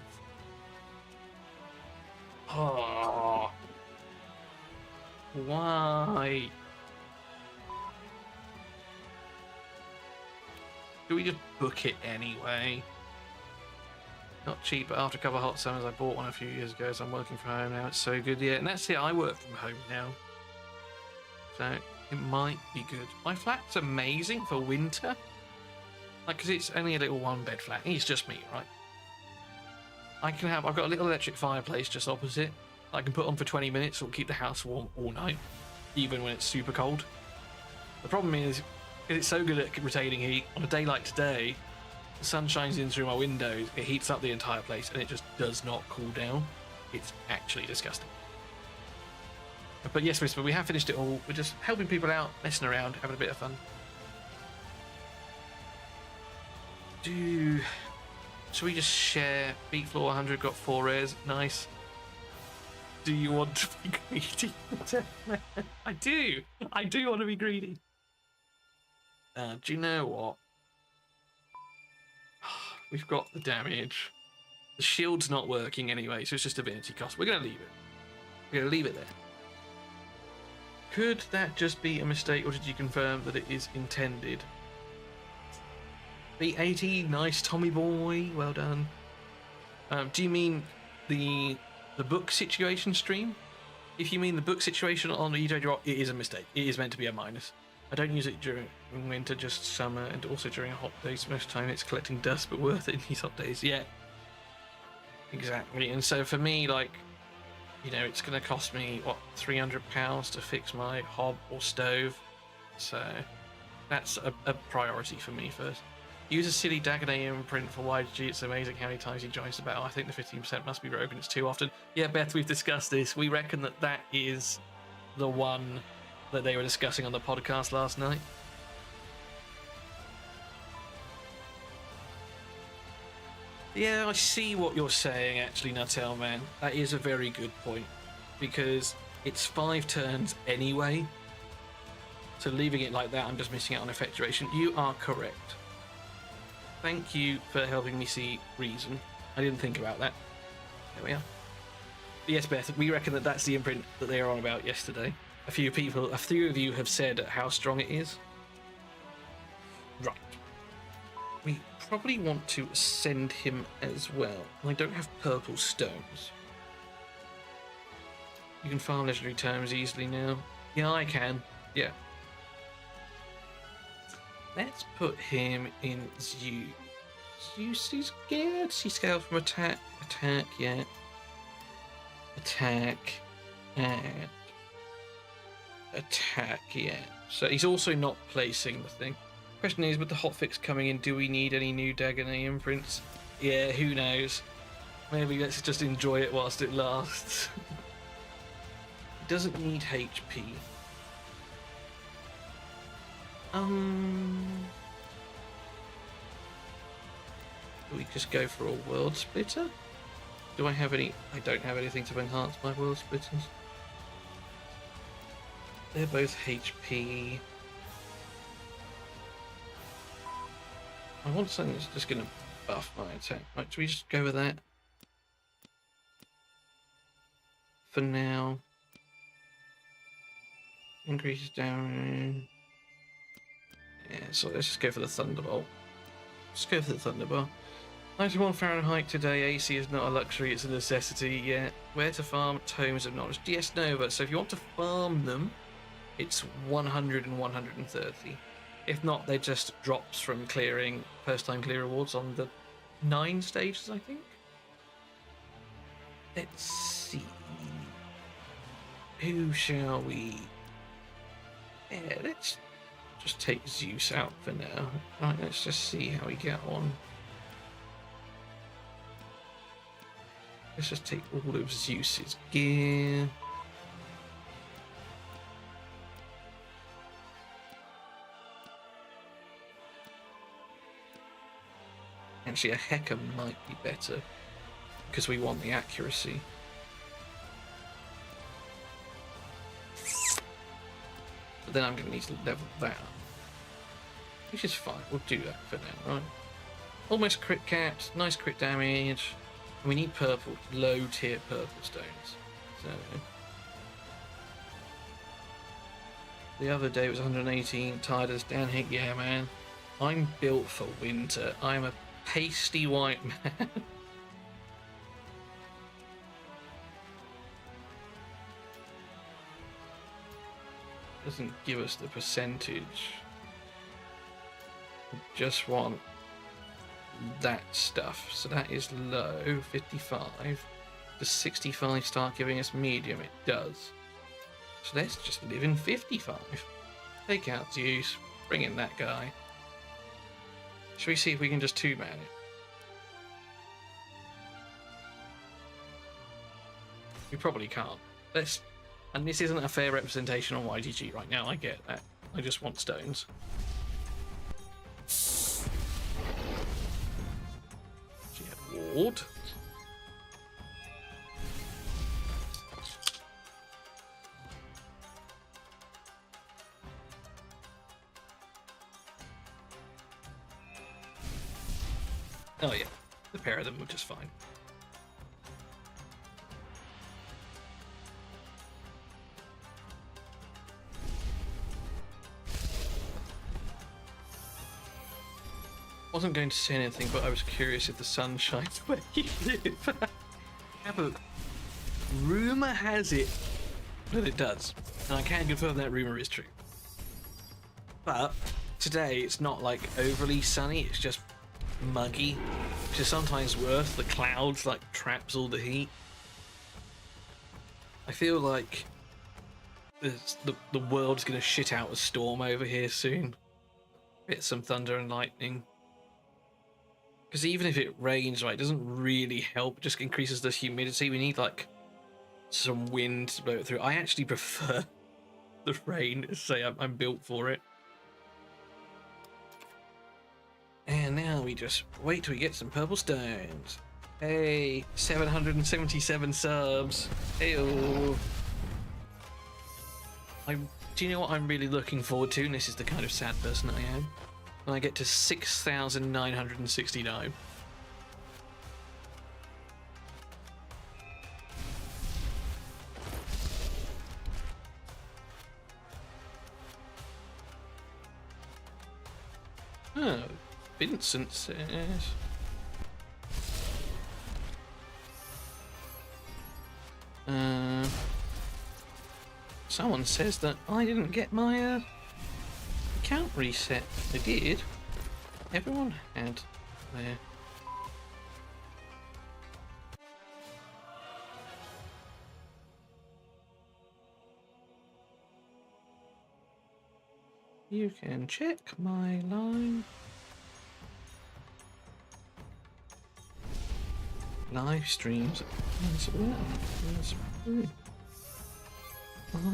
Oh. Why? Do we just book it anyway? Not cheap, but after a couple of hot summers, I bought one a few years ago, so I'm working from home now. It's so good, yeah. And that's it, I work from home now. So it might be good. My flat's amazing for winter. Like, because it's only a little one-bed flat. It's just me, right? I've got a little electric fireplace just opposite. I can put on for 20 minutes. It'll keep the house warm all night, even when it's super cold. The problem is, it's so good at retaining heat. On a day like today, the sun shines in through my windows, it heats up the entire place, and it just does not cool down. It's actually disgusting. But yes, Whisper, we have finished it all. We're just helping people out, messing around, having a bit of fun. Should we just share? Beat floor 100, got 4 rares. Nice. Do you want to be greedy? I do. I do want to be greedy. Do you know what? We've got the damage. The shield's not working anyway, so it's just divinity cost. We're going to leave it. We're going to leave it there. Could that just be a mistake, or did you confirm that it is intended? B80, nice Tommy boy, well done. Do you mean the book situation stream? If you mean the book situation on the EJ drop, it is a mistake. It is meant to be a minus. I don't use it during winter, just summer, and also during hot days. Most of the time it's collecting dust, but worth it in these hot days. Yeah, exactly. And so for me, like, you know, it's going to cost me, what, £300 to fix my hob or stove. So that's a priority for me first. Use a silly Dagonet imprint for YG. It's amazing how many times he joins the battle. I think the 15% must be broken. It's too often. Yeah, Beth, we've discussed this. We reckon that is the one that they were discussing on the podcast last night. Yeah, I see what you're saying, actually, Nuttell, man. That is a very good point. Because it's 5 turns anyway. So leaving it like that, I'm just missing out on effect duration. You are correct. Thank you for helping me see reason. I didn't think about that. There we are. But yes, Beth, we reckon that that's the imprint that they were on about yesterday. A few of you have said how strong it is. Right. We probably want to send him as well. I don't have purple stones. You can farm legendary terms easily now. Yeah, I can. Yeah. Let's put him in Zeus. Zeus is good. He scales from attack, yeah. Attack, and attack, yeah. So he's also not placing the thing. Question is, with the hotfix coming in, do we need any new Dagonet imprints? Yeah, who knows? Maybe let's just enjoy it whilst it lasts. It doesn't need HP. Do we just go for a world splitter? Do I have any? I don't have anything to enhance my world splitters. They're both HP. I want something that's just going to buff my attack. Right, should we just go with that? For now. Increases down. Yeah, so let's just go for the Thunderbolt. Let's go for the Thunderbolt. 91 Fahrenheit today. AC is not a luxury, it's a necessity. Yeah. Where to farm? Tomes of Knowledge. DS Nova. So if you want to farm them, it's 100 and 130. If not, they're just drops from clearing first time clear rewards on the 9 stages, I think. Let's see. Who shall we? Yeah, let's just take Zeus out for now. Right, let's just see how we get on. Let's just take all of Zeus's gear. Actually, a Hecker might be better because we want the accuracy. But then I'm going to need to level that up, which is fine. We'll do that for now, right? Almost crit caps, nice crit damage. And we need purple, low tier purple stones. So the other day it was 118, tired as down here. Yeah, man. I'm built for winter. I'm a pasty white man. Doesn't give us the percentage. We just want that stuff. So that is low, 55. Does 65 start giving us medium? It does. So let's just live in 55. Take out Zeus, bring in that guy. Should we see if we can just two-man it? We probably can't. Let's... And this isn't a fair representation on YGG right now, I get that. I just want stones. She had ward. Oh yeah, the pair of them were just fine. Wasn't going to say anything, but I was curious if the sun shines where you live. Yeah, but rumour has it that it does, and I can confirm that rumour is true. But today it's not like overly sunny, it's just muggy, which is sometimes worse. The clouds like traps all the heat. I feel like the world's gonna shit out a storm over here soon. Bit some thunder and lightning. Because even if it rains, right, it doesn't really help. It just increases the humidity. We need like some wind to blow it through. I actually prefer the rain. Say I'm built for it. And now we just wait till we get some purple stones. Hey, 777 subs. Heyo. Do you know what I'm really looking forward to? And this is the kind of sad person I am. When I get to 6,969. Oh, Vincent says. Someone says that I didn't get my account reset. I did. Everyone had there. You can check my line. Live streams as well.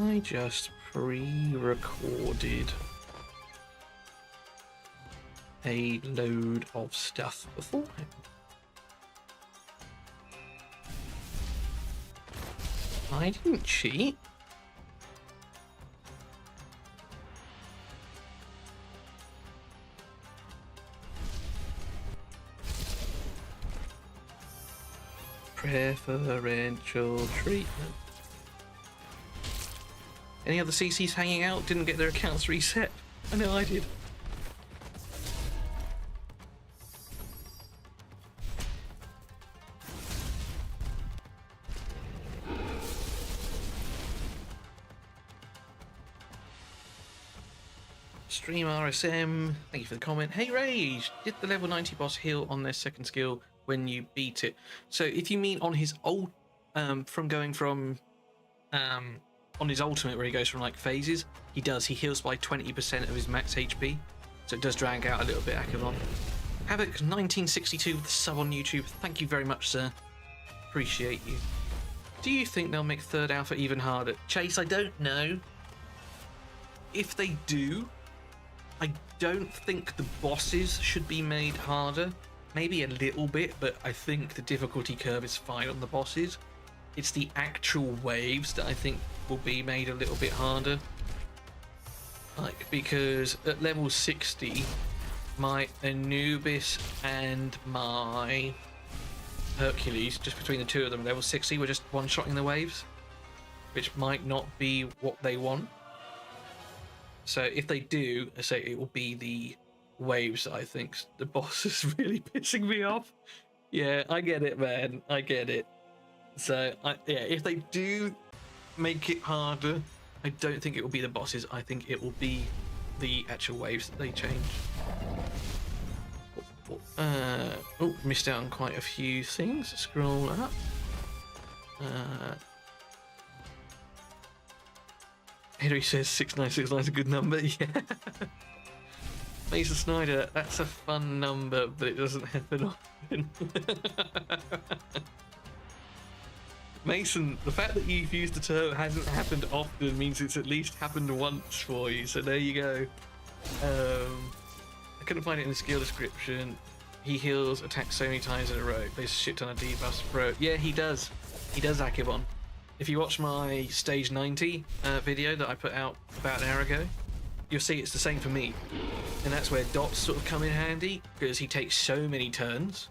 I just pre-recorded a load of stuff beforehand. I didn't cheat. Preferential treatment. Any other CCs hanging out didn't get their accounts reset? I know I did. Stream RSM, thank you for the comment. Hey Rage, did the level 90 boss heal on their second skill when you beat it? So if you mean on his old, from going from on his ultimate where he goes from like phases, he heals by 20% of his max HP, so it does drag out a little bit. Akavon. Havoc 1962 with the sub on YouTube. Thank you very much, sir. Appreciate you. Do you think they'll make third alpha even harder? Chase, I don't know. If they do, I don't think the bosses should be made harder. Maybe a little bit, but I think the difficulty curve is fine on the bosses. It's the actual waves that I think will be made a little bit harder. Like, because at level 60, my Anubis and my Hercules, just between the two of them, level 60, were just one-shotting the waves, which might not be what they want. So if they do, I say it will be the waves that I think the boss is really pissing me off. Yeah, I get it, man. I get it. So, yeah, if they do make it harder, I don't think it will be the bosses. I think it will be the actual waves that they change. Oh, missed out on quite a few things. Scroll up. Henry says 6969 is a good number. Yeah. Mason Snyder, that's a fun number, but it doesn't happen often. Mason, the fact that you've used the term hasn't happened often means it's at least happened once for you, so there you go. I couldn't find it in the skill description. He heals attacks so many times in a row. Plays a shit ton of debuffs, bro. Yeah, he does. He does, Akibon. If you watch my stage 90 video that I put out about an hour ago, you'll see it's the same for me. And that's where dots sort of come in handy, because he takes so many turns.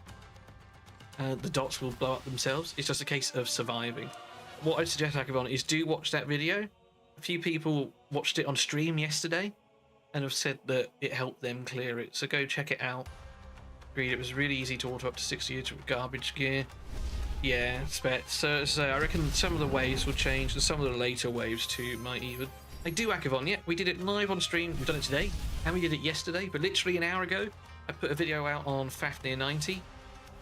The dots will blow up themselves. It's just a case of surviving. What I'd suggest, Akibon, is do watch that video. A few people watched it on stream yesterday and have said that it helped them clear it. So go check it out. Agreed, it was really easy to auto up to 60 with garbage gear. Yeah, so I reckon some of the waves will change, and some of the later waves too might even. I do, Akavon, yeah, we did it live on stream. We've done it today, and we did it yesterday, but literally an hour ago, I put a video out on Fafnir 90,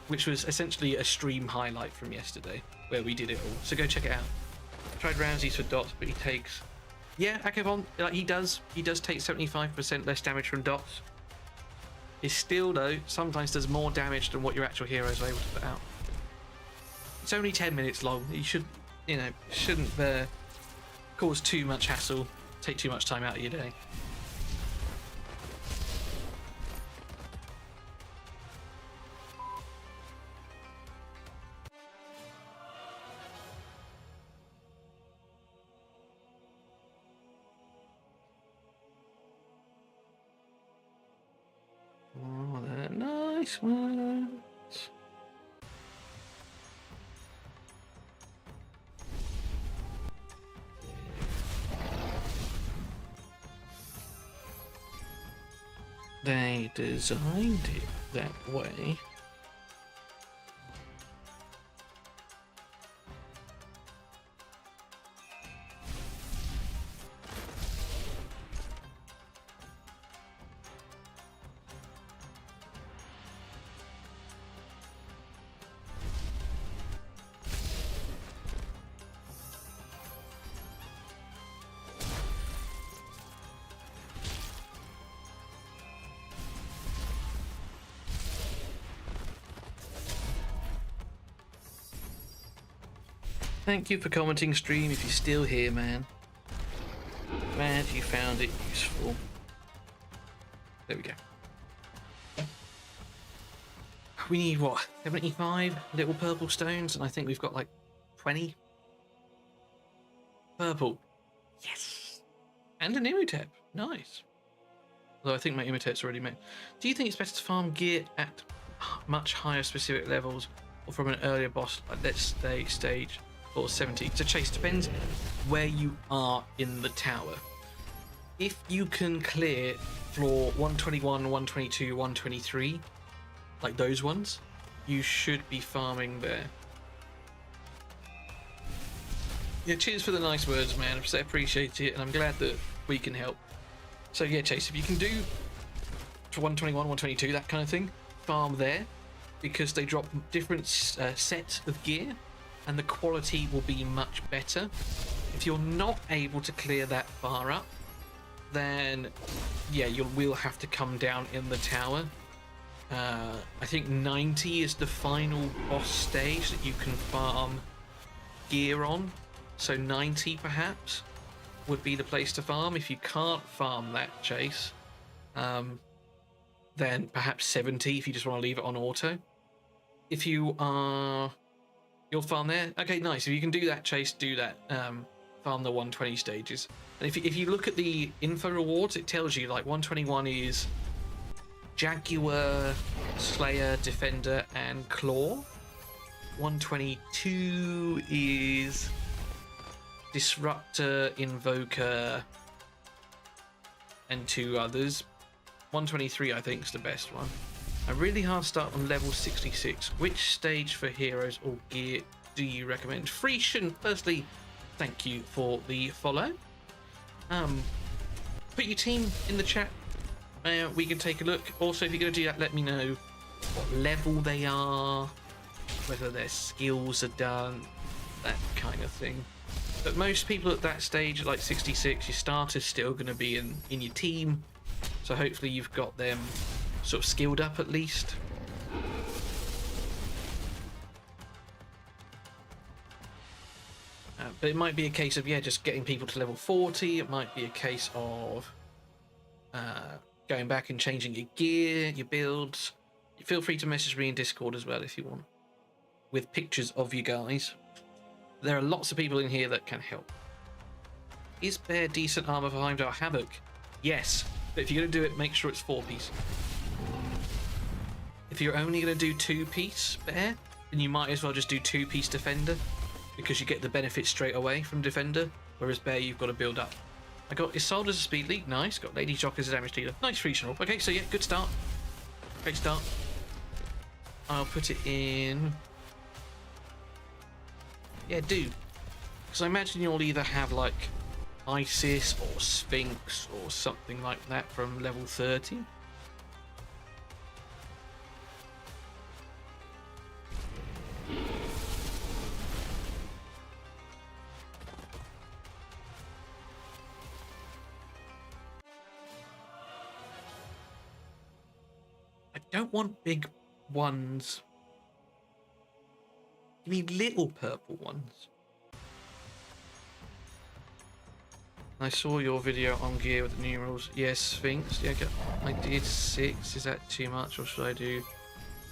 which was essentially a stream highlight from yesterday, where we did it all. So go check it out. I tried Ramses for dots, but he takes... Yeah, Akavon, like he does take 75% less damage from dots. His steel, though, sometimes does more damage than what your actual heroes are able to put out. It's only 10 minutes long. You should, shouldn't cause too much hassle, take too much time out of your day. Oh, they're nice ones. They designed it that way. Thank you for commenting stream if you're still here, man. Glad you found it useful. There we go. We need, what, 75 little purple stones? And I think we've got like 20. Purple. Yes. And an Imhotep. Nice. Although I think my Imhotep's already made. Do you think it's better to farm gear at much higher specific levels or from an earlier boss, like let's say stage or 70? So Chase, depends where you are in the tower. If you can clear floor 121, 122, 123, like those ones, you should be farming there. Yeah, cheers for the nice words, man. I appreciate it, and I'm glad that we can help. So yeah, Chase, if you can do to 121, 122, that kind of thing, farm there, because they drop different sets of gear, and the quality will be much better. If you're not able to clear that far up, then yeah, you will have to come down in the tower. I think 90 is the final boss stage that you can farm gear on. So 90 perhaps would be the place to farm. If you can't farm that, Chase, then perhaps 70 if you just want to leave it on auto. If you are... You'll farm there? Okay, nice. If you can do that, Chase, do that. Farm the 120 stages. And if you look at the info rewards, it tells you like 121 is Jaguar, Slayer, Defender, and Claw. 122 is Disruptor, Invoker, and 2 others. 123 I think is the best one. A really hard start on level 66. Which stage for heroes or gear do you recommend? Frisian, firstly, thank you for the follow. Put your team in the chat. We can take a look. Also, if you're going to do that, let me know what level they are, whether their skills are done, that kind of thing. But most people at that stage, like 66, your starter's still going to be in your team. So hopefully you've got them sort of skilled up at least. But it might be a case of, yeah, just getting people to level 40. It might be a case of going back and changing your gear, your builds. Feel free to message me in Discord as well if you want, with pictures of you guys. There are lots of people in here that can help. Is Bear decent armor for Heimdall Havoc? Yes, but if you're going to do it, make sure it's 4-piece. If you're only going to do 2-piece Bear, then you might as well just do 2-piece Defender, because you get the benefit straight away from Defender, whereas Bear you've got to build up. I got Isolde as a speed lead, nice. Got Lady Jock as a damage dealer, nice Frisian Orb. Okay, so yeah, good start. Great start. I'll put it in... Yeah, do. Because I imagine you'll either have like Isis or Sphinx or something like that from level 30. I don't want big ones. You need little purple ones. I saw your video on gear with the numerals. Yes, Sphinx. Yeah, I did 6. Is that too much, or should I do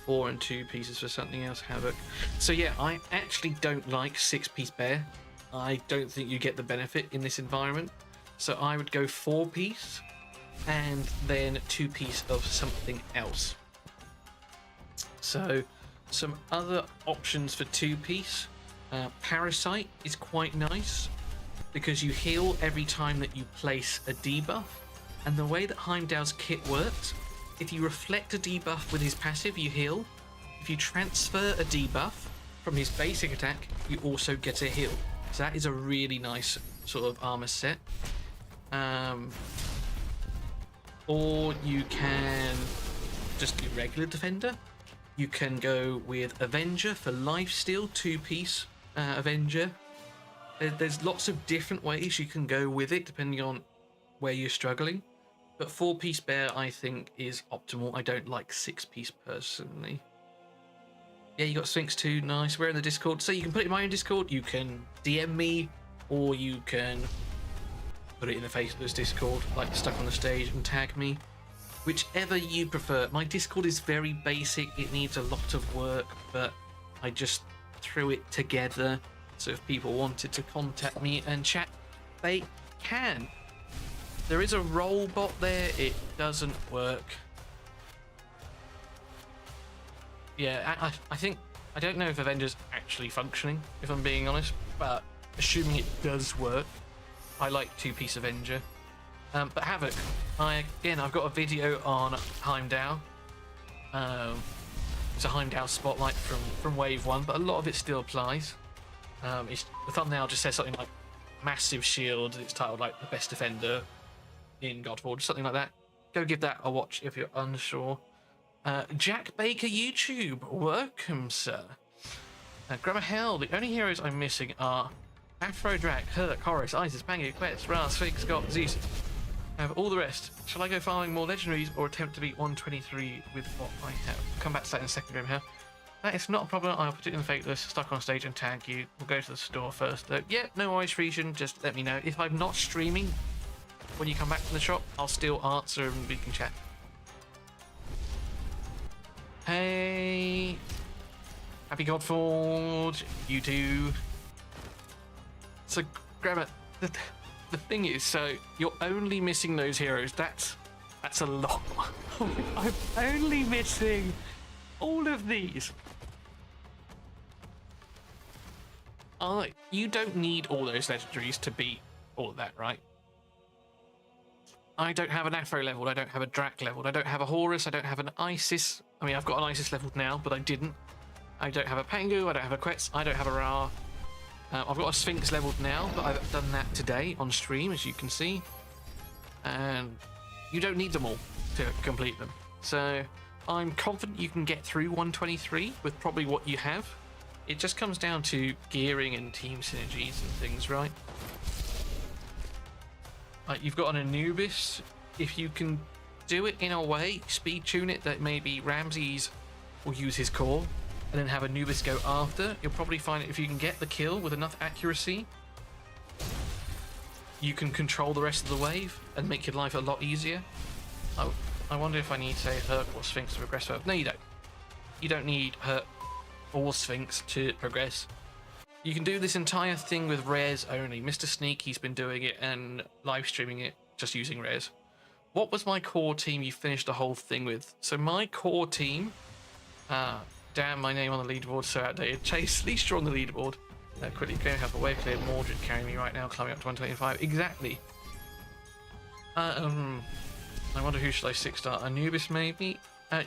4 and 2 pieces for something else? Havoc. So yeah, I actually don't like 6-piece Bear. I don't think you get the benefit in this environment. So I would go 4-piece and then 2-piece of something else. So some other options for 2-piece. Parasite is quite nice because you heal every time that you place a debuff. And the way that Heimdall's kit works, if you reflect a debuff with his passive, you heal. If you transfer a debuff from his basic attack, you also get a heal. So that is a really nice sort of armor set. Or you can just do regular Defender. You can go with Avenger for lifesteal, 2-piece Avenger. There's lots of different ways you can go with it depending on where you're struggling. But 4-piece Bear, I think, is optimal. I don't like 6-piece personally. Yeah, you got Sphinx too. Nice. We're in the Discord. So you can put it in my own Discord. You can DM me, or you can put it in the Facebook's Discord, like stuck on the stage, and tag me. Whichever you prefer. My Discord is very basic. It needs a lot of work, but I just threw it together. So if people wanted to contact me and chat, they can. There is a roll bot there. It doesn't work. Yeah, I think... I don't know if Avenger's actually functioning, if I'm being honest, but assuming it does work, I like 2-piece Avenger. But Havoc, I've got a video on Heimdall. It's a Heimdall spotlight from Wave 1, but a lot of it still applies. The thumbnail just says something like massive shield. It's titled like the best defender in Godforge, something like that. Go give that a watch if you're unsure. Jack Baker YouTube, welcome, sir. Grammar Hell, the only heroes I'm missing are Afro, Drac, Herc, Horus, Isis, Pangu, Quetz, Ra, Sphinx, God, Zeus. I have all the rest. Shall I go farming more legendaries or attempt to beat 123 with what I have? I'll come back to that in a second, Grim here. That is not a problem. I'll put it in the fake list, stuck on stage and tag you. We'll go to the store first though. Yeah, no worries, Frisian. Just let me know. If I'm not streaming when you come back from the shop, I'll still answer and we can chat. Hey. Happy Godforge. You too. So, Grammar, the thing is, so you're only missing those heroes. That's a lot. I'm only missing all of these. You don't need all those legendaries to beat all of that, right? I don't have an Afro leveled, I don't have a Drac leveled, I don't have a Horus, I don't have an Isis. I mean, I've got an Isis leveled now, but I didn't. I don't have a Pangu, I don't have a Quetz, I don't have a Ra. I've got a Sphinx leveled now, but I've done that today on stream, as you can see. And you don't need them all to complete them. So I'm confident you can get through 123 with probably what you have. It just comes down to gearing and team synergies and things, right? You've got an Anubis. If you can do it in a way, speed tune it, that maybe Ramses will use his core and then have Anubis go after, you'll probably find that if you can get the kill with enough accuracy, you can control the rest of the wave and make your life a lot easier. I wonder if I need, say, Herc or Sphinx to progress further. No, you don't. You don't need Herc or Sphinx to progress. You can do this entire thing with rares only. Mr. Sneak, he's been doing it and live streaming it just using rares. What was my core team you finished the whole thing with? So my core team, damn, my name on the leaderboard so outdated. Chase, Leistra on the leaderboard. Quickly going to have a wave clear. Mordred carrying me right now, climbing up to 125. Exactly. I wonder who should I 6-star? Anubis maybe?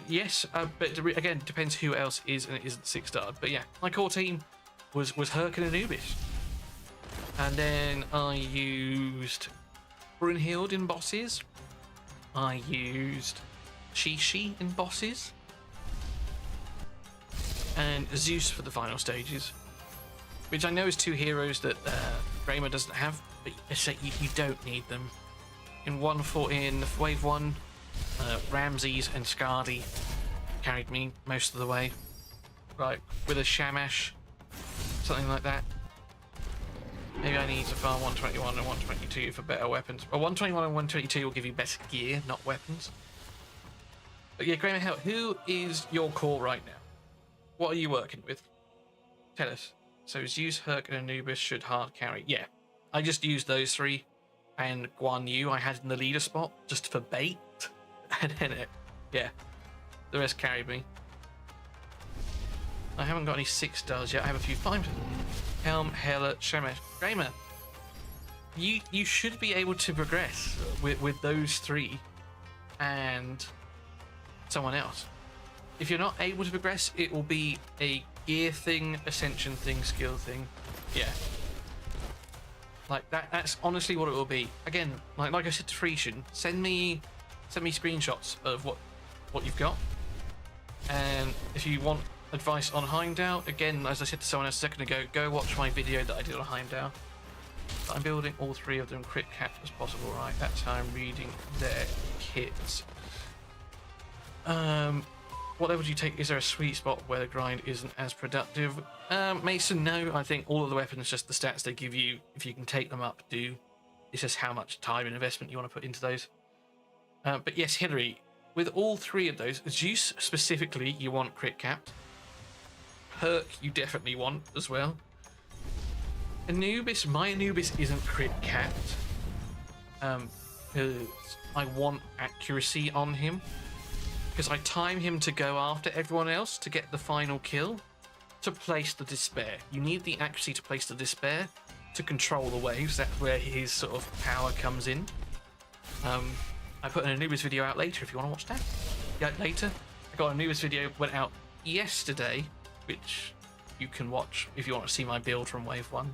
Yes, but again, depends who else is and isn't 6-starred. But yeah, my core team was Herc and Anubis. And then I used Brunhild in bosses. I used Shishi in bosses. And Zeus for the final stages. Which I know is two heroes that Raymer doesn't have, but you don't need them. In wave 1, Ramses and Skadi carried me most of the way. Right, with a Shamash, something like that. Maybe I need to farm 121 and 122 for better weapons. Well, 121 and 122 will give you better gear, not weapons. But yeah, Graham, who is your core right now? What are you working with? Tell us. So Zeus, Herc, and Anubis should hard carry. Yeah, I just used those three. And Guan Yu I had in the leader spot just for bait. And then yeah, the rest carried me. I haven't got any 6-stars yet. I have a few 5. Helm, Hela, Shemesh, Kramer. You should be able to progress with those three and someone else. If you're not able to progress, it will be a gear thing, ascension thing, skill thing. Yeah. Like that's honestly what it will be. Again, like I said to Frisian, send me screenshots of what you've got. And if you want advice on Heimdall, again, as I said to someone else a second ago, go watch my video that I did on Heimdall. I'm building all 3 of them crit cap as possible, right? That's how I'm reading their kits. What level do you take? Is there a sweet spot where the grind isn't as productive? Mason, no. I think all of the weapons, just the stats they give you, if you can take them up, do. It's just how much time and investment you want to put into those. But yes, Hillary, with all 3 of those, Zeus specifically, you want crit capped. Herc, you definitely want as well. Anubis, my Anubis isn't crit capped. Because I want accuracy on him. Because I time him to go after everyone else to get the final kill, to place the despair. You need the accuracy to place the despair to control the waves. That's where his sort of power comes in. I put an Anubis video out later if you want to watch that. Yeah, later. I got an Anubis video, went out yesterday, which you can watch if you want to see my build from wave 1.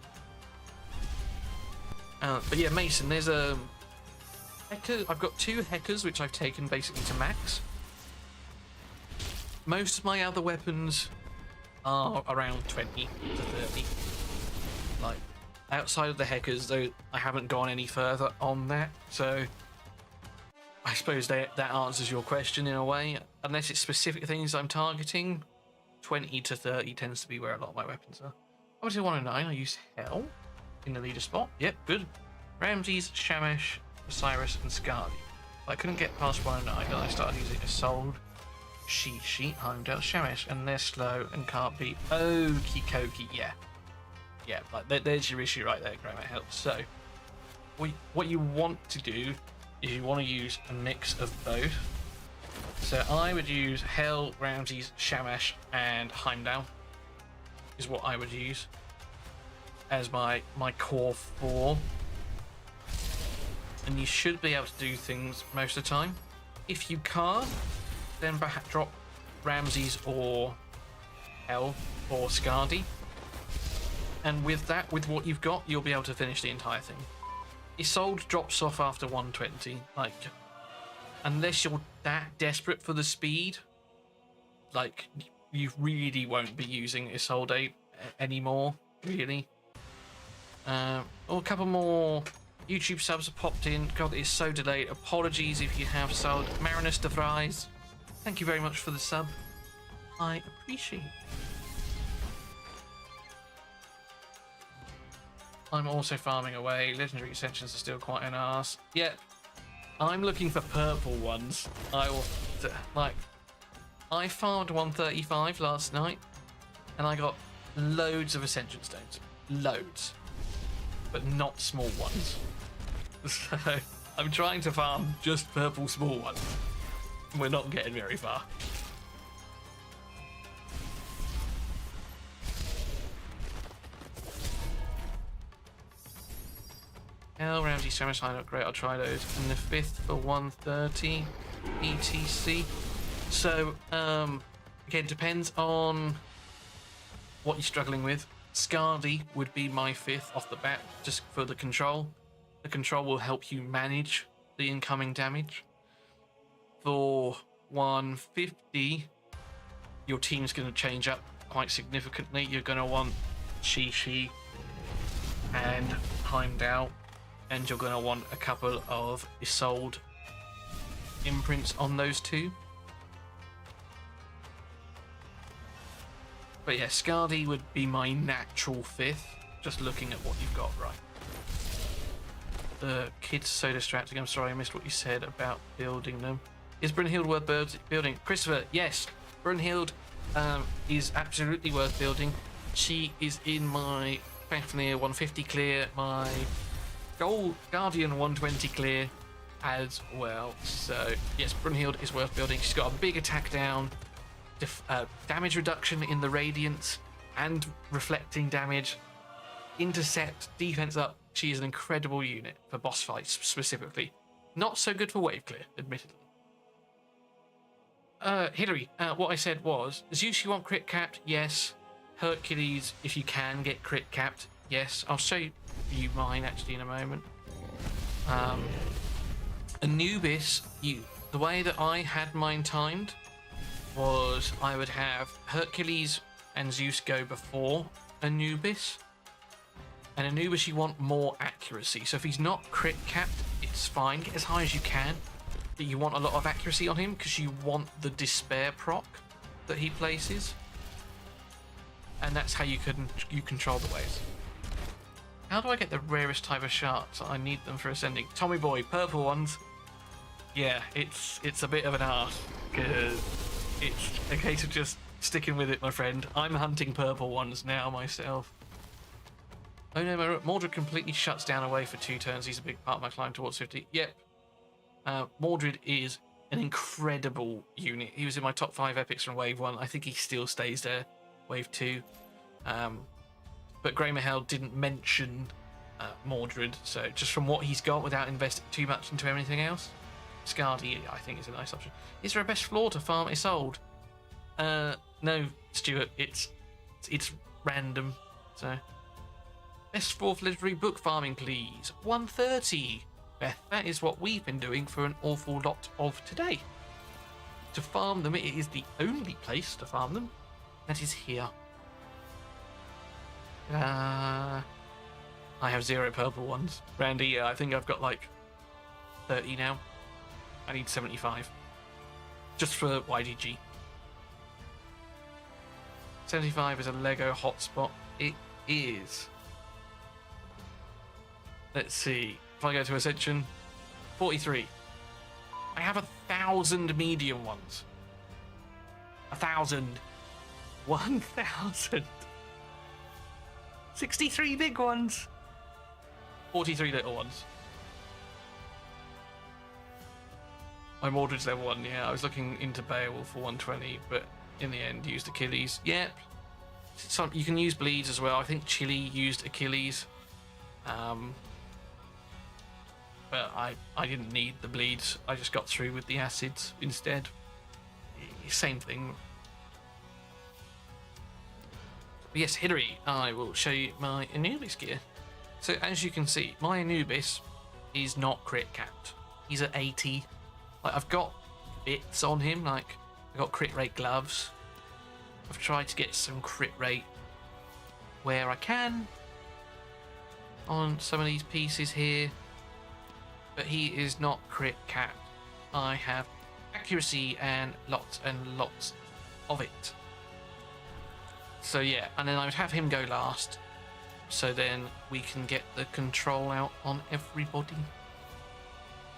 But yeah, Mason, there's a Hecker. I've got 2 Heckers which I've taken basically to max. Most of my other weapons are around 20 to 30. Like, outside of the Heckers, though, I haven't gone any further on that, so I suppose that answers your question in a way. Unless it's specific things I'm targeting, 20 to 30 tends to be where a lot of my weapons are. Obviously 109, I use Hell in the leader spot. Yep, good. Ramses, Shamash, Osiris, and Scardy. I couldn't get past 109, then I started using Isolde, Shishi, Heimdall, Shamash, and they're slow and can't be. Okie dokie, yeah. Yeah, like there's your issue right there, Grammar helps. So, what you want to do is you want to use a mix of both. So I would use Hell, Ramses, Shamash, and Heimdall is what I would use as my core 4. And you should be able to do things most of the time. If you can't, then perhaps drop Ramses or Hell or Scardy. And with that, with what you've got, you'll be able to finish the entire thing. Isolde drops off after 120. Like, unless you're that desperate for the speed, like, you really won't be using Isolde anymore, really. A couple more YouTube subs have popped in. God, it's so delayed. Apologies if you have subbed. Marinus de Vries, thank you very much for the sub. I appreciate it. I'm also farming away. Legendary extensions are still quite an arse. Yep. I'm looking for purple ones. I farmed 135 last night, and I got loads of Ascension Stones. Loads. But not small ones. So, I'm trying to farm just purple small ones. We're not getting very far. Hell, Ramsey, Shamash, I look great. I'll try those. And the 5th for 130 ETC. So, again, depends on what you're struggling with. Scardy would be my 5th off the bat, just for the control. The control will help you manage the incoming damage. For 150, your team's going to change up quite significantly. You're going to want Shishi and Heimdall, and you're going to want a couple of Isolde imprints on those two. But yeah, Scardy would be my natural 5th, just looking at what you've got right. The kids are so distracting. I'm sorry, I missed what you said about building them. Is Brunhild worth building? Christopher, yes. Brunhild is absolutely worth building. She is in my Fafnir 150 clear, my Gold Guardian 120 clear as well. So yes, Brunhild is worth building. She's got a big attack down, damage reduction in the Radiance, and reflecting damage, intercept, defense up. She is an incredible unit for boss fights specifically. Not so good for wave clear, admittedly. Hillary, what I said was, Zeus, you want crit capped? Yes. Hercules, if you can get crit capped, yes. I'll show you mine actually in a moment. Anubis, the way that I had mine timed was I would have Hercules and Zeus go before Anubis. And Anubis, you want more accuracy. So if he's not crit capped, it's fine. Get as high as you can. But you want a lot of accuracy on him because you want the despair proc that he places. And that's how you control the waves. How do I get the rarest type of sharks? I need them for ascending. Tommy boy, purple ones. Yeah, it's a bit of an art because it's a case of just sticking with it, my friend. I'm hunting purple ones now myself. Oh no, Mordred completely shuts down away for 2 turns. He's a big part of my climb towards 50. Yep. Mordred is an incredible unit. He was in my top 5 epics from Wave 1. I think he still stays there, Wave 2. But Grey Mahel didn't mention Mordred, so just from what he's got without investing too much into anything else, Scardy, I think, is a nice option. Is there a best floor to farm Isolde? No, Stuart, it's random, so... Best 4th literary book farming, please. 130. Beth, that is what we've been doing for an awful lot of today. To farm them, it is the only place to farm them. That is here. I have 0 purple ones. Randy, I think I've got like 30 now. I need 75. Just for YGG. 75 is a Lego hotspot. It is. Let's see. If I go to Ascension, 43. I have 1,000 medium ones. 1,000. 1,000. 63 big ones. 43 little ones. My Mordred's level 1, yeah. I was looking into Beowulf for 120, but in the end used Achilles. Yep. You can use bleeds as well. I think Chile used Achilles. But I didn't need the bleeds. I just got through with the acids instead. Same thing. But yes, Hillary, I will show you my Anubis gear. So as you can see, my Anubis is not crit capped. He's at 80. Like, I've got bits on him, like I've got crit rate gloves. I've tried to get some crit rate where I can on some of these pieces here, but he is not crit capped. I have accuracy and lots of it. So yeah, and then I would have him go last, so then we can get the control out on everybody.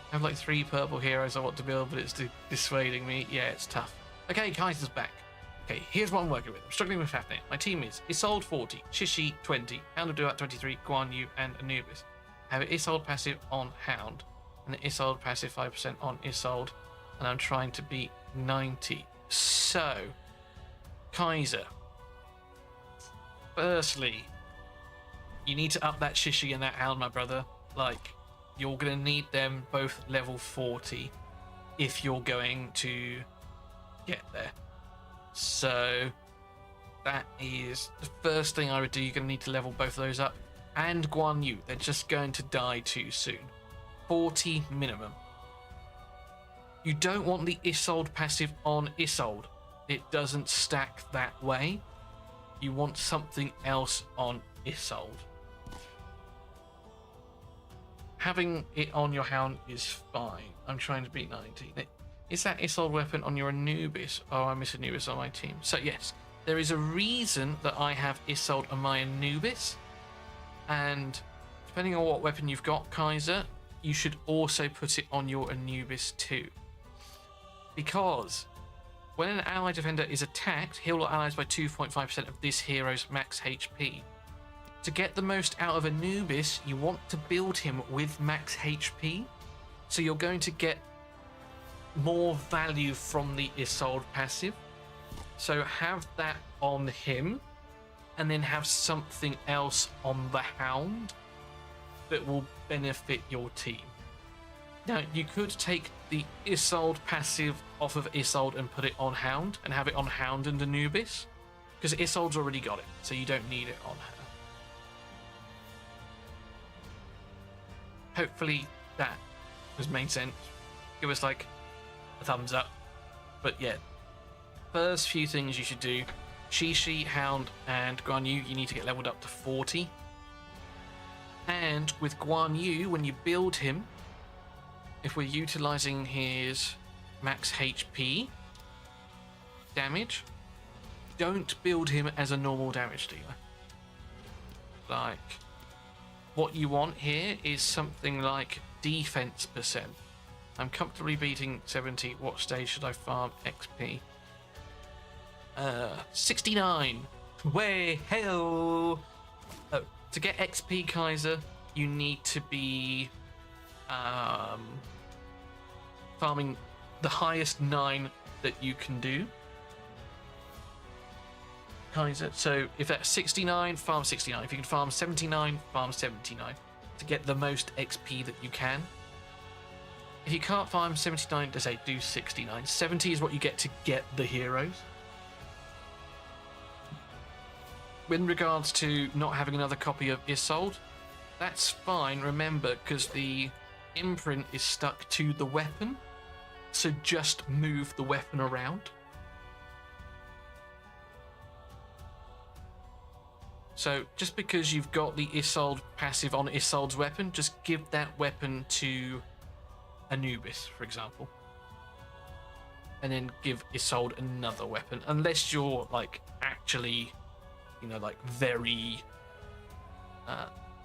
I have like 3 purple heroes I want to build, but it's dissuading me. Yeah, it's tough. Okay, Kaiser's back. Okay, here's what I'm working with. I'm struggling with Fafnir. My team is Isolde 40, Shishi 20, Hound of Duat 23, Guan Yu, and Anubis. I have an Isolde passive on Hound, and an Isolde passive 5% on Isolde, and I'm trying to beat 90. So, Kaiser. Firstly, you need to up that Shishi and that Hound, my brother. Like, you're going to need them both level 40 if you're going to get there. So, that is the first thing I would do. You're going to need to level both of those up. And Guan Yu, they're just going to die too soon. 40 minimum. You don't want the Isolde passive on Isolde. It doesn't stack that way. You want something else on Isolde. Having it on your Hound is fine. I'm trying to beat 90. Is that Isolde weapon on your Anubis? Oh, I miss Anubis on my team. So yes, there is a reason that I have Isolde on my Anubis. And depending on what weapon you've got, Kaiser, you should also put it on your Anubis too. Because when an ally defender is attacked, heal allies by 2.5% of this hero's max HP. To get the most out of Anubis, you want to build him with max HP. So you're going to get more value from the Isolde passive. So have that on him, and then have something else on the Hound that will benefit your team. Now, you could take the Isolde passive off of Isolde and put it on Hound, and have it on Hound and Anubis, because Isolde's already got it, so you don't need it on her. Hopefully that has made sense. Give us like a thumbs up. But yeah, first few things you should do: Shishi, Hound, and Guan Yu, you need to get leveled up to 40. And with Guan Yu, when you build him, if we're utilizing his max HP damage, don't build him as a normal damage dealer. Like, what you want here is something like defense %. I'm comfortably beating 70. What stage should I farm XP? 69. Way hell. Oh, to get XP, Kaiser, you need to be farming the highest 9 that you can do, Kaiser. So if that's 69, farm 69. If you can farm 79, farm 79 to get the most XP that you can. If you can't farm 79, let's say do 69. 70 is what you get to get the heroes. In regards to not having another copy of Isolde, that's fine, remember, because the imprint is stuck to the weapon, so just move the weapon around. So just because you've got the Isolde passive on Isolde's weapon, just give that weapon to Anubis, for example. And then give Isolde another weapon. Unless you're, like, actually, you know, like, very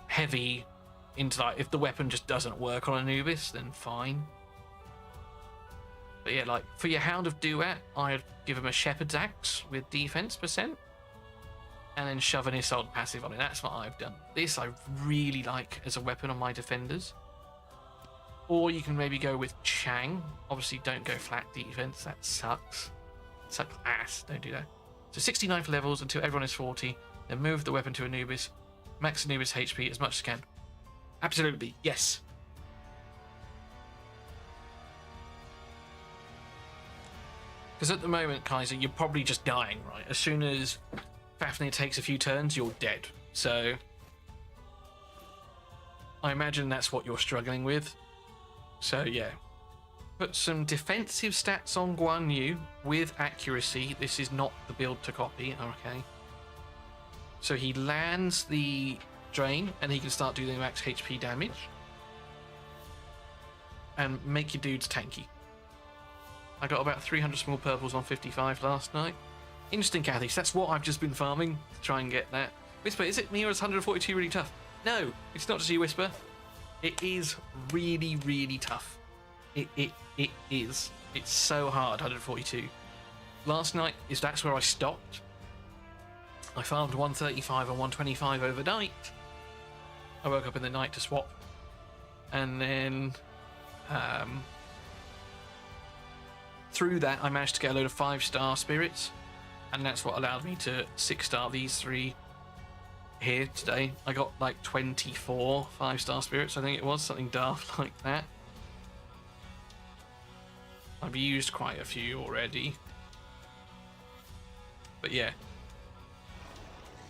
heavy into, like, if the weapon just doesn't work on Anubis, then fine. But yeah, like, for your Hound of Duat, I'd give him a Shepherd's Axe with defense percent. And then shove an Isolde passive on it. That's what I've done. This I really like as a weapon on my defenders. Or you can maybe go with Chang. Obviously, don't go flat defense. That sucks. Sucks ass. Don't do that. So 69 for levels until everyone is 40. Then move the weapon to Anubis. Max Anubis HP as much as you can. Absolutely. Yes. Because at the moment, Kaiser, you're probably just dying, right? As soon as Fafnir takes a few turns, you're dead. So I imagine that's what you're struggling with. So yeah. Put some defensive stats on Guan Yu with accuracy. This is not the build to copy, okay? So he lands the drain and he can start doing max HP damage. And make your dudes tanky. I got about 300 small purples on 55 last night. Interesting, Kathy. So that's what I've just been farming to try and get that. Whisper, is it me or is 142 really tough? No, it's not just you, Whisper. It is really, really tough. It is. It's so hard, 142. Last night, that's where I stopped. I farmed 135 and 125 overnight. I woke up in the night to swap. And then through that, I managed to get a load of 5-star spirits. And that's what allowed me to 6-star these 3 here today. I got like 24 5-star spirits, I think it was, something daft like that. I've used quite a few already. But yeah.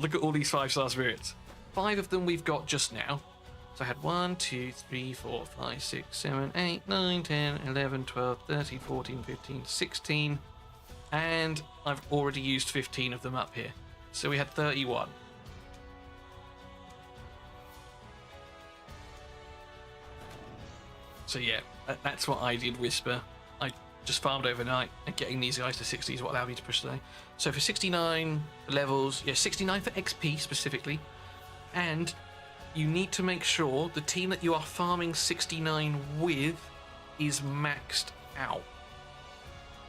Look at all these 5-star spirits. 5 of them we've got just now. So I had 1, 2, 3, 4, 5, 6, 7, 8, 9, 10, 11, 12, 13, 14, 15, 16. And I've already used 15 of them up here. So we had 31. So yeah, that's what I did, Whisper. I just farmed overnight, and getting these guys to 60 is what allowed me to push today. So for 69 levels, yeah, 69 for XP specifically, and you need to make sure the team that you are farming 69 with is maxed out.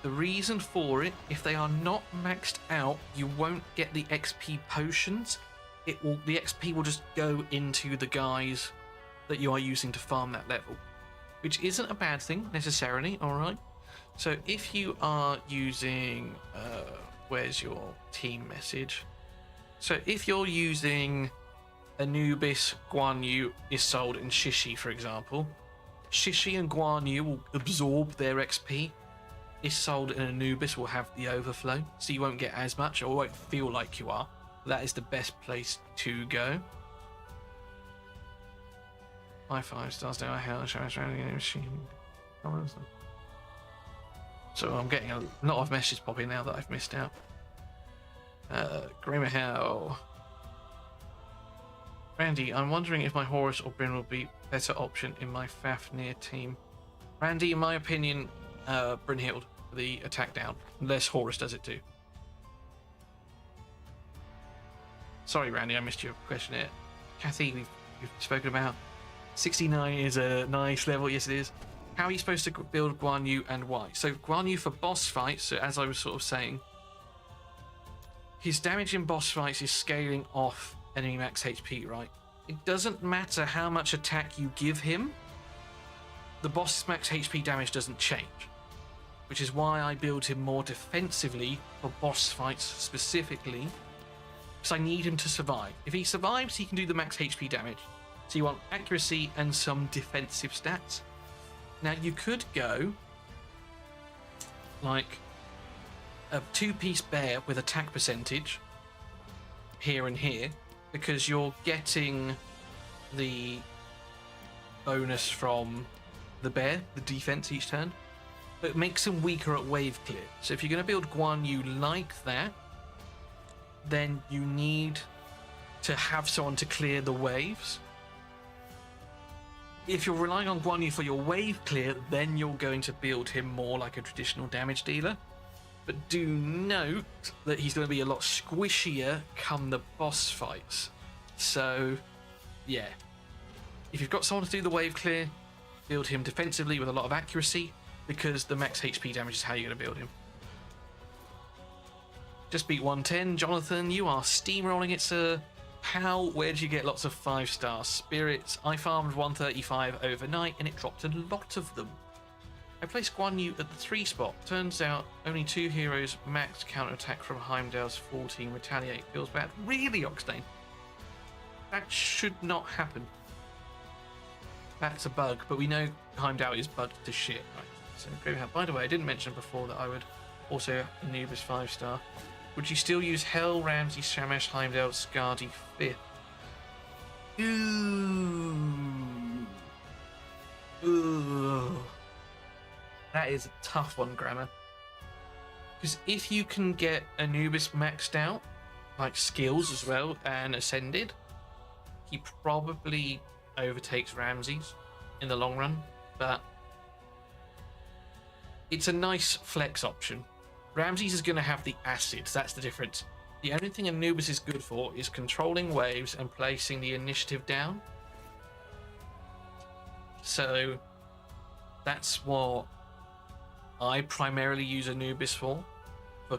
The reason for it, if they are not maxed out, you won't get the XP potions. The XP will just go into the guys that you are using to farm that level, which isn't a bad thing necessarily, alright? So if you are using, where's your team message? So if you're using Anubis, Guan Yu, Isolde and Shishi, for example, Shishi and Guan Yu will absorb their XP. Isolde and Anubis will have the overflow, so you won't get as much, or won't feel like you are. That is the best place to go. My 5 stars now. So I'm getting a lot of messages popping now that I've missed out. Grimmer Hell. Randy, I'm wondering if my Horus or Bryn will be a better option in my Fafnir team. Randy, in my opinion, Brynhild, the attack down, unless Horus does it too. Sorry, Randy, I missed your question here. Kathy, we've spoken about. 69 is a nice level, yes it is. How are you supposed to build Guan Yu and why? So Guan Yu for boss fights, so as I was sort of saying, his damage in boss fights is scaling off enemy max HP, right? It doesn't matter how much attack you give him, the boss's max HP damage doesn't change, which is why I build him more defensively for boss fights specifically, because I need him to survive. If he survives, he can do the max HP damage. So you want accuracy and some defensive stats. Now you could go like a 2-piece bear with attack percentage here and here, because you're getting the bonus from the bear, the defense each turn, but it makes him weaker at wave clear. So if you're going to build Guan Yu like that, then you need to have someone to clear the waves. If you're relying on Guan Yu for your wave clear, then you're going to build him more like a traditional damage dealer. But do note that he's going to be a lot squishier come the boss fights. So, yeah. If you've got someone to do the wave clear, build him defensively with a lot of accuracy, because the max HP damage is how you're going to build him. Just beat 110. Jonathan, you are steamrolling it, sir. How? Where did you get lots of 5-star spirits? I farmed 135 overnight and it dropped a lot of them. I placed Guan Yu at the 3 spot. Turns out only 2 heroes max counterattack from Heimdall's 14 retaliate. Feels bad. Really, Oxdane? That should not happen. That's a bug, but we know Heimdall is bugged to shit. Right. So, by the way, I didn't mention before that I would also Anubis 5-star. Would you still use Hell, Ramsey, Shamash, Heimdall, Skadi 5th? Ooh. That is a tough one, Grammar. Because if you can get Anubis maxed out, like skills as well, and ascended, he probably overtakes Ramses in the long run, but it's a nice flex option. Ramses is going to have the acids, that's the difference. The only thing Anubis is good for is controlling waves and placing the initiative down. So that's what I primarily use Anubis for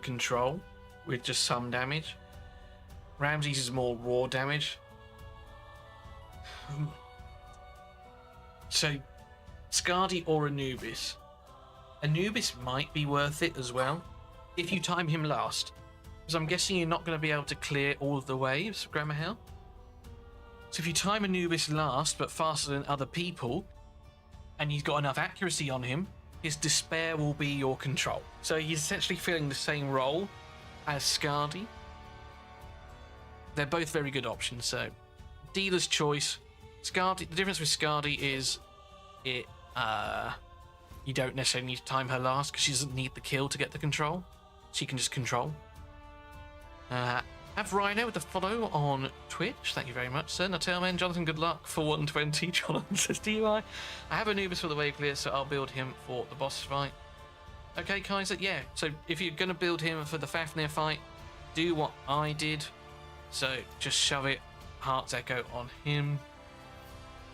control, with just some damage. Ramses is more raw damage. So Skadi or Anubis. Anubis might be worth it as well if you time him last, because I'm guessing you're not going to be able to clear all of the waves, Grammar Hell. So if you time Anubis last but faster than other people, and he's got enough accuracy on him, his despair will be your control. So he's essentially filling the same role as Skadi. They're both very good options, so dealer's choice. Skadi, the difference with Skadi is you don't necessarily need to time her last because she doesn't need the kill to get the control. She can just control. Have Rhino with the follow on Twitch. Thank you very much, sir. Now tell man, Jonathan, good luck for 120. Jonathan says, DUI. I have Anubis for the wave clear, so I'll build him for the boss fight. Okay, Kaiser, yeah. So if you're going to build him for the Fafnir fight, do what I did. So just shove it, Heart's Echo on him.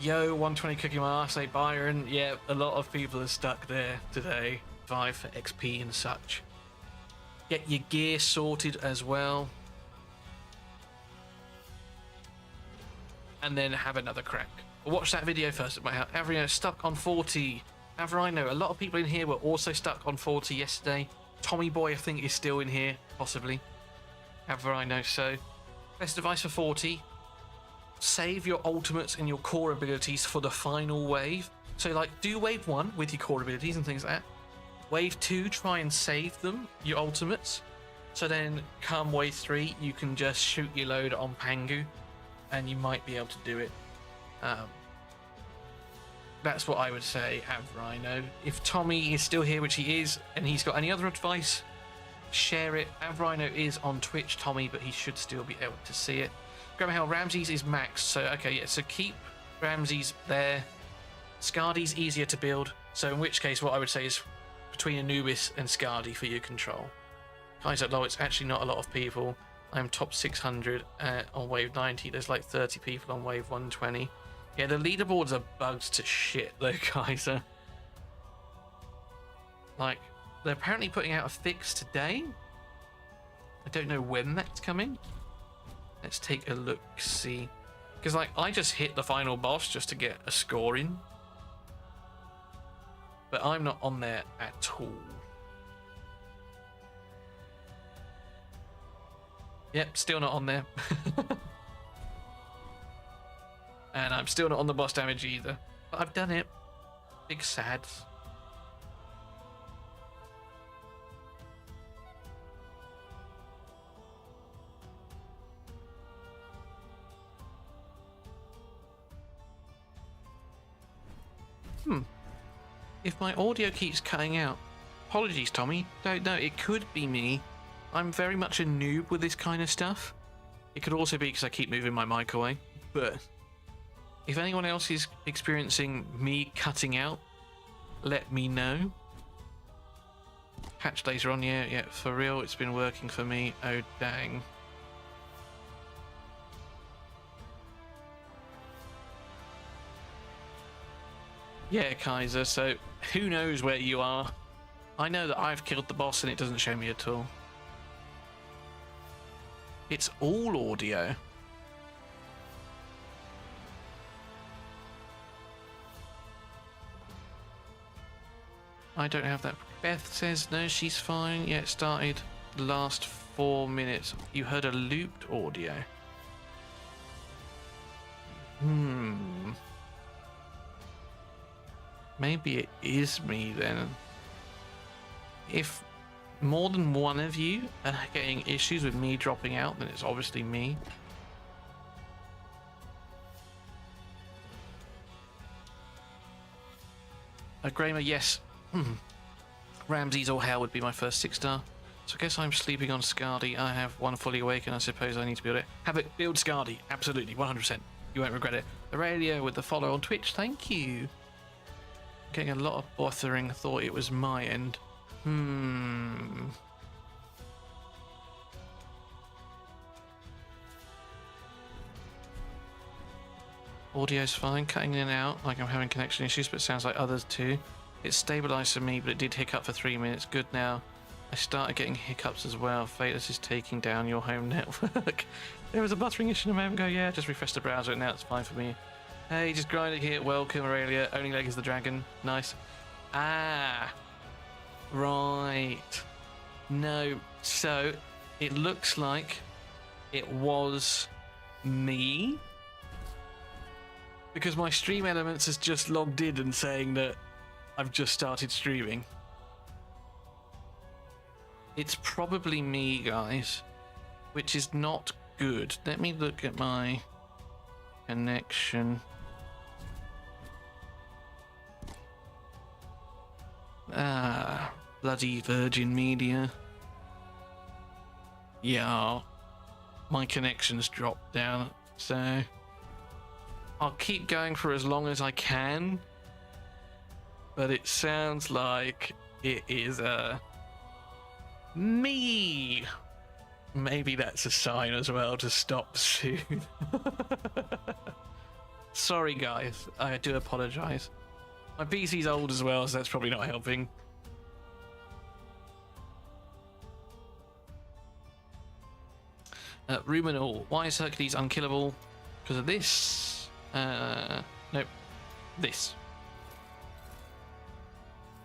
Yo, 120 cooking my arse, say Byron. Yeah, a lot of people are stuck there today. 5 for XP and such. Get your gear sorted as well. And then have another crack. Watch that video first at my house. Avrino stuck on 40. Avrino, a lot of people in here were also stuck on 40 yesterday. Tommy Boy, I think, is still in here, possibly. Avrino, so best advice for 40. Save your ultimates and your core abilities for the final wave. So, like, do wave 1 with your core abilities and things like that. Wave 2, try and save them, your ultimates. So then, come wave 3, you can just shoot your load on Pangu, and you might be able to do it. That's what I would say, Avrino. If Tommy is still here, which he is, and he's got any other advice, share it. Avrino is on Twitch, Tommy, but he should still be able to see it. Grammar Hell, Ramses is maxed, so okay, yeah, so keep Ramses there. Skadi's easier to build, so in which case what I would say is between Anubis and Skadi for your control. Kaiser low, it's actually not a lot of people. I'm top 600 on wave 90. There's like 30 people on wave 120. Yeah, the leaderboards are bugged to shit though, Kaiser. Like, they're apparently putting out a fix today. I don't know when that's coming. Let's take a look, see. Because, like, I just hit the final boss just to get a score in. But I'm not on there at all. Yep, still not on there. And I'm still not on the boss damage either. But I've done it. Big sads. If my audio keeps cutting out, apologies, Tommy. Don't know, it could be me. I'm very much a noob with this kind of stuff. It could also be because I keep moving my mic away. But if anyone else is experiencing me cutting out, let me know. Patch later on, yeah, for real, it's been working for me. Oh, dang. Yeah, Kaiser, so who knows where you are? I know that I've killed the boss and it doesn't show me at all. It's all audio. I don't have that. Beth says no, she's fine. Yeah, it started the last 4 minutes. You heard a looped audio. Maybe it is me then. If more than one of you are getting issues with me dropping out, then it's obviously me. Gramer, yes. Ramses or Hell would be my first 6-star. So I guess I'm sleeping on Scardy. I have one fully awake and I suppose I need to build it. Have it, build Scardy. Absolutely, 100%. You won't regret it. Aurelia with the follow on Twitch. Thank you. Getting a lot of bothering. Thought it was my end. Audio's fine, cutting in and out, like I'm having connection issues, but it sounds like others too. It's stabilised for me, but it did hiccup for 3 minutes. Good now. I started getting hiccups as well. Fateless is taking down your home network. There was a buttering issue a moment ago. Yeah, just refreshed the browser and now it's fine for me. Hey, just grinding here. Welcome, Aurelia. Only leg is the dragon. Nice. Ah. Right. No. So, it looks like it was me. Because my Stream Elements has just logged in and saying that I've just started streaming. It's probably me, guys, which is not good. Let me look at my connection. Ah, bloody Virgin Media. Yeah, my connection's dropped down, so I'll keep going for as long as I can, but it sounds like it is me. Maybe that's a sign as well to stop soon. Sorry guys, I do apologize. My PC's old as well, so that's probably not helping. Ruminal, why is Hercules unkillable? Because of this. Nope. This.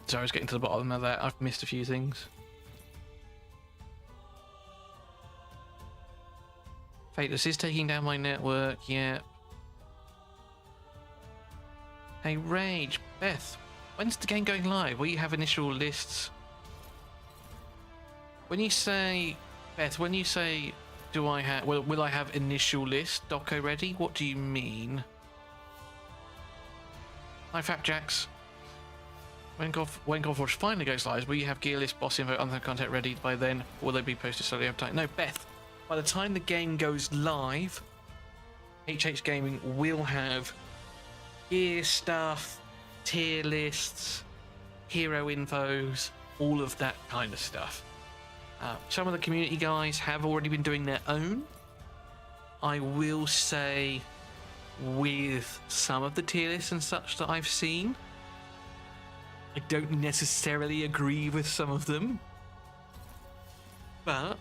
Sorry, I was getting to the bottom of that. I've missed a few things. Fateless is taking down my network, yeah. Hey, Rage, Beth, when's the game going live? Will you have initial lists? When you say, Beth, when you say, do I have, will I have initial list doco ready? What do you mean? Hi, Fapjacks. When Godforge finally goes live, will you have gear list, boss info, other content ready by then? Will they be posted slowly over time? No, Beth, by the time the game goes live, HH Gaming will have gear stuff, tier lists, hero infos, all of that kind of stuff. Some of the community guys have already been doing their own. I will say with some of the tier lists and such that I've seen, I don't necessarily agree with some of them, but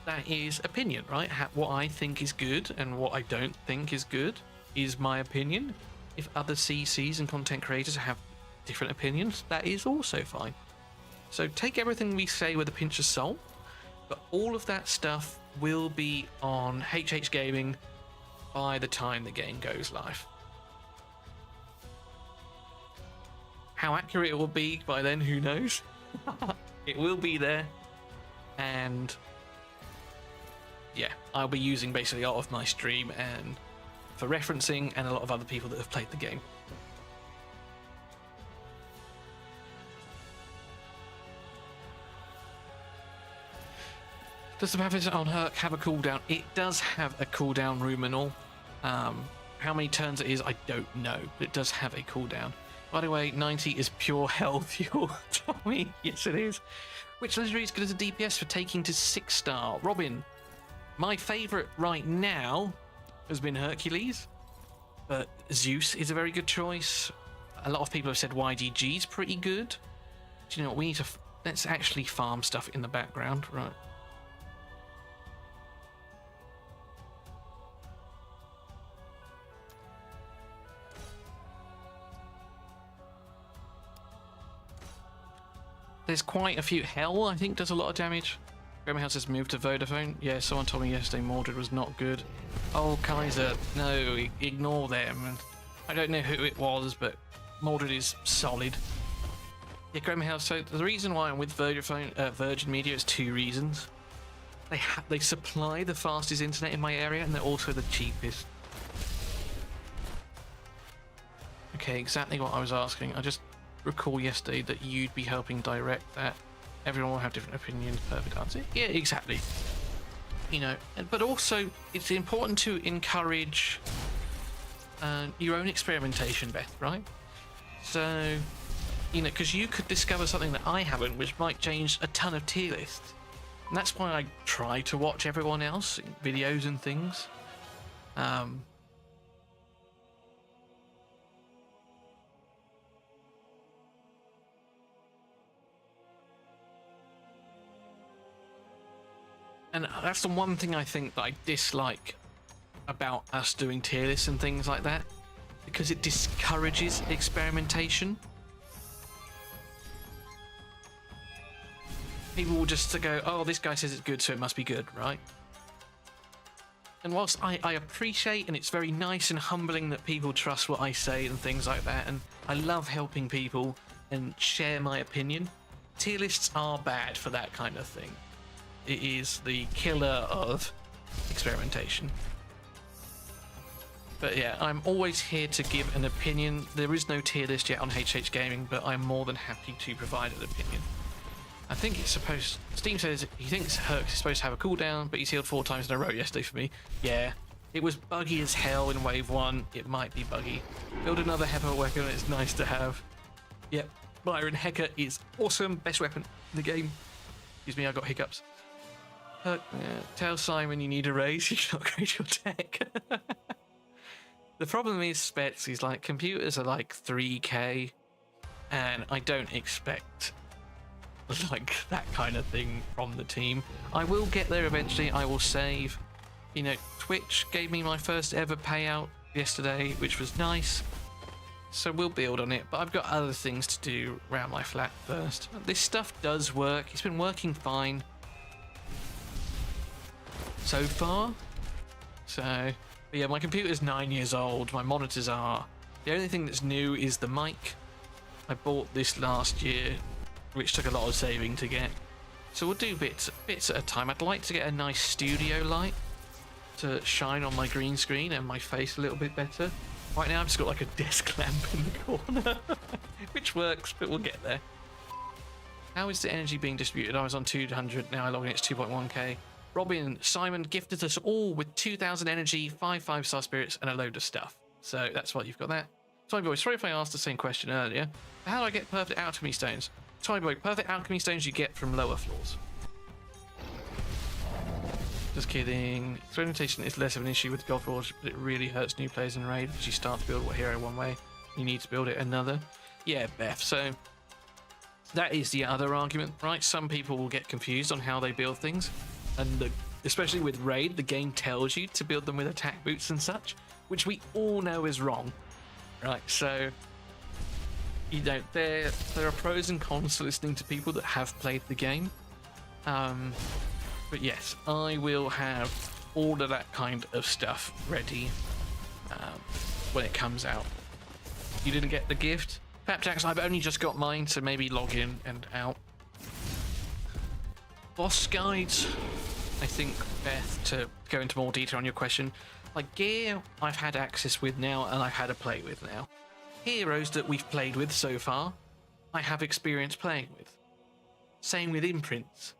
that is opinion, right? What I think is good and what I don't think is good is my opinion. If other CCs and content creators have different opinions, that is also fine. So take everything we say with a pinch of salt, but all of that stuff will be on HH Gaming by the time the game goes live. How accurate it will be by then, who knows? It will be there, and yeah, I'll be using basically a lot of my stream and for referencing and a lot of other people that have played the game. Does the Pathfinder on Herc have a cooldown? It does have a cooldown, Ruminal. How many turns it is, I don't know. But it does have a cooldown. By the way, 90 is pure health, you'll tell me. Yes, it is. Which legendary is good as a DPS for taking to 6-star? Robin, my favourite right now has been Hercules. But Zeus is a very good choice. A lot of people have said YGG is pretty good. Do you know what? We need to... Let's actually farm stuff in the background. Right. There's quite a few. Hell, I think, does a lot of damage. Graham has moved to Vodafone. Yeah, someone told me yesterday Mordred was not good. Oh, Kaiser, no, ignore them. I don't know who it was, but Mordred is solid. Yeah, Graham House. So the reason why I'm with Vodafone, Virgin Media is 2 reasons. They supply the fastest internet in my area, and they're also the cheapest. Okay, exactly what I was asking. I just recall yesterday that you'd be helping direct that. Everyone will have different opinions. Perfect answer. Yeah, exactly. You know, but also it's important to encourage your own experimentation, Beth, right? So, you know, because you could discover something that I haven't, which might change a ton of tier lists. And that's why I try to watch everyone else, videos and things. And that's the one thing I think that I dislike about us doing tier lists and things like that, because it discourages experimentation. People will just go, oh, this guy says it's good, so it must be good, right? And whilst I appreciate, and it's very nice and humbling that people trust what I say and things like that, and I love helping people and share my opinion, tier lists are bad for that kind of thing. It is the killer of experimentation. But yeah, I'm always here to give an opinion. There is no tier list yet on HH Gaming, but I'm more than happy to provide an opinion. I think it's supposed... Steam says he thinks Herc is supposed to have a cooldown, but he's healed 4 times in a row yesterday for me. Yeah, it was buggy as hell in Wave 1. It might be buggy. Build another Hepper weapon, it's nice to have. Yep, Byron Hecker is awesome. Best weapon in the game. Excuse me, I got hiccups. Tell Simon you need a raise, you can upgrade your tech. The problem is, Spets, he's like, computers are like 3k, and I don't expect like that kind of thing from the team. I will get there eventually, I will save. You know, Twitch gave me my first ever payout yesterday, which was nice. So we'll build on it, but I've got other things to do around my flat first. This stuff does work, it's been working fine so far. So, but yeah, my computer's 9 years old, my monitors are. The only thing that's new is the mic. I bought this last year, which took a lot of saving to get. So we'll do bits at a time. I'd like to get a nice studio light to shine on my green screen and my face a little bit better. Right now I've just got like a desk lamp in the corner, which works, but we'll get there. How is the energy being distributed? I was on 200, now I log in, it's 2.1k. Robin, Simon gifted us all with 2,000 energy, 5 5-star spirits, and a load of stuff. So that's why you've got that. Tommy Boy, sorry if I asked the same question earlier. How do I get perfect alchemy stones? Tommy Boy, perfect alchemy stones you get from lower floors. Just kidding. Experimentation is less of an issue with Godforge, but it really hurts new players in Raid because you start to build a hero one way, you need to build it another. Yeah, Beth, so that is the other argument, right? Some people will get confused on how they build things, and especially with Raid, the game tells you to build them with attack boots and such, which we all know is wrong, right? So, you know, there are pros and cons to listening to people that have played the game. But yes, I will have all of that kind of stuff ready when it comes out. You didn't get the gift? Papjacks, I've only just got mine, so maybe log in and out. Boss guides, I think, Beth, to go into more detail on your question. Like gear, I've had access with now, and I've had a play with now. Heroes that we've played with so far, I have experience playing with. Same with imprints.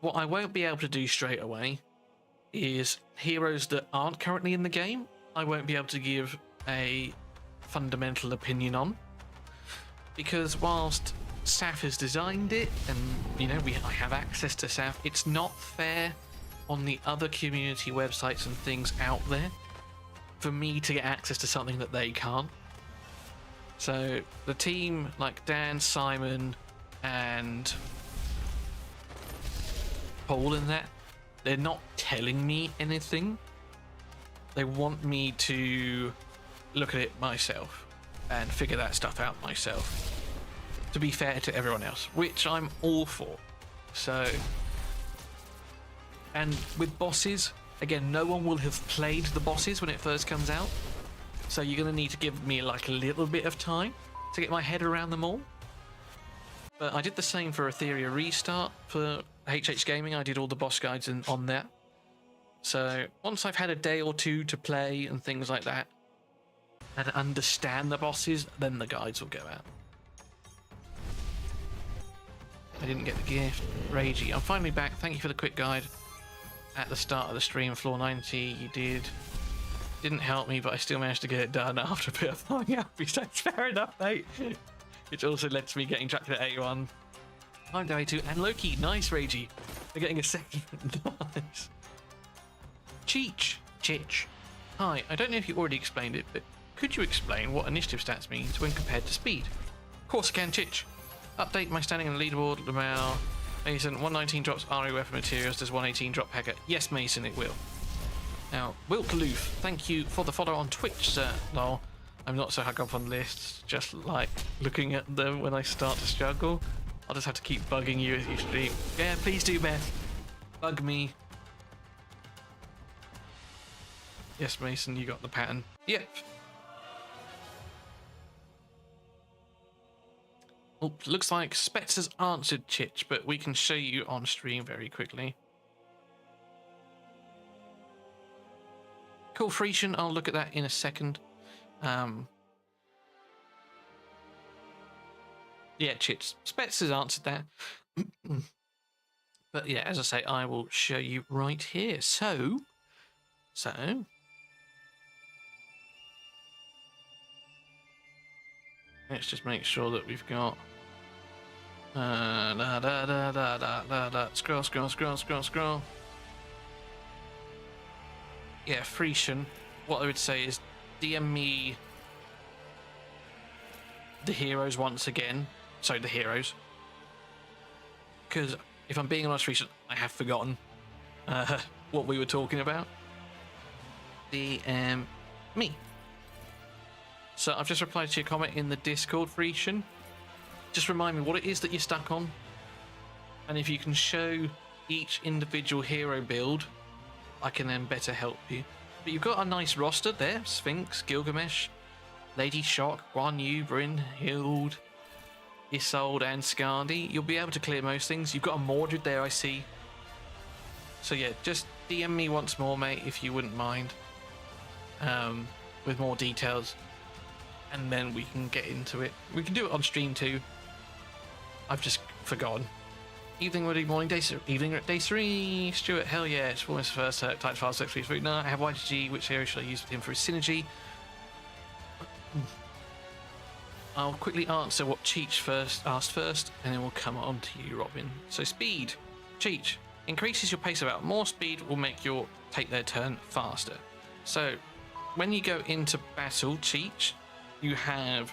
what I won't be able to do straight away is heroes that aren't currently in the game. I won't be able to give a fundamental opinion on, because whilst Saf has designed it, and you know I have access to Saf, it's not fair on the other community websites and things out there for me to get access to something that they can't. So the team like Dan, Simon, and Paul in that, they're not telling me anything. They want me to look at it myself and figure that stuff out myself, to be fair to everyone else, which I'm all for. So, and with bosses, again, no one will have played the bosses when it first comes out, so you're going to need to give me like a little bit of time to get my head around them all. But I did the same for Etheria Restart for HH Gaming. I did all the boss guides on there. So once I've had a day or two to play and things like that and understand the bosses, then the guides will go out. I didn't get the gift. Ragey, I'm finally back. Thank you for the quick guide at the start of the stream. Floor 90, you did. Didn't help me, but I still managed to get it done after a bit of flying out. So fair enough, mate. Which also led to me getting tracked at A1. I'm down A2 and Loki. Nice, Ragey. They're getting a second. Nice. Chich. Hi, I don't know if you already explained it, but could you explain what initiative stats means when compared to speed? Of course I can, Chich. Update my standing on the leaderboard. Lamau. Mason, 119 drops RE weapon materials. Does 118 drop Hacker? Yes, Mason, it will. Now, Wilk Loof, thank you for the follow on Twitch, sir. Lol. I'm not so hung up on lists, just like looking at them when I start to struggle. I'll just have to keep bugging you as you stream. Yeah, please do, Beth. Bug me. Yes, Mason, you got the pattern. Yep. Oh, looks like Spets has answered Chich, but we can show you on stream very quickly. Cool, Frisian, I'll look at that in a second. Yeah, Chich, Spets has answered that. But yeah, as I say, I will show you right here. So let's just make sure that we've got scroll. Yeah, Frisian. What I would say is DM me the heroes once again. Sorry, the heroes. Because if I'm being honest, Frisian, I have forgotten what we were talking about. DM me. So I've just replied to your comment in the Discord, Frisian. Just remind me what it is that you're stuck on. And if you can show each individual hero build, I can then better help you. But you've got a nice roster there. Sphinx, Gilgamesh, Lady Shock, Guan Yu, Brynhild, Isolde and Skardi. You'll be able to clear most things. You've got a Mordred there, I see. So yeah, just DM me once more, mate, if you wouldn't mind. With more details. And then we can get into it. We can do it on stream too. I've just forgotten. Evening, ready, morning, day 3. Stuart, hell yeah, it's almost first type file 633. No, I have YGG. Which area should I use with him for his synergy? I'll quickly answer what Cheech asked first, and then we'll come on to you, Robin. So speed. Cheech increases your pace about. More speed will make your take their turn faster. So when you go into battle, Cheech, you have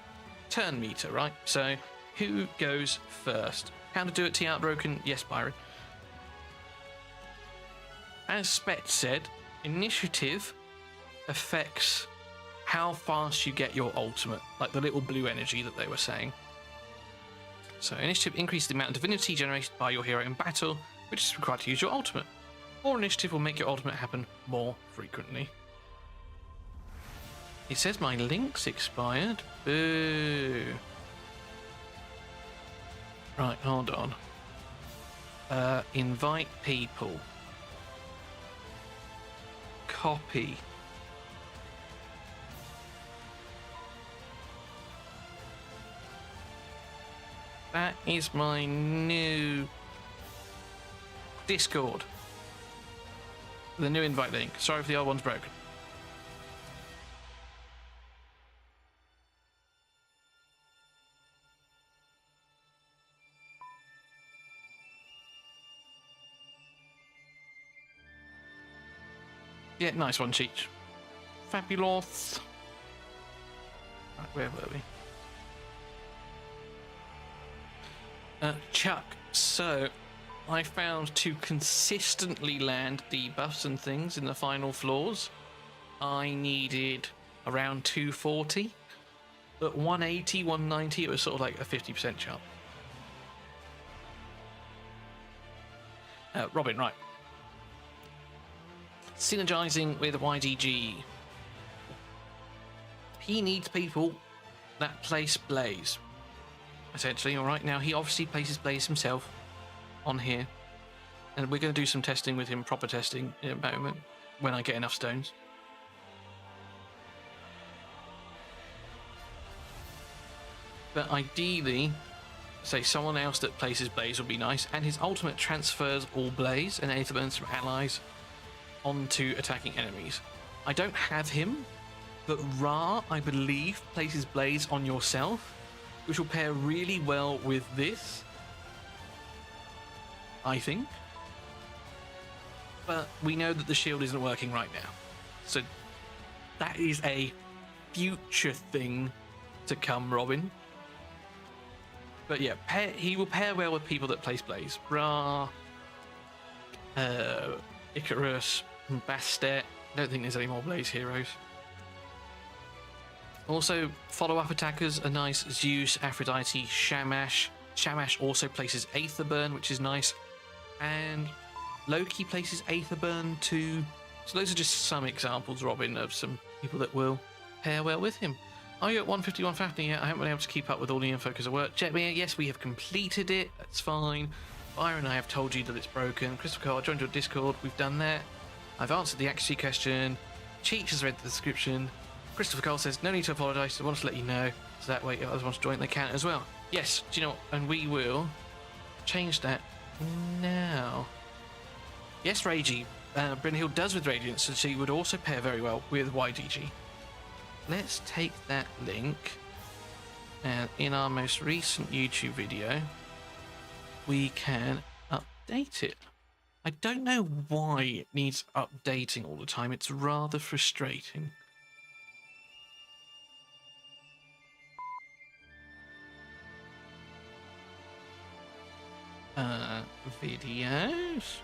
turn meter, right? So who goes first? How to do it, T Outbroken? Yes, Byron. As Spet said, initiative affects how fast you get your ultimate, like the little blue energy that they were saying. So initiative increases the amount of divinity generated by your hero in battle, which is required to use your ultimate. More initiative will make your ultimate happen more frequently. It says my link's expired. Boo. Right, hold on. Invite people. Copy. That is my new Discord. The new invite link. Sorry if the old one's broken. Yeah, nice one, Cheech. Fabulous. Right, where were we? Chuck. So, I found to consistently land debuffs and things in the final floors, I needed around 240. But 180, 190, it was sort of like a 50% chance. Robin, right. Synergizing with YDG. He needs people that place Blaze. Essentially, alright. Now, he obviously places Blaze himself on here. And we're going to do some testing with him, proper testing, in a moment, when I get enough stones. But ideally, say someone else that places Blaze would be nice. And his ultimate transfers all Blaze and Aether burns from allies onto attacking enemies. I don't have him, but Ra, I believe, places Blaze on yourself, which will pair really well with this, I think. But we know that the shield isn't working right now, so that is a future thing to come, Robin. But yeah, he will pair well with people that place Blaze. Ra, Icarus, Bastet. I don't think there's any more Blaze heroes. Also, follow-up attackers are nice. Zeus, Aphrodite, Shamash. Shamash also places Aetherburn, which is nice. And Loki places Aetherburn too. So those are just some examples, Robin, of some people that will pair well with him. Are you at 151 Fafnir yet? I haven't been able to keep up with all the info because of work. Jetmere, yes, we have completed it. That's fine. Byron, I have told you that it's broken. Christopher Cole, I joined your Discord. We've done that. I've answered the accuracy question. Cheech has read the description. Christopher Cole says, no need to apologise. I want to let you know. So that way, if others want to join, they can as well. Yes, do you know what? And we will change that now. Yes, Ragey. Brynhild does with Radiance, so she would also pair very well with YDG. Let's take that link, and in our most recent YouTube video, we can update it. I don't know why it needs updating all the time. It's rather frustrating. Videos.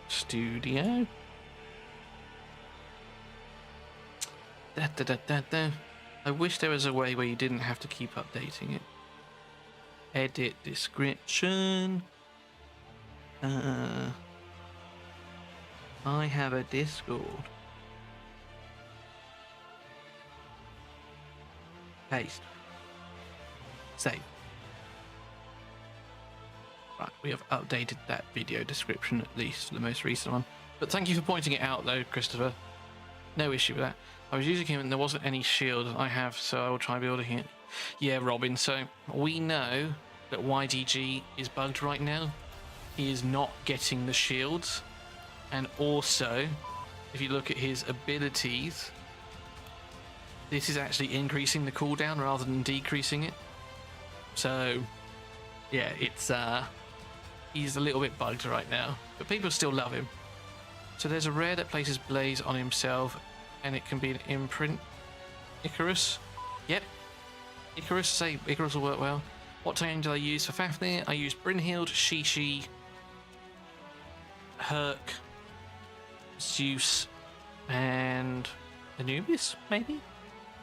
Studio. I wish there was a way where you didn't have to keep updating it. Edit description. I have a Discord. Paste. Save. Right, we have updated that video description, at least the most recent one. But thank you for pointing it out though, Christopher. No issue with that. I was using him and there wasn't any shield I have, so I will try building it. Yeah, Robin, so we know that YDG is bugged right now. He is not getting the shields. And also, if you look at his abilities, this is actually increasing the cooldown rather than decreasing it. So, yeah, it's he's a little bit bugged right now, but people still love him. So there's a rare that places Blaze on himself, and it can be an imprint. Icarus. Yep. Icarus, say Icarus will work well. What time did I use for Fafnir? I used Brynhild, Shishi, Herc, Zeus, and Anubis, maybe?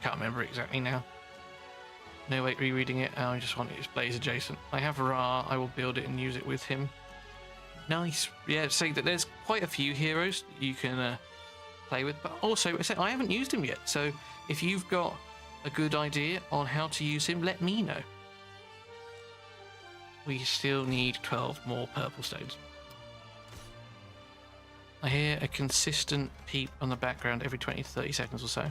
Can't remember exactly now. No, wait, rereading it. I just want it. It's Blaze adjacent. I have Ra. I will build it and use it with him. Nice. Yeah, say that there's quite a few heroes that you can play with, but also I haven't used him yet. So if you've got a good idea on how to use him, let me know. We still need 12 more purple stones. I hear a consistent peep on the background every 20 to 30 seconds or so.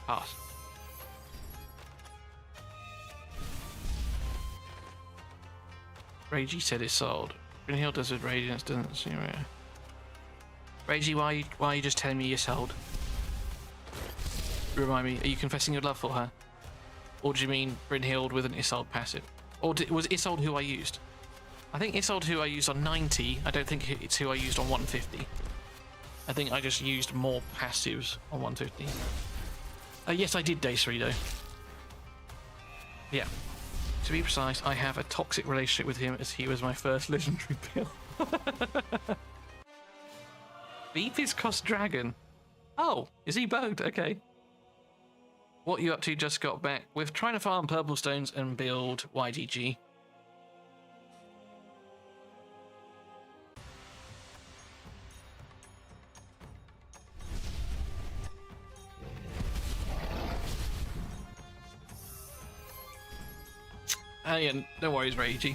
Pass. Ragey said it's sold. Brynhild does with Radiance, doesn't see where. Ragey, why are you just telling me you're sold? Remind me, are you confessing your love for her? Or do you mean Brynhild with an Isolde passive? Or was Isolde who I used? I think Isolde who I used on 90, I don't think it's who I used on 150. I think I just used more passives on 150. Yes, I did day 3 though. Yeah. To be precise, I have a toxic relationship with him as he was my first legendary pill. Beef is cost dragon. Oh, is he bugged? Okay. What are you up to? Just got back. We're trying to farm purple stones and build YGG. Yeah, no worries, Ragey.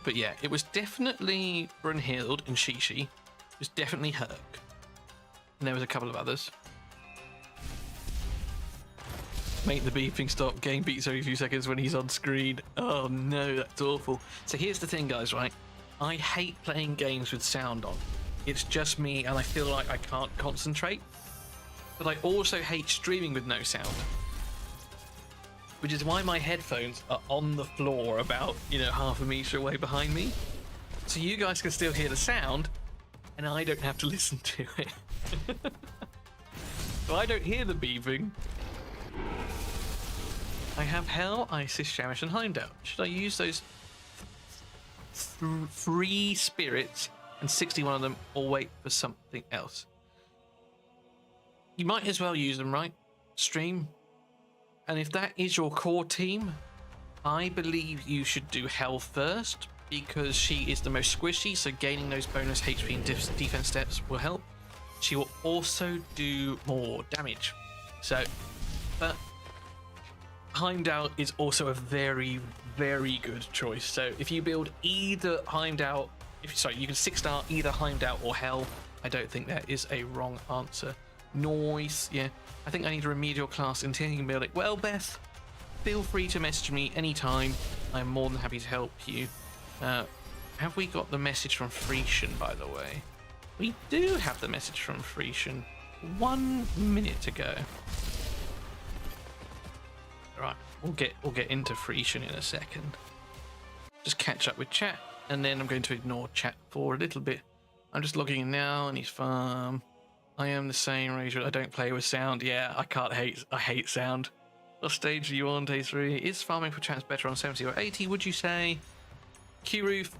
But yeah, it was definitely Brunhild and Shishi. It was definitely Herc. And there was a couple of others. Make the beeping stop. Game beats every few seconds when he's on screen. Oh no, that's awful. So here's the thing, guys, right? I hate playing games with sound on. It's just me and I feel like I can't concentrate. But I also hate streaming with no sound. Which is why my headphones are on the floor about, half a meter away behind me. So you guys can still hear the sound, and I don't have to listen to it. So I don't hear the beeping. I have Hell, Isis, Shamish, and Heimdall. Should I use those 3 spirits and 61 of them, or wait for something else? You might as well use them, right? Stream. And if that is your core team, I believe you should do Hell first, because she is the most squishy, so gaining those bonus HP and defense steps will help. She will also do more damage. So, but Heimdall is also a very, very good choice. So if you build either Heimdall, you can 6-star either Heimdall or Hell. I don't think that is a wrong answer. Noise, yeah. I think I need a remedial class until you can build it. Well, Beth, feel free to message me anytime. I'm more than happy to help you. Have we got the message from Frisian, by the way? We do have the message from Frisian 1 minute ago. Right, we'll get into Frisian in a second. Just catch up with chat, and then I'm going to ignore chat for a little bit. I'm just logging in now, and he's farm. I am the same, Rachel. I don't play with sound. Yeah, I hate sound. What stage are you on, day 3? Is farming for champs better on 70 or 80, would you say? Q-Roof,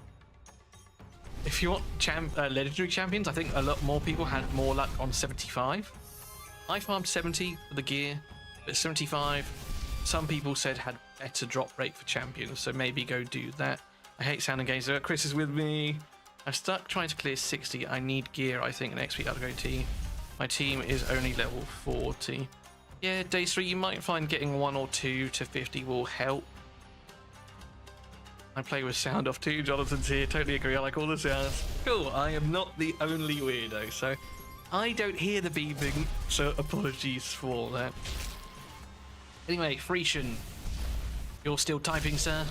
if you want legendary champions, I think a lot more people had more luck on 75. I farmed 70 for the gear, but 75, some people said had better drop rate for champions, so maybe go do that. I hate sound and games. Chris is with me. I'm stuck trying to clear 60. I need gear, I think, next week I'll go team. My team is only level 40. Yeah, day 3, you might find getting 1 or 2 to 50 will help. I play with sound off too, Jonathan's here. Totally agree, I like all the sounds. Cool, I am not the only weirdo, so I don't hear the beeping, so apologies for that. Anyway, Frisian, you're still typing, sir?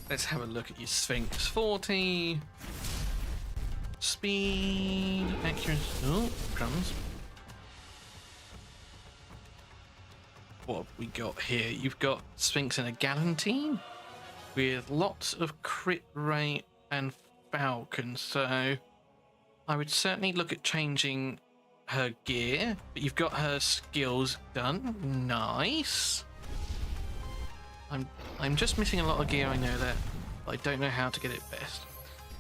Let's have a look at your Sphinx. 40. Speed, accuracy. Oh, crumbs. What have we got here? You've got Sphinx and a Galantine with lots of crit rate and Falcon. So I would certainly look at changing her gear, but you've got her skills done. Nice. I'm just missing a lot of gear, I know that, but I don't know how to get it best.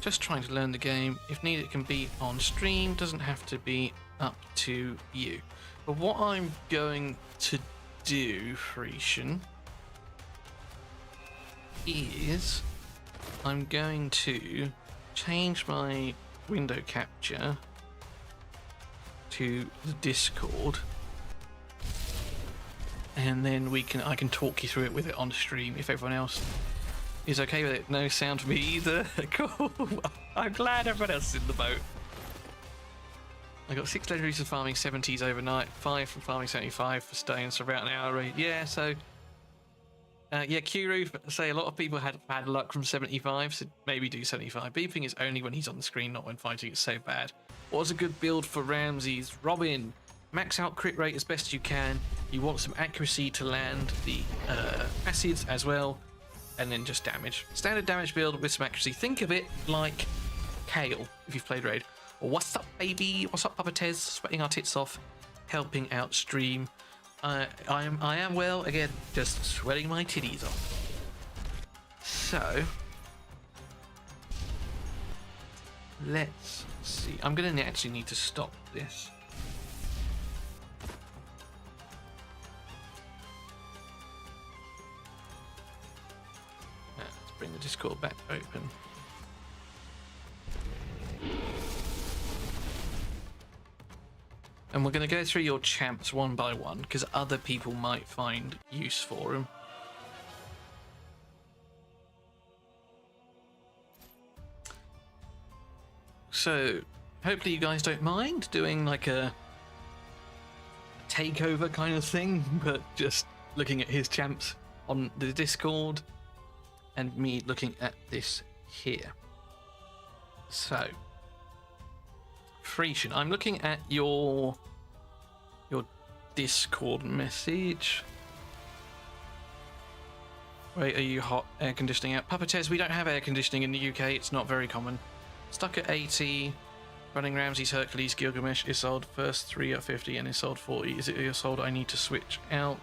Just trying to learn the game. If needed, it can be on stream. Doesn't have to be up to you. But what I'm going to do, Frisian, is I'm going to change my window capture to the Discord, and then I can talk you through it with it on stream if everyone else is okay with it. No sound for me either. Cool. I'm glad everyone else is in the boat. I got 6 legendaries for farming 70s overnight, 5 from farming 75 for stones for about an hour. Yeah, so Yeah, Kuru, say a lot of people had bad luck from 75, so maybe do 75. Beeping is only when he's on the screen, not when fighting. It's so bad. What was a good build for Ramses? Robin, max out crit rate as best you can. You want some accuracy to land the acids as well, and then just damage. Standard damage build with some accuracy. Think of it like Kale, if you've played Raid. Or what's up, baby? What's up, Papa Tez? Sweating our tits off, helping out stream. I am well, again, just sweating my titties off. So, let's see. I'm going to actually need to stop this. Let's bring the Discord back open. And we're going to go through your champs one by one, because other people might find use for them. So, hopefully you guys don't mind doing like a takeover kind of thing, but just looking at his champs on the Discord, and me looking at this here. So, Frisian, I'm looking at your Discord message. Wait, are you hot? Air conditioning out? Papa Tez, we don't have air conditioning in the UK. It's not very common. Stuck at 80. Running Ramses, Hercules, Gilgamesh, Isolde. First 3 at 50 and Isolde 40. Is it Isolde I need to switch out?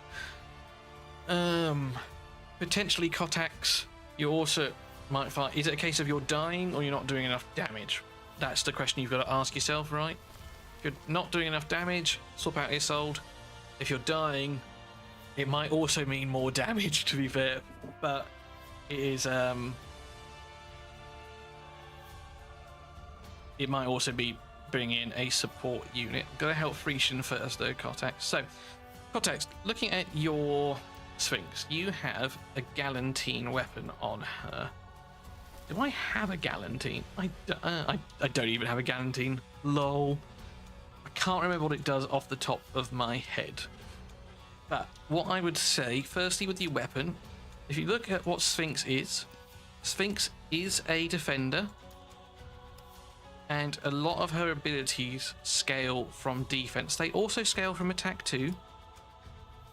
Potentially Kotax. You also might find... Is it a case of you're dying or you're not doing enough damage? That's the question you've got to ask yourself, right? If you're not doing enough damage, swap out Isolde. If you're dying, it might also mean more damage, to be fair. But it is... It might also be bringing in a support unit. I'm going to help Frisian first, though, Kotax. So, Kotax, looking at your Sphinx, you have a Galantine weapon on her. Do I have a Galantine? I don't even have a Galantine. Lol. I can't remember what it does off the top of my head. But what I would say, firstly with your weapon, if you look at what Sphinx is a defender. And a lot of her abilities scale from defense. They also scale from attack too.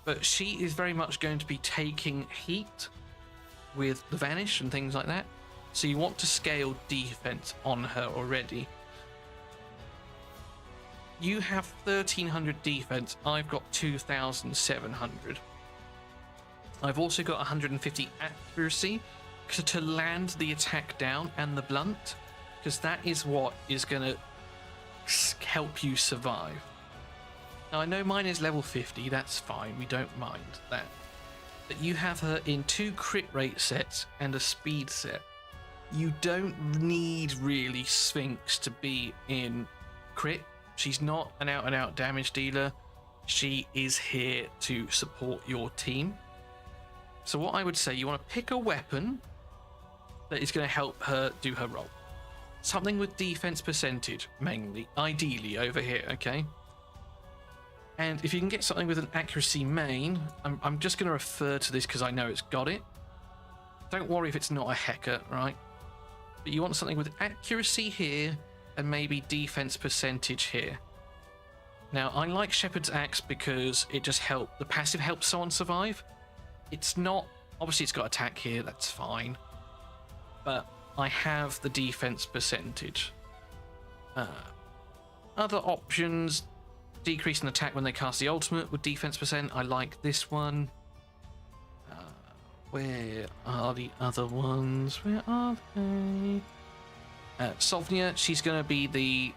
But she is very much going to be taking heat with the Vanish and things like that. So you want to scale defense on her already. You have 1300 defense. I've got 2700. I've also got 150 accuracy to land the attack down and the blunt, because that is what is going to help you survive. Now, I know mine is level 50, that's fine, we don't mind that. But you have her in 2 crit rate sets and a speed set. You don't need really Sphinx to be in crit. She's not an out-and-out damage dealer. She is here to support your team. So what I would say, you want to pick a weapon that is going to help her do her role. Something with defense percentage, mainly, ideally over here, okay? And if you can get something with an accuracy main, I'm just going to refer to this because I know it's got it. Don't worry if it's not a Hecker, right? But you want something with accuracy here and maybe defense percentage here. Now, I like Shepherd's Axe because it just helps, the passive helps someone survive. It's not, obviously it's got attack here, that's fine. But I have the defense percentage. Other options, decrease in attack when they cast the ultimate with defense percent. I like this one. Where are the other ones? Where are they? Sovnia, she's going to be the...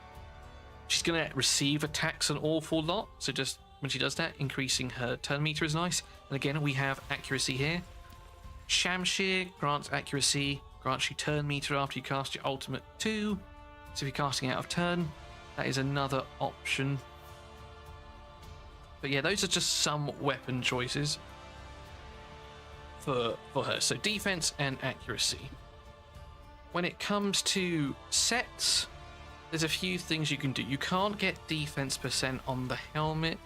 She's going to receive attacks an awful lot. So just when she does that, increasing her turn meter is nice. And again, we have accuracy here. Shamshir grants accuracy, grants you turn meter after you cast your ultimate 2. So if you're casting out of turn, that is another option. But yeah, those are just some weapon choices for her. So defense and accuracy. When it comes to sets, there's a few things you can do. You can't get defense percent on the helmet,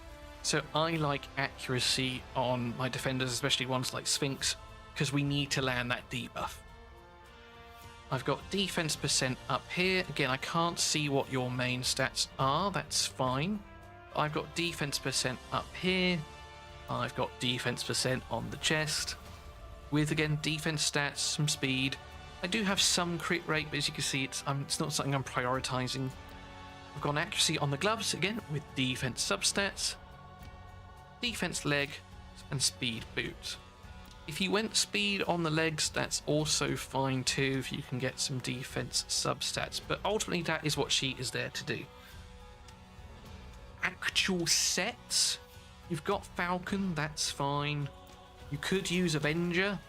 so I like accuracy on my defenders, especially ones like Sphinx, because we need to land that debuff. I've got defense percent up here. Again, I can't see what your main stats are. That's fine. I've got defense percent up here. I've got defense percent on the chest. With, again, defense stats, some speed. I do have some crit rate, but as you can see, it's not something I'm prioritizing. I've got an accuracy on the gloves, again, with defense substats, defense leg, and speed boots. If you went speed on the legs, that's also fine too, if you can get some defense substats. But ultimately, that is what she is there to do. Actual sets, you've got Falcon, that's fine. You could use Avenger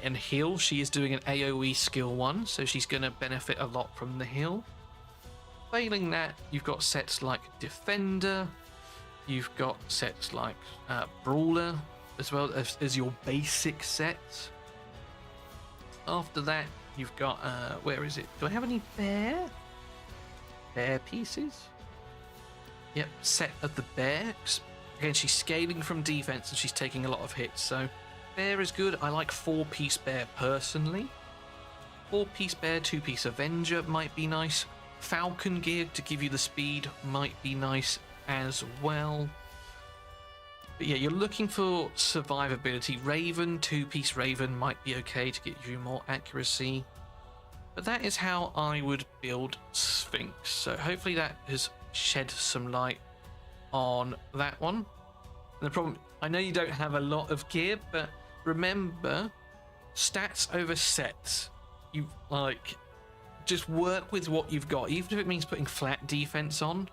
and heal. She is doing an AoE skill 1, so she's going to benefit a lot from the heal. Failing that, you've got sets like Defender, you've got sets like Brawler, as well as your basic sets. After that, you've got, where is it? Do I have any bear pieces? Yep, set of the bear. Again, she's scaling from defense and she's taking a lot of hits, so bear is good. I like 4-piece bear personally. 4-piece bear, 2-piece Avenger might be nice. Falcon gear to give you the speed might be nice as well. But yeah, you're looking for survivability. Raven, 2-piece Raven might be okay to get you more accuracy. But that is how I would build Sphinx. So hopefully that has shed some light on that one. And the problem, I know you don't have a lot of gear, but remember, stats over sets. You just work with what you've got, even if it means putting flat defense on.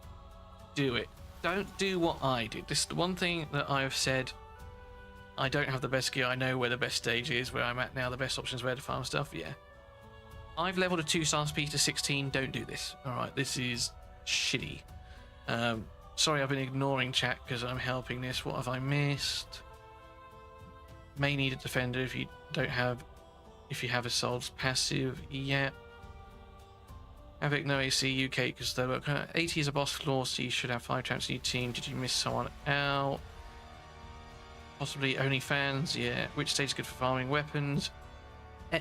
Do it. Don't do what I did. This is the one thing that I've said. I don't have the best gear. I know where the best stage is, where I'm at now. The best options where to farm stuff. Yeah. I've leveled a 2-star speed to 16. Don't do this. All right. This is shitty. Sorry, I've been ignoring chat because I'm helping this. What have I missed? May need a defender if you have Assault's passive. Yeah. Havoc, no AC, UK, because they were 80 is a boss floor, so you should have 5 champs in your team. Did you miss someone out? Possibly OnlyFans, yeah. Which stage is good for farming weapons?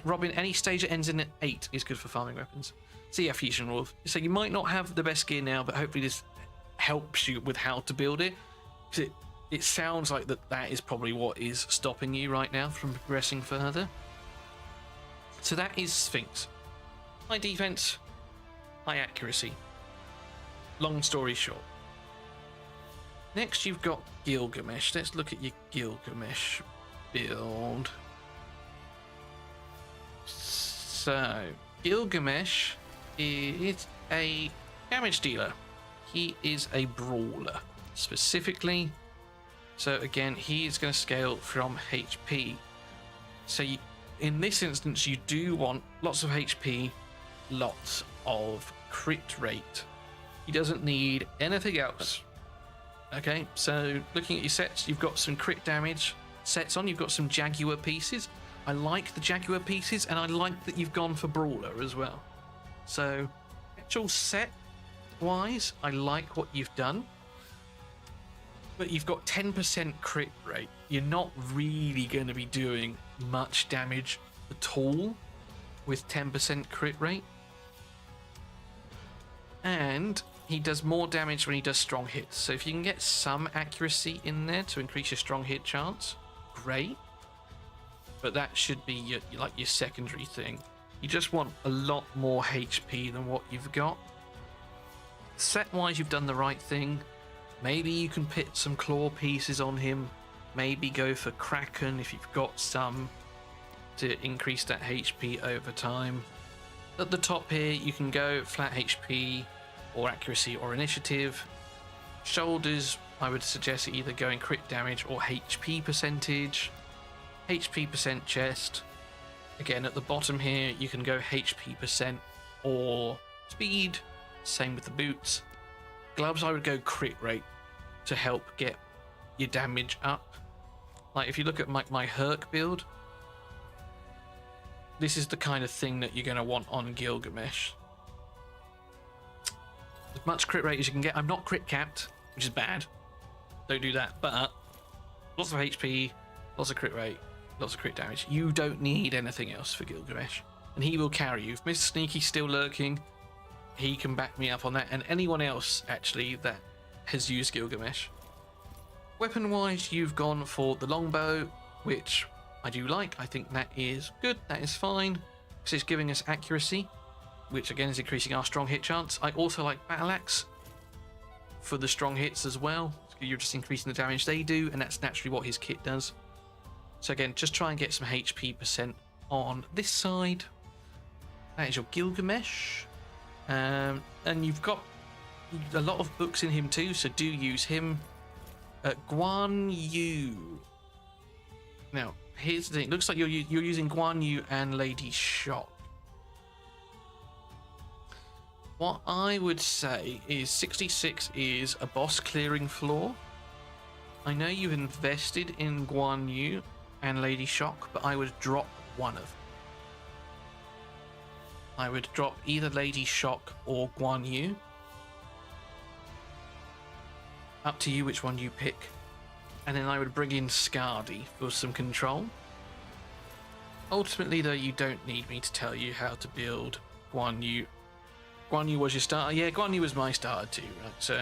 Robin, any stage that ends in an 8 is good for farming weapons. So yeah, Fusion Wolf. So you might not have the best gear now, but hopefully this helps you with how to build it. Because it sounds like that is probably what is stopping you right now from progressing further. So that is Sphinx. High defense, high accuracy. Long story short. Next you've got Gilgamesh. Let's look at your Gilgamesh build. So, Gilgamesh is a damage dealer. He is a brawler, specifically. So again, he is going to scale from HP. So in this instance, you do want lots of HP, lots of crit rate. He doesn't need anything else. Okay, so looking at your sets, you've got some crit damage sets on. You've got some Jaguar pieces. I like the Jaguar pieces, and I like that you've gone for Brawler as well. So, actual set-wise, I like what you've done. But you've got 10% crit rate. You're not really going to be doing much damage at all with 10% crit rate. And he does more damage when he does strong hits. So if you can get some accuracy in there to increase your strong hit chance, great. But that should be your secondary thing. You just want a lot more HP than what you've got. Set-wise, you've done the right thing. Maybe you can put some claw pieces on him. Maybe go for Kraken if you've got some to increase that HP over time. At the top here, you can go flat HP or accuracy or initiative. Shoulders, I would suggest either going crit damage or HP percentage. HP percent chest. Again, at the bottom here, you can go HP percent or speed. Same with the boots. Gloves, I would go crit rate to help get your damage up. Like if you look at my Herc build, this is the kind of thing that you're going to want on Gilgamesh. As much crit rate as you can get. I'm not crit capped, which is bad. Don't do that. But lots of HP, lots of crit rate. lots of crit damage. You don't need anything else for Gilgamesh, and he will carry you. If Mr. Sneaky's still lurking, he can back me up on that, and anyone else actually that has used Gilgamesh. Weapon-wise, you've gone for the longbow, which I do like. I think that is good. That is fine because it's giving us accuracy, which again is increasing our strong hit chance. I also like battle axe for the strong hits as well. You're just increasing the damage they do, and that's naturally what his kit does. So again, just try and get some HP percent on this side. That is your Gilgamesh. And you've got a lot of books in him too, so do use him. Guan Yu. Now, here's the thing. It looks like you're using Guan Yu and Lady Shock. What I would say is 66 is a boss clearing floor. I know you've invested in Guan Yu and Lady Shock, but I would drop one of them. I would drop either Lady Shock or Guan Yu. Up to you which one you pick. And then I would bring in Scardy for some control. Ultimately, though, you don't need me to tell you how to build Guan Yu. Guan Yu was your starter? Yeah, Guan Yu was my starter too, right? So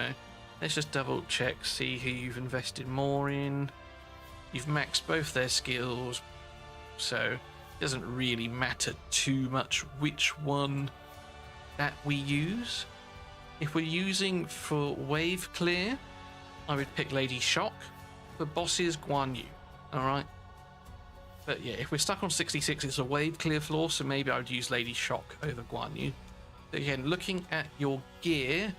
let's just double check, see who you've invested more in. You've maxed both their skills, so it doesn't really matter too much which one that we use. If we're using for wave clear, I would pick Lady Shock. For bosses, Guan Yu. Alright? But yeah, if we're stuck on 66, it's a wave clear floor, so maybe I would use Lady Shock over Guan Yu. Again, looking at your gear,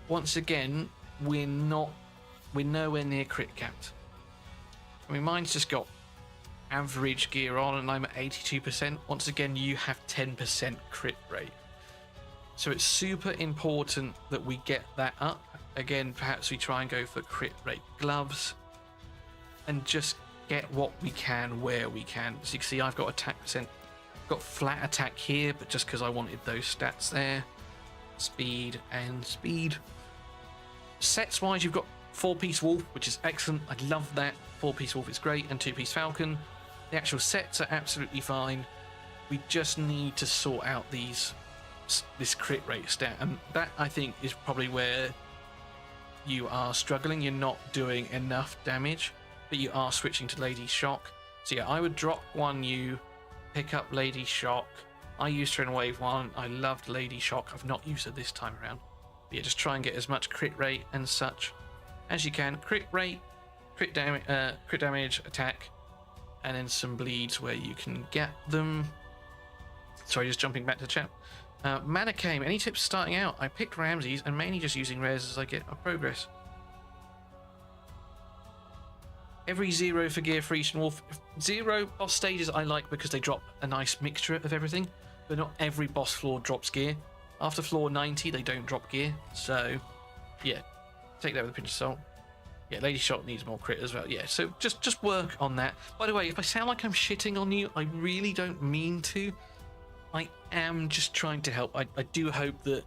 once again, we're nowhere near crit capped. I mean, mine's just got average gear on, and I'm at 82%. Once again, you have 10% crit rate. So it's super important that we get that up. Again, perhaps we try and go for crit rate gloves, and just get what we can where we can. So you can see I've got attack percent. Got flat attack here, but just because I wanted those stats there. Speed and speed. Sets wise, you've got 4-piece wolf, which is excellent. I love that. 4-piece wolf is great, and 2-piece falcon. The actual sets are absolutely fine. We just need to sort out this crit rate stat, and that I think is probably where you are struggling. You're not doing enough damage, but you are switching to Lady Shock. So yeah, I would drop Guan Yu, pick up Lady Shock. I used her in Wave 1. I loved Lady Shock. I've not used her this time around. But yeah, just try and get as much crit rate and such as you can. Crit rate, crit damage, attack, and then some bleeds where you can get them. Sorry, just jumping back to chat. Mana came. Any tips starting out? I picked Ramses and mainly just using rares as I get a progress. Every 0 for gear for Eastern Wolf. 0 boss stages I like because they drop a nice mixture of everything, but not every boss floor drops gear. After floor 90, they don't drop gear, so yeah, take that with a pinch of salt. Yeah, Lady Shock needs more crit as well. Yeah, so just work on that. By the way, if I sound like I'm shitting on you, I really don't mean to. I am just trying to help. I do hope that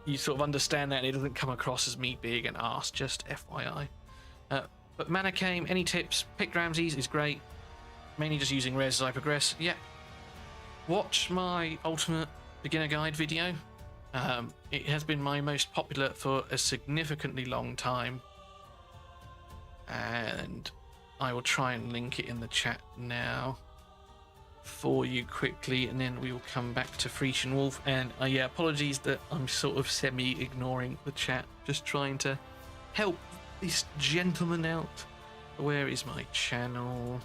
you sort of understand that and it doesn't come across as me being an arse, just FYI. But mana came, any tips? Pick Ramses is great. Mainly just using rares as I progress. Yeah. Watch my Ultimate Beginner Guide video. It has been my most popular for a significantly long time. And I will try and link it in the chat now for you quickly, and then we will come back to Frisian Wolf. And yeah, apologies that I'm sort of semi-ignoring the chat, just trying to help this gentleman out. Where is my channel?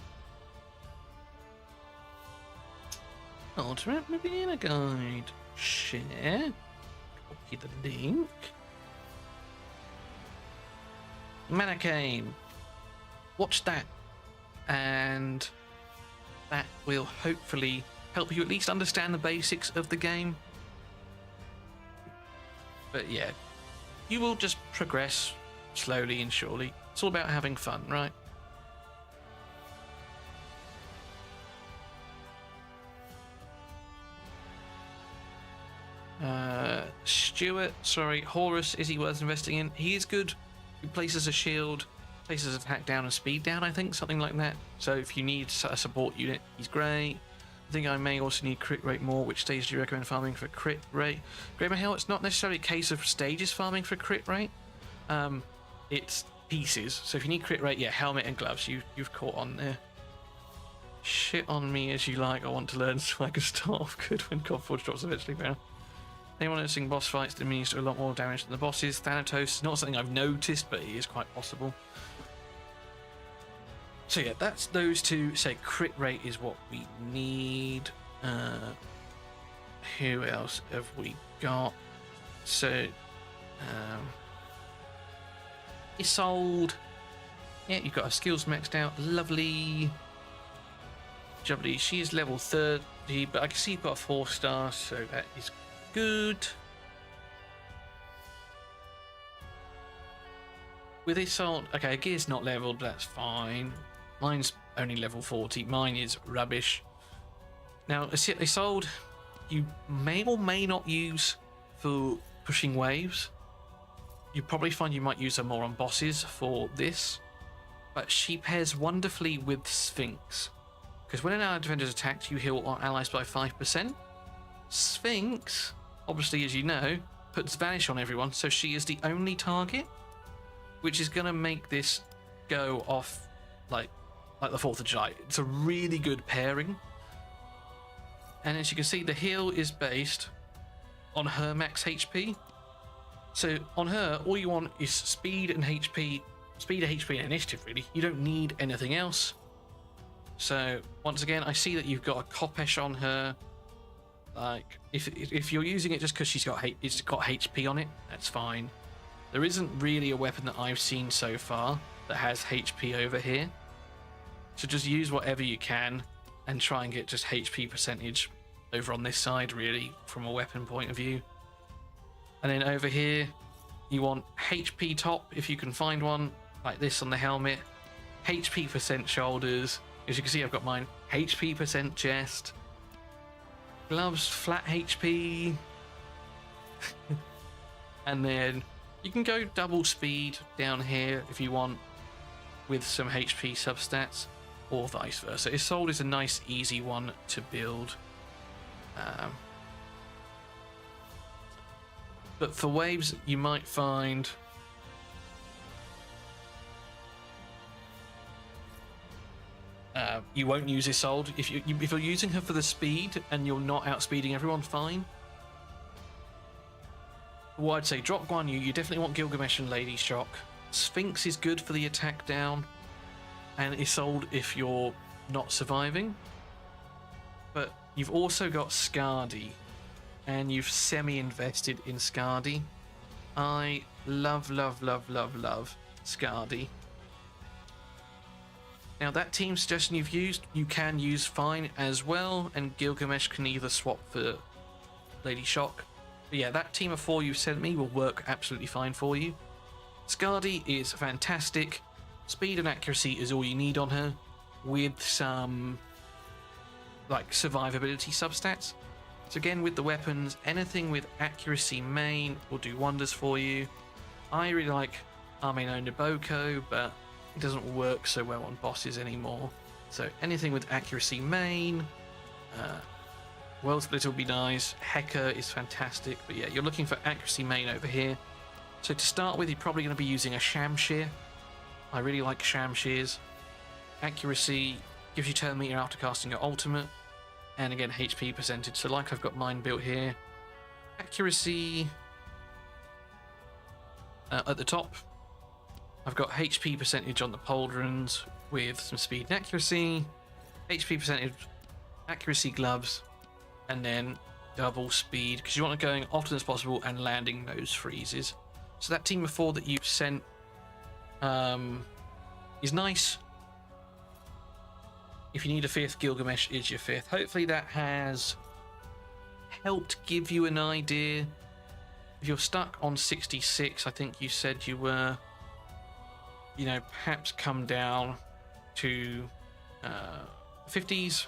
Ultimate Beginner Guide. Share. Copy the link. Manacane. Watch that. And that will hopefully help you at least understand the basics of the game. But yeah, you will just progress slowly and surely. It's all about having fun, right? Stuart, sorry, Horus, is he worth investing in? He is good. He places a shield places attack down and speed down, I think, something like that. So if you need a support unit, he's great. I think I may also need crit rate more. Which stage do you recommend farming for crit rate? Great Mahel, it's not necessarily a case of stages farming for crit rate. It's pieces. So if you need crit rate, yeah, helmet and gloves, you've caught on there. Shit on me as you like. I want to learn so I can start off good when Godforge drops eventually down. Anyone noticing boss fights diminished a lot more damage than the bosses? Thanatos, not something I've noticed, but it is quite possible. So yeah, that's those two. Say crit rate is what we need. Who else have we got? So, Isolde. Yeah, you've got her skills maxed out. Lovely. Jubbly, she is level 30, but I can see you've got a 4-star, so that is good. With Isolde, okay, gear's not leveled, but that's fine. Mine's only level 40. Mine is rubbish. Now, Isolde, you may or may not use for pushing waves. You probably find you might use her more on bosses for this, but she pairs wonderfully with Sphinx. Because when an allied defender is attacked, you heal our allies by 5%. Sphinx, obviously, as you know, puts Vanish on everyone, so she is the only target, which is going to make this go off like the 4th of July. It's a really good pairing. And as you can see, the heal is based on her max HP. So on her, all you want is speed and HP, and initiative, really. You don't need anything else. So once again, I see that you've got a Kopesh on her. Like, if you're using it just because it's got HP on it, that's fine. There isn't really a weapon that I've seen so far that has HP over here. So just use whatever you can and try and get just HP percentage over on this side, really, from a weapon point of view. And then over here, you want HP top, if you can find one, like this on the helmet. HP percent shoulders. As you can see, I've got mine. HP percent chest. Gloves, flat HP. And then you can go double speed down here if you want, with some HP substats, or vice versa. Isolde is a nice, easy one to build. But for waves, you might find you won't use Isolde. If you're using her for the speed and you're not outspeeding everyone, fine. Well, I'd say drop Guan Yu. You definitely want Gilgamesh and Lady Shock. Sphinx is good for the attack down, and Isolde if you're not surviving. But you've also got Skadi, and you've semi-invested in Skadi. I love Skadi. Now that team suggestion you've used, you can use fine as well, and Gilgamesh can either swap for Lady Shock. But yeah, that team of 4 you sent me will work absolutely fine for you. Skadi is fantastic. Speed and accuracy is all you need on her, with some like survivability substats. So again, with the weapons, anything with accuracy main will do wonders for you. I really like Armeno Naboko, but it doesn't work so well on bosses anymore. So anything with accuracy main, World Splitter will be nice. Heka is fantastic, but yeah, you're looking for accuracy main over here. So to start with, you're probably going to be using a Shamshir. I really like Shamshirs. Accuracy gives you turn meter after casting your ultimate, and again HP percentage. So like I've got mine built here. Accuracy at the top. I've got HP percentage on the pauldrons with some speed and accuracy, HP percentage, accuracy gloves, and then double speed, because you want it going often as possible and landing those freezes. So that team of 4 that you've sent is nice. If you need a 5th, Gilgamesh is your 5th. Hopefully that has helped give you an idea. If you're stuck on 66, I think you said you were, you know, perhaps come down to 50s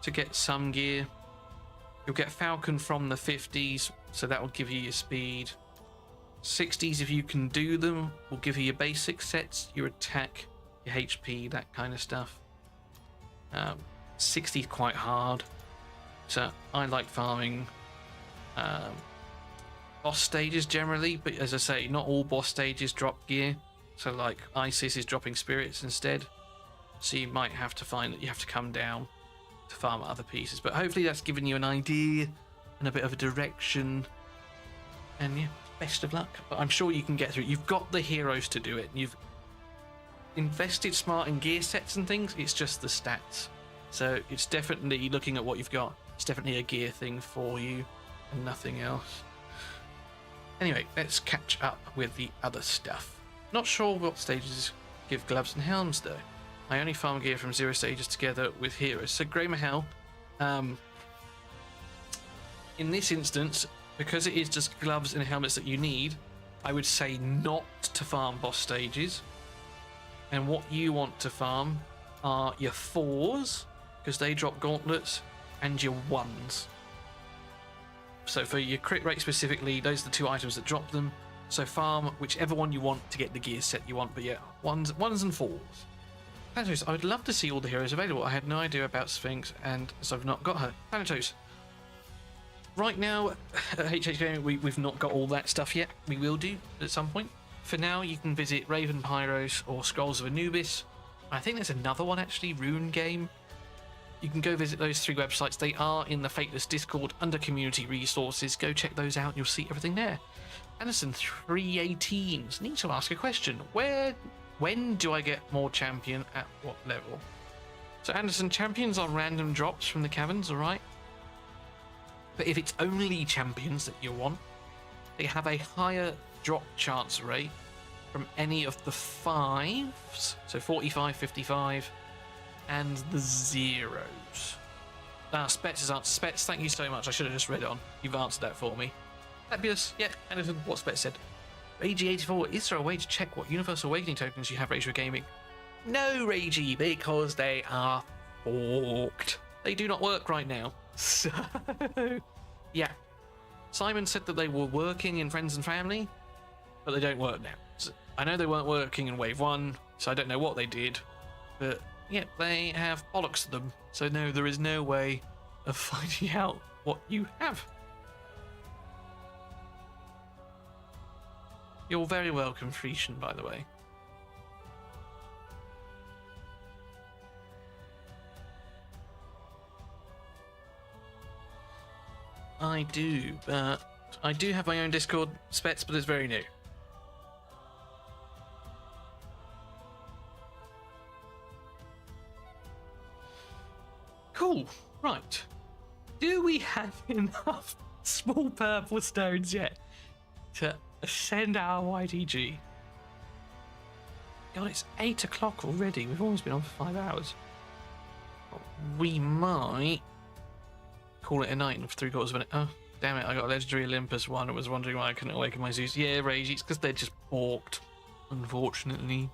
to get some gear. You'll get Falcon from the 50s, so that will give you your speed. 60s, if you can do them, will give you your basic sets, your attack, your HP, that kind of stuff. 60 is quite hard, so I like farming boss stages generally, but as I say, not all boss stages drop gear. So like Isis is dropping spirits instead, so you might have to find that you have to come down to farm other pieces. But hopefully that's given you an idea and a bit of a direction, and yeah, best of luck. But I'm sure you can get through it. You've got the heroes to do it, and you've invested smart in gear sets and things. It's just the stats, so it's definitely, looking at what you've got, it's definitely a gear thing for you and nothing else. Anyway, let's catch up with the other stuff. Not sure what stages give gloves and helms though. I only farm gear from 0 stages together with heroes. So Grey Mahal, in this instance, because it is just gloves and helmets that you need, I would say not to farm boss stages. And what you want to farm are your 4s, because they drop gauntlets, and your 1s. So for your crit rate specifically, those are the 2 items that drop them. So farm whichever one you want to get the gear set you want, but yeah, 1s and 4s. Thanatos, I would love to see all the heroes available. I had no idea about Sphinx, and as I've not got her. Thanatos, right now at HH Gaming, we've not got all that stuff yet. We will do at some point. For now, you can visit Raven Pyros or Scrolls of Anubis. I think there's another one actually, Rune Game. You can go visit those 3 websites. They are in the Fateless Discord under Community Resources. Go check those out. You'll see everything there. Anderson 318s. Need to ask a question. When do I get more champion at what level? So Anderson, champions are random drops from the caverns, alright? But if it's only champions that you want, they have a higher drop chance rate from any of the 5s. So 45, 55, and the 0s. Spets is answered. Spets, thank you so much. I should have just read it on. You've answered that for me. Fabulous. Yeah, Anderson, what Spets said. Ragey84, is there a way to check what Universal Awakening tokens you have Rage Gaming? No, Ragey, because they are forked. They do not work right now. So, yeah. Simon said that they were working in Friends and Family, but they don't work now. So, I know they weren't working in Wave 1, so I don't know what they did. But, yeah, they have bollocks to them. So, no, there is no way of finding out what you have. You're very welcome, Frisian, by the way. I do, but I do have my own Discord, Spets, but it's very new. Cool, right. Do we have enough small purple stones yet to ascend our YTG? God, it's 8 o'clock already. We've almost been on for 5 hours. We might call it a night in 3/4 of an hour. Oh, damn it, I got a Legendary Olympus one and was wondering why I couldn't awaken my Zeus. Yeah, Rage, it's because they're just balked, unfortunately.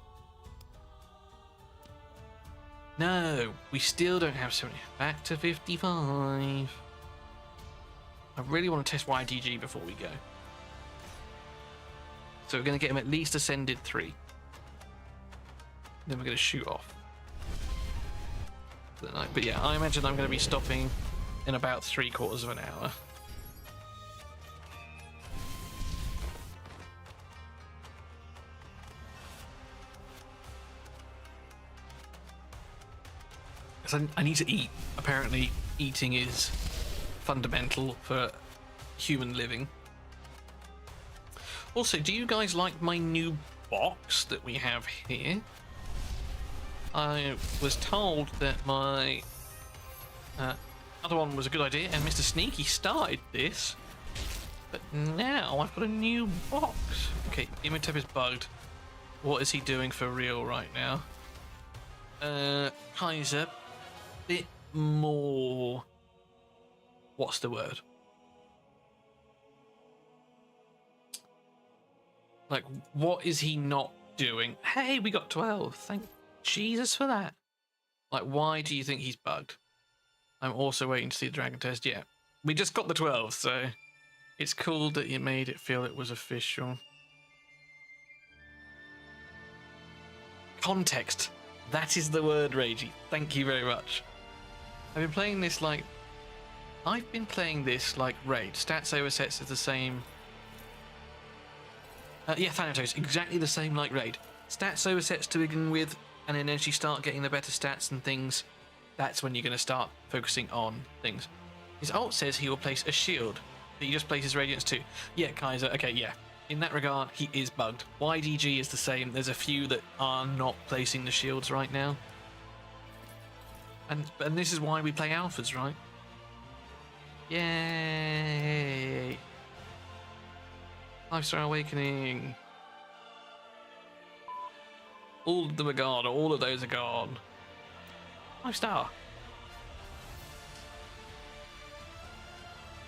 No, we still don't have 70. Back to 55. I really want to test YTG before we go. So we're going to get him at least ascended 3. Then we're going to shoot off for the night. But yeah, I imagine I'm going to be stopping in about 3/4 of an hour. Because I need to eat. Apparently, eating is fundamental for human living. Also, do you guys like my new box that we have here? I was told that my other one was a good idea, and Mr. Sneaky started this, but now I've got a new box. Okay, Imhotep is bugged. What is he doing for real right now? Kaiser, bit more... What's the word? Like, what is he not doing? Hey, we got 12. Thank Jesus for that. Like, why do you think he's bugged? I'm also waiting to see the dragon test. Yeah, we just got the 12, so it's cool that you made it feel it was official. Context. That is the word, Ragey. Thank you very much. I've been playing this like Raid. Stats over sets is the same. Yeah, Thanatos, exactly the same like Raid. Stats over sets to begin with, and then as you start getting the better stats and things, that's when you're going to start focusing on things. His ult says he will place a shield, but he just places Radiance too. Yeah, Kaiser, okay, yeah. In that regard, he is bugged. YDG is the same. There's a few that are not placing the shields right now. And this is why we play alphas, right? Yay! 5-star awakening. All of them are gone. All of those are gone. 5-star.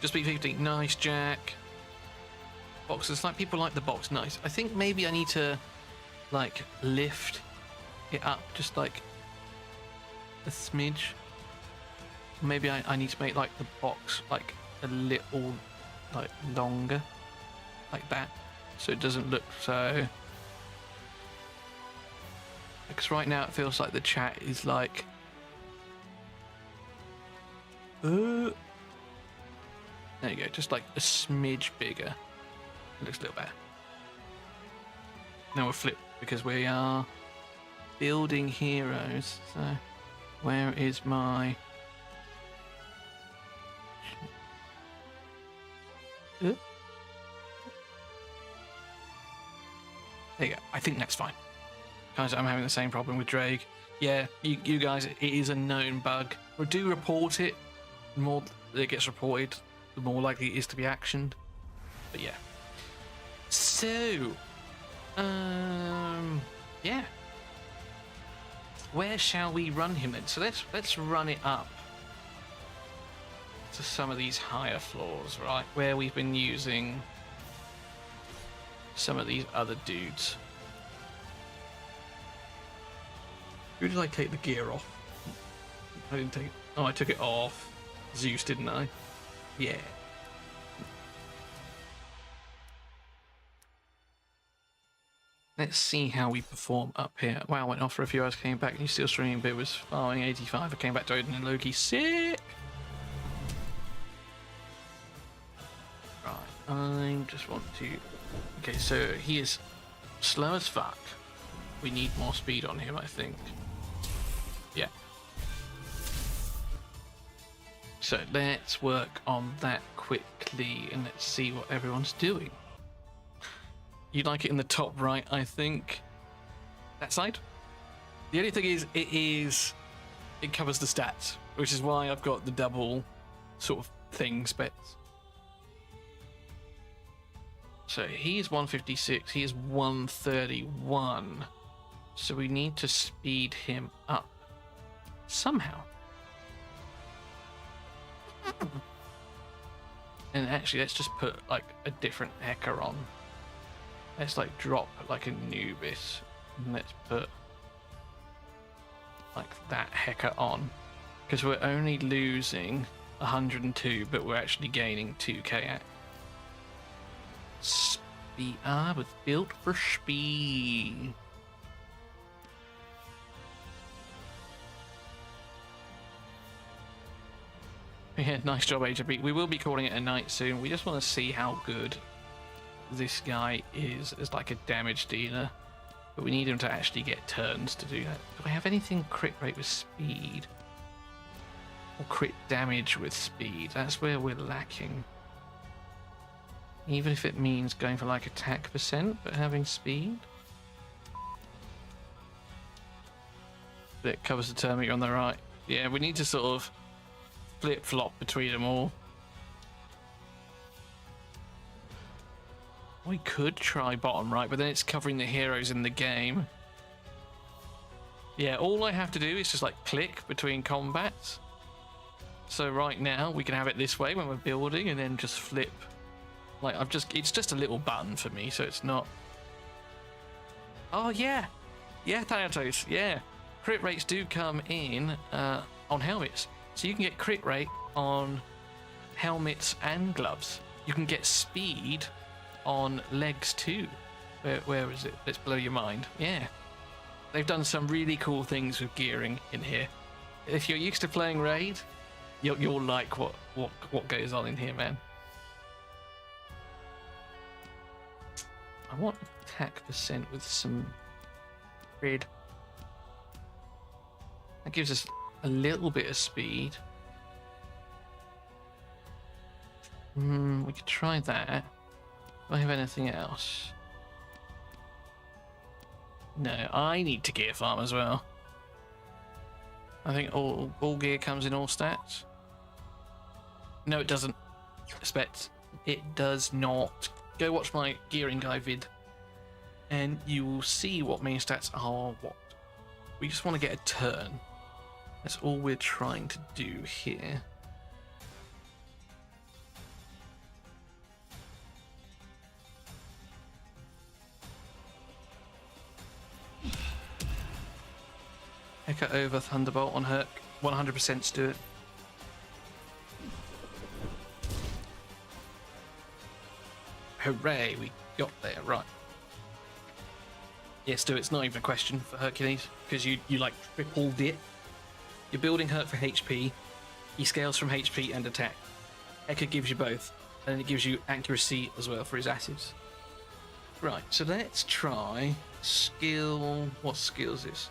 Just beat 15. Nice, Jack. Boxes, like people like the box. Nice. I think maybe I need to like lift it up just like a smidge. Maybe I need to make like the box like a little like longer, like that, so it doesn't look so. Because right now it feels like the chat is like. There you go, just like a smidge bigger. It looks a little better. Now we'll flip because we are building heroes. So, where is my? There you go. I think that's fine. Guys, I'm having the same problem with Drake. Yeah, you guys, it is a known bug. We do report it. The more it gets reported, the more likely it is to be actioned. But yeah. So, yeah. Where shall we run him then? So let's run it up to some of these higher floors, right? Where we've been using some of these other dudes. Who did I take the gear off? I didn't take it. Oh, I took it off. Zeus, didn't I? Yeah. Let's see how we perform up here. Wow, went off for a few hours, came back, and you still streaming, but it was farming 85. I came back to Odin and Loki. Sick! Right, I just want to... Okay, so he is slow as fuck. We need more speed on him, I think. Yeah. So let's work on that quickly, and let's see what everyone's doing. You'd like it in the top right, I think. That side. The only thing is, it covers the stats, which is why I've got the double sort of thing specs. So he is 156, he is 131. So we need to speed him up somehow. And actually, let's just put like a different hacker on. Let's like drop like Anubis, and let's put like that hacker on, because we're only losing 102, but we're actually gaining 2k at speed. Ah, was built for speed. Yeah, nice job, HB. We will be calling it a night soon. We just want to see how good this guy is as like a damage dealer, but we need him to actually get turns to do that. Do I have anything crit rate with speed or crit damage with speed? That's where we're lacking, even if it means going for like attack percent but having speed. But it covers the turn meter on the right. Yeah, we need to sort of flip-flop between them all. We could try bottom right, but then it's covering the heroes in the game. Yeah, all I have to do is just like click between combats. So right now we can have it this way when we're building, and then just flip. Like it's just a little button for me, so it's not. Oh yeah, yeah, Thanatos, yeah. Crit rates do come in on helmets, so you can get crit rate on helmets and gloves. You can get speed on legs too. Where is it? Let's blow your mind. Yeah. they've done some really cool things with gearing in here. If you're used to playing Raid, you'll like what goes on in here, man. I want attack percent with some red. That gives us a little bit of speed. We could try that. Do I have anything else? No, I need to gear farm as well. I think all gear comes in all stats. No, it doesn't. Respect. It does not. Go watch my gearing guy vid, and you will see what main stats are what. We just want to get a turn. That's all we're trying to do here. Echo over Thunderbolt on Herc. 100% do it. Hooray, we got there, right. Yes, do it. It's not even a question for Hercules, because you like tripled it. You're building Herc for HP. He scales from HP and attack. Echo gives you both, and then it gives you accuracy as well for his assets. Right, so let's try skill. What skill is this?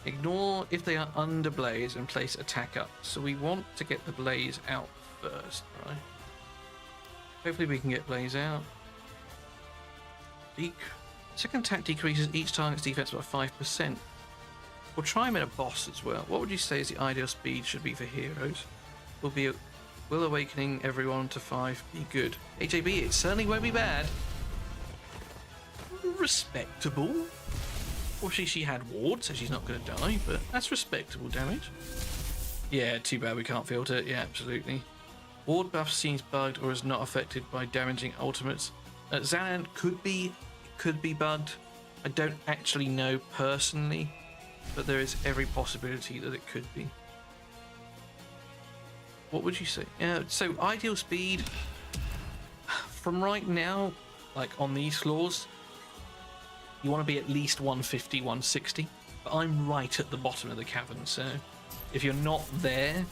Ignore if they are under blaze and place attack up. So we want to get the blaze out first, right? Hopefully we can get blaze out. Second attack decreases each target's defense by 5%. We'll try him in a boss as well. What would you say is the ideal speed should be for heroes? Will awakening everyone to 5 be good? HAB, it certainly won't be bad. Respectable. Obviously she had ward, so she's not going to die, but that's respectable damage. Yeah, too bad we can't filter it. Yeah, absolutely. Ward buff seems bugged or is not affected by damaging ultimates. Xanan could be bugged. I don't actually know personally, but there is every possibility that it could be. What would you say? So ideal speed from right now, like on these floors, you want to be at least 150, 160. But I'm right at the bottom of the cavern, so if you're not there,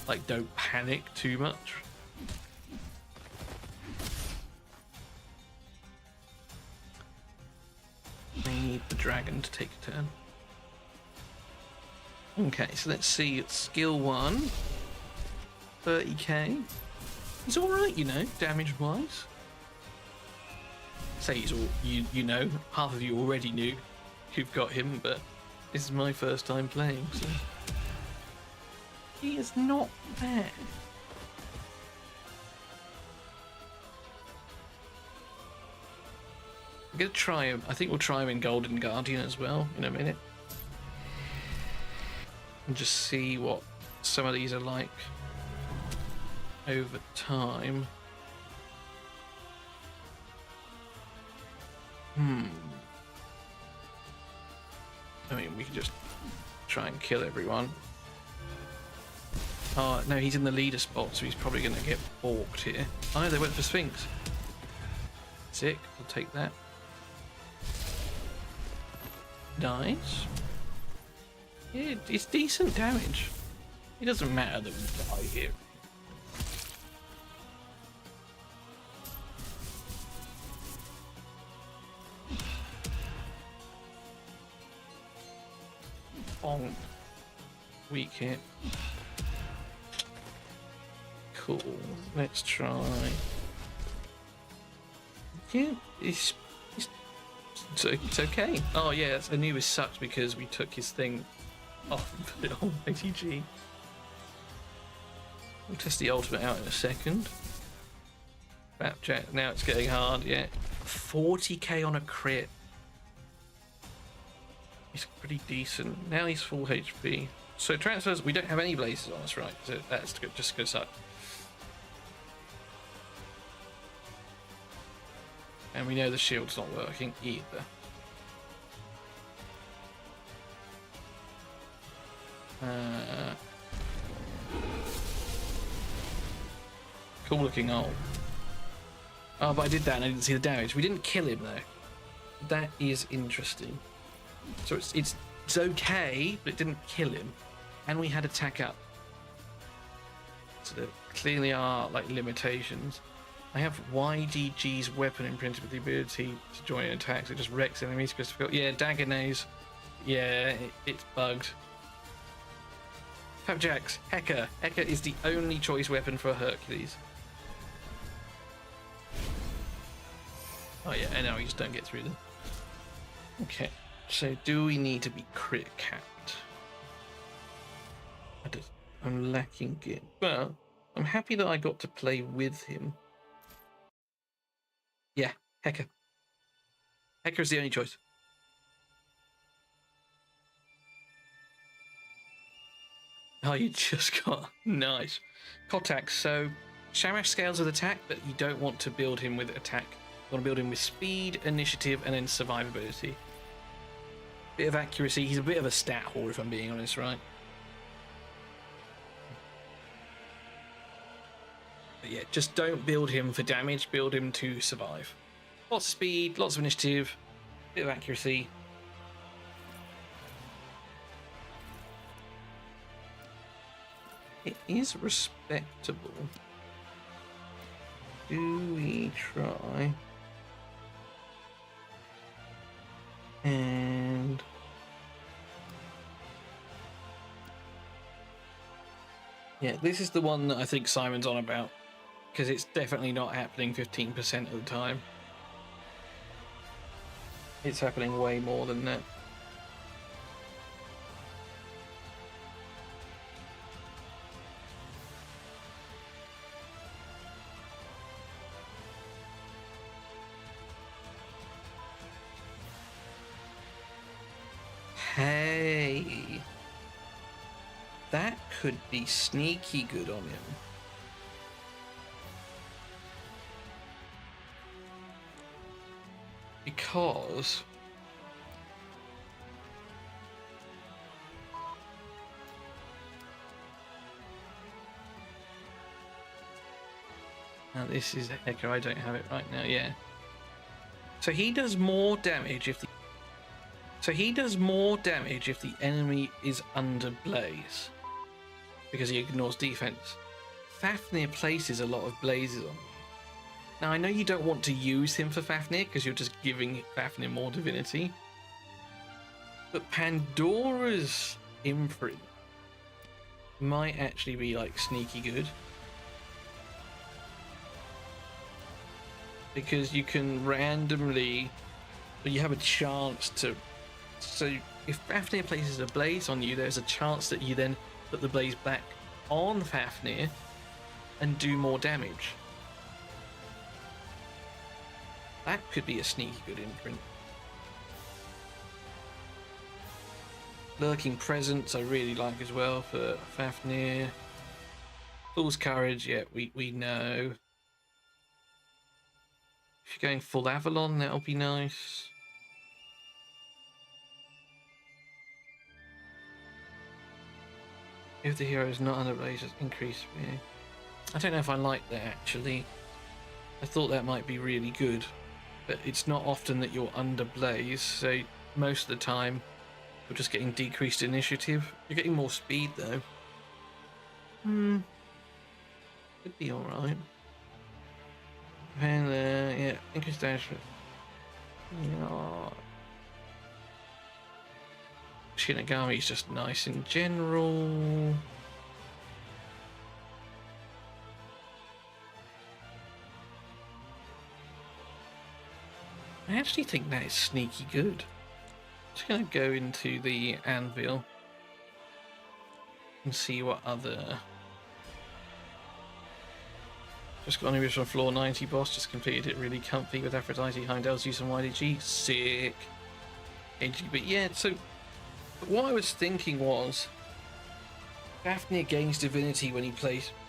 like, don't panic too much. I need the dragon to take a turn. Okay, so let's see. It's skill 1. 30k. He's alright, you know, damage-wise. Say he's all, you know, half of you already knew who've got him, but this is my first time playing, so he is not bad. I'm gonna try him. I think we'll try him in Golden Guardian as well in a minute, and just see what some of these are like over time. I mean, we can just try and kill everyone. Oh, no, he's in the leader spot, so he's probably going to get balked here. Oh, no, they went for Sphinx. Sick, I'll take that. Nice. Yeah, it's decent damage. It doesn't matter that we die here. Bonk. Weak hit. Cool. Let's try. Yeah, it's okay. Oh yeah, Anubis sucked because we took his thing off and put it on ATG. We'll test the ultimate out in a second. Snapchat. Now it's getting hard. Yeah, 40k on a crit. He's pretty decent. Now he's full HP. So transfers, we don't have any blazes on us, right? So that's just gonna suck. And we know the shield's not working either. Cool looking ult. Oh, but I did that and I didn't see the damage. We didn't kill him though. That is interesting. So it's okay, but it didn't kill him. And we had attack up. So there clearly are like limitations. I have YDG's weapon imprinted with the ability to join in attacks. It just wrecks enemies. Yeah, dagger nays. Yeah, it's bugged. Flapjacks, Heka. Heka is the only choice weapon for Hercules. Oh yeah, and now we just don't get through them. Okay, so do we need to be crit capped? I'm lacking gear. Well, I'm happy that I got to play with him. Yeah, Heka. Heka is the only choice. Oh, you just got... Nice. Kotak, so Shamash scales with attack, but you don't want to build him with attack. You want to build him with speed, initiative, and then survivability. Bit of accuracy. He's a bit of a stat whore, if I'm being honest, right? But yeah, just don't build him for damage. Build him to survive. Lots of speed, lots of initiative, bit of accuracy. It is respectable. Do we try? And yeah, this is the one that I think Simon's on about, because it's definitely not happening 15% of the time. It's happening way more than that. Hey, that could be sneaky good on him. Because now this is Heka. I don't have it right now. Yeah. So he does more damage if the enemy is under blaze, because he ignores defense. Fafnir places a lot of blazes on you. Now, I know you don't want to use him for Fafnir because you're just giving Fafnir more divinity, but Pandora's imprint might actually be like sneaky good, because you can randomly, you have a chance to. So if Fafnir places a blaze on you, there's a chance that you then put the blaze back on Fafnir and do more damage. That could be a sneaky good imprint. Lurking Presence I really like as well for Fafnir. Fool's Courage, yeah, we know. If you're going full Avalon, that'll be nice. If the hero is not under blaze, increase speed. I don't know if I like that actually. I thought that might be really good, but it's not often that you're under blaze, so most of the time you're just getting decreased initiative. You're getting more speed though. Could be alright. And yeah, increased dash. Yeah. Shinigami is just nice in general. I actually think that is sneaky good. Just gonna go into the anvil and see what other. Just got an original floor 90 boss, just completed it really comfy with Aphrodite, Heimdall's use and YDG. Sick. But yeah, so what I was thinking was Fafnir gains divinity when he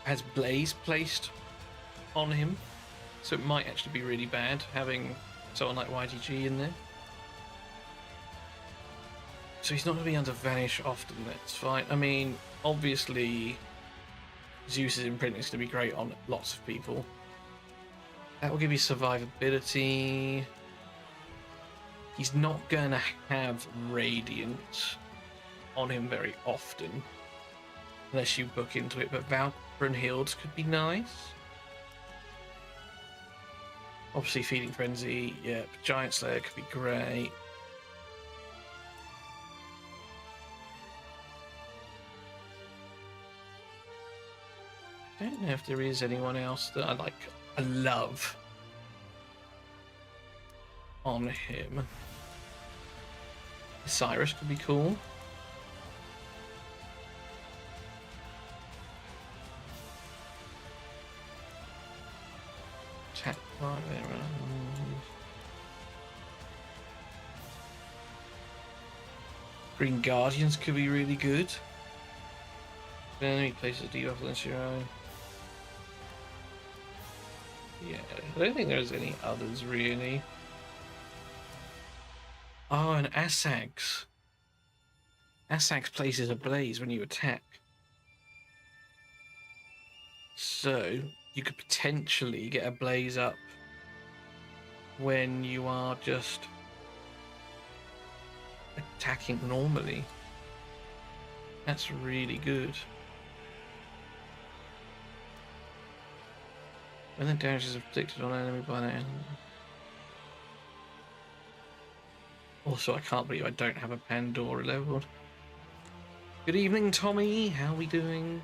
has blaze placed on him, so it might actually be really bad having someone like YDG in there. So he's not going to be under Vanish often, that's fine. I mean, obviously Zeus's imprint is going to be great on lots of people. That will give you survivability. He's not going to have Radiant on him very often, unless you book into it, but Valkyrie and Hills could be nice. Obviously, Feeding Frenzy, yeah, Giant Slayer could be great. I don't know if there is anyone else that I love on him. Cyrus could be cool. Attack right there. Green Guardians could be really good. Enemy places debuff against your own. Yeah, I don't think there's any others really. Oh, and Assags. Assags places a blaze when you attack. So, you could potentially get a blaze up when you are just attacking normally. That's really good. When the damage is inflicted on an enemy by an enemy. Also, I can't believe I don't have a Pandora leveled. Good evening, Tommy. How are we doing?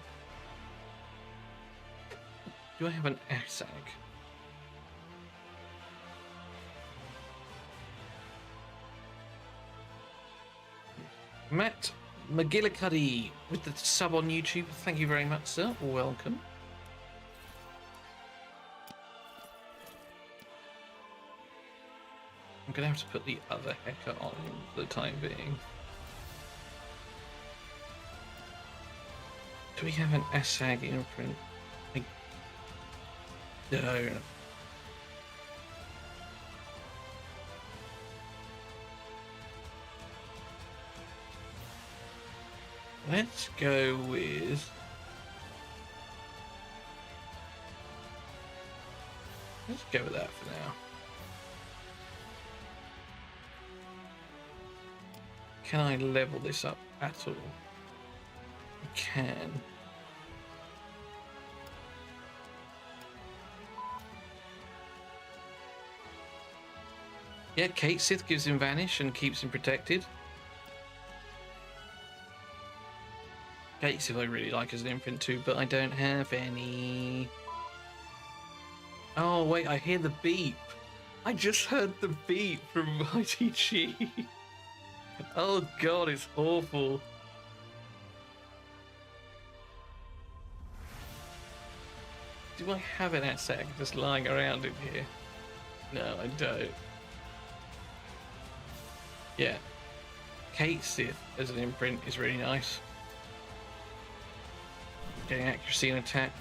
Do I have an Assag? Matt McGillicuddy with the sub on YouTube. Thank you very much, sir. Welcome. I'm going to have to put the other Heka on for the time being. Do we have an Assag imprint? I don't. Let's go with... Let's go with that for now. Can I level this up at all? I can. Yeah, Kate Sith gives him Vanish and keeps him protected. Kate Sith I really like as an imprint too, but I don't have any. Oh wait, I hear the beep. I just heard the beep from Mighty Chi. Oh god, it's awful. Do I have an Assag just lying around in here? No, I don't. Yeah. Kate Sith as an imprint is really nice. Getting accuracy and attack.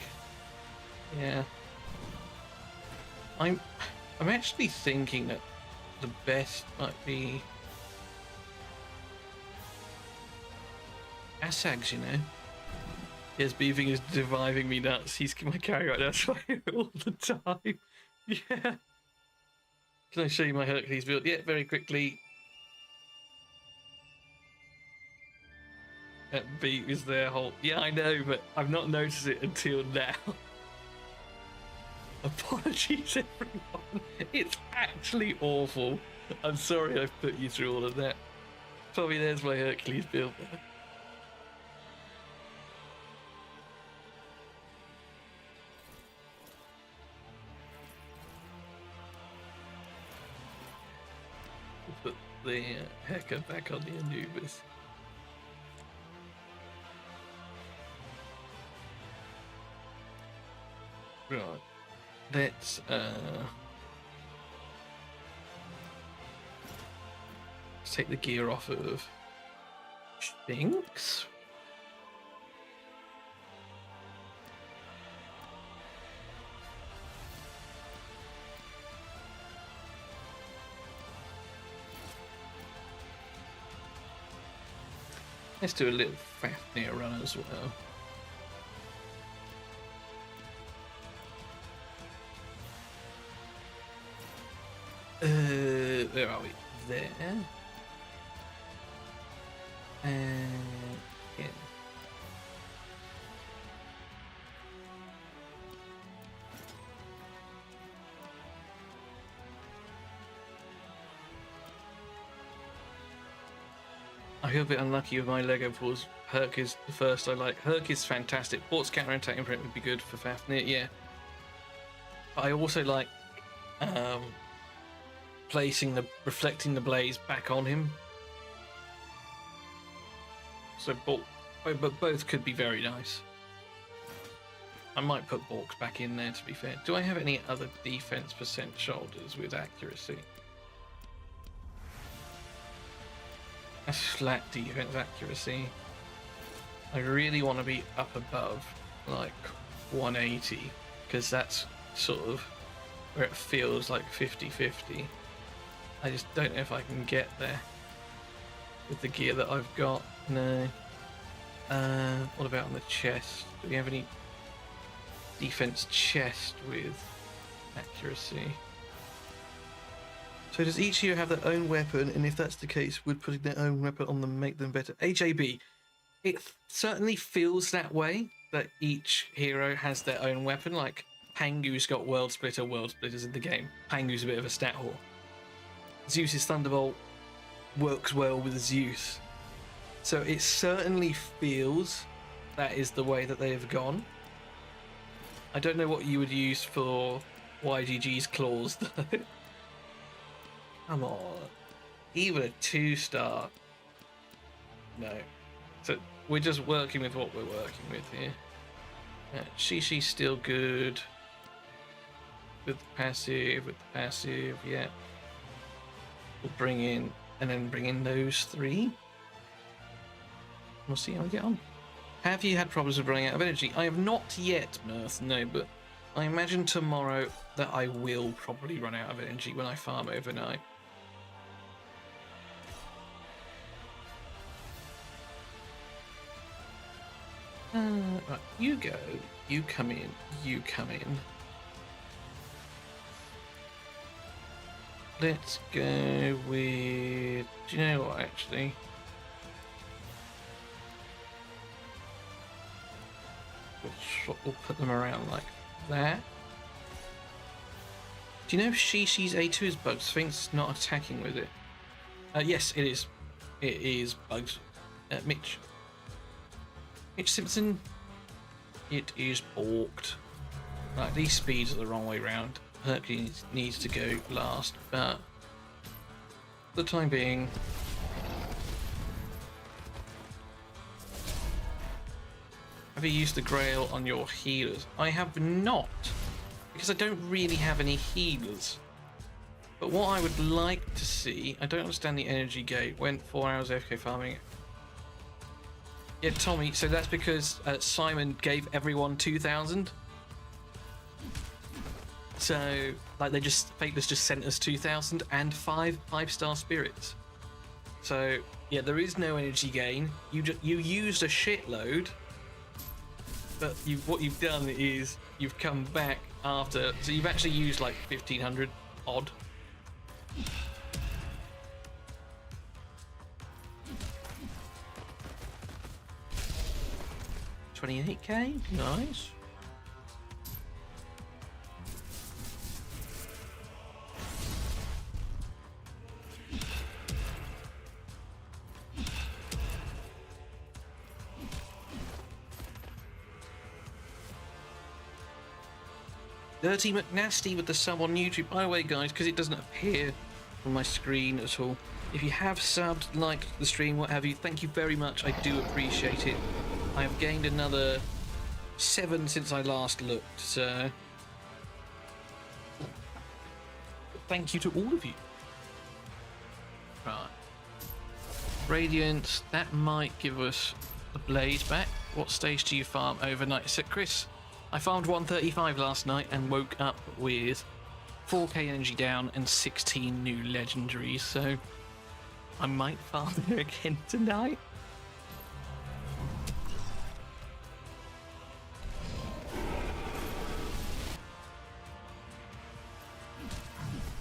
Yeah. I'm actually thinking that the best might be Assags, you know. Yes, beefing is driving me nuts. He's my carry right now, so all the time. Yeah. Can I show you my Hercules build? Yeah, very quickly. That beat is their whole... Yeah, I know, but I've not noticed it until now. Apologies, everyone. It's actually awful. I'm sorry I've put you through all of that. Probably there's my Hercules build there. Put the Heka back on the Anubis. Right. Let's take the gear off of Sphinx. Let's do a little Fafnir run as well. Where are we? there. And in. I feel a bit unlucky with my Lego Force. Herc is the first I like. Herc is fantastic. Port's counter-attack imprint would be good for Fafnir, yeah. But I also like reflecting the blaze back on him. So but both could be very nice. I might put Borks back in there, to be fair. Do I have any other defense percent shoulders with accuracy? A flat defense accuracy. I really want to be up above like 180, because that's sort of where it feels like 50-50. I just don't know if I can get there with the gear that I've got. No. What about on the chest? Do we have any defense chest with accuracy? So does each hero have their own weapon, and if that's the case, would putting their own weapon on them make them better? HAB, it certainly feels that way, that each hero has their own weapon. Like Pangu's got World Splitters in the game. Pangu's a bit of a stat whore. Zeus's Thunderbolt works well with Zeus. So it certainly feels that is the way that they have gone. I don't know what you would use for YGG's claws though. Come on. Even a 2-star. No. So we're just working with what we're working with here. Shishi's still good. With the passive, yeah. We'll bring in those 3. We'll see how we get on. Have you had problems with running out of energy? I have not yet, Mirth, no, but I imagine tomorrow that I will probably run out of energy when I farm overnight. Right, you go, you come in, you come in. Let's go with... Do you know what, actually? We'll put them around like that. Do you know if Shishi's A2 is bugged? Sphinx not attacking with it. Yes, it is. It is bugged. Mitch Simpson. It is balked. Right, these speeds are the wrong way round. Hercules needs to go last, but for the time being, have you used the Grail on your healers? I have not, because I don't really have any healers. But what I would like to see, I don't understand the energy gate. Went 4 hours AFK farming. Yeah, Tommy, so that's because Simon gave everyone 2,000. So, like, Fateless just sent us 2,000 and 5-star spirits. So, yeah, there is no energy gain. You used a shitload, but what you've done is you've come back after, so you've actually used like 1,500 odd. $28k, nice. Dirty McNasty with the sub on YouTube. By the way, guys, because it doesn't appear on my screen at all, if you have subbed, liked the stream, what have you, thank you very much. I do appreciate it. I have gained another 7 since I last looked, so thank you to all of you. Right. Radiance, that might give us the blaze back. What stage do you farm overnight? So, Chris, I farmed 135 last night and woke up with 4k energy down and 16 new legendaries, so I might farm there again tonight.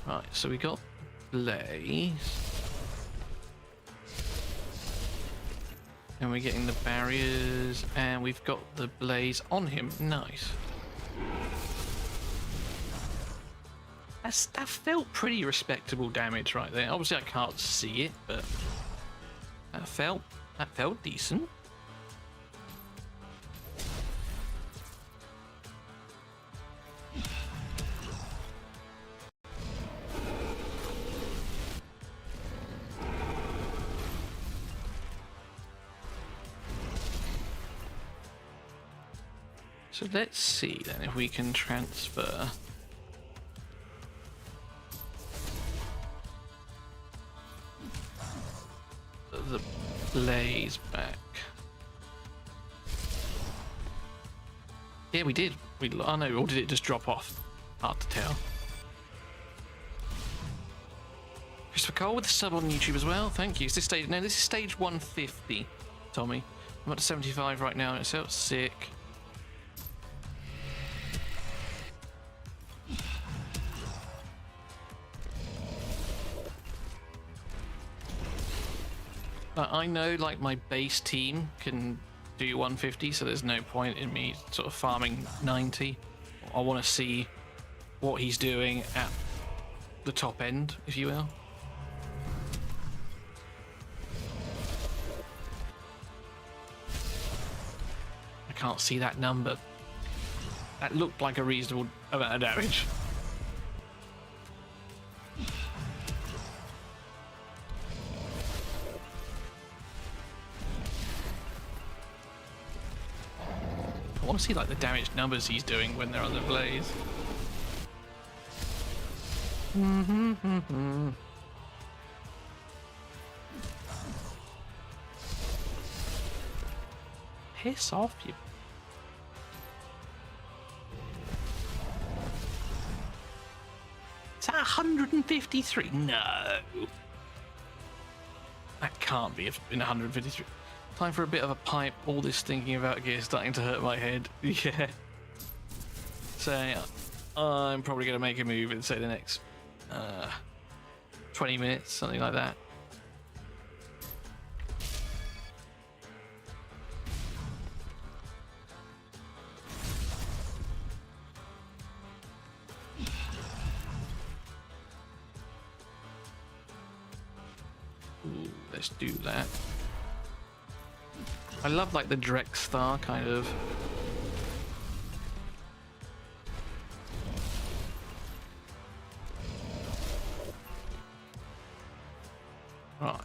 Right, so we got blaze. And we're getting the barriers, and we've got the blaze on him. Nice. That felt pretty respectable damage right there. Obviously I can't see it, but that felt decent. So let's see then if we can transfer the blaze back. Yeah, we did. Oh no, or did it just drop off? Hard to tell. Christopher Cole with the sub on YouTube as well. Thank you. Is this stage? No, this is stage 150, Tommy. I'm up to 75 right now, and it's out sick. But I know, like, my base team can do 150, so there's no point in me sort of farming 90. I want to see what he's doing at the top end, if you will. I can't see that number. That looked like a reasonable amount of damage. I want to see like the damage numbers he's doing when they're on the blaze. Piss off, you. It's at 153. No, that can't be in 153. Time for a bit of a pipe. All this thinking about gear is starting to hurt my head. Yeah. So I'm probably going to make a move in, say, the next 20 minutes, something like that. Ooh, let's do that. I love like the direct star kind of. Right.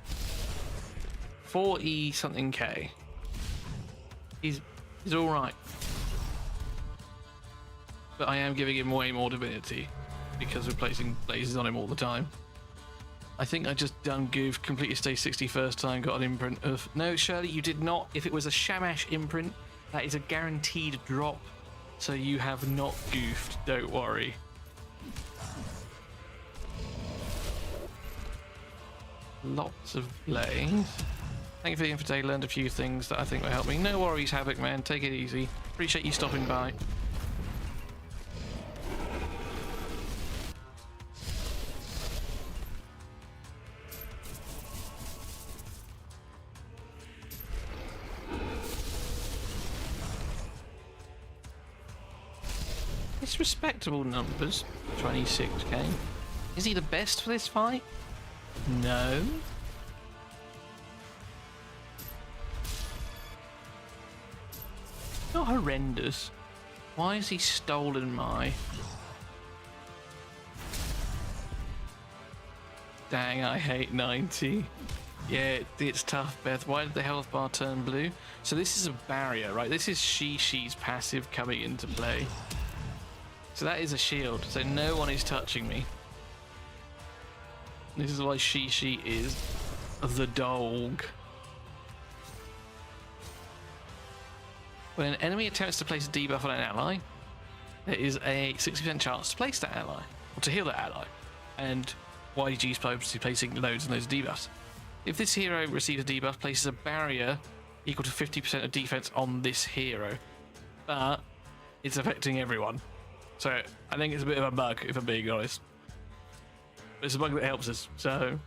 40 something K. He's all right. But I am giving him way more divinity because we're placing blazes on him all the time. I think I just done goof, completely stay 60 first time, got an imprint of... No, Shirley, you did not. If it was a Shamash imprint, that is a guaranteed drop. So you have not goofed, don't worry. Lots of blaze. Thank you for the info today, learned a few things that I think will help me. No worries, Havoc, man, take it easy. Appreciate you stopping by. It's respectable numbers, 26k. Is he the best for this fight? No. Not horrendous. Why has he stolen my... Dang, I hate 90. Yeah, it's tough, Beth. Why did the health bar turn blue? So this is a barrier, right? This is She's passive coming into play. So that is a shield, so no one is touching me. This is why she is the dog. When an enemy attempts to place a debuff on an ally, there is a 60% chance to place that ally, or to heal that ally. And YG's purposely placing loads and loads of debuffs. If this hero receives a debuff, places a barrier equal to 50% of defense on this hero. But it's affecting everyone. So I think it's a bit of a bug, if I'm being honest. But it's a bug that helps us, so...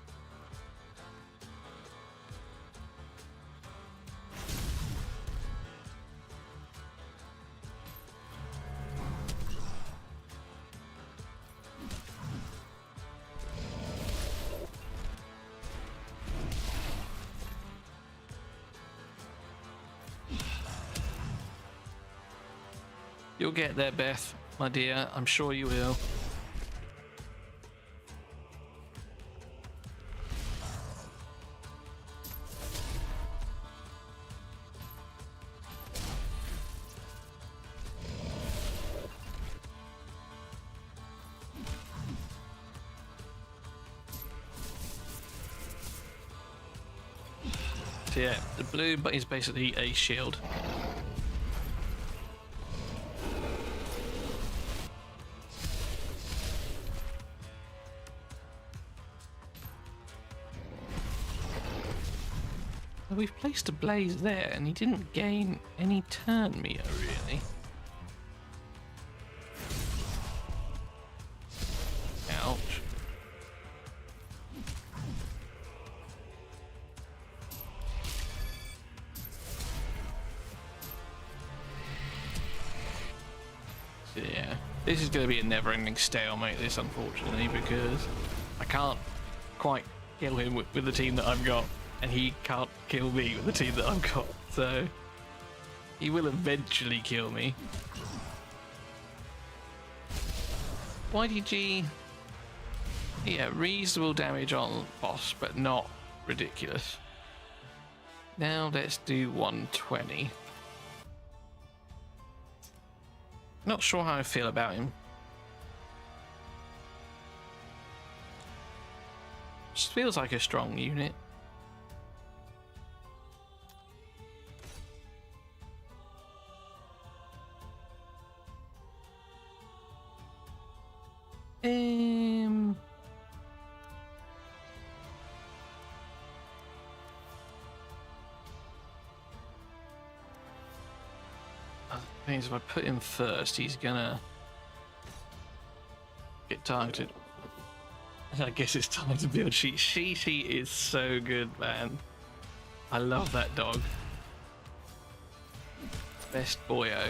You'll get there, Beth, my dear. I'm sure you will. So yeah, the blue is basically a shield. We've placed a blaze there, and he didn't gain any turn meter, really. Ouch. So yeah, this is going to be a never-ending stalemate, this, unfortunately, because I can't quite kill him with the team that I've got. And he can't kill me with the team that I've got, so he will eventually kill me. YDG, yeah, reasonable damage on boss, but not ridiculous. Now let's do 120. Not sure how I feel about him. Just feels like a strong unit. The thing is, if I put him first, he's gonna get targeted. I guess it's time to build She. She is so good, man. I love that dog. Best boyo.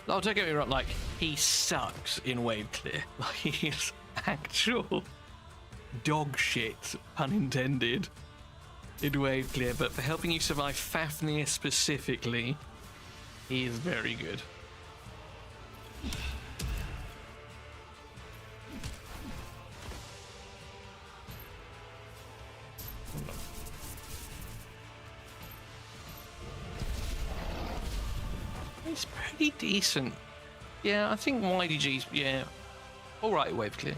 Oh, don't get me wrong, like, he sucks in wave clear. Like, he's actual dog shit, pun intended, in wave clear, but for helping you survive Fafnir specifically, he is very good. It's pretty decent. Yeah, I think YDG's, yeah, alright wave clear.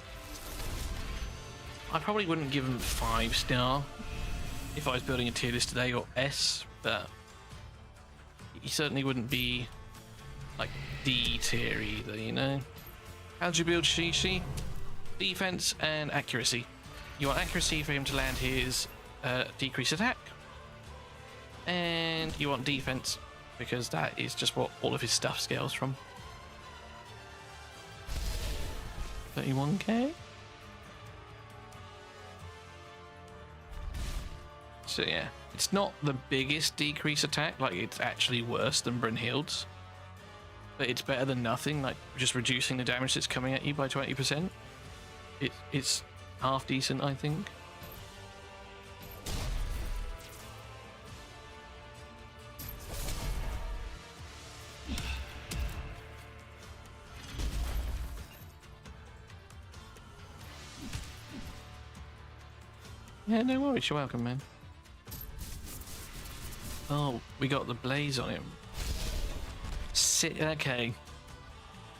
I probably wouldn't give him 5-star if I was building a tier list today, or S, but he certainly wouldn't be like D tier either, you know? How'd you build Shishi? Defense and accuracy. You want accuracy for him to land his decreased attack, and you want defense because that is just what all of his stuff scales from. 31k. So yeah, it's not the biggest decrease attack, like it's actually worse than Brynhild's, but it's better than nothing, like just reducing the damage that's coming at you by 20%. It's half decent, I think. Yeah, no worries, you're welcome, man. Oh, we got the blaze on him. Okay.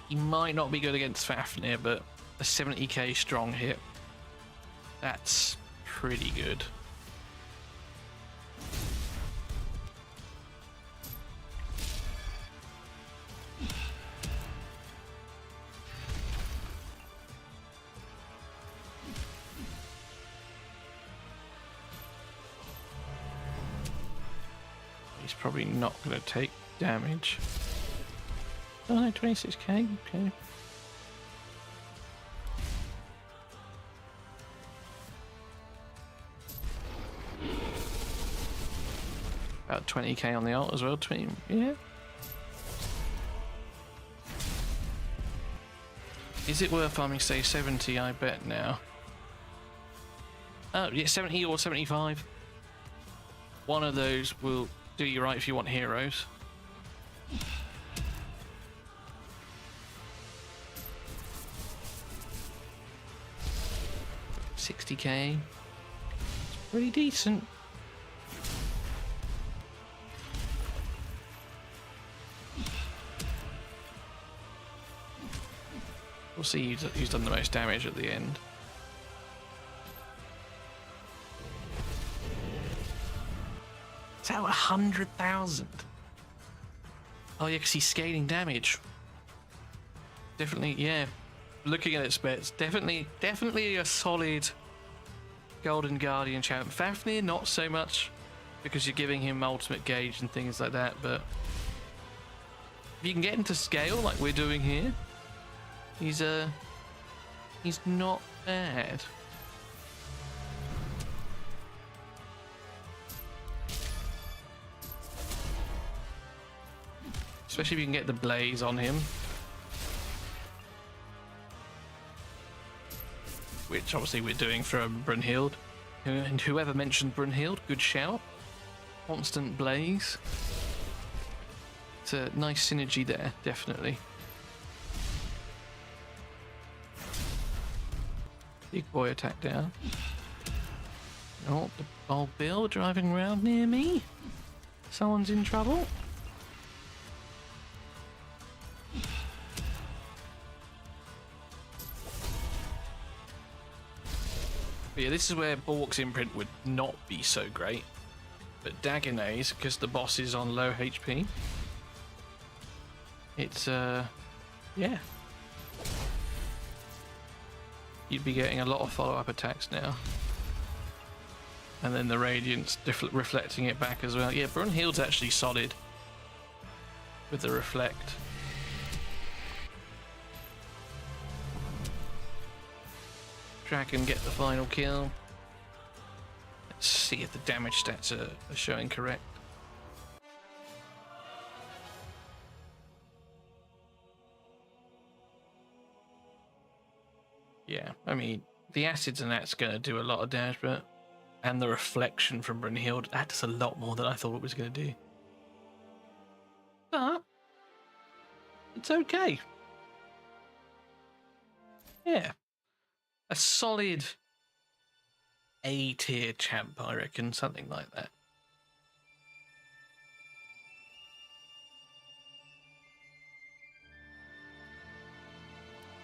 He might not be good against Fafnir, but a 70k strong hit. That's pretty good. He's probably not going to take damage. Oh no, 26k, okay. About 20k on the ult as well, 20, yeah. Is it worth farming, say, 70, I bet now. Oh, yeah, 70 or 75. One of those will do you right if you want heroes. $60k. It's pretty decent. We'll see who's done the most damage at the end. It's out 100,000. Oh yeah, because he's scaling damage. Definitely, yeah. Looking at its bets, definitely a solid Golden Guardian champ. Fafnir, not so much, because you're giving him ultimate gauge and things like that, but if you can get him to scale like we're doing here, he's not bad. Especially if you can get the blaze on him. Which obviously we're doing from Brunhild. And whoever mentioned Brunhild, good shout. Constant blaze. It's a nice synergy there, definitely. Big boy attack down. Oh, the old Bill driving around near me. Someone's in trouble. But yeah, this is where Bork's imprint would not be so great. But Dagonet, because the boss is on low HP, it's, yeah. You'd be getting a lot of follow-up attacks now. And then the Radiance reflecting it back as well. Yeah, Brunhild's actually solid with the reflect. Dragon get the final kill. Let's see if the damage stats are showing correct. Yeah, I mean, the acids and that's going to do a lot of damage, but and the reflection from Brunhild, that does a lot more than I thought it was going to do. But it's okay. Yeah. A solid A tier champ, I reckon, something like that.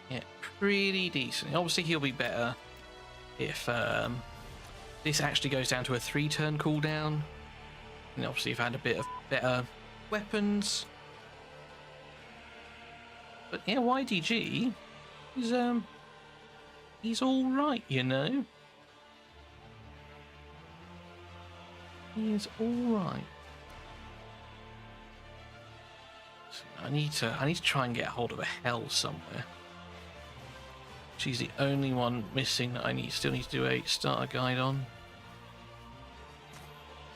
Yeah, pretty decent. Obviously, he'll be better if this actually goes down to a 3-turn cooldown. And obviously, you've had a bit of better weapons. But yeah, YDG is he's all right, you know. He is all right. So I need to try and get hold of a Hell somewhere. She's the only one missing that I still need to do a starter guide on.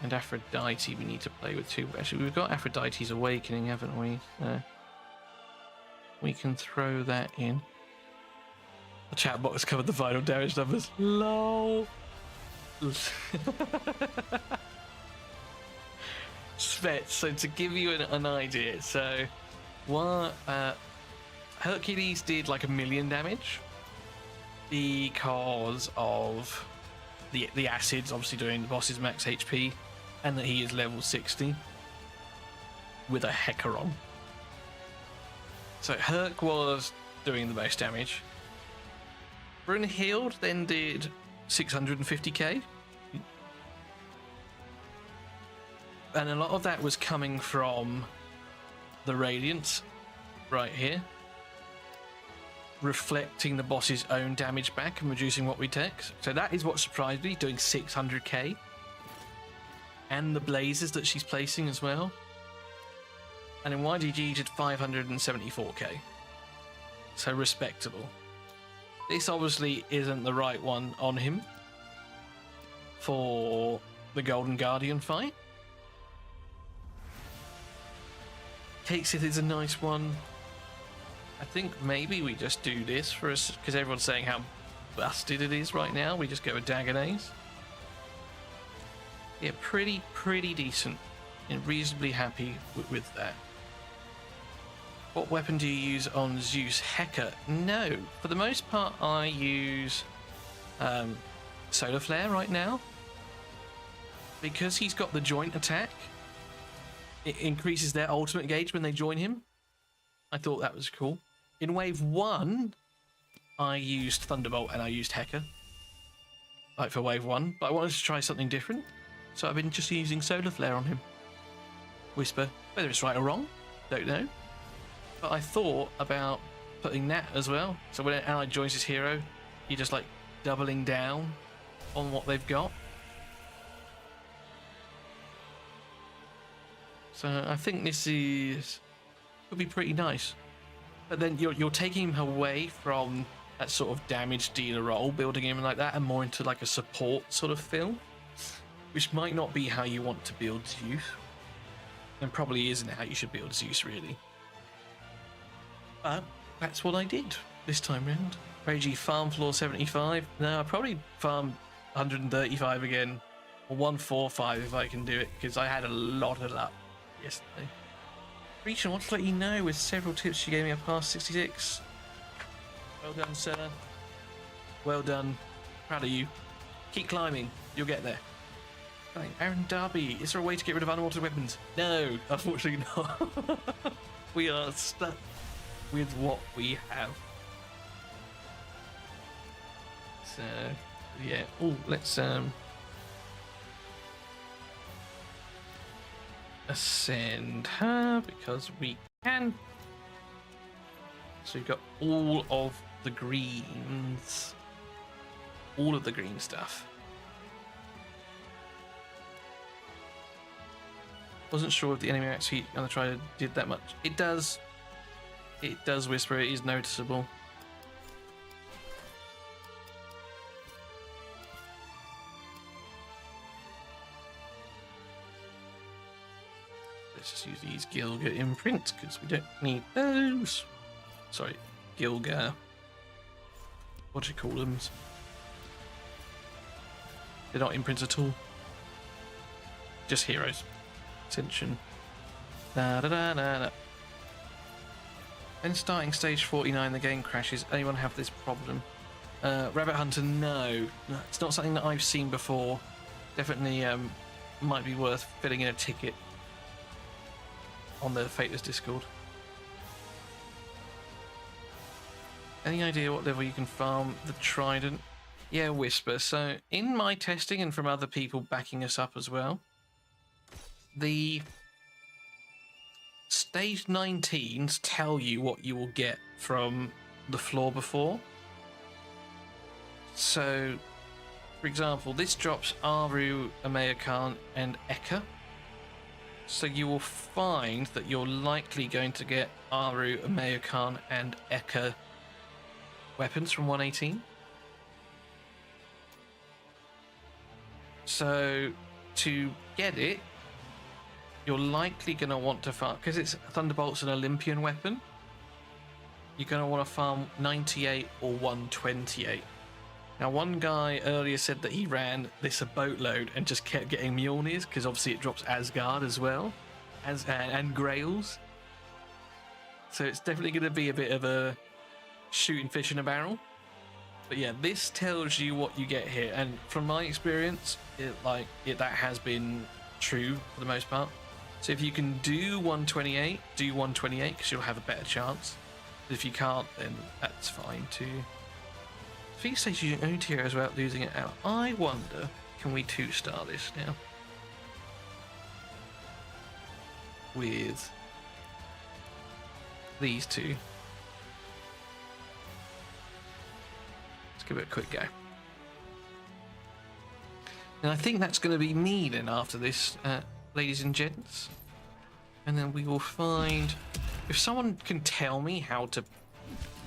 And Aphrodite we need to play with too. Actually, we've got Aphrodite's Awakening, haven't we? So we can throw that in. The chat box covered the final damage numbers. LOL. Svet, so to give you an idea, so what Hercules did like 1 million damage because of the acids obviously doing the boss's max HP, and that he is level 60 with a Hecaron. So Herc was doing the most damage. Brunhild then did 650k. And a lot of that was coming from the Radiance right here. Reflecting the boss's own damage back and reducing what we take. So that is what surprised me, doing 600k. And the blazes that she's placing as well. And in YDG did 574k. So respectable. This obviously isn't the right one on him for the Golden Guardian fight. Cakesith is a nice one. I think maybe we just do this for us, because everyone's saying how busted it is right now. We just go with Dagonet. Yeah, pretty decent. And reasonably happy with that. What weapon do you use on Zeus Hecker? No, for the most part I use Solar Flare right now. Because he's got the joint attack, it increases their ultimate gauge when they join him. I thought that was cool. In wave 1, I used Thunderbolt and I used Hecker. Like for wave 1, but I wanted to try something different. So I've been just using Solar Flare on him. Whisper, whether it's right or wrong, don't know. But I thought about putting that as well. So when an ally joins his hero, you're just like doubling down on what they've got. So I think this could be pretty nice. But then you're taking him away from that sort of damage dealer role, building him like that, and more into like a support sort of feel, which might not be how you want to build Zeus, and probably isn't how you should build Zeus really. But that's what I did this time round. Reggie farm floor 75. No, I probably farm 135 again, or 145 if I can do it, because I had a lot of luck yesterday. Region, I want to let you know with several tips you gave me past 66. Well done, sir. Well done. Proud of you. Keep climbing. You'll get there. Right, Aaron Darby, is there a way to get rid of underwater weapons? No, unfortunately not. We are stuck with what we have. So, yeah. Oh, let's ascend her because we can. So we've got all of the greens, all of the green stuff. Wasn't sure if the enemy actually on the try did that much. It does. It does, Whisper. It is noticeable. Let's just use these Gilga imprints because we don't need those. Sorry, Gilga. What do you call them? They're not imprints at all. Just heroes. Ascension. Da da da da da. Then starting stage 49, the game crashes. Anyone have this problem? Rabbit Hunter, no. It's not something that I've seen before. Definitely might be worth filling in a ticket on the Fateless Discord. Any idea what level you can farm the Trident? Yeah, Whisper. So in my testing and from other people backing us up as well, the stage 19s tell you what you will get from the floor before. So, for example, this drops Aru, Amaya Khan, and Eka. So you will find that you're likely going to get Aru, Amaya Khan, and Eka weapons from 118. So to get it, you're likely going to want to farm, because it's Thunderbolt's an Olympian weapon, you're going to want to farm 98 or 128. Now, one guy earlier said that he ran this a boatload and just kept getting Mjolnirs, because obviously it drops Asgard as well, and Grails. So it's definitely going to be a bit of a shooting fish in a barrel. But yeah, this tells you what you get here, and from my experience, that has been true for the most part. So if you can do 128, do 128 because you'll have a better chance. But if you can't, then that's fine too. Feed stage using own heroes without losing it out. I wonder, can we 2-star this now? With these two. Let's give it a quick go. And I think that's going to be me then after this, ladies and gents. And then we will find... If someone can tell me how to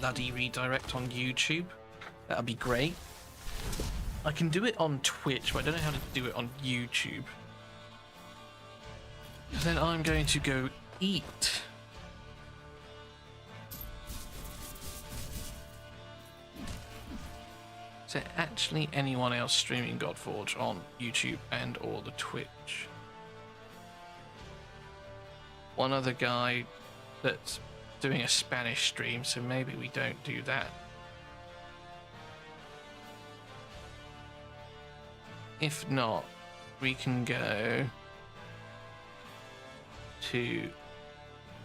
bloody redirect on YouTube, that'd be great. I can do it on Twitch, but I don't know how to do it on YouTube. Then I'm going to go eat. Is there actually anyone else streaming Godforge on YouTube and or the Twitch? One other guy that's doing a Spanish stream, so maybe we don't do that. If not, we can go to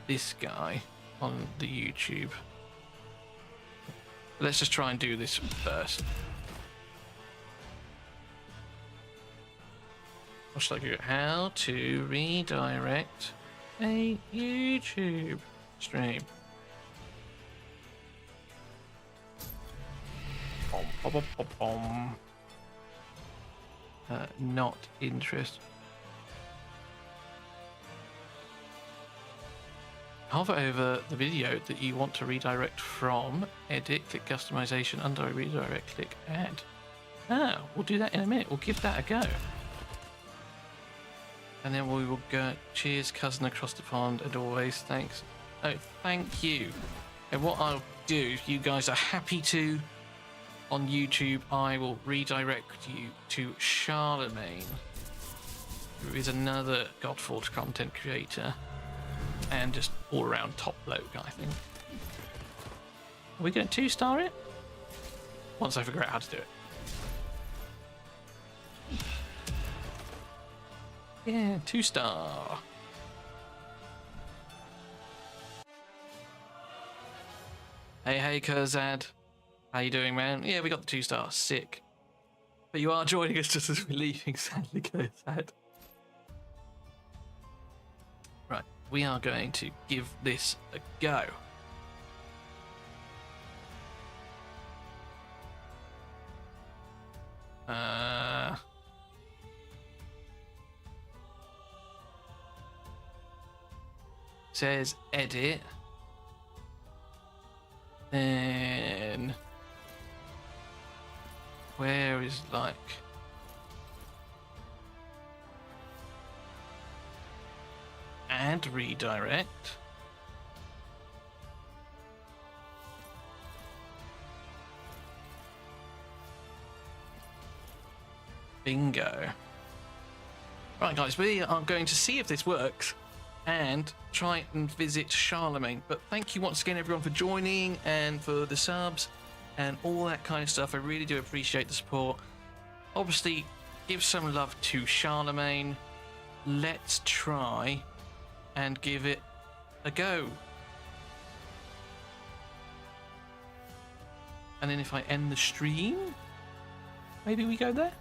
this guy on the YouTube. Let's just try and do this first. What should I do? How to redirect a YouTube stream. Bom, bom, bom, bom, bom. Not interested. Hover over the video that you want to redirect from. Edit, click customization, under redirect, click add. Ah, we'll do that in a minute. We'll give that a go. And then we will go, cheers, cousin across the pond, and always thanks. Oh, thank you. And what I'll do, if you guys are happy to, on YouTube, I will redirect you to Charlemagne, who is another Godforge content creator, and just all-around top bloke, I think. Are we going to 2-star it? Once I figure out how to do it. Yeah, 2-star. Hey, Kurzad. How you doing, man? Yeah, we got the 2-star. Sick. But you are joining us just as we're leaving, sadly, Kurzad. Right, we are going to give this a go. Says edit. Then where is like add redirect? Bingo. Right, guys, we are going to see if this works and try and visit Charlemagne. But thank you once again, everyone, for joining and for the subs and all that kind of stuff. I really do appreciate the support. Obviously, give some love to Charlemagne. Let's try and give it a go. And then if I end the stream, maybe we go there.